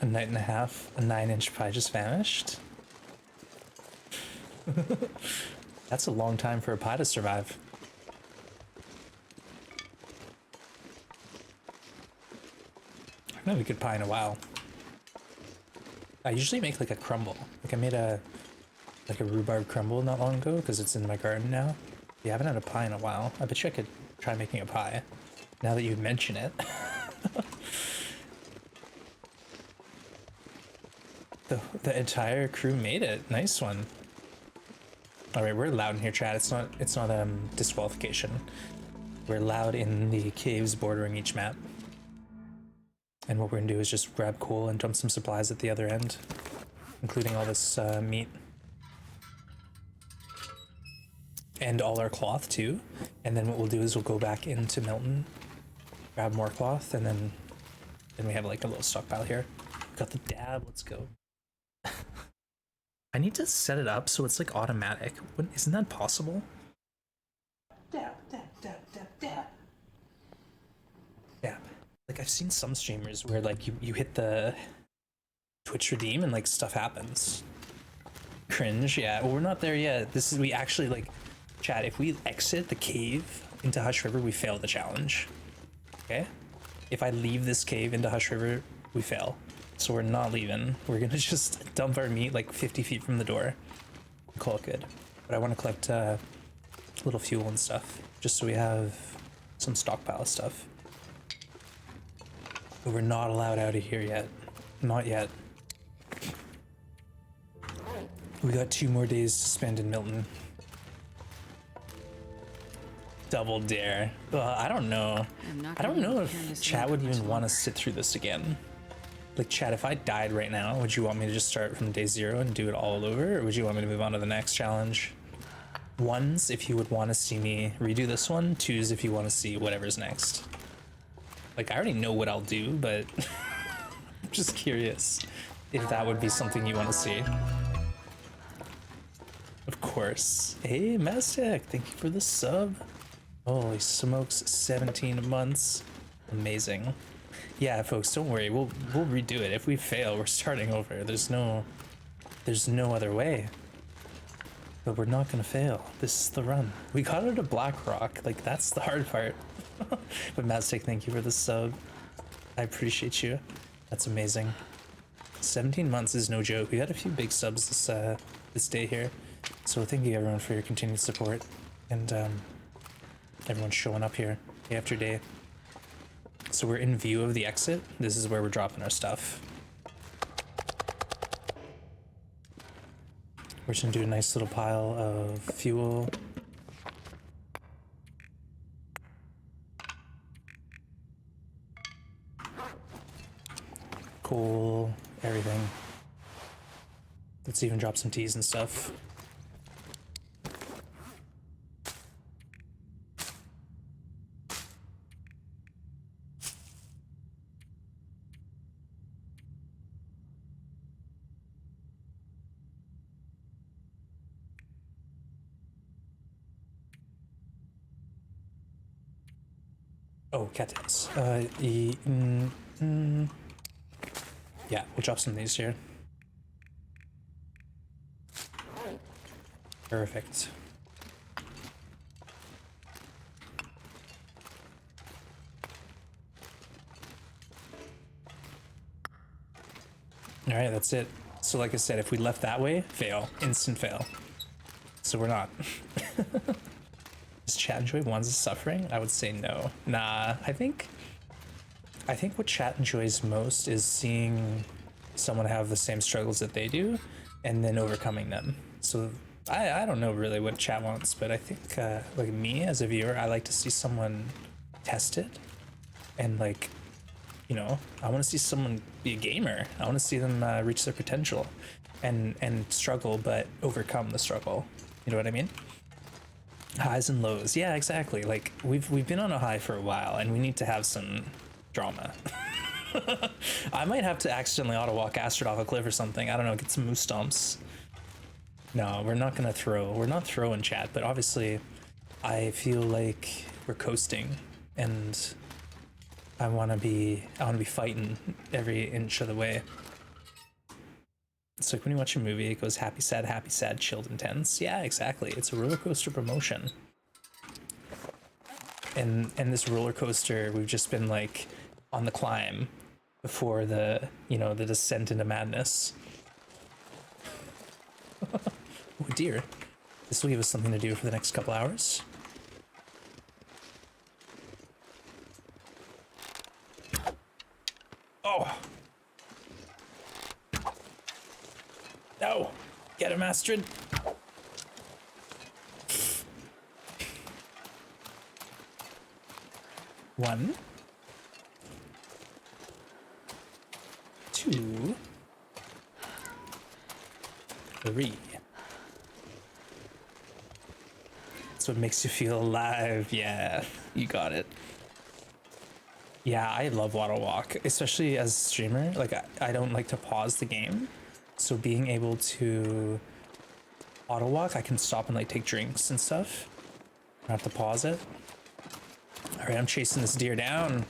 A night and a half, a 9-inch pie just vanished. That's a long time for a pie to survive. I haven't had a good pie in a while. I usually make like a crumble. Like I made a rhubarb crumble not long ago because it's in my garden now. Yeah, I haven't had a pie in a while. I bet you I could try making a pie now that you mention it. The entire crew made it. Nice one. All right, we're loud in here, chat. It's not disqualification. We're loud in the caves bordering each map. And what we're gonna do is just grab coal and dump some supplies at the other end. including all this meat. And all our cloth too. And then what we'll do is we'll go back into Milton, grab more cloth, and then we have like a little stockpile here. Got the dab, let's go. I need to set it up so it's like automatic. Isn't that possible? Dab, dab, dab, dab, dab. Dab. Like I've seen some streamers where like you hit the Twitch redeem and like stuff happens. Cringe, yeah. Well, we're not there yet. We actually like, chat, if we exit the cave into Hush River, we fail the challenge. Okay? If I leave this cave into Hush River, we fail. So we're not leaving. We're gonna just dump our meat like 50 feet from the door. Call it good. But I want to collect little fuel and stuff, just so we have some stockpile stuff. But we're not allowed out of here yet. Not yet. We got 2 more days to spend in Milton. Double dare. I don't know. I don't know if chat would even want to sit through this again. Like, chat, if I died right now, would you want me to just start from day 0 and do it all over? Or would you want me to move on to the next challenge? 1s, if you would want to see me redo this one. 2s, if you want to see whatever's next. Like, I already know what I'll do, but I'm just curious if that would be something you want to see. Of course. Hey, Maztec, thank you for the sub. Holy smokes, 17 months. Amazing. Yeah, folks, don't worry. We'll redo it. If we fail, we're starting over. There's no other way. But we're not gonna fail. This is the run. We got it at Black Rock. Like, that's the hard part. But Maztec, thank you for the sub. I appreciate you. That's amazing. 17 months is no joke. We had a few big subs this day here. So thank you everyone for your continued support. And everyone's showing up here day after day. So we're in view of the exit. This is where we're dropping our stuff. We're just gonna do a nice little pile of fuel. Coal, everything. Let's even drop some teas and stuff. Oh, cattails. Yeah, we'll drop some of these here. Perfect. All right, that's it. So like I said, if we left that way, fail. Instant fail. So we're not. Does chat enjoy Ones of Suffering? I would say no. Nah, I think what chat enjoys most is seeing someone have the same struggles that they do and then overcoming them. So I don't know really what chat wants, but I think like me as a viewer, I like to see someone test it and like, you know, I want to see someone be a gamer. I want to see them reach their potential and struggle, but overcome the struggle. You know what I mean? Highs and lows. Yeah, exactly. Like we've been on a high for a while and we need to have some drama. I might have to accidentally auto walk Astrid off a cliff or something. I don't know, get some moose stomps. No, we're not gonna throw. We're not throwing chat, but obviously I feel like we're coasting and I wanna be fighting every inch of the way. It's like when you watch a movie, it goes happy, sad, chilled, intense. Yeah, exactly. It's a roller coaster promotion. And this roller coaster, we've just been like on the climb before the, you know, the descent into madness. Oh dear. This will give us something to do for the next couple hours. Oh. No! Get him, Astrid! One. Two. 3. That's what makes you feel alive. Yeah, you got it. Yeah, I love Waddle Walk, especially as a streamer. Like, I don't like to pause the game. So being able to auto walk, I can stop and like take drinks and stuff. I don't have to pause it. All right, I'm chasing this deer down.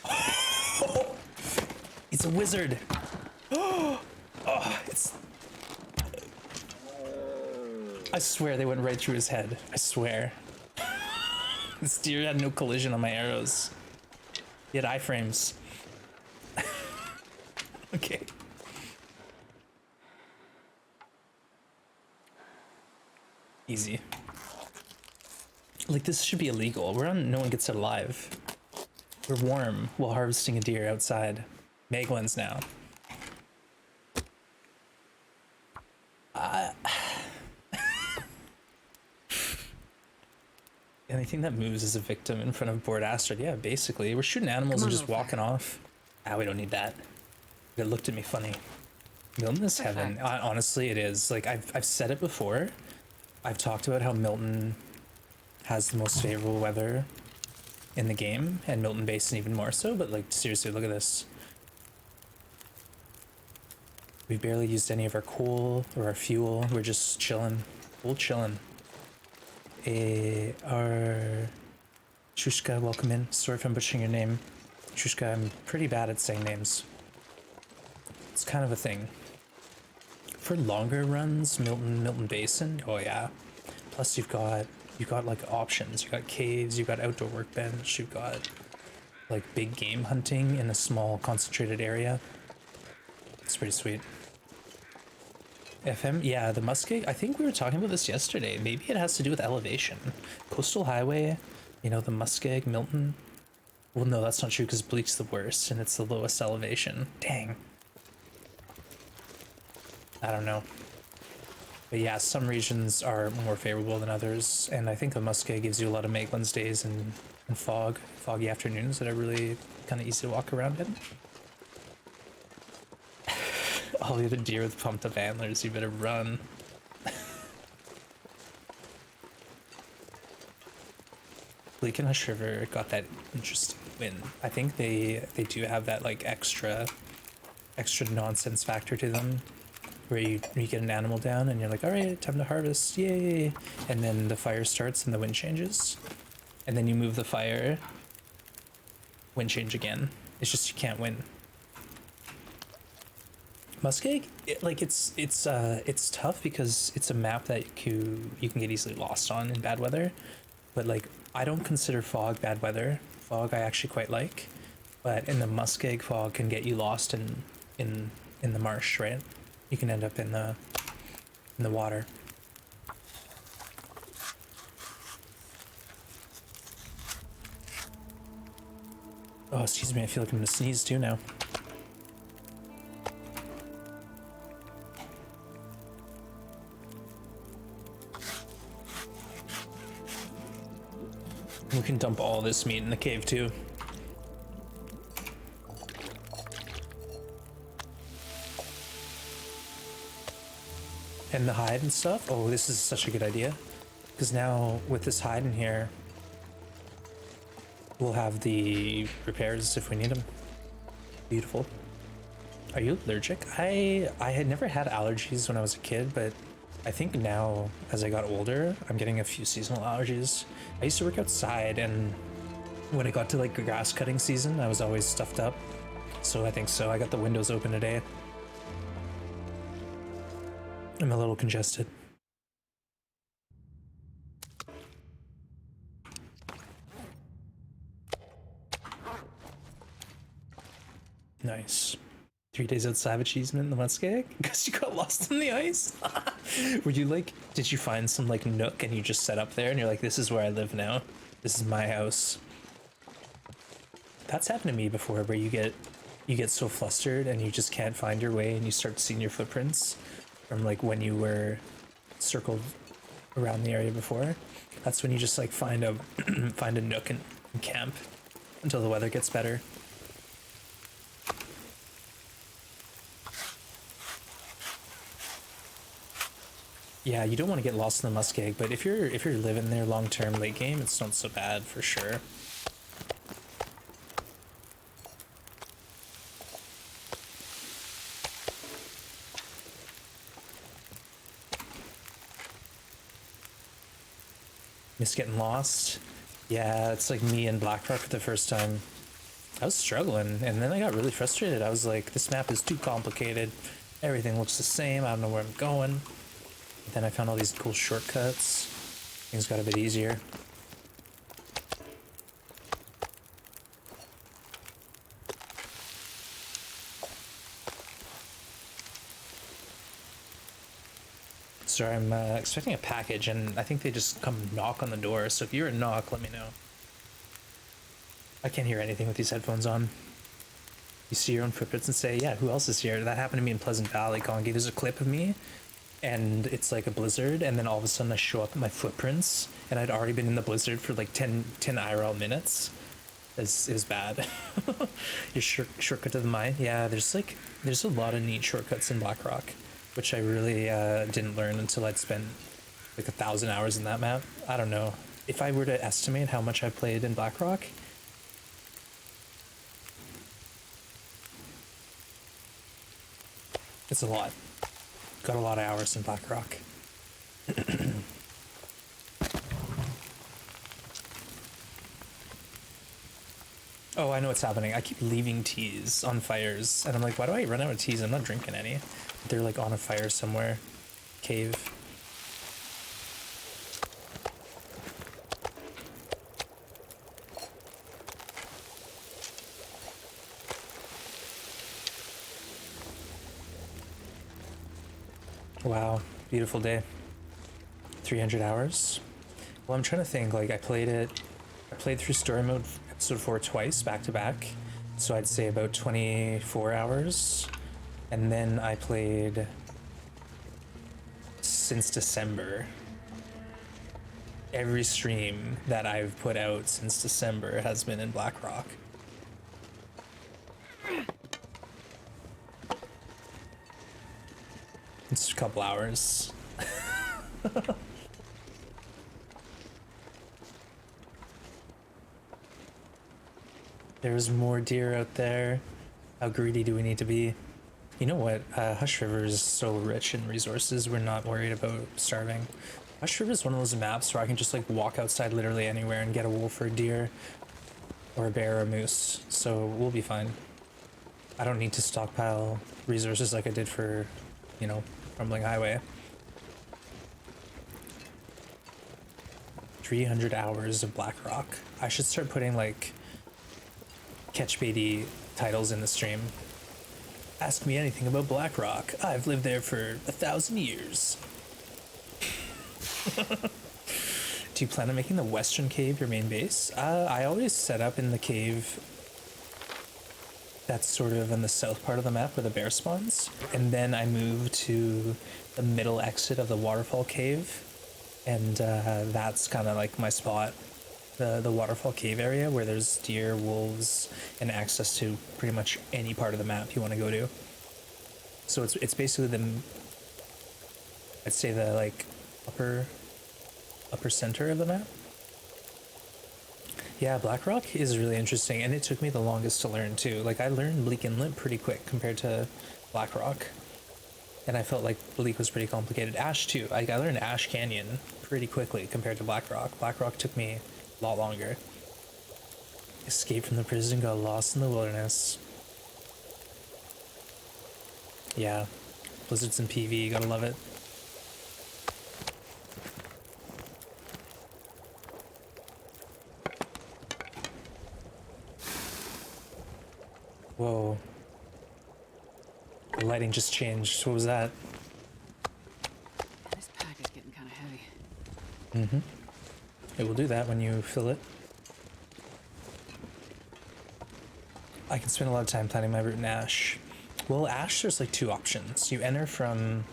Oh, it's a wizard. Oh, it's... I swear they went right through his head. I swear. This deer had no collision on my arrows. He had iframes. Okay. Easy. Like, this should be illegal. We're on No One Gets Out Alive. We're warm while harvesting a deer outside. Meglins now. Anything that moves is a victim in front of bored Astrid. Yeah, basically. We're shooting animals and just walking off. Ah, we don't need that. It looked at me funny. Milton is heaven. Honestly, it is. Like, I've said it before. I've talked about how Milton has the most favorable weather in the game, and Milton Basin even more so, but like, seriously, look at this. We barely used any of our coal or our fuel. We're just chilling. We're chilling. Our Shushka, welcome in. Sorry if I'm butchering your name. Shushka, I'm pretty bad at saying names. It's kind of a thing. For longer runs, Milton Basin, oh yeah. Plus you've got like options. You've got caves, you've got outdoor workbench, you've got like big game hunting in a small concentrated area. It's pretty sweet. FM, yeah, the muskeg. I think we were talking about this yesterday. Maybe it has to do with elevation. Coastal Highway, you know, the muskeg, Milton. Well, no, that's not true because Bleak's the worst and it's the lowest elevation. Dang. I don't know. But yeah, some regions are more favorable than others, and I think the muskeg gives you a lot of Maitland's days and foggy afternoons that are really kind of easy to walk around in. All the other deer with pumped up antlers, you better run. Bleak and Hush River got that interesting win. I think they do have that like extra nonsense factor to them, where you get an animal down and you're like, all right, time to harvest, yay! And then the fire starts and the wind changes, and then you move the fire, wind change again. It's just you can't win. Muskeg, it's tough because it's a map that you can get easily lost on in bad weather, but like I don't consider fog bad weather. Fog I actually quite like, but in the muskeg, fog can get you lost in the marsh, right? You can end up in the water. Oh, excuse me, I feel like I'm gonna sneeze too now. We can dump all this meat in the cave too. And the hide and stuff. Oh, this is such a good idea. Because now with this hide in here, we'll have the repairs if we need them. Beautiful. Are you allergic? I had never had allergies when I was a kid, but I think now as I got older, I'm getting a few seasonal allergies. I used to work outside, and when it got to like grass cutting season, I was always stuffed up. So I think so. I got the windows open today. I'm a little congested. Nice. 3 days outside achievement in the muskeg because you got lost in the ice. Were you like, did you find some like nook and you just set up there and you're like, this is where I live now. This is my house. That's happened to me before, where you get so flustered and you just can't find your way and you start seeing your footprints from like when you were circled around the area before. That's when you just like find a find a nook and camp until the weather gets better. Yeah, you don't want to get lost in the muskeg, but if you're living there long term late game, it's not so bad for sure. Miss getting lost. Yeah, it's like me and Blackrock for the first time. I was struggling, and then I got really frustrated. I was like, this map is too complicated. Everything looks the same. I don't know where I'm going. But then I found all these cool shortcuts. Things got a bit easier. Sorry, I'm expecting a package, and I think they just come knock on the door. So if you're a knock, let me know. I can't hear anything with these headphones on. You see your own footprints and say, yeah, who else is here? That happened to me in Pleasant Valley, Kongi. There's a clip of me, and it's like a blizzard, and then all of a sudden I show up in my footprints, and I'd already been in the blizzard for like 10 IRL minutes. It was bad. Your shortcut to the mine? Yeah, there's a lot of neat shortcuts in Blackrock, which I really didn't learn until I'd spent like 1,000 hours in that map. I don't know. If I were to estimate how much I played in Blackrock, it's a lot. Got a lot of hours in Blackrock. Oh, I know what's happening. I keep leaving teas on fires, and I'm like, why do I run out of teas? I'm not drinking any. They're like on a fire somewhere. Cave. Wow, beautiful day. 300 hours. Well, I'm trying to think, like I played through story mode episode 4 twice back to back. So I'd say about 24 hours. And then I played since December. Every stream that I've put out since December has been in Blackrock. It's a couple hours. There's more deer out there. How greedy do we need to be? You know what? Hush River is so rich in resources, we're not worried about starving. Hush River is one of those maps where I can just like walk outside literally anywhere and get a wolf or a deer or a bear or a moose, so we'll be fine. I don't need to stockpile resources like I did for, you know, Rumbling Highway. 300 hours of Blackrock. I should start putting like catchbaity titles in the stream. Ask me anything about Blackrock. I've lived there for 1,000 years. Do you plan on making the Western Cave your main base? I always set up in the cave that's sort of in the south part of the map where the bear spawns, and then I move to the middle exit of the waterfall cave, and that's kind of like my spot. The waterfall cave area where there's deer, wolves, and access to pretty much any part of the map you want to go to. So it's basically I'd say the like upper center of the map. Yeah, Blackrock is really interesting, and it took me the longest to learn too. Like I learned Bleak Inlet pretty quick compared to Blackrock, and I felt like Bleak was pretty complicated. Ash too. I learned Ash Canyon pretty quickly compared to Blackrock. Blackrock took me a lot longer. Escaped from the prison, got lost in the wilderness. Yeah, blizzards and PV, gotta love it. Whoa. The lighting just changed. What was that? This pack is getting kind of heavy. Mm-hmm. It will do that when you fill it. I can spend a lot of time planning my route in Ash. Well, Ash, there's like two options. You enter from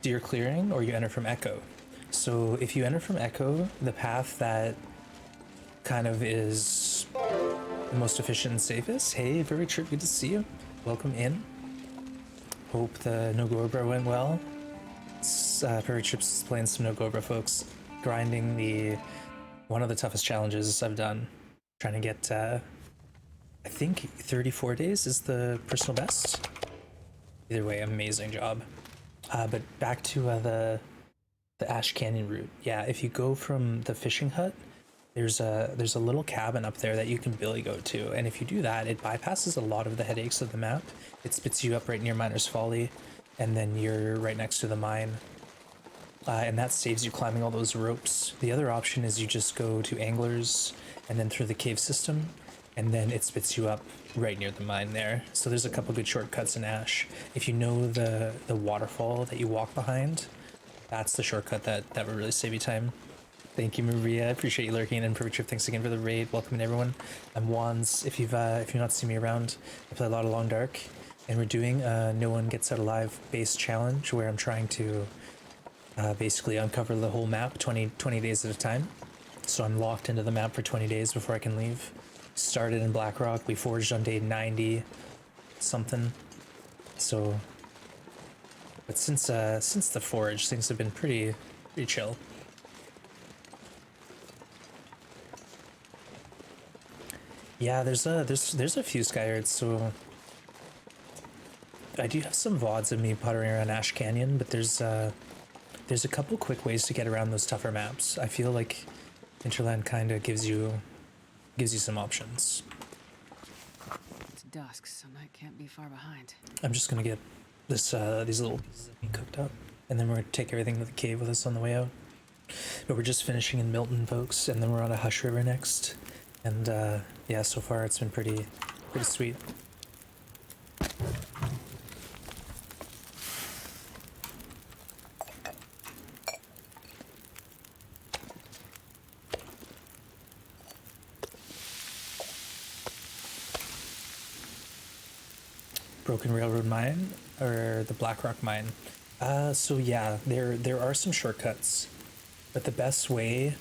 Deer Clearing or you enter from Echo. So if you enter from Echo, the path that kind of is the most efficient and safest. Hey, very true, good to see you. Welcome in. Hope the NoGoA bro went well. It's Chips. Perfect Chips is playing some NoGoA, folks. Grinding one of the toughest challenges I've done. Trying to get, I think 34 days is the personal best. Either way, amazing job. But back to the Ash Canyon route. Yeah, if you go from the fishing hut, there's a little cabin up there that you can billy goat to, and if you do that, it bypasses a lot of the headaches of the map. It spits you up right near Miner's Folly, and then you're right next to the mine, and that saves you climbing all those ropes. The other option is you just go to Anglers and then through the cave system, and then it spits you up right near the mine there. So there's a couple good shortcuts in Ash. If you know the waterfall that you walk behind, that's the shortcut that will really save you time. Thank you, Maria. I appreciate you lurking, and Perfect Trip, thanks again for the raid. Welcome in, everyone. I'm Wands. If you've not seen me around, I play a lot of Long Dark, and we're doing a No One Gets Out Alive base challenge where I'm trying to basically uncover the whole map 20 days at a time. So I'm locked into the map for 20 days before I can leave. Started in Blackrock. We forged on day 90 something. So, but since the forge, things have been pretty chill. Yeah, there's a few Skyrds, so I do have some VODs of me puttering around Ash Canyon, but there's a couple quick ways to get around those tougher maps. I feel like Interland kind of gives you some options. It's dusk, so night can't be far behind. I'm just gonna get these little pieces of meat cooked up, and then we're gonna take everything to the cave with us on the way out. But we're just finishing in Milton, folks, and then we're on a Hush River next. And yeah, so far it's been pretty sweet. Broken Railroad Mine or the Blackrock Mine? So yeah, there are some shortcuts, but the best way,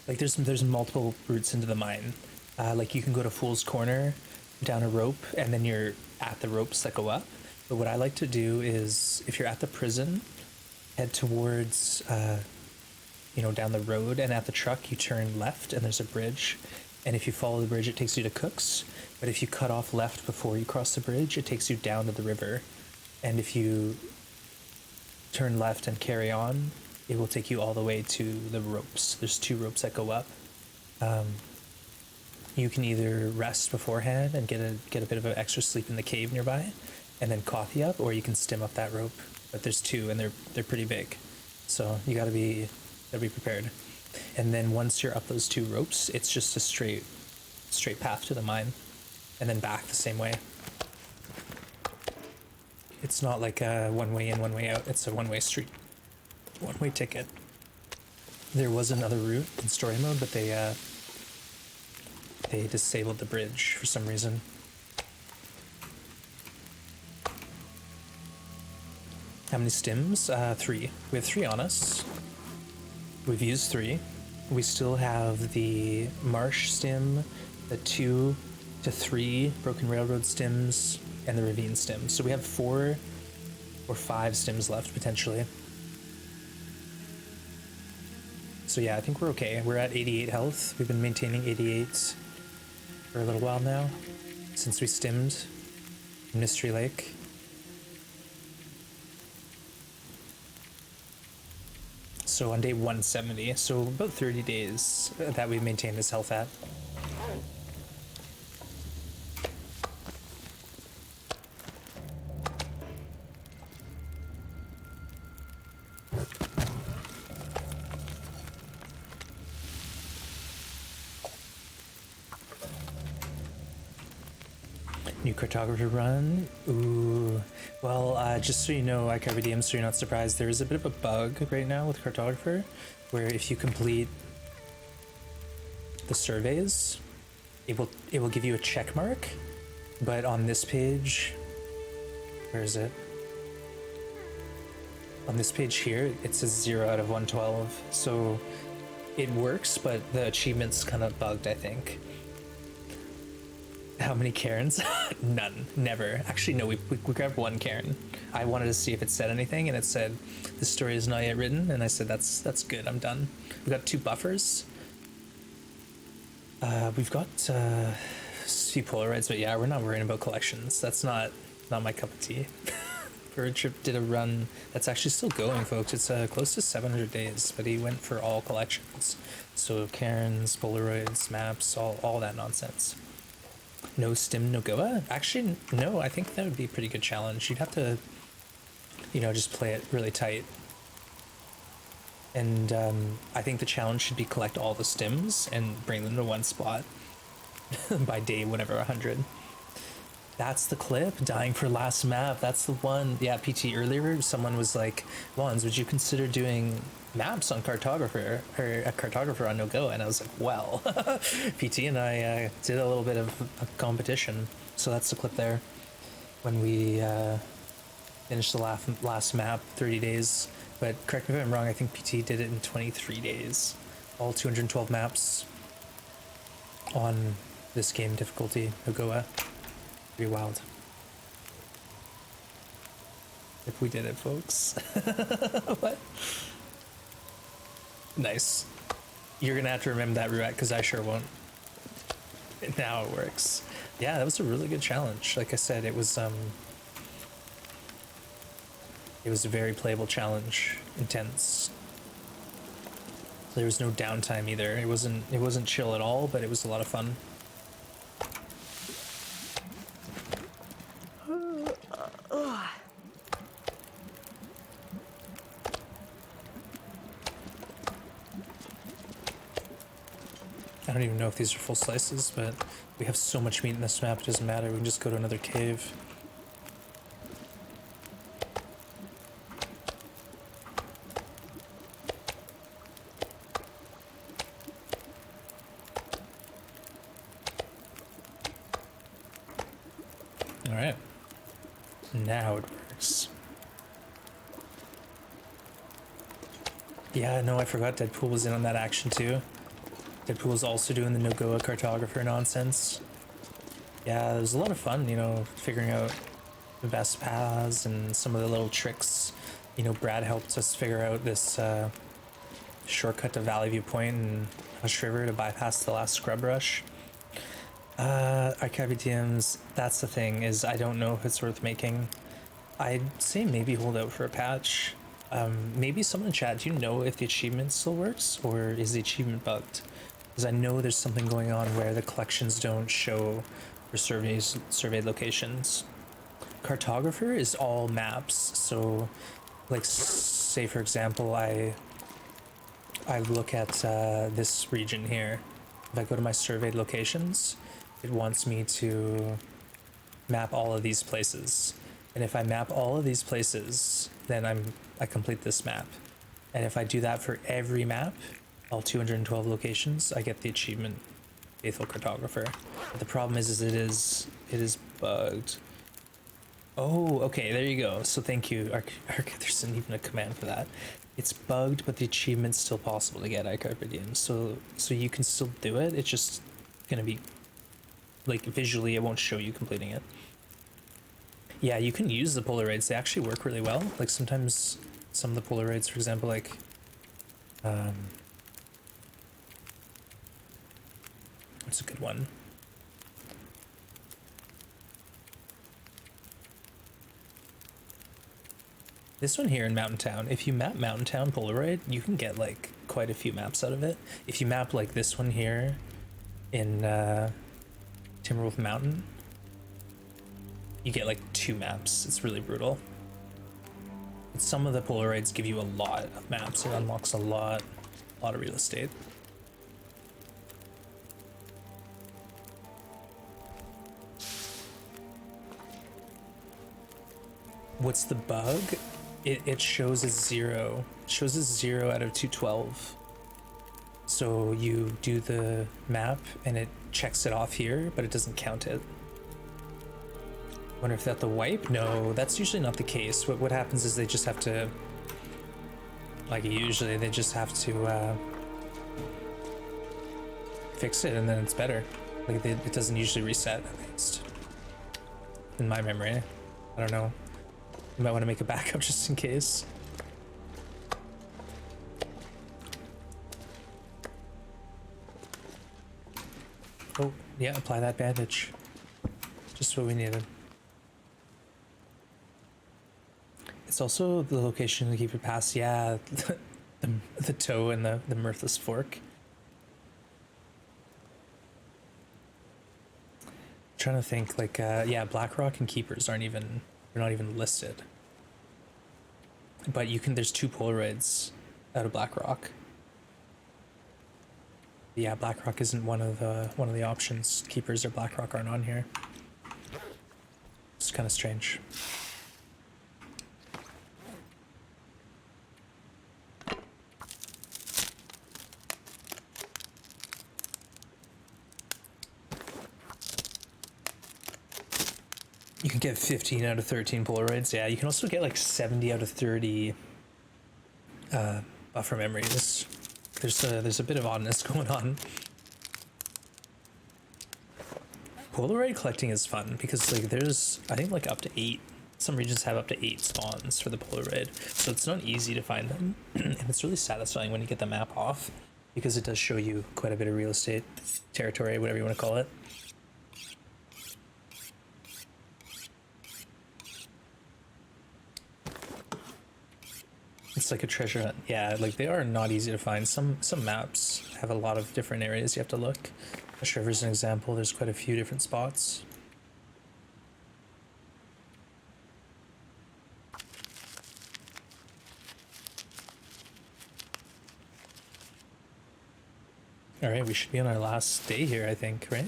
like there's multiple routes into the mine. Like you can go to Fool's Corner down a rope, and then you're at the ropes that go up. But what I like to do is, if you're at the prison, head towards down the road, and at the truck you turn left, and there's a bridge. And if you follow the bridge, it takes you to Cook's. But if you cut off left before you cross the bridge, it takes you down to the river. And if you turn left and carry on, it will take you all the way to the ropes. There's 2 ropes that go up. You can either rest beforehand and get a bit of an extra sleep in the cave nearby, and then coffee up, or you can stim up that rope. But there's 2, and they're pretty big, so you gotta be prepared. And then once you're up those 2 ropes, it's just a straight path to the mine, and then back the same way. It's not like a one way in, one way out. It's a one-way street, one-way ticket. There was another route in story mode, but they disabled the bridge for some reason. How many stims? 3. We have 3 on us. We've used 3. We still have the marsh stim, the 2 to 3 broken railroad stims, and the ravine stims. So we have 4 or 5 stims left potentially. So yeah, I think we're okay. We're at 88 health. We've been maintaining 88 for a little while now, since we stimmed Mystery Lake. So on day 170, so about 30 days that we've maintained this health at. New cartography run. Ooh. Well, just so you know, HRV, so you're not surprised, there is a bit of a bug right now with cartographer, where if you complete the surveys, it will give you a check mark, but on this page, where is it? On this page here, it says 0 out of 112. So it works, but the achievement's kind of bugged, I think. How many Karens? None. Never. Actually, no, we grabbed one Karen. I wanted to see if it said anything, and it said, "The story is not yet written," and I said, that's good, I'm done. We got 2 buffers. We've got a few Polaroids, but yeah, we're not worrying about collections. That's not my cup of tea. Bird Trip did a run that's actually still going, folks. It's close to 700 days, but he went for all collections. So Karens, Polaroids, maps, all that nonsense. No stim, no goa? Actually, no, I think that would be a pretty good challenge. You'd have to, just play it really tight. And I think the challenge should be collect all the stims and bring them to one spot by day whatever 100. That's the clip, dying for last map. That's the one. Yeah, PT earlier, someone was like, Wands, would you consider doing maps on cartographer, or a cartographer on NoGoA? And I was like, well, PT and I did a little bit of a competition. So that's the clip there. When we finished the last map, 30 days. But correct me if I'm wrong, I think PT did it in 23 days. All 212 maps on this game difficulty, NoGoA. Pretty wild. If we did it, folks. What? Nice. You're gonna have to remember that, Ruat, because I sure won't. Now it works. Yeah, that was a really good challenge. Like I said, it was a very playable challenge. Intense. There was no downtime either. It wasn't chill at all, but it was a lot of fun. I don't even know if these are full slices, but we have so much meat in this map, it doesn't matter. We can just go to another cave. All right. Now it works. Yeah, no, I forgot Deadpool was in on that action too. Deadpool was also doing the NoGoA cartographer nonsense. Yeah, it was a lot of fun, figuring out the best paths and some of the little tricks. Brad helped us figure out this shortcut to Valley View Point and Hush River to bypass the last scrub rush. Archive DMs, that's the thing, is I don't know if it's worth making. I'd say maybe hold out for a patch. Maybe someone in chat, do you know if the achievement still works, or is the achievement bugged? Because I know there's something going on where the collections don't show for surveyed locations. Cartographer is all maps, so like say for example I look at this region here. If I go to my surveyed locations, it wants me to map all of these places, and if I map all of these places, then I complete this map. And if I do that for every map, all 212 locations, I get the achievement Faithful Cartographer. But the problem is it is bugged. Oh, okay, there you go. So thank you, there's even a command for that. It's bugged, but the achievement's still possible to get iCarpedium. So you can still do it. It's just gonna be like visually, it won't show you completing it. Yeah, you can use the Polaroids. They actually work really well. Like sometimes some of the Polaroids, for example, like what's a good one? This one here in Mountain Town, if you map Mountain Town Polaroid, you can get like quite a few maps out of it. If you map like this one here in Timberwolf Mountain, you get like 2 maps. It's really brutal. But some of the Polaroids give you a lot of maps. It unlocks a lot of real estate. What's the bug? It shows a 0. It shows a 0 out of 212. So you do the map and it checks it off here, but it doesn't count it. Wonder if that's the wipe? No, that's usually not the case. What happens is they just have to, like usually they just have to fix it and then it's better. Like it doesn't usually reset, at least in my memory. I don't know. You might want to make a backup just in case. Oh, yeah, apply that bandage. Just what we needed. It's also the location to keep it past, yeah, the toe and the mirthless fork. Trying to think, like, yeah, Blackrock and Keepers aren't even, they're not even listed. But you can, there's 2 Polaroids out of Blackrock. Yeah, Blackrock isn't one of the options. Keepers or Blackrock aren't on here. It's kind of strange. You can get 15 out of 13 Polaroids. Yeah, you can also get like 70 out of 30 buffer memories. There's a bit of oddness going on. Polaroid collecting is fun because like there's, I think, like up to 8. Some regions have up to 8 spawns for the Polaroid, so it's not easy to find them. And it's really satisfying when you get the map off because it does show you quite a bit of real estate, territory, whatever you want to call it. It's like a treasure hunt. Yeah, like they are not easy to find. Some maps have a lot of different areas you have to look. HRV is an example. There's quite a few different spots. All right, we should be on our last day here, I think, right?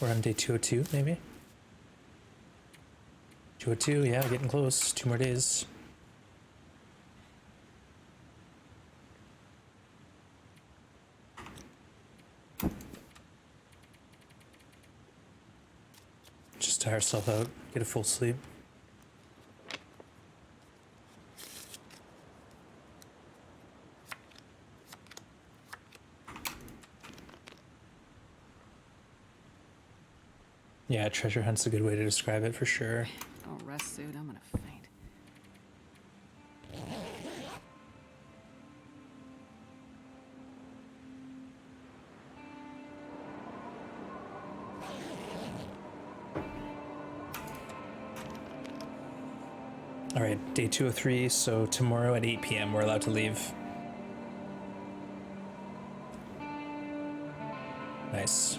We're on day 202, maybe? 202, yeah, getting close. 2 more days. Just tire ourselves out, get a full sleep. Yeah, treasure hunt's a good way to describe it for sure. Oh, rest suit, I'm gonna faint. All right, day 203, so tomorrow at 8 p.m. we're allowed to leave. Nice.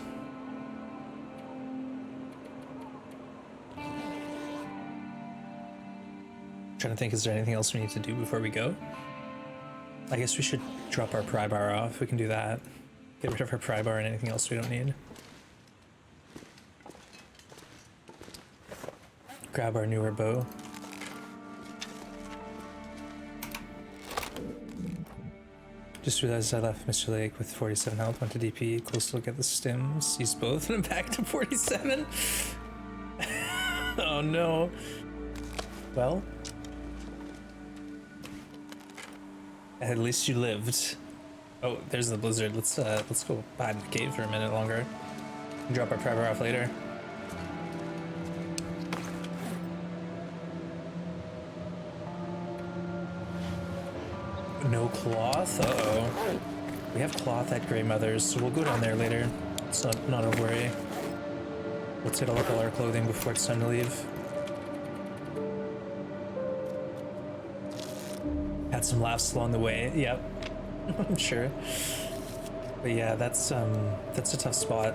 Trying to think, is there anything else we need to do before we go? I guess we should drop our pry bar off. We can do that. Get rid of our pry bar and anything else we don't need. Grab our newer bow. Just realized I left Mr. Lake with 47 health, went to DP, close look at the stims, used both and I'm back to 47. Oh no. Well, at least you lived. Oh, there's the blizzard. Let's go hide in the cave for a minute longer. Drop our pry off later. No cloth? Uh-oh. We have cloth at Grey Mother's, so we'll go down there later. It's not a worry. Let's get a look at all our clothing before it's time to leave. Had some laughs along the way. Yep. I'm sure. But yeah, that's a tough spot.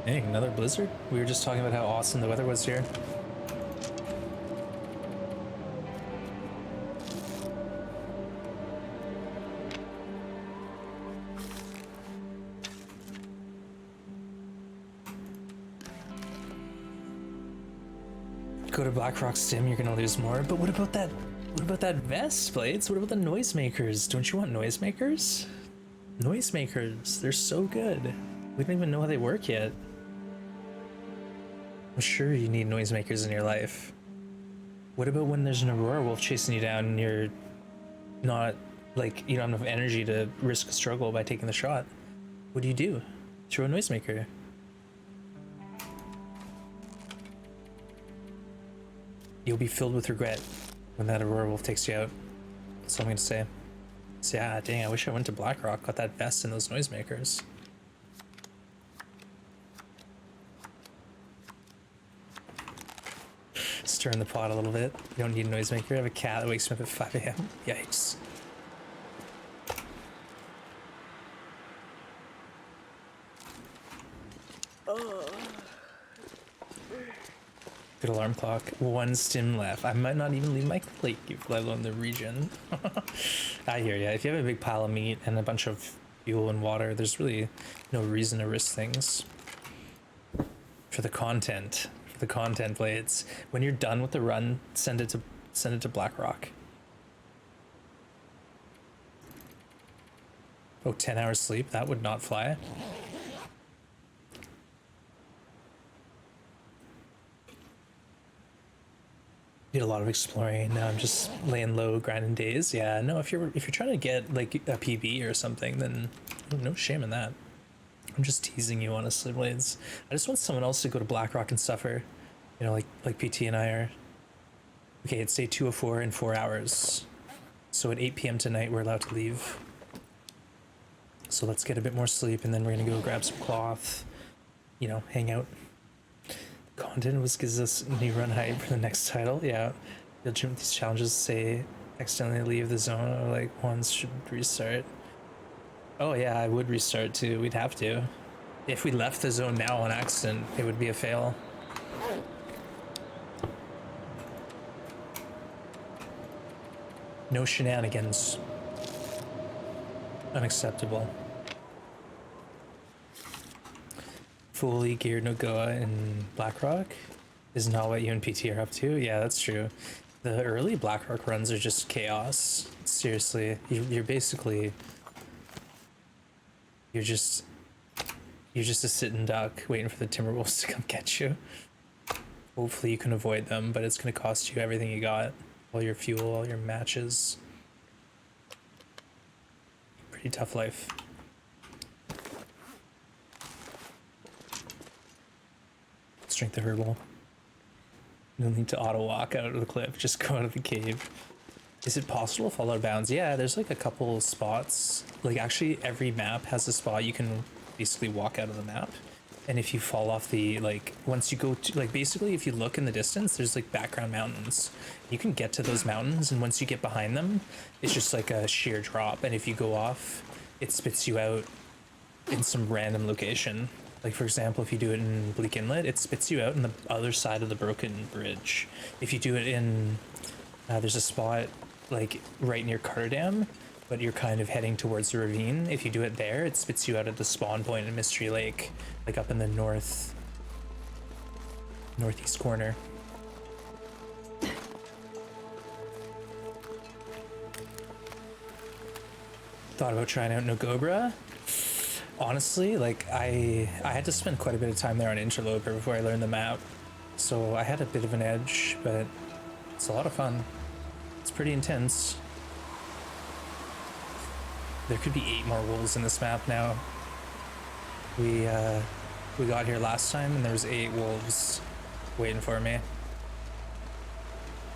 Hey, another blizzard? We were just talking about how awesome the weather was here. Go to Blackrock Stim, you're gonna lose more. But what about that? What about that vest, Blades? What about the noisemakers? Don't you want noisemakers? Noisemakers, they're so good. We don't even know how they work yet. I'm sure you need noisemakers in your life. What about when there's an Aurora Wolf chasing you down and you're not, like, you don't have enough energy to risk a struggle by taking the shot? What do? Throw a noisemaker. You'll be filled with regret when that Aurora Wolf takes you out. That's all I'm gonna say. So yeah, dang, I wish I went to Blackrock, got that vest and those noisemakers. Stirring the pot a little bit. You don't need a noisemaker. I have a cat that wakes me up at 5 a.m. Yikes. Good alarm clock. 1 stim left. I might not even leave my plate, let alone the region. I hear ya. If you have a big pile of meat and a bunch of fuel and water, there's really no reason to risk things. For the content. For the content, blades. When you're done with the run, send it to Blackrock. Oh, 10 hours sleep? That would not fly. Did a lot of exploring. Now I'm just laying low, grinding days. Yeah, no, if you're trying to get like a PB or something, then no shame in that. I'm just teasing you, honestly, Blades. I just want someone else to go to Blackrock and suffer. You know, like PT and I are. Okay, it's day 204 in 4 hours. So at 8 p.m. tonight, we're allowed to leave. So let's get a bit more sleep, and then we're gonna go grab some cloth. You know, hang out. Content was gives us new run hype for the next title. Yeah, you'll jump these challenges. Say accidentally leave the zone, or like ones should restart. Oh yeah, I would restart too. We'd have to. If we left the zone now on accident, it would be a fail. No shenanigans. Unacceptable. Fully geared NoGoA in Blackrock is not what you and PT are up to. Yeah, that's true. The early Blackrock runs are just chaos. Seriously, you're basically you're just a sitting duck waiting for the Timberwolves to come get you. Hopefully you can avoid them, but it's gonna cost you everything you got, all your fuel, all your matches. Pretty tough life. Strength of herbal. No need to auto walk out of the cliff, just go out of the cave. Is it possible to fall out of bounds? Yeah, there's like a couple spots. Like actually every map has a spot you can basically walk out of the map. And if you fall off the, like, once you go to, like, basically if you look in the distance, there's like background mountains. You can get to those mountains, and once you get behind them, it's just like a sheer drop. And if you go off, it spits you out in some random location. Like, for example, if you do it in Bleak Inlet, it spits you out on the other side of the broken bridge. If you do it in, there's a spot, like, right near Cardam, but you're kind of heading towards the ravine. If you do it there, it spits you out at the spawn point in Mystery Lake, like up in the northeast corner. Thought about trying out NoGoA. Honestly, like I had to spend quite a bit of time there on Interloper before I learned the map, so I had a bit of an edge, but it's a lot of fun. It's pretty intense. There could be 8 more wolves in this map now. We got here last time and there was 8 wolves waiting for me.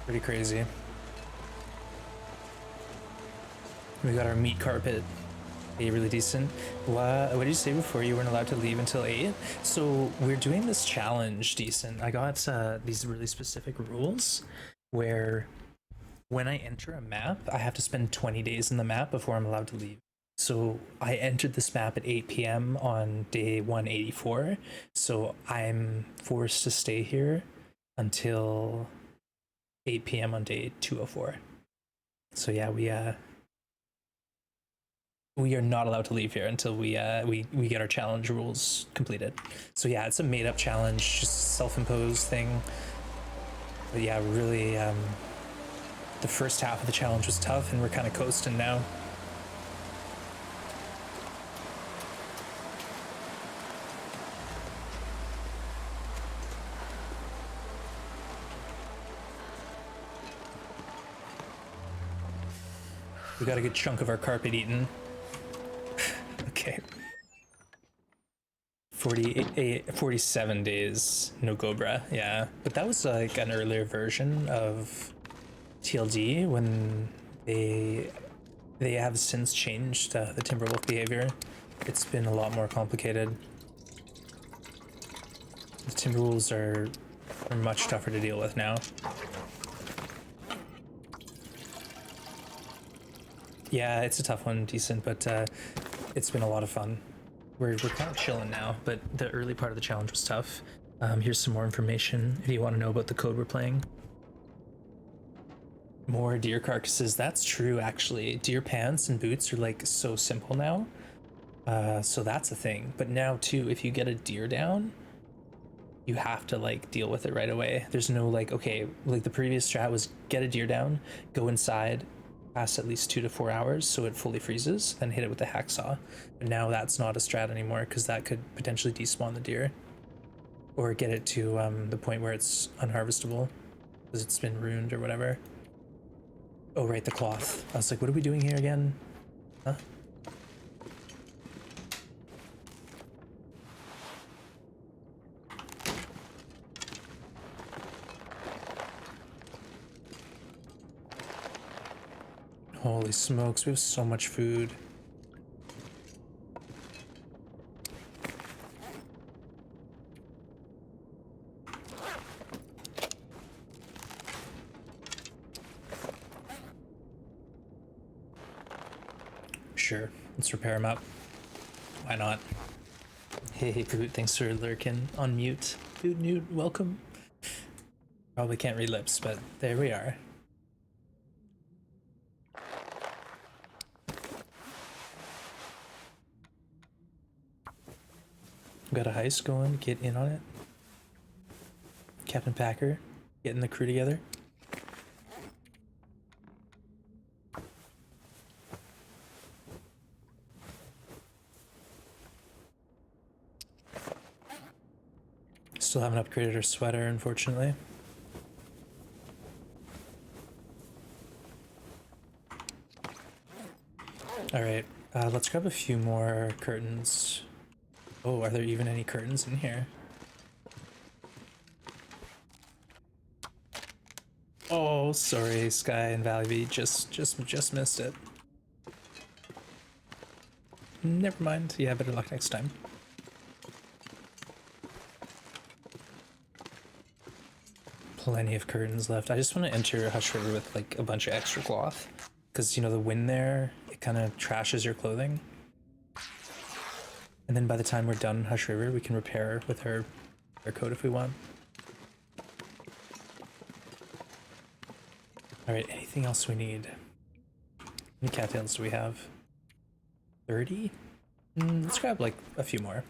Pretty crazy. We got our meat carpet. Really decent. What did you say before you weren't allowed to leave until 8? So we're doing this challenge, decent. I got these really specific rules where when I enter a map, I have to spend 20 days in the map before I'm allowed to leave. So I entered this map at 8 p.m. on day 184. So I'm forced to stay here until 8 p.m. on day 204. So yeah, we are not allowed to leave here until we get our challenge rules completed. So yeah, it's a made-up challenge, just self-imposed thing. But yeah, really, the first half of the challenge was tough, and we're kind of coasting now. We got a good chunk of our carpet eaten. Okay. 47 days, NoGoA, yeah. But that was like an earlier version of TLD when they have since changed the Timberwolf behavior. It's been a lot more complicated. The Timberwolves are much tougher to deal with now. Yeah, it's a tough one, decent, but it's been a lot of fun. We're kind of chilling now, but the early part of the challenge was tough. Here's some more information if you want to know about the code we're playing. More deer carcasses. That's true, actually. Deer pants and boots are like so simple now. So that's a thing. But now too, if you get a deer down, you have to like deal with it right away. There's no like, okay, like the previous strat was get a deer down, go inside, pass at least 2 to 4 hours so it fully freezes, then hit it with a hacksaw. But now that's not a strat anymore because that could potentially despawn the deer or get it to the point where it's unharvestable because it's been ruined or whatever. Oh, right, the cloth. I was like, what are we doing here again? Huh? Holy smokes, we have so much food. Sure, let's repair him up. Why not? Hey, Boot, thanks for lurking on mute. Boot, Newt, welcome. Probably can't read lips, but there we are. Got a heist going, get in on it. Captain Packer, getting the crew together. Still haven't upgraded our sweater, unfortunately. Alright, let's grab a few more curtains. Oh, are there even any curtains in here? Oh, sorry, Sky and Valley V, just missed it. Never mind, yeah, better luck next time. Plenty of curtains left. I just want to enter Hush River with like a bunch of extra cloth because you know the wind there, it kind of trashes your clothing. And then by the time we're done Hush River, we can repair with our coat if we want. All right, anything else we need? How many cattails do we have? 30? Let's grab like a few more.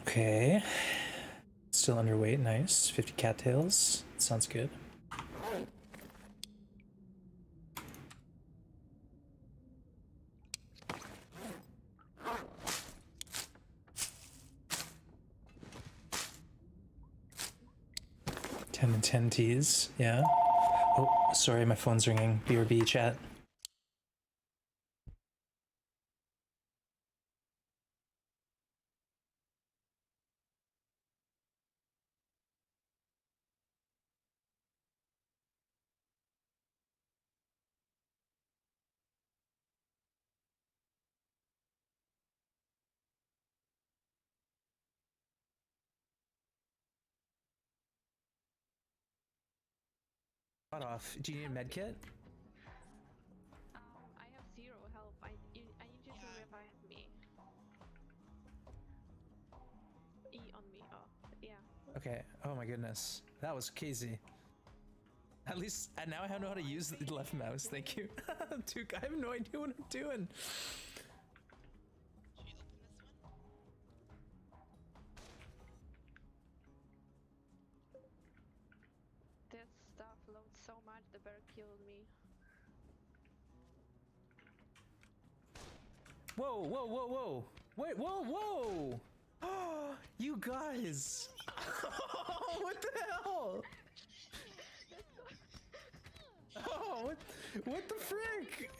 Okay, still underweight, nice. 50 cattails, sounds good. And 10 T's, yeah. Oh, sorry, my phone's ringing. BRB chat. Off. Do you need a med kit? I have zero health. I need you to revive me. E on me. Oh, yeah. Okay. Oh my goodness. That was crazy. At least and now I know how to use the left mouse. Thank you. Dude, I have no idea what I'm doing. This stuff loads so much, the bear killed me. Whoa, whoa, whoa, whoa. Wait, whoa, whoa. Oh, you guys. What the hell? Oh, what the frick?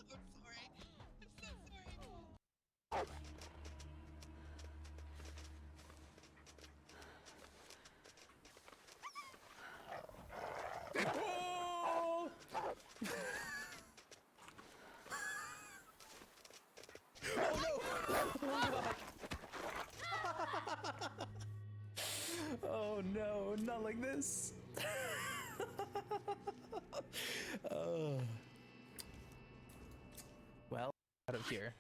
So sorry. I'm so sorry. Oh! Oh no, not like this. Oh. Well, out of here.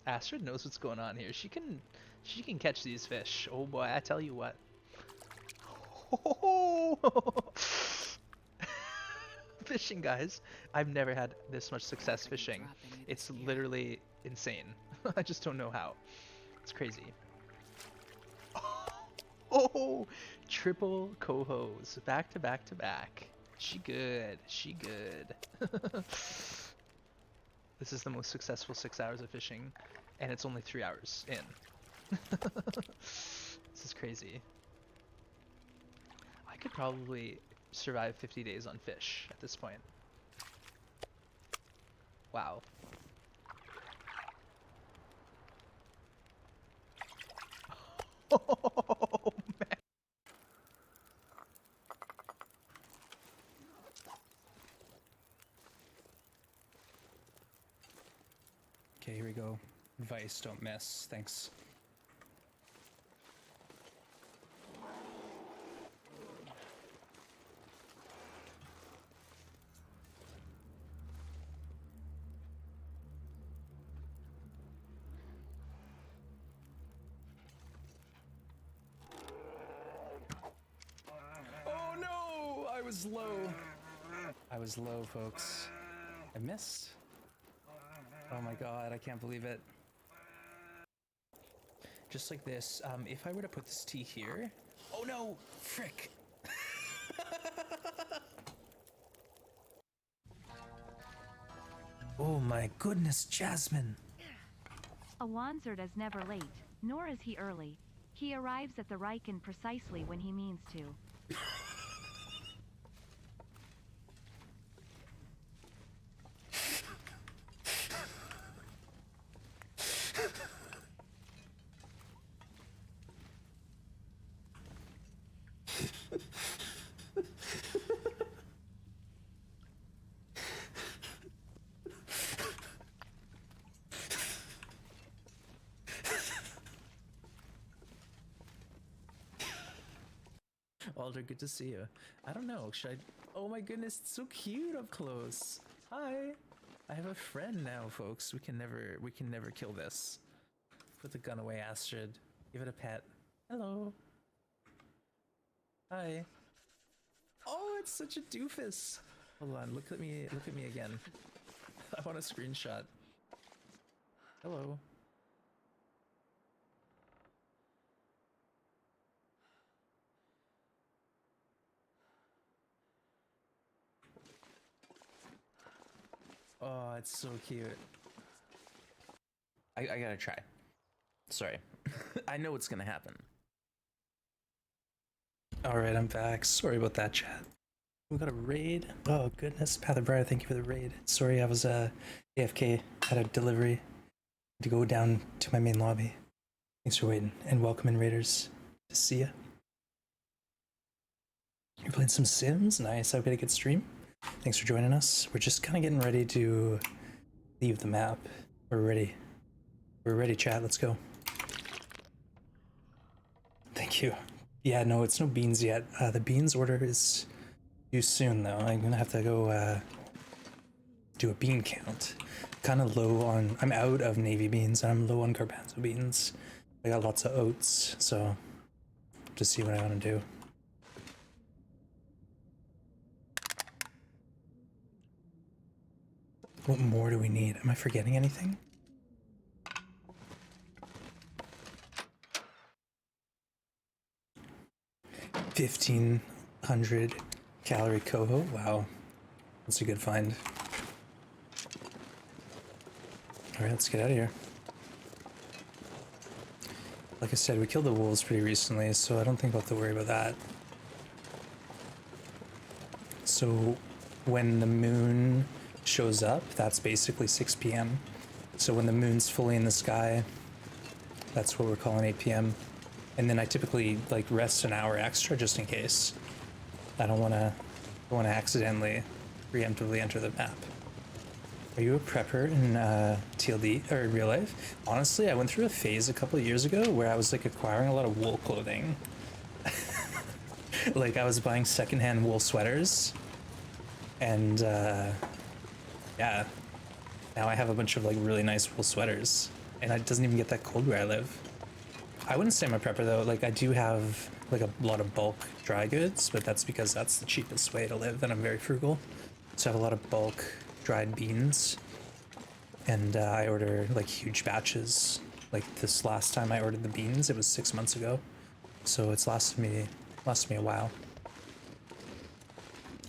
Astrid knows what's going on here. She can catch these fish. Oh boy, I tell you what. Fishing, guys. I've never had this much success fishing. It's literally insane. I just don't know how. It's crazy. Oh, triple cohos, back to back to back. She good. She good. This is the most successful 6 hours of fishing, and it's only 3 hours in. This is crazy. I could probably survive 50 days on fish at this point. Wow. Oh, man. Okay, here we go. Advice, don't miss. Thanks. Oh no! I was low. I was low, folks. I missed. Oh my god, I can't believe it. Just like this, if I were to put this tea here... Oh no! Frick! Oh my goodness, Jasmine! A Wanzard is never late, nor is he early. He arrives at the Riken precisely when he means to. Alder, good to see you. I don't know, should I... Oh my goodness, it's so cute up close. Hi. I have a friend now, folks. We can never kill this. Put the gun away, Astrid. Give it a pet. Hello. Hi. Oh, it's such a doofus. Hold on, look at me again. I want a screenshot. Hello. Oh, it's so cute. I gotta try. Sorry. I know what's gonna happen. Alright, I'm back. Sorry about that, chat. We got a raid. Oh, goodness. Path of Briar, thank you for the raid. Sorry, I was AFK. Had a delivery. To go down to my main lobby. Thanks for waiting. And welcome in, raiders. To see ya. You're playing some Sims? Nice. I hope you had a good stream. Thanks for joining us. We're just kind of getting ready to leave the map. We're ready. We're ready, chat. Let's go. Thank you. Yeah, no, it's no beans yet. The beans order is due soon, though. I'm gonna have to go do a bean count. Kind of low on... I'm out of navy beans, and I'm low on garbanzo beans. I got lots of oats, so just see what I want to do. What more do we need? Am I forgetting anything? 1,500 calorie coho. Wow, that's a good find. All right, let's get out of here. Like I said, we killed the wolves pretty recently, so I don't think I'll have to worry about that. So when the moon shows up, that's basically 6 p.m. So when the moon's fully in the sky, that's what we're calling 8 p.m. And then I typically like rest an hour extra just in case. I don't want to accidentally preemptively enter the map. Are you a prepper in TLD or in real life? Honestly, I went through a phase a couple of years ago where I was like acquiring a lot of wool clothing. Like I was buying secondhand wool sweaters, and yeah, now I have a bunch of like really nice wool sweaters, and it doesn't even get that cold where I live. I wouldn't say I'm a prepper though. Like I do have like a lot of bulk dry goods, but that's because that's the cheapest way to live, and I'm very frugal. So I have a lot of bulk dried beans, and I order like huge batches. Like this last time I ordered the beans, it was 6 months ago, so it's lasted me a while.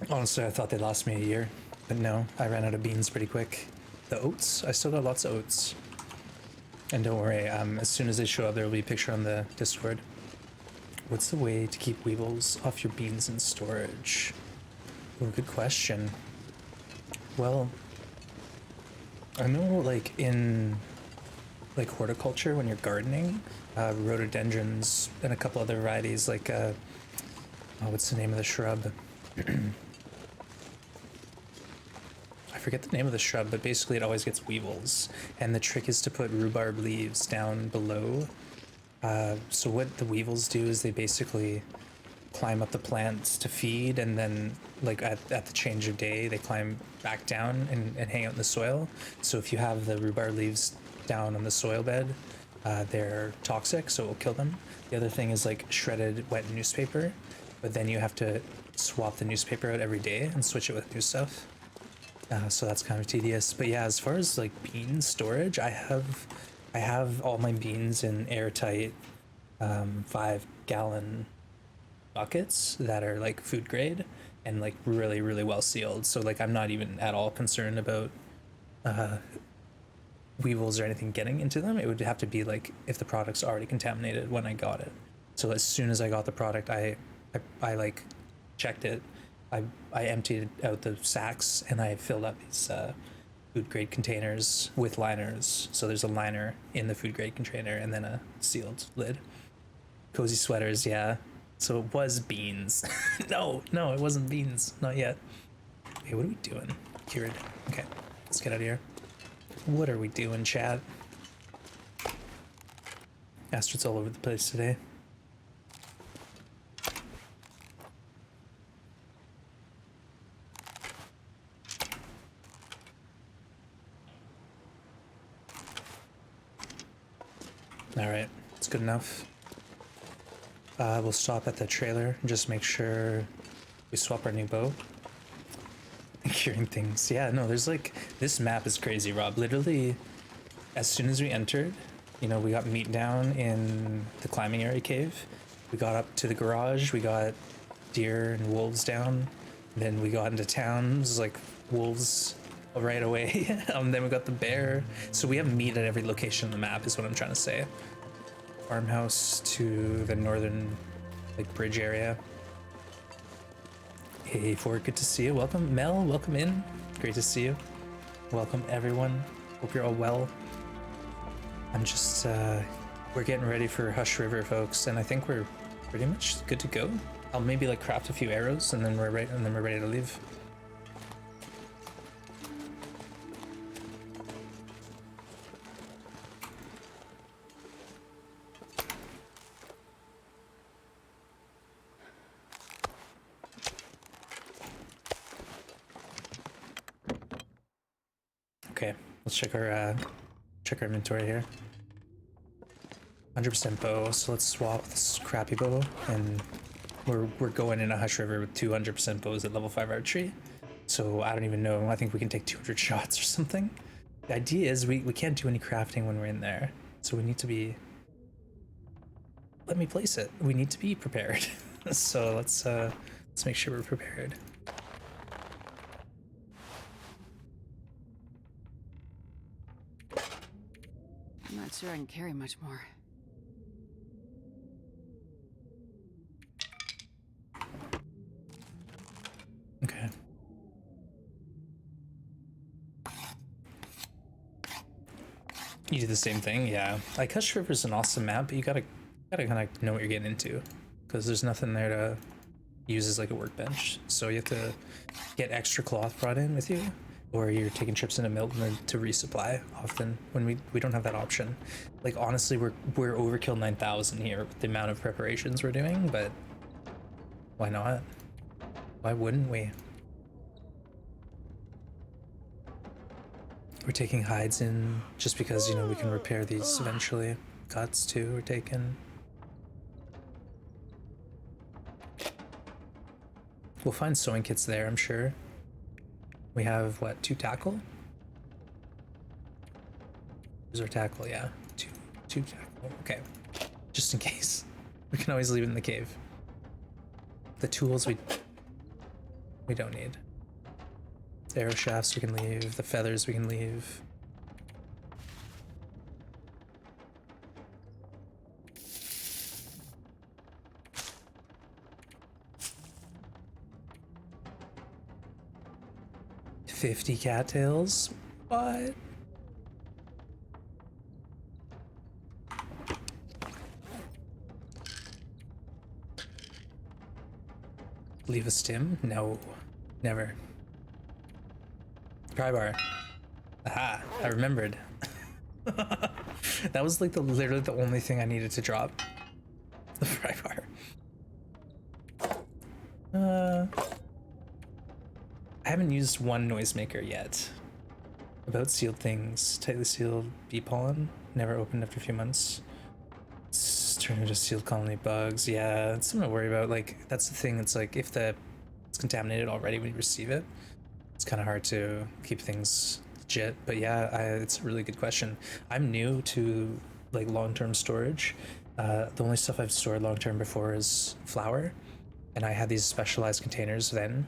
Honestly, I thought they'd last me a year, but no, I ran out of beans pretty quick. The oats, I still got lots of oats. And don't worry, as soon as they show up, there will be a picture on the Discord. What's the way to keep weevils off your beans in storage? Oh, good question. Well, I know like in like horticulture when you're gardening, rhododendrons and a couple other varieties like oh, what's the name of the shrub? I forget the name of the shrub, but basically it always gets weevils, and the trick is to put rhubarb leaves down below. So what the weevils do is they basically climb up the plants to feed, and then like at the change of day they climb back down and hang out in the soil. So if you have the rhubarb leaves down on the soil bed, they're toxic, so it will kill them. The other thing is like shredded wet newspaper, but then you have to swap the newspaper out every day and switch it with new stuff. So that's kind of tedious. But yeah, as far as like bean storage, I have all my beans in airtight 5-gallon buckets that are like food grade and like really, really well sealed. So like I'm not even at all concerned about weevils or anything getting into them. It would have to be like if the product's already contaminated when I got it. So as soon as I got the product, I like checked it. I emptied out the sacks and I filled up these food grade containers with liners. So there's a liner in the food grade container and then a sealed lid. Cozy sweaters, yeah. So it was beans. No, it wasn't beans. Not yet. Hey, what are we doing? Cured. Okay, let's get out of here. What are we doing, chat? Astrid's all over the place today. All right, it's good enough. We'll stop at the trailer and just make sure we swap our new bow. Curing things. Yeah, no, there's like, this map is crazy, Rob. Literally, as soon as we entered, you know, we got meat down in the climbing area cave. We got up to the garage, we got deer and wolves down. Then we got into town, it was like wolves right away. Then we got the bear. So we have meat at every location on the map is what I'm trying to say. Farmhouse to the northern like bridge area. Hey Ford, good to see you. Welcome Mel, welcome in. Great to see you. Welcome everyone. Hope you're all well. I'm just we're getting ready for Hush River, folks, and I think we're pretty much good to go. I'll maybe like craft a few arrows and then we're ready to leave. Okay, let's check our inventory here. 100% bow, so let's swap this crappy bow, and we're going in a Hush River with 200% bows at level 5 archery. So I don't even know, I think we can take 200 shots or something. The idea is we can't do any crafting when we're in there, so we need to be... Let me place it. We need to be prepared. So let's make sure we're prepared. I'm not sure I can carry much more. Okay. You do the same thing, yeah. Like Hush River's an awesome map, but you gotta kind of know what you're getting into, because there's nothing there to use as like a workbench. So you have to get extra cloth brought in with you, or you're taking trips into Milton to resupply. Often when we don't have that option. Like honestly, we're overkill 9,000 here with the amount of preparations we're doing, but why not? Why wouldn't we? We're taking hides in just because, you know, we can repair these eventually. Guts too we're taking. We'll find sewing kits there, I'm sure. We have, what, 2 tackle? Where's our tackle? Yeah, two tackle. Okay, just in case. We can always leave it in the cave. The tools we don't need. The arrow shafts we can leave. The feathers we can leave. $50 cattails? What? Leave a stim? No, never. Prybar. Aha, I remembered. That was like literally the only thing I needed to drop. The prybar. I haven't used one noisemaker yet. About sealed things. Tightly sealed bee pollen. Never opened after a few months. It's turned into sealed colony bugs. Yeah, it's something to worry about. Like, that's the thing. It's like if it's contaminated already when you receive it, it's kind of hard to keep things legit. But yeah, it's a really good question. I'm new to like long-term storage. The only stuff I've stored long-term before is flour, and I had these specialized containers then,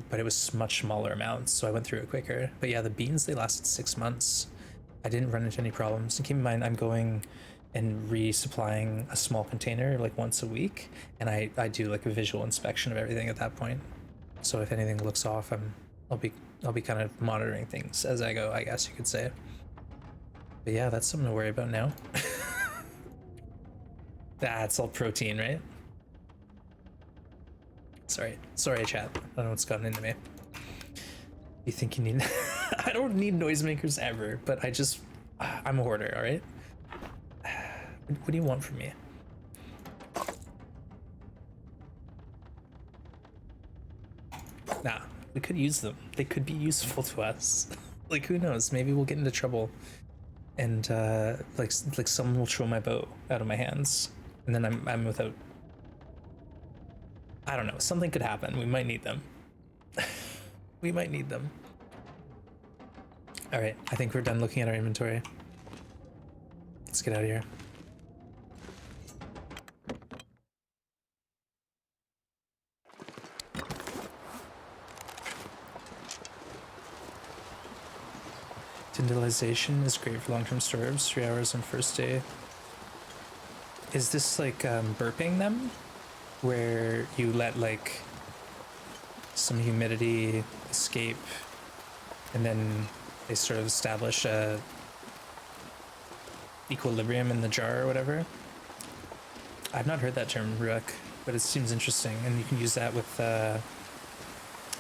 but it was much smaller amounts, so I went through it quicker. But yeah, the beans, they lasted 6 months. I didn't run into any problems. And keep in mind, I'm going and resupplying a small container like once a week, and I do like a visual inspection of everything at that point. So if anything looks off, I'll be kind of monitoring things as I go, I guess you could say. But yeah, that's something to worry about now. That's all protein, right? Sorry, chat. I don't know what's gotten into me. You think you need? I don't need noisemakers ever, but I'm a hoarder. All right. What do you want from me? Nah, we could use them. They could be useful to us. Like, who knows? Maybe we'll get into trouble, and like someone will throw my bow out of my hands, and then I'm without. I don't know. Something could happen. We might need them. We might need them. All right, I think we're done looking at our inventory. Let's get out of here. Tindalization is great for long-term storage. 3 hours on first day. Is this like burping them? Where you let like some humidity escape and then they sort of establish a equilibrium in the jar or whatever? I've not heard that term, Ruek, but it seems interesting, and you can use that with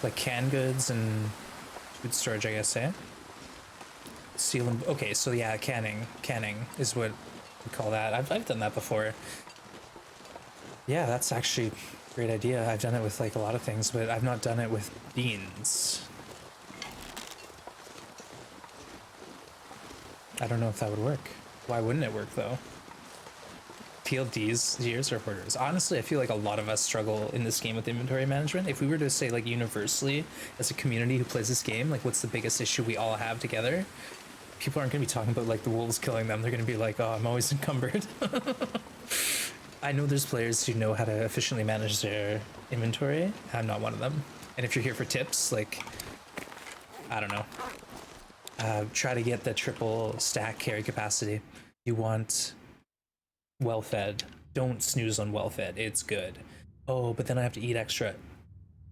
like canned goods and food storage, I guess, eh? Seal and okay, so yeah, canning is what we call that. I've done that before. Yeah, that's actually a great idea. I've done it with like a lot of things, but I've not done it with beans. I don't know if that would work. Why wouldn't it work though? PLDs, years or hoarders. Honestly, I feel like a lot of us struggle in this game with inventory management. If we were to say like universally as a community who plays this game, like what's the biggest issue we all have together? People aren't going to be talking about like the wolves killing them. They're going to be like, oh, I'm always encumbered. I know there's players who know how to efficiently manage their inventory. I'm not one of them. And if you're here for tips, like, I don't know, try to get the triple stack carry capacity. You want well fed. Don't snooze on well fed. It's good. Oh, but then I have to eat extra.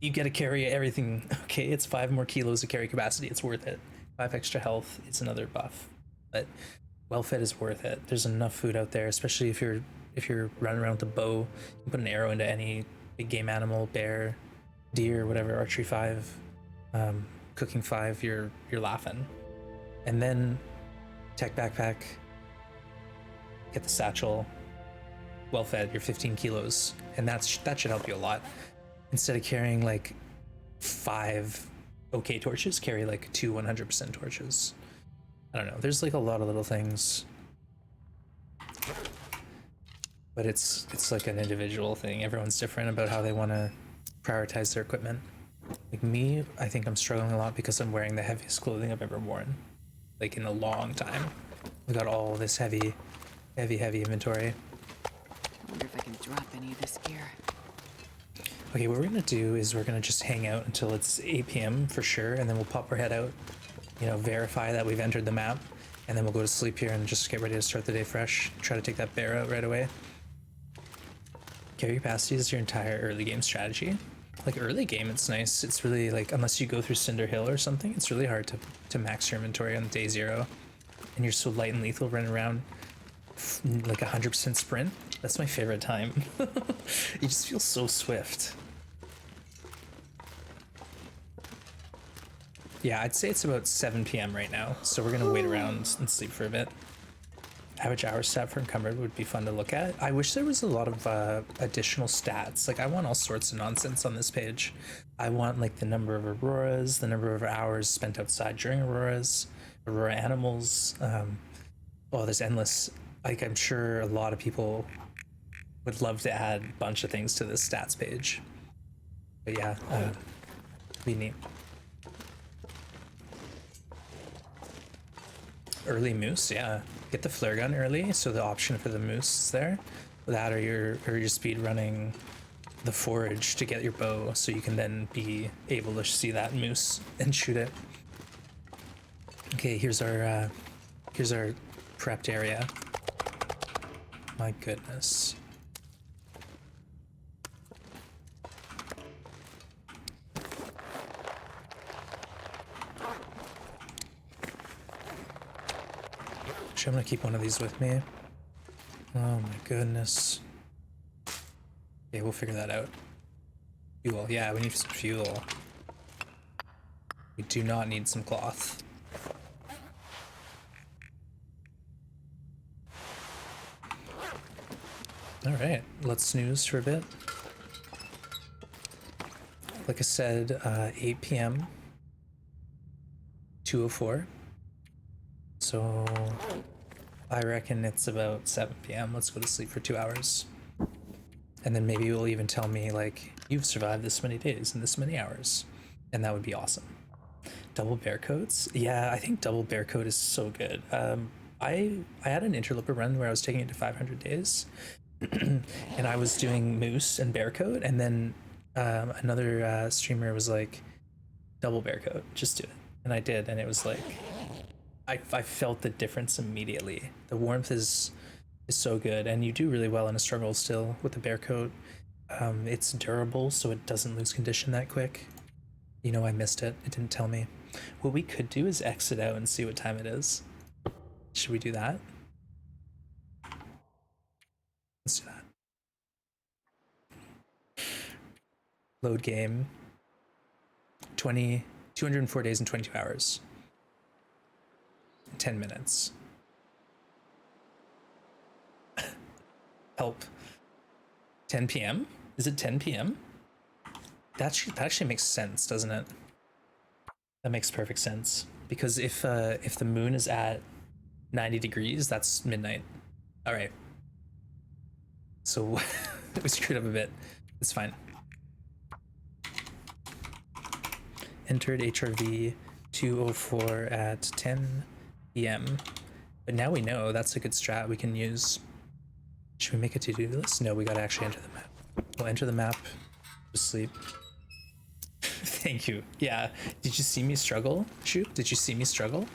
You gotta carry everything. Okay, it's 5 more kilos of carry capacity. It's worth it. 5 extra health. It's another buff. But well fed is worth it. There's enough food out there, especially if you're running around with a bow. You can put an arrow into any big game animal, bear, deer, whatever. Archery 5, cooking 5. You're laughing. And then tech backpack. Get the satchel. Well fed. You're 15 kilos, and that should help you a lot. Instead of carrying like 5 okay torches, carry like 2 100% torches. I don't know. There's like a lot of little things, but it's like an individual thing. Everyone's different about how they want to prioritize their equipment. Like me, I think I'm struggling a lot because I'm wearing the heaviest clothing I've ever worn, like in a long time. I got all this heavy inventory. I wonder if I can drop any of this gear. Okay, what we're gonna do is we're gonna just hang out until it's 8 p.m. for sure, and then we'll pop our head out, you know, verify that we've entered the map, and then we'll go to sleep here and just get ready to start the day fresh. Try to take that bear out right away. Carry capacity is your entire early game strategy. Like early game, it's nice. It's really like, unless you go through Cinder Hill or something, it's really hard to max your inventory on day 0, and you're so light and lethal running around like 100% sprint. That's my favorite time. You just feel so swift. Yeah, I'd say it's about 7 p.m. right now, so we're gonna wait around and sleep for a bit. Average hour stat for encumbered would be fun to look at. I wish there was a lot of additional stats. Like, I want all sorts of nonsense on this page. I want like the number of auroras, the number of hours spent outside during auroras, aurora animals. Oh, there's endless. Like, I'm sure a lot of people would love to add a bunch of things to this stats page. But yeah, be neat. Early moose, yeah. Get the flare gun early, so the option for the moose is there. That or you're speed running the forage to get your bow, so you can then be able to see that moose and shoot it. Okay, here's our prepped area. My goodness. Actually, I'm gonna keep one of these with me. Oh my goodness. Okay, we'll figure that out. Fuel, yeah, we need some fuel. We do not need some cloth. All right, let's snooze for a bit. Like I said, 8 p.m. 2:04. So I reckon it's about 7 p.m. Let's go to sleep for 2 hours. And then maybe you'll even tell me, like, you've survived this many days and this many hours. And that would be awesome. Double bear coats? Yeah, I think double bear coat is so good. I had an interloper run where I was taking it to 500 days. And I was doing moose and bear coat, and then another streamer was like, double bear coat, just do it. And I did, and it was like, I felt the difference immediately. The warmth is so good, and you do really well in a struggle still with the bear coat. It's durable, so it doesn't lose condition that quick. You know, I missed it. It didn't tell me. What we could do is exit out and see what time it is. Should we do that? Let's do that. Load game. 204 days and 22 hours. 10 minutes. Help. 10 p.m.? Is it 10 p.m.? That actually makes sense, doesn't it? That makes perfect sense. Because if the moon is at 90 degrees, that's midnight. All right. So we screwed up a bit. It's fine. Entered HRV 204 at 10 p.m. But now we know that's a good strat we can use. Should we make a to-do list? No, we gotta actually enter the map. We'll enter the map. Just sleep. Thank you. Yeah. Did you see me struggle? Shoot, did you see me struggle?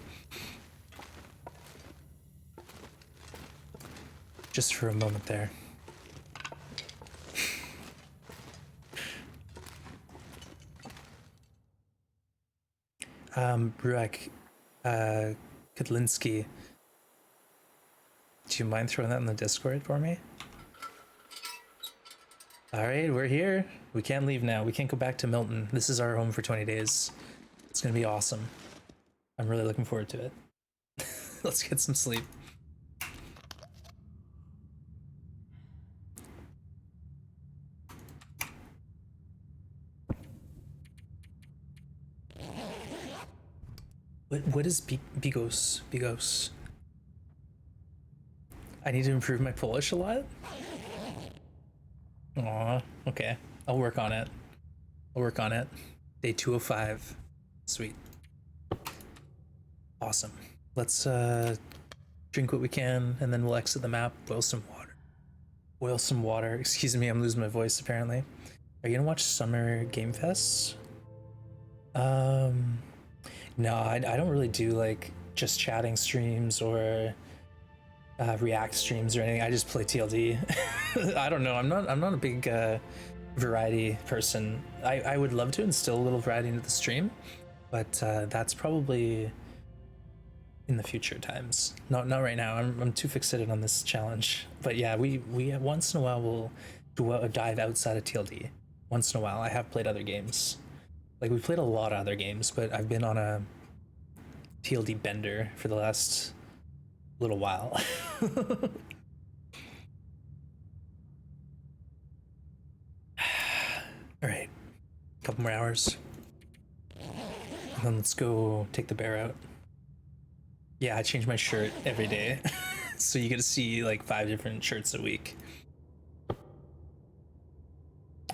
Just for a moment there. Bruek, Kudlinski, do you mind throwing that in the Discord for me? All right, we're here. We can't leave now. We can't go back to Milton. This is our home for 20 days. It's gonna be awesome. I'm really looking forward to it. Let's get some sleep. What is Bigos? Bigos. I need to improve my Polish a lot? Aw, okay. I'll work on it. I'll work on it. Day 205. Sweet. Awesome. Let's drink what we can and then we'll exit the map. Boil some water. Boil some water. Excuse me, I'm losing my voice apparently. Are you gonna watch Summer Game Fests? No, I don't really do like just chatting streams or React streams or anything. I just play TLD. I don't know. I'm not a big variety person. I would love to instill a little variety into the stream, but that's probably in the future times. Not right now. I'm too fixated on this challenge. But yeah, we once in a while will do a dive outside of TLD. Once in a while, I have played other games. Like we played a lot of other games, but I've been on a TLD bender for the last little while. All right, a couple more hours, and then let's go take the bear out. Yeah, I change my shirt every day, so you get to see like 5 different shirts a week.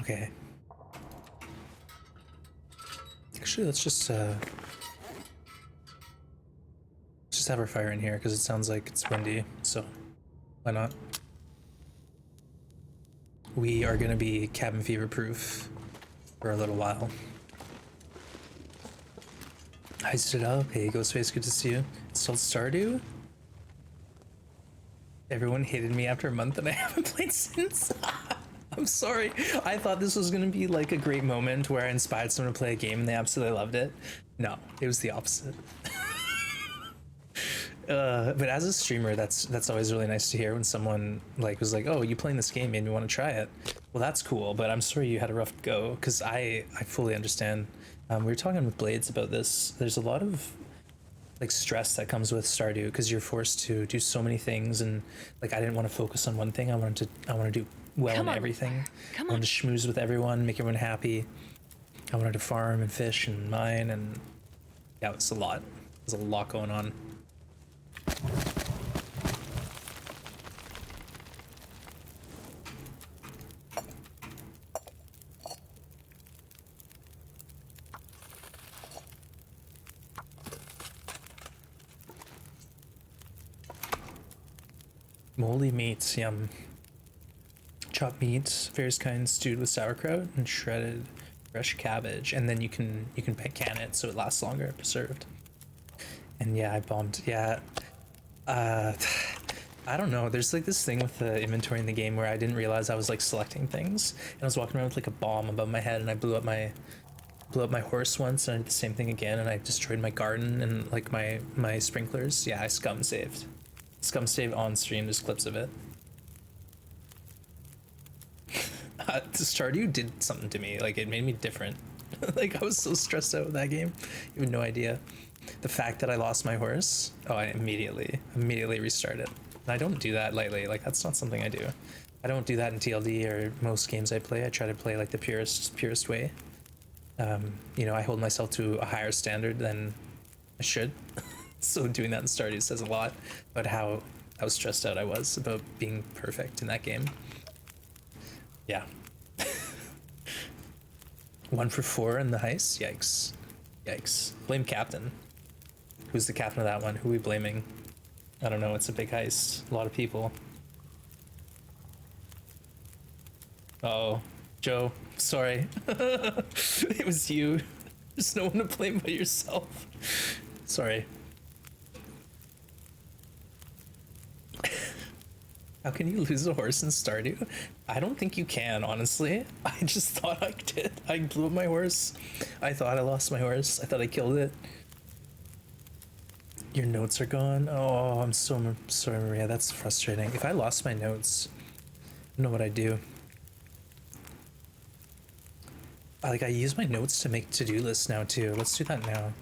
Okay. Actually, let's just have our fire in here because it sounds like it's windy, so why not? We are gonna be cabin fever proof for a little while. Hi, stood up. Hey, Ghostface, good to see you. Still Stardew? Everyone hated me after a month and I haven't played since. I'm sorry. I thought this was gonna be like a great moment where I inspired someone to play a game and they absolutely loved it. No, it was the opposite. But as a streamer, that's always really nice to hear when someone like was like, "Oh, you playing this game made me want to try it." Well, that's cool, but I'm sorry you had a rough go because I fully understand. We were talking with Blades about this. There's a lot of like stress that comes with Stardew because you're forced to do so many things, and like I didn't want to focus on one thing. I want to do well in everything. I wanted to schmooze with everyone, make everyone happy. I wanted to farm and fish and mine, and yeah, it's a lot. There's a lot going on. Moldy meats, yum. Chopped meats, various kinds stewed with sauerkraut and shredded fresh cabbage, and then you can can it so it lasts longer, preserved. And yeah, I bombed. Yeah, I don't know. There's like this thing with the inventory in the game where I didn't realize I was like selecting things, and I was walking around with like a bomb above my head, and I blew up my horse once, and I did the same thing again, and I destroyed my garden and like my sprinklers. Yeah, I scum saved on stream. There's clips of it. Stardew did something to me. Like it made me different. Like I was so stressed out with that game. You have no idea. The fact that I lost my horse, oh, I immediately restarted. And I don't do that lightly. Like that's not something I do. I don't do that in TLD or most games I play. I try to play like the purest way. You know, I hold myself to a higher standard than I should. So doing that in Stardew says a lot about how stressed out I was about being perfect in that game. Yeah. 1 for 4 in the heist? Yikes. Yikes. Blame captain. Who's the captain of that one? Who are we blaming? I don't know, it's a big heist. A lot of people. Oh, Joe, sorry. It was you. There's no one to blame but yourself. Sorry. How can you lose a horse in Stardew? I don't think you can, honestly. I just thought I did. I blew up my horse. I thought I lost my horse. I thought I killed it. Your notes are gone? Oh, I'm so sorry, Maria. That's frustrating. If I lost my notes, I don't know what I'd do. Like, I use my notes to make to-do lists now, too. Let's do that now.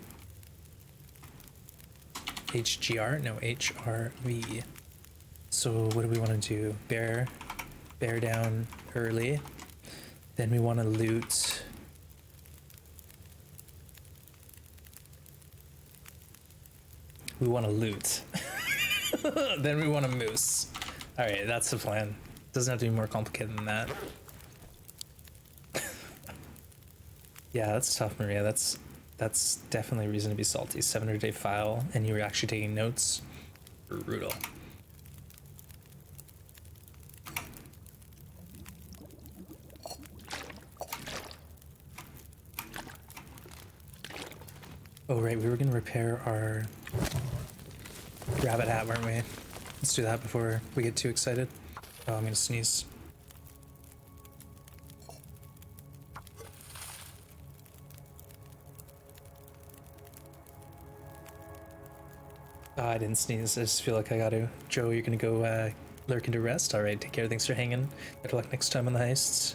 HGR? No, HRV. So what do we want to do? Bear down early. Then we want to loot. We want to loot. Then we want to moose. All right, that's the plan. Doesn't have to be more complicated than that. Yeah, that's tough, Maria. That's definitely a reason to be salty. 700-day file, and you were actually taking notes. Brutal. Oh, right, we were gonna repair our rabbit hat, weren't we? Let's do that before we get too excited. Oh, I'm gonna sneeze. Oh, I didn't sneeze. I just feel like I gotta. Joe, you're gonna go lurk into rest. All right, take care. Thanks for hanging. Better luck next time on the heists.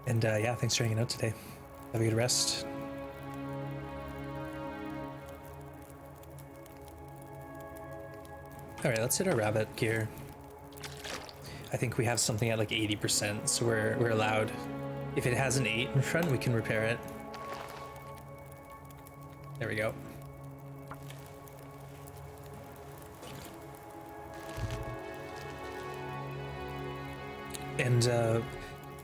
And yeah, thanks for hanging out today. Have a good rest. All right, let's hit our rabbit gear. I think we have something at like 80%, so we're allowed. If it has an 8 in front, we can repair it. There we go. And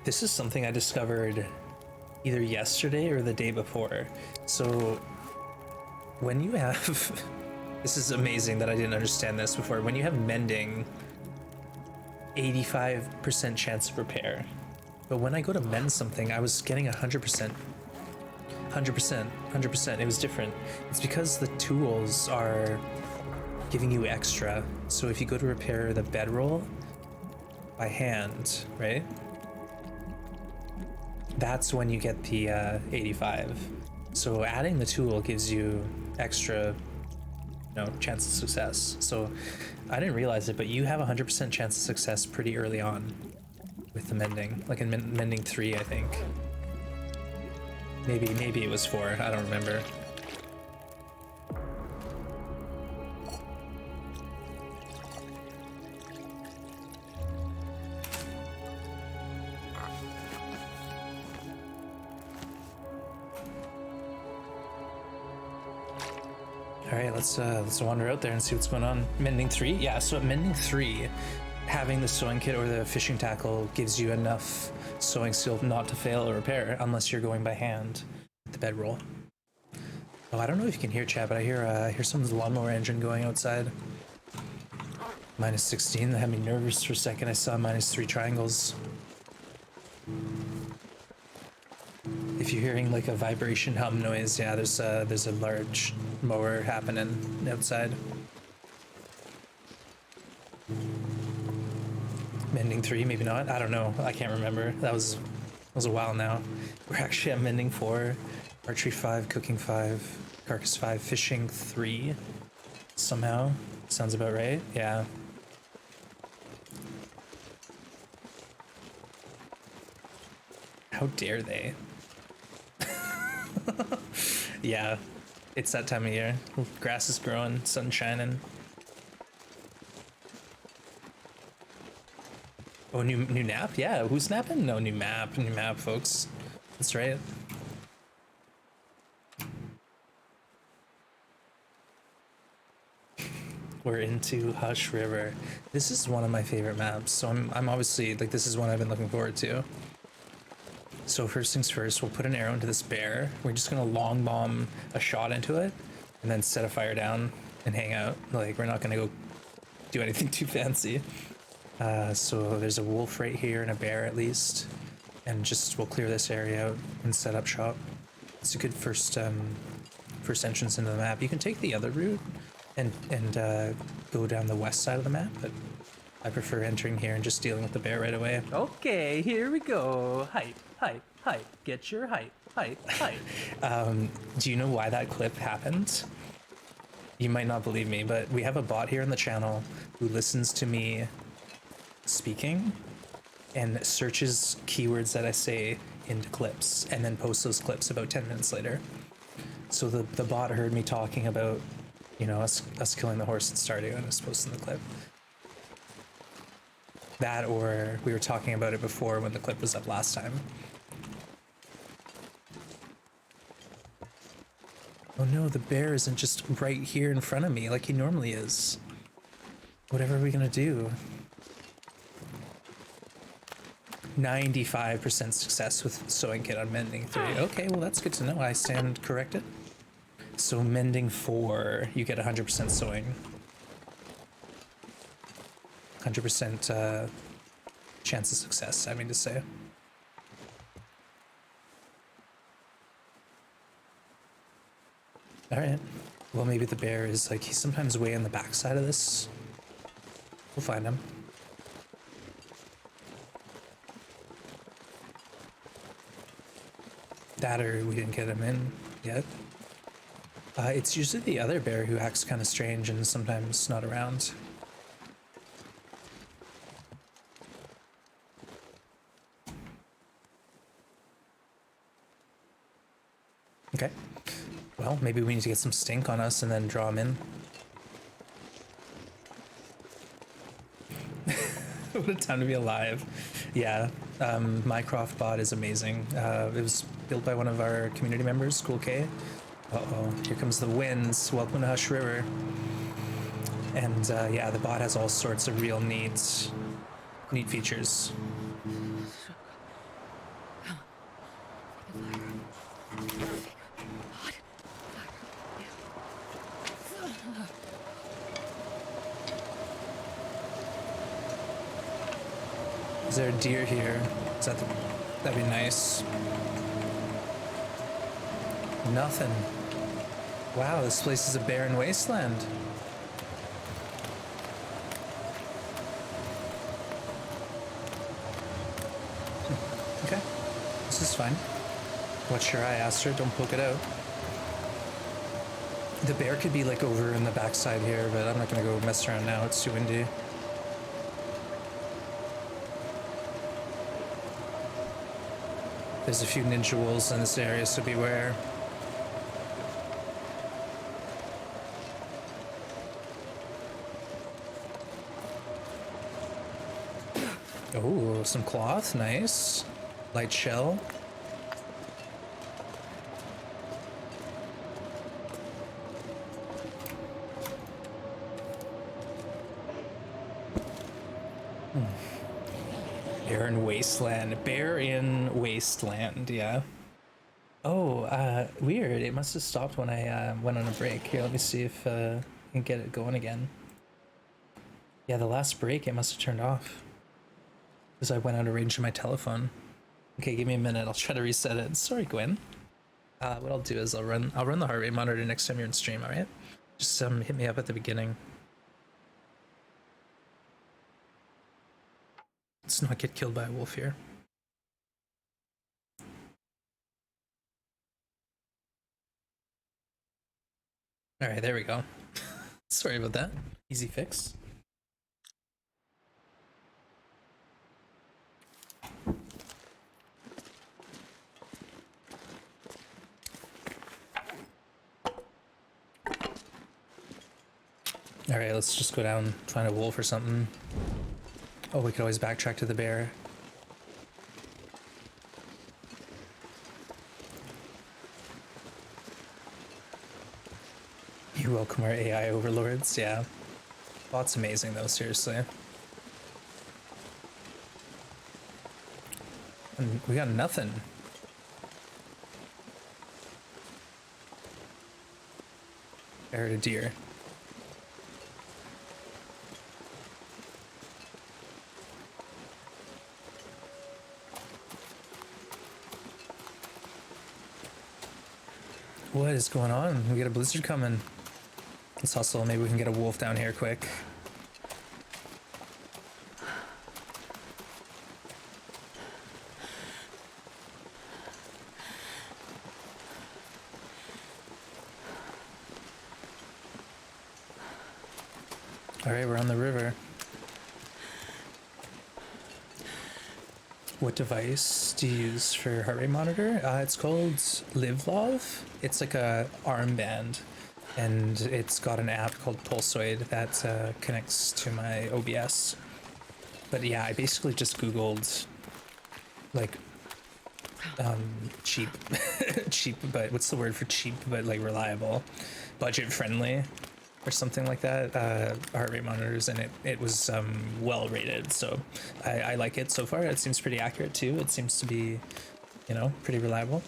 this is something I discovered either yesterday or the day before. So when you have, this is amazing that I didn't understand this before. When you have mending, 85% chance of repair. But when I go to mend something, I was getting 100%. 100%. It was different. It's because the tools are giving you extra. So if you go to repair the bedroll by hand, right? That's when you get the 85. So adding the tool gives you extra, chance of success. So I didn't realize it, but you have 100% chance of success pretty early on with the mending, like in mending 3, I think. Maybe it was 4, I don't remember. All right, let's wander out there and see what's going on. Mending 3, yeah. So at mending 3, having the sewing kit or the fishing tackle gives you enough sewing skill not to fail a repair unless you're going by hand. The bedroll. Oh, I don't know if you can hear chat, but I hear someone's lawnmower engine going outside. -16. That had me nervous for a second. I saw -3 triangles. If you're hearing like a vibration hum noise, yeah, there's a large mower happening outside. Mending 3, maybe not. I don't know. I can't remember. That was a while now. We're actually at mending 4, archery 5, cooking 5, carcass 5, fishing 3. Somehow sounds about right. Yeah. How dare they? Yeah, it's that time of year. Grass is growing, sun shining. Oh, new nap? Yeah, who's napping? No, new map, folks. That's right. We're into Hush River. This is one of my favorite maps, so I'm obviously, like, this is one I've been looking forward to. So first things first, we'll put an arrow into this bear. We're just gonna long bomb a shot into it and then set a fire down and hang out. Like, we're not gonna go do anything too fancy. So there's a wolf right here and a bear at least, and just we'll clear this area out and set up shop. It's a good first entrance into the map. You can take the other route and go down the west side of the map, but I prefer entering here and just dealing with the bear right away. Okay, here we go. Hype, hype, hype. Get your hype, hype, hype. Do you know why that clip happened? You might not believe me, but we have a bot here on the channel who listens to me speaking and searches keywords that I say into clips and then posts those clips about 10 minutes later. So the bot heard me talking about, you know, us killing the horse at Stardew and was posting the clip. That, or we were talking about it before when the clip was up last time. Oh no, the bear isn't just right here in front of me like he normally is. Whatever are we gonna do? 95% success with sewing kit on mending 3. Okay, well that's good to know. I stand corrected. So mending 4, you get 100% sewing. 100% chance of success, I mean to say. Alright. Well, maybe the bear is like, he's sometimes way on the backside of this. We'll find him. That or we didn't get him in yet. It's usually the other bear who acts kind of strange and sometimes not around. Okay. Well, maybe we need to get some stink on us and then draw him in. What a time to be alive. Yeah, Mycroft bot is amazing. It was built by one of our community members, Cool K. Uh-oh, here comes the winds. Welcome to Hush River. And yeah, the bot has all sorts of real neat features. Is there a deer here? Is that that'd be nice. Nothing. Wow, this place is a barren wasteland. Okay, this is fine. What's your eye, Aster? Don't poke it out. The bear could be like over in the backside here, but I'm not gonna go mess around now. It's too windy. There's a few ninja wolves in this area, so beware. Oh, some cloth, nice. Light shell. Barren wasteland. Bear in wasteland, yeah. Oh, weird. It must have stopped when I went on a break. Here, let me see if I can get it going again. Yeah, the last break it must have turned off. Because I went out of range of my telephone. Okay, give me a minute. I'll try to reset it. Sorry, Gwen. What I'll do is I'll run the heart rate monitor next time you're in stream, alright? Just hit me up at the beginning. Let's not get killed by a wolf here. Alright, there we go. Sorry about that. Easy fix. Alright, let's just go down, find a wolf or something. Oh, we could always backtrack to the bear. You welcome our AI overlords, yeah. Bot's amazing though, seriously. And we got nothing. I heard a deer. What is going on? We got a blizzard coming. Let's hustle. Maybe we can get a wolf down here quick. All right, we're on the river. What device do you use for heart rate monitor? It's called LiveLov. It's like a armband, and it's got an app called Pulsoid that connects to my OBS. But yeah, I basically just Googled like cheap, cheap, but what's the word for cheap, but like reliable, budget friendly, or something like that, heart rate monitors, and it was well rated, so I like it so far. It seems pretty accurate too. It seems to be, you know, pretty reliable.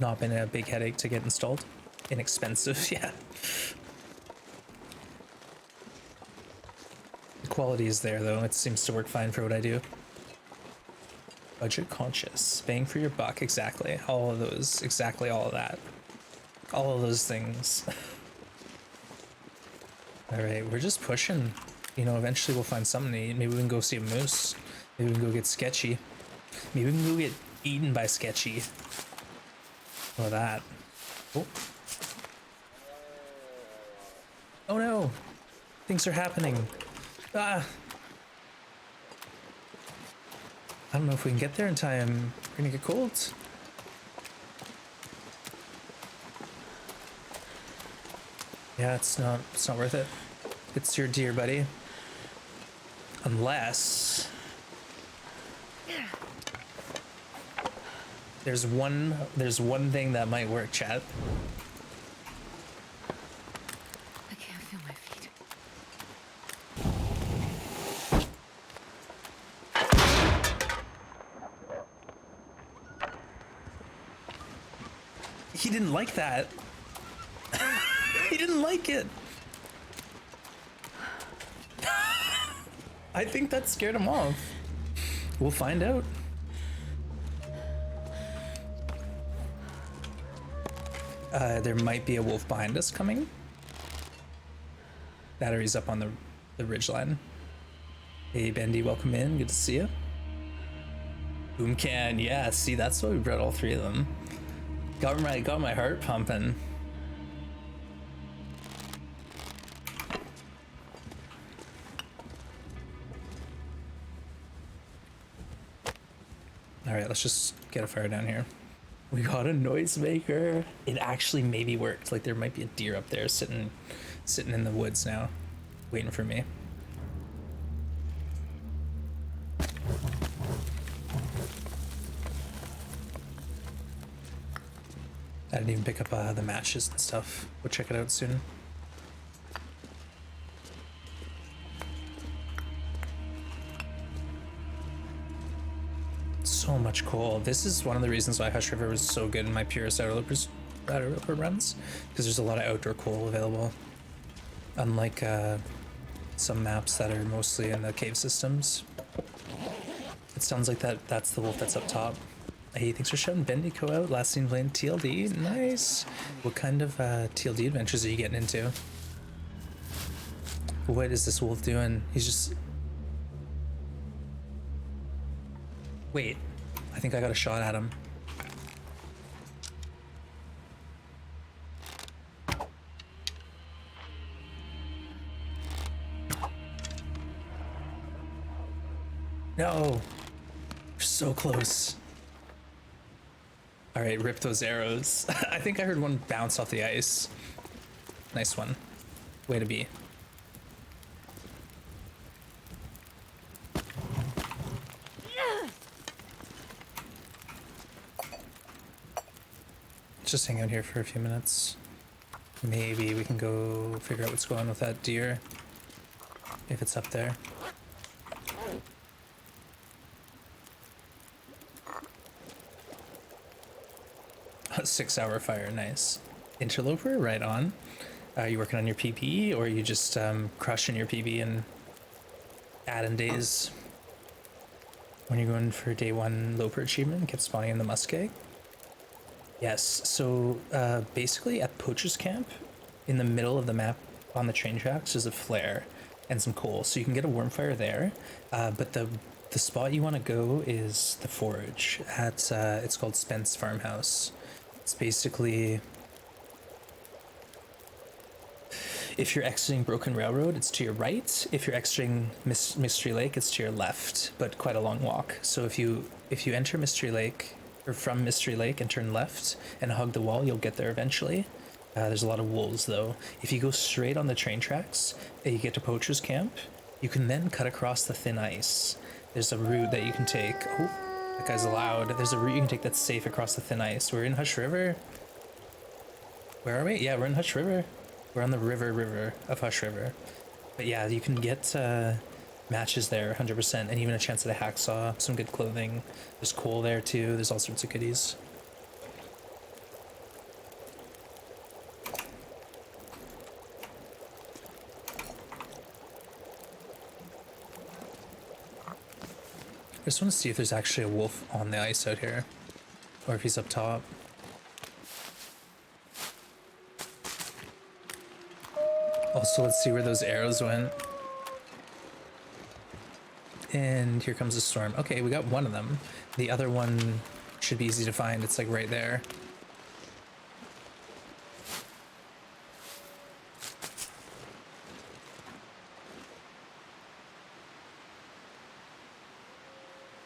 Not been a big headache to get installed. Inexpensive, yeah. The quality is there though. It seems to work fine for what I do. Budget conscious, bang for your buck, exactly. All of those, exactly all of that. All of those things. All right, we're just pushing. You know, eventually we'll find something to eat. Maybe we can go see a moose. Maybe we can go get sketchy. Maybe we can go get eaten by sketchy. Or that. Oh. Oh no! Things are happening. Ah! I don't know if we can get there in time. We're gonna get cold. Yeah, it's not worth it. It's your deer, buddy. Unless there's one thing that might work, chat. I can't feel my feet. He didn't like that. He didn't like it. I think that scared him off. We'll find out. There might be a wolf behind us coming. Battery's up on the ridgeline. Hey Bendy, welcome in. Good to see you. Boomcan, yeah. See, that's why we brought all three of them. Got my heart pumping. All right, let's just get a fire down here. We got a noisemaker. It actually maybe worked. Like there might be a deer up there sitting in the woods now, waiting for me. I didn't even pick up the matches and stuff. We'll check it out soon. So much coal. This is one of the reasons why Hush River was so good in my purest outer loper runs, because there's a lot of outdoor coal available. Unlike some maps that are mostly in the cave systems. It sounds like that's the wolf that's up top. Hey, thanks for shouting Bendico out. Last seen playing TLD. Nice. What kind of TLD adventures are you getting into? What is this wolf doing? He's just... Wait. I think I got a shot at him. No. We're so close. All right, rip those arrows. I think I heard one bounce off the ice. Nice one. Way to be. Just hang out here for a few minutes. Maybe we can go figure out what's going on with that deer. If it's up there. A 6-hour fire, nice. Interloper, right on. Are you working on your PB, or are you just crushing your PB and adding days? When you're going for day 1 Loper achievement, kept spawning in the muskeg. Yes, so basically at Poacher's Camp, in the middle of the map on the train tracks, there's a flare and some coal, so you can get a warm fire there. But the spot you want to go is the forge at it's called Spence Farmhouse. It's basically, if you're exiting Broken Railroad, it's to your right. If you're exiting Mystery Lake, it's to your left, but quite a long walk. So if you enter Mystery Lake, or from Mystery Lake, and turn left and hug the wall, you'll get there eventually. There's a lot of wolves though. If you go straight on the train tracks, you get to Poacher's Camp. You can then cut across the thin ice. There's a route that you can take. Oh, that guy's loud. There's a route you can take that's safe across the thin ice. We're in Hush River. Where are we? Yeah, we're in Hush River. We're on the river of Hush River. But yeah, you can get matches there 100%, and even a chance at a hacksaw, some good clothing. There's coal there too. There's all sorts of goodies. I just want to see if there's actually a wolf on the ice out here, or if he's up top. Also, let's see where those arrows went. And here comes the storm. Okay, we got one of them. The other one should be easy to find. It's like right there.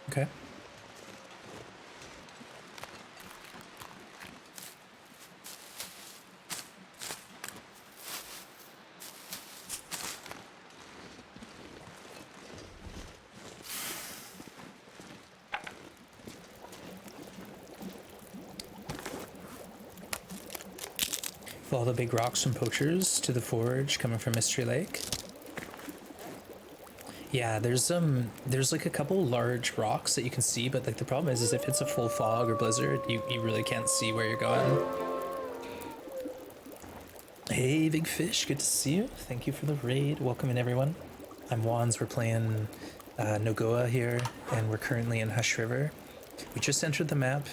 Okay. Follow the big rocks from Poachers to the forge coming from Mystery Lake. Yeah, there's like a couple large rocks that you can see, but like the problem is if it's a full fog or blizzard, you really can't see where you're going. Hey, Big Fish, good to see you. Thank you for the raid. Welcome in, everyone. I'm Wands. We're playing NoGoA here, and we're currently in Hush River. We just entered the map.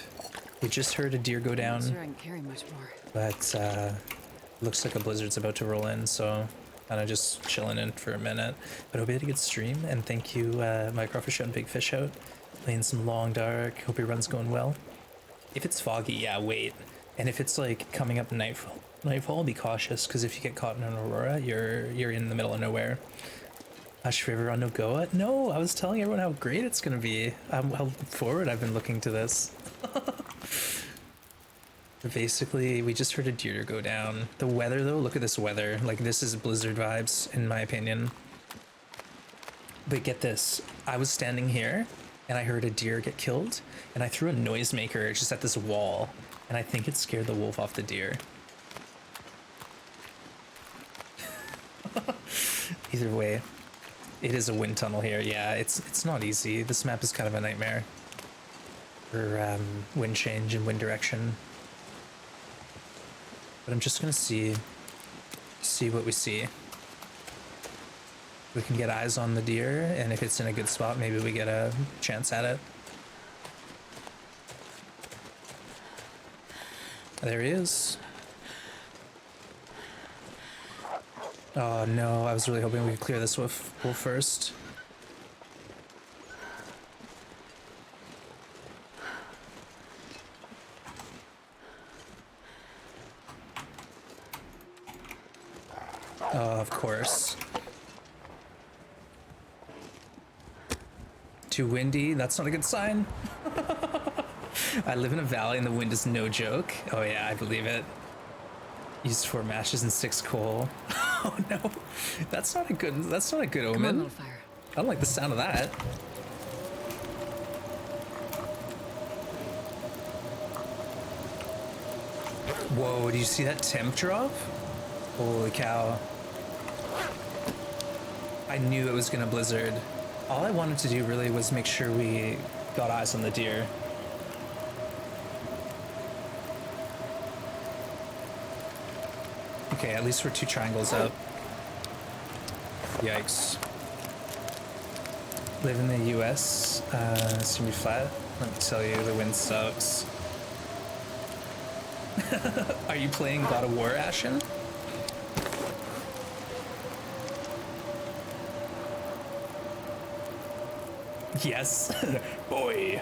We just heard a deer go down. I'm not sure I can carry much more. But looks like a blizzard's about to roll in, so kind of just chilling in for a minute. But hope you had a good stream, and thank you, Microfish and Big Fish out, playing some Long Dark. Hope your run's going well. If it's foggy, yeah, wait. And if it's like coming up nightfall, be cautious, because if you get caught in an aurora, you're in the middle of nowhere. Hush River on NoGoA? No, I was telling everyone how great it's gonna be. How forward I've been looking to this. Basically, we just heard a deer go down. The weather though, look at this weather. Like, this is blizzard vibes, in my opinion. But get this, I was standing here and I heard a deer get killed, and I threw a noisemaker just at this wall, and I think it scared the wolf off the deer. Either way, it is a wind tunnel here. Yeah, it's not easy. This map is kind of a nightmare for wind change and wind direction. But I'm just gonna see what we see. We can get eyes on the deer, and if it's in a good spot, maybe we get a chance at it. There he is. Oh no, I was really hoping we could clear this wolf first. Oh, of course. Too windy? That's not a good sign. I live in a valley and the wind is no joke. Oh yeah, I believe it. Used 4 matches and 6 coal. Oh no, that's not a good Come on, omen. little fire. I don't like the sound of that. Whoa, do you see that temp drop? Holy cow. I knew it was gonna blizzard. All I wanted to do really was make sure we got eyes on the deer. Okay, at least we're 2 triangles up. Yikes. Live in the US, it's gonna be flat. Let me tell you, the wind sucks. Are you playing God of War, Ashen? Yes. Boy.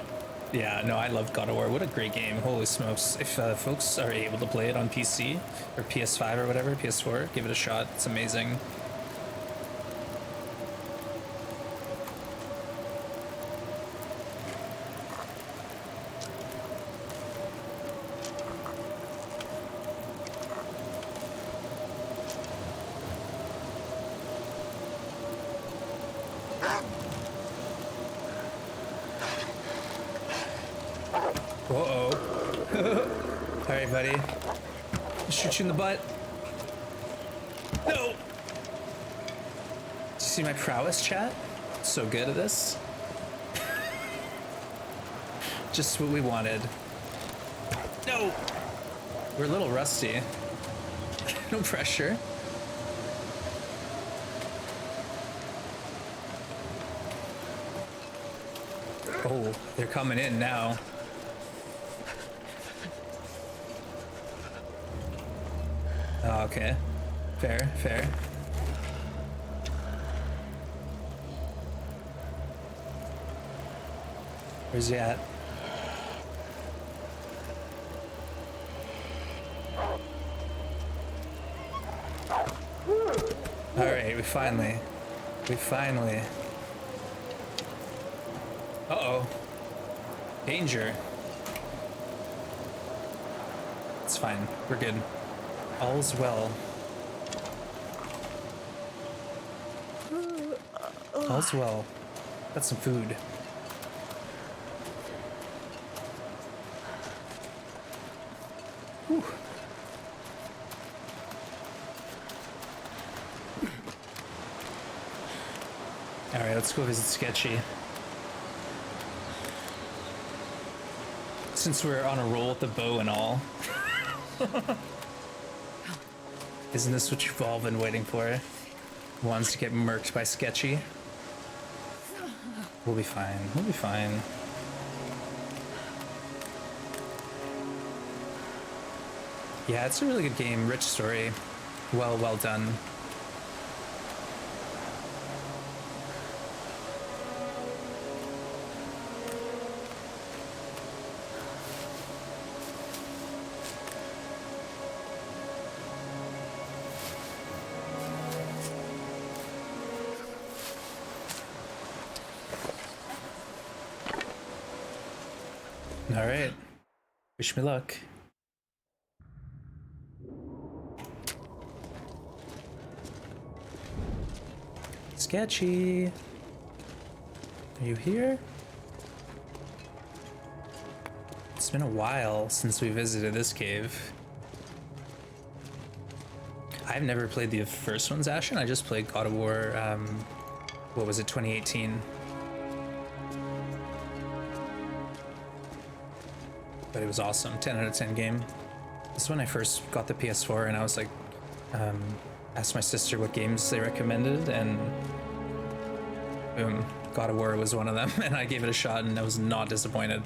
Yeah, no, I love God of War. What a great game. Holy smokes. If folks are able to play it on PC or PS5 or whatever, PS4, give it a shot. It's amazing. Uh-oh. All right, buddy. I'll shoot you in the butt. No! Did you see my prowess, chat? So good at this. Just what we wanted. No! We're a little rusty. No pressure. Oh, they're coming in now. Oh, okay. Fair, fair. Where's he at? Alright, we finally. Uh-oh. Danger. It's fine. We're good. All's well. All's well. Got some food. Whew. Alright, let's go visit Sketchy. Since we're on a roll with the bow and all. Isn't this what you've all been waiting for? Wants to get murked by Sketchy? We'll be fine. We'll be fine. Yeah, it's a really good game. Rich story. Well done. All right. Wish me luck. Sketchy. Are you here? It's been a while since we visited this cave. I've never played the first one's Ashen. I just played God of War, what was it, 2018? But it was awesome. 10 out of 10 game. This is when I first got the PS4 and I was like, asked my sister what games they recommended, and boom, God of War was one of them. And I gave it a shot and I was not disappointed.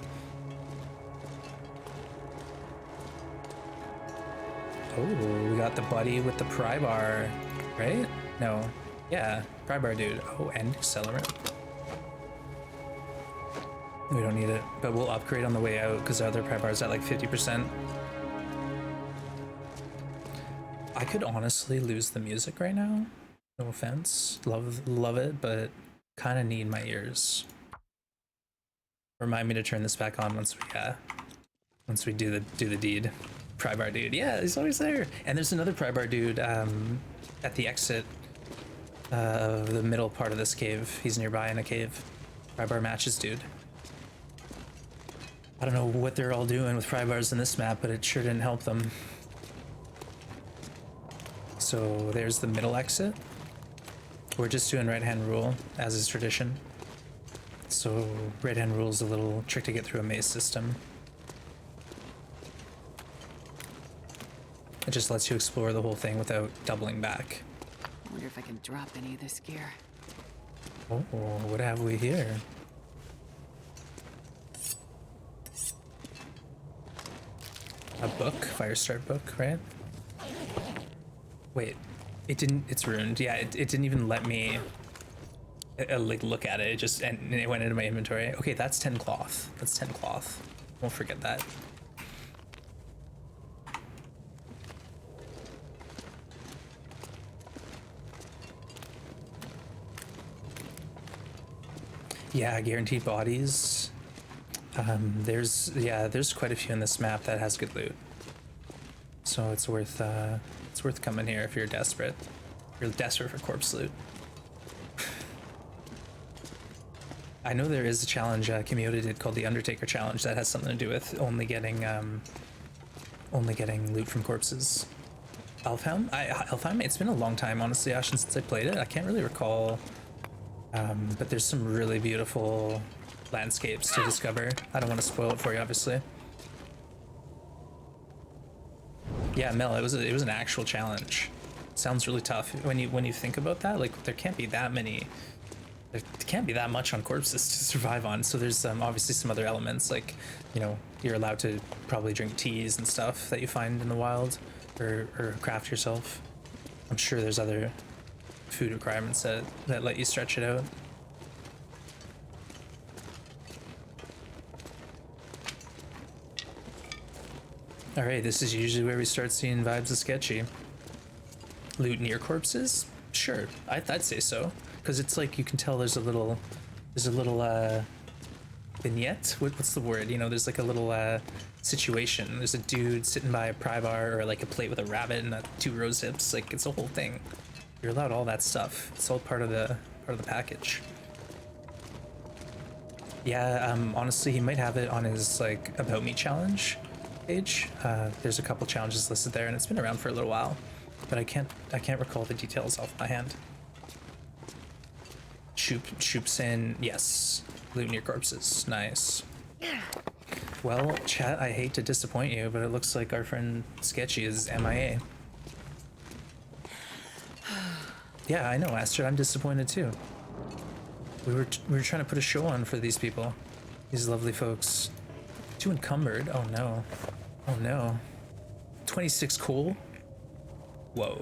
Oh, we got the buddy with the pry bar, right? No, yeah, pry bar dude. Oh, and accelerant. We don't need it, but we'll upgrade on the way out because the other pry bar's at like 50%. I could honestly lose the music right now. No offense, love it, but kind of need my ears. Remind me to turn this back on once we do the deed. Pry bar dude, yeah, he's always there. And there's another pry bar dude at the exit of the middle part of this cave. He's nearby in a cave. Pry bar matches dude. I don't know what they're all doing with pry bars in this map, but it sure didn't help them. So there's the middle exit. We're just doing right-hand rule, as is tradition. So right-hand rule is a little trick to get through a maze system. It just lets you explore the whole thing without doubling back. I wonder if I can drop any of this gear. Oh, what have we here? A book, fire start book, right? Wait, it didn't. It's ruined. Yeah, it didn't even let me like look at it. It just and it went into my inventory. Okay, that's 10 cloth. That's 10 cloth. Won't forget that. Yeah, guaranteed bodies. There's quite a few in this map that has good loot. So it's worth coming here if you're desperate. You're desperate for corpse loot. I know there is a challenge Kimioda did called the Undertaker Challenge that has something to do with only getting loot from corpses. Alfheim, it's been a long time, honestly, Ashen, since I played it. I can't really recall, but there's some really beautiful landscapes to discover. I don't want to spoil it for you, obviously. Yeah, Mel, it was an actual challenge. Sounds really tough when you think about that. Like there can't be that much on corpses to survive on. So there's obviously some other elements, like, you know, you're allowed to probably drink teas and stuff that you find in the wild, or craft yourself. I'm sure there's other food requirements that let you stretch it out. All right, this is usually where we start seeing vibes of sketchy. Loot near corpses? Sure, I'd say so, because it's like you can tell there's a little vignette. What's the word? You know, there's like a little situation. There's a dude sitting by a pry bar, or like a plate with a rabbit and 2 rose hips. Like it's a whole thing. You're allowed all that stuff. It's all part of the package. Yeah, honestly, he might have it on his like About Me challenge page. There's a couple challenges listed there, and it's been around for a little while, but I can't recall the details off my hand. Shoops in, yes. Loot near corpses, nice. Well, chat, I hate to disappoint you, but it looks like our friend Sketchy is MIA. Yeah, I know, Astrid, I'm disappointed too. We were trying to put a show on for these people, these lovely folks. Too encumbered. Oh no. Oh no. 26 coal? Whoa.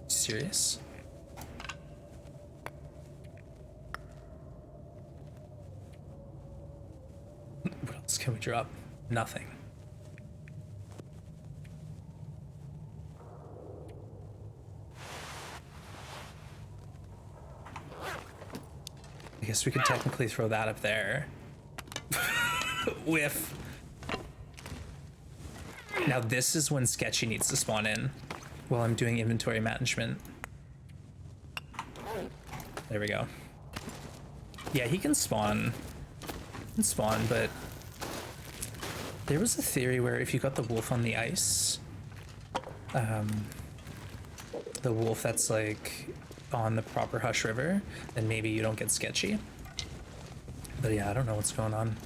Serious? What else can we drop? Nothing. I guess we could technically throw that up there. Whiff. Now this is when Sketchy needs to spawn in while I'm doing inventory management. There we go. Yeah, he can spawn. But there was a theory where if you got the wolf on the ice, the wolf that's like on the proper Hush River, then maybe you don't get Sketchy. But yeah, I don't know what's going on.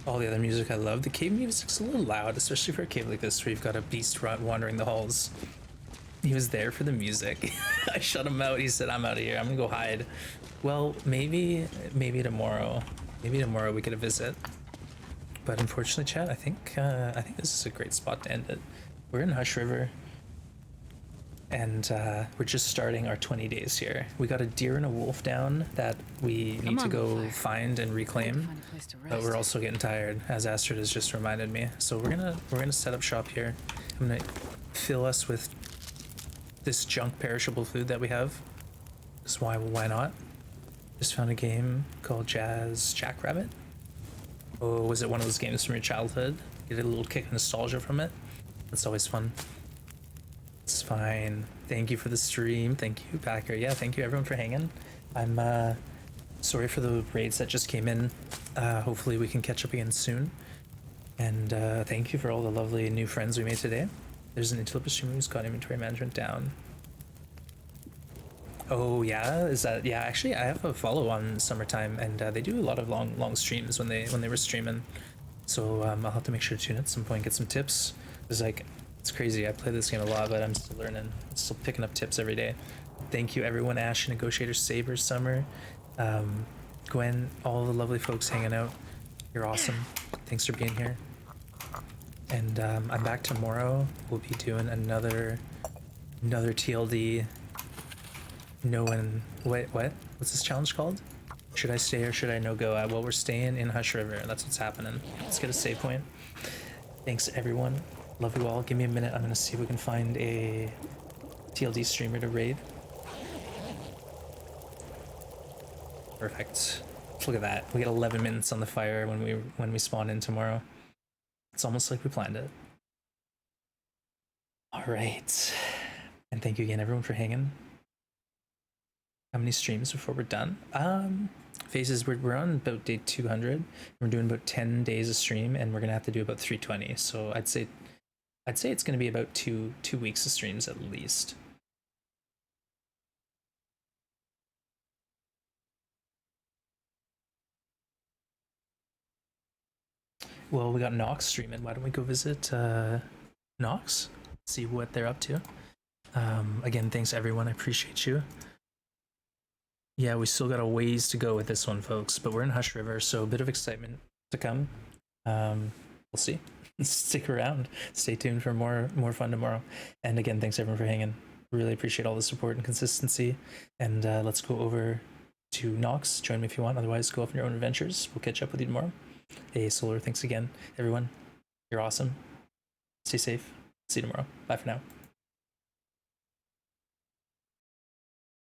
All the other music I love. The cave music's a little loud, especially for a cave like this where you've got a beast wandering the halls. He was there for the music. I shut him out. He said, I'm out of here. I'm gonna go hide. Well, maybe tomorrow. Maybe tomorrow we get a visit. But unfortunately, chat, I think this is a great spot to end it. We're in Hush River, and we're just starting our 20 days here. We got a deer and a wolf down that we need to go find and reclaim. But we're also getting tired, as Astrid has just reminded me. So we're gonna set up shop here. I'm gonna fill us with this junk perishable food that we have. Just why not? Just found a game called Jazz Jackrabbit. Oh, was it one of those games from your childhood? Get a little kick of nostalgia from it. That's always fun. It's fine. Thank you for the stream. Thank you, Packer. Yeah, thank you everyone for hanging. I'm sorry for the raids that just came in. Hopefully we can catch up again soon. And thank you for all the lovely new friends we made today. There's an Intelipus streamer who's got inventory management down. Oh yeah, is that, yeah, actually I have a follow on Summertime, and they do a lot of long streams when they were streaming. So I'll have to make sure to tune in at some point, get some tips. There's like, It's crazy. I play this game a lot, but I'm still learning. I'm still picking up tips every day. Thank you, everyone. Ash, Negotiator, Saber, Summer, Gwen, all the lovely folks hanging out. You're awesome. Thanks for being here. And I'm back tomorrow. We'll be doing another TLD. No one. Wait, what? What's this challenge called? Should I stay or should I no go? Well, we're staying in Hush River. That's what's happening. Let's get a save point. Thanks, everyone. Love you all. Give me a minute. I'm gonna see if we can find a TLD streamer to raid. Perfect. Look at that. We get 11 minutes on the fire when we spawn in tomorrow. It's almost like we planned it. All right. And thank you again, everyone, for hanging. How many streams before we're done? Phases, we're on about day 200. We're doing about 10 days of stream, and we're gonna have to do about 320. So I'd say it's gonna be about two weeks of streams at least. Well, we got Nox streaming. Why don't we go visit Nox? See what they're up to. Again, thanks everyone. I appreciate you. Yeah, we still got a ways to go with this one, folks, but we're in Hush River, so a bit of excitement to come. We'll see. Stick around. Stay tuned for more fun tomorrow. And again, thanks everyone for hanging. Really appreciate all the support and consistency. And let's go over to Nox. Join me if you want. Otherwise, go off on your own adventures. We'll catch up with you tomorrow. Hey, Solar, thanks again. Everyone, you're awesome. Stay safe. See you tomorrow. Bye for now.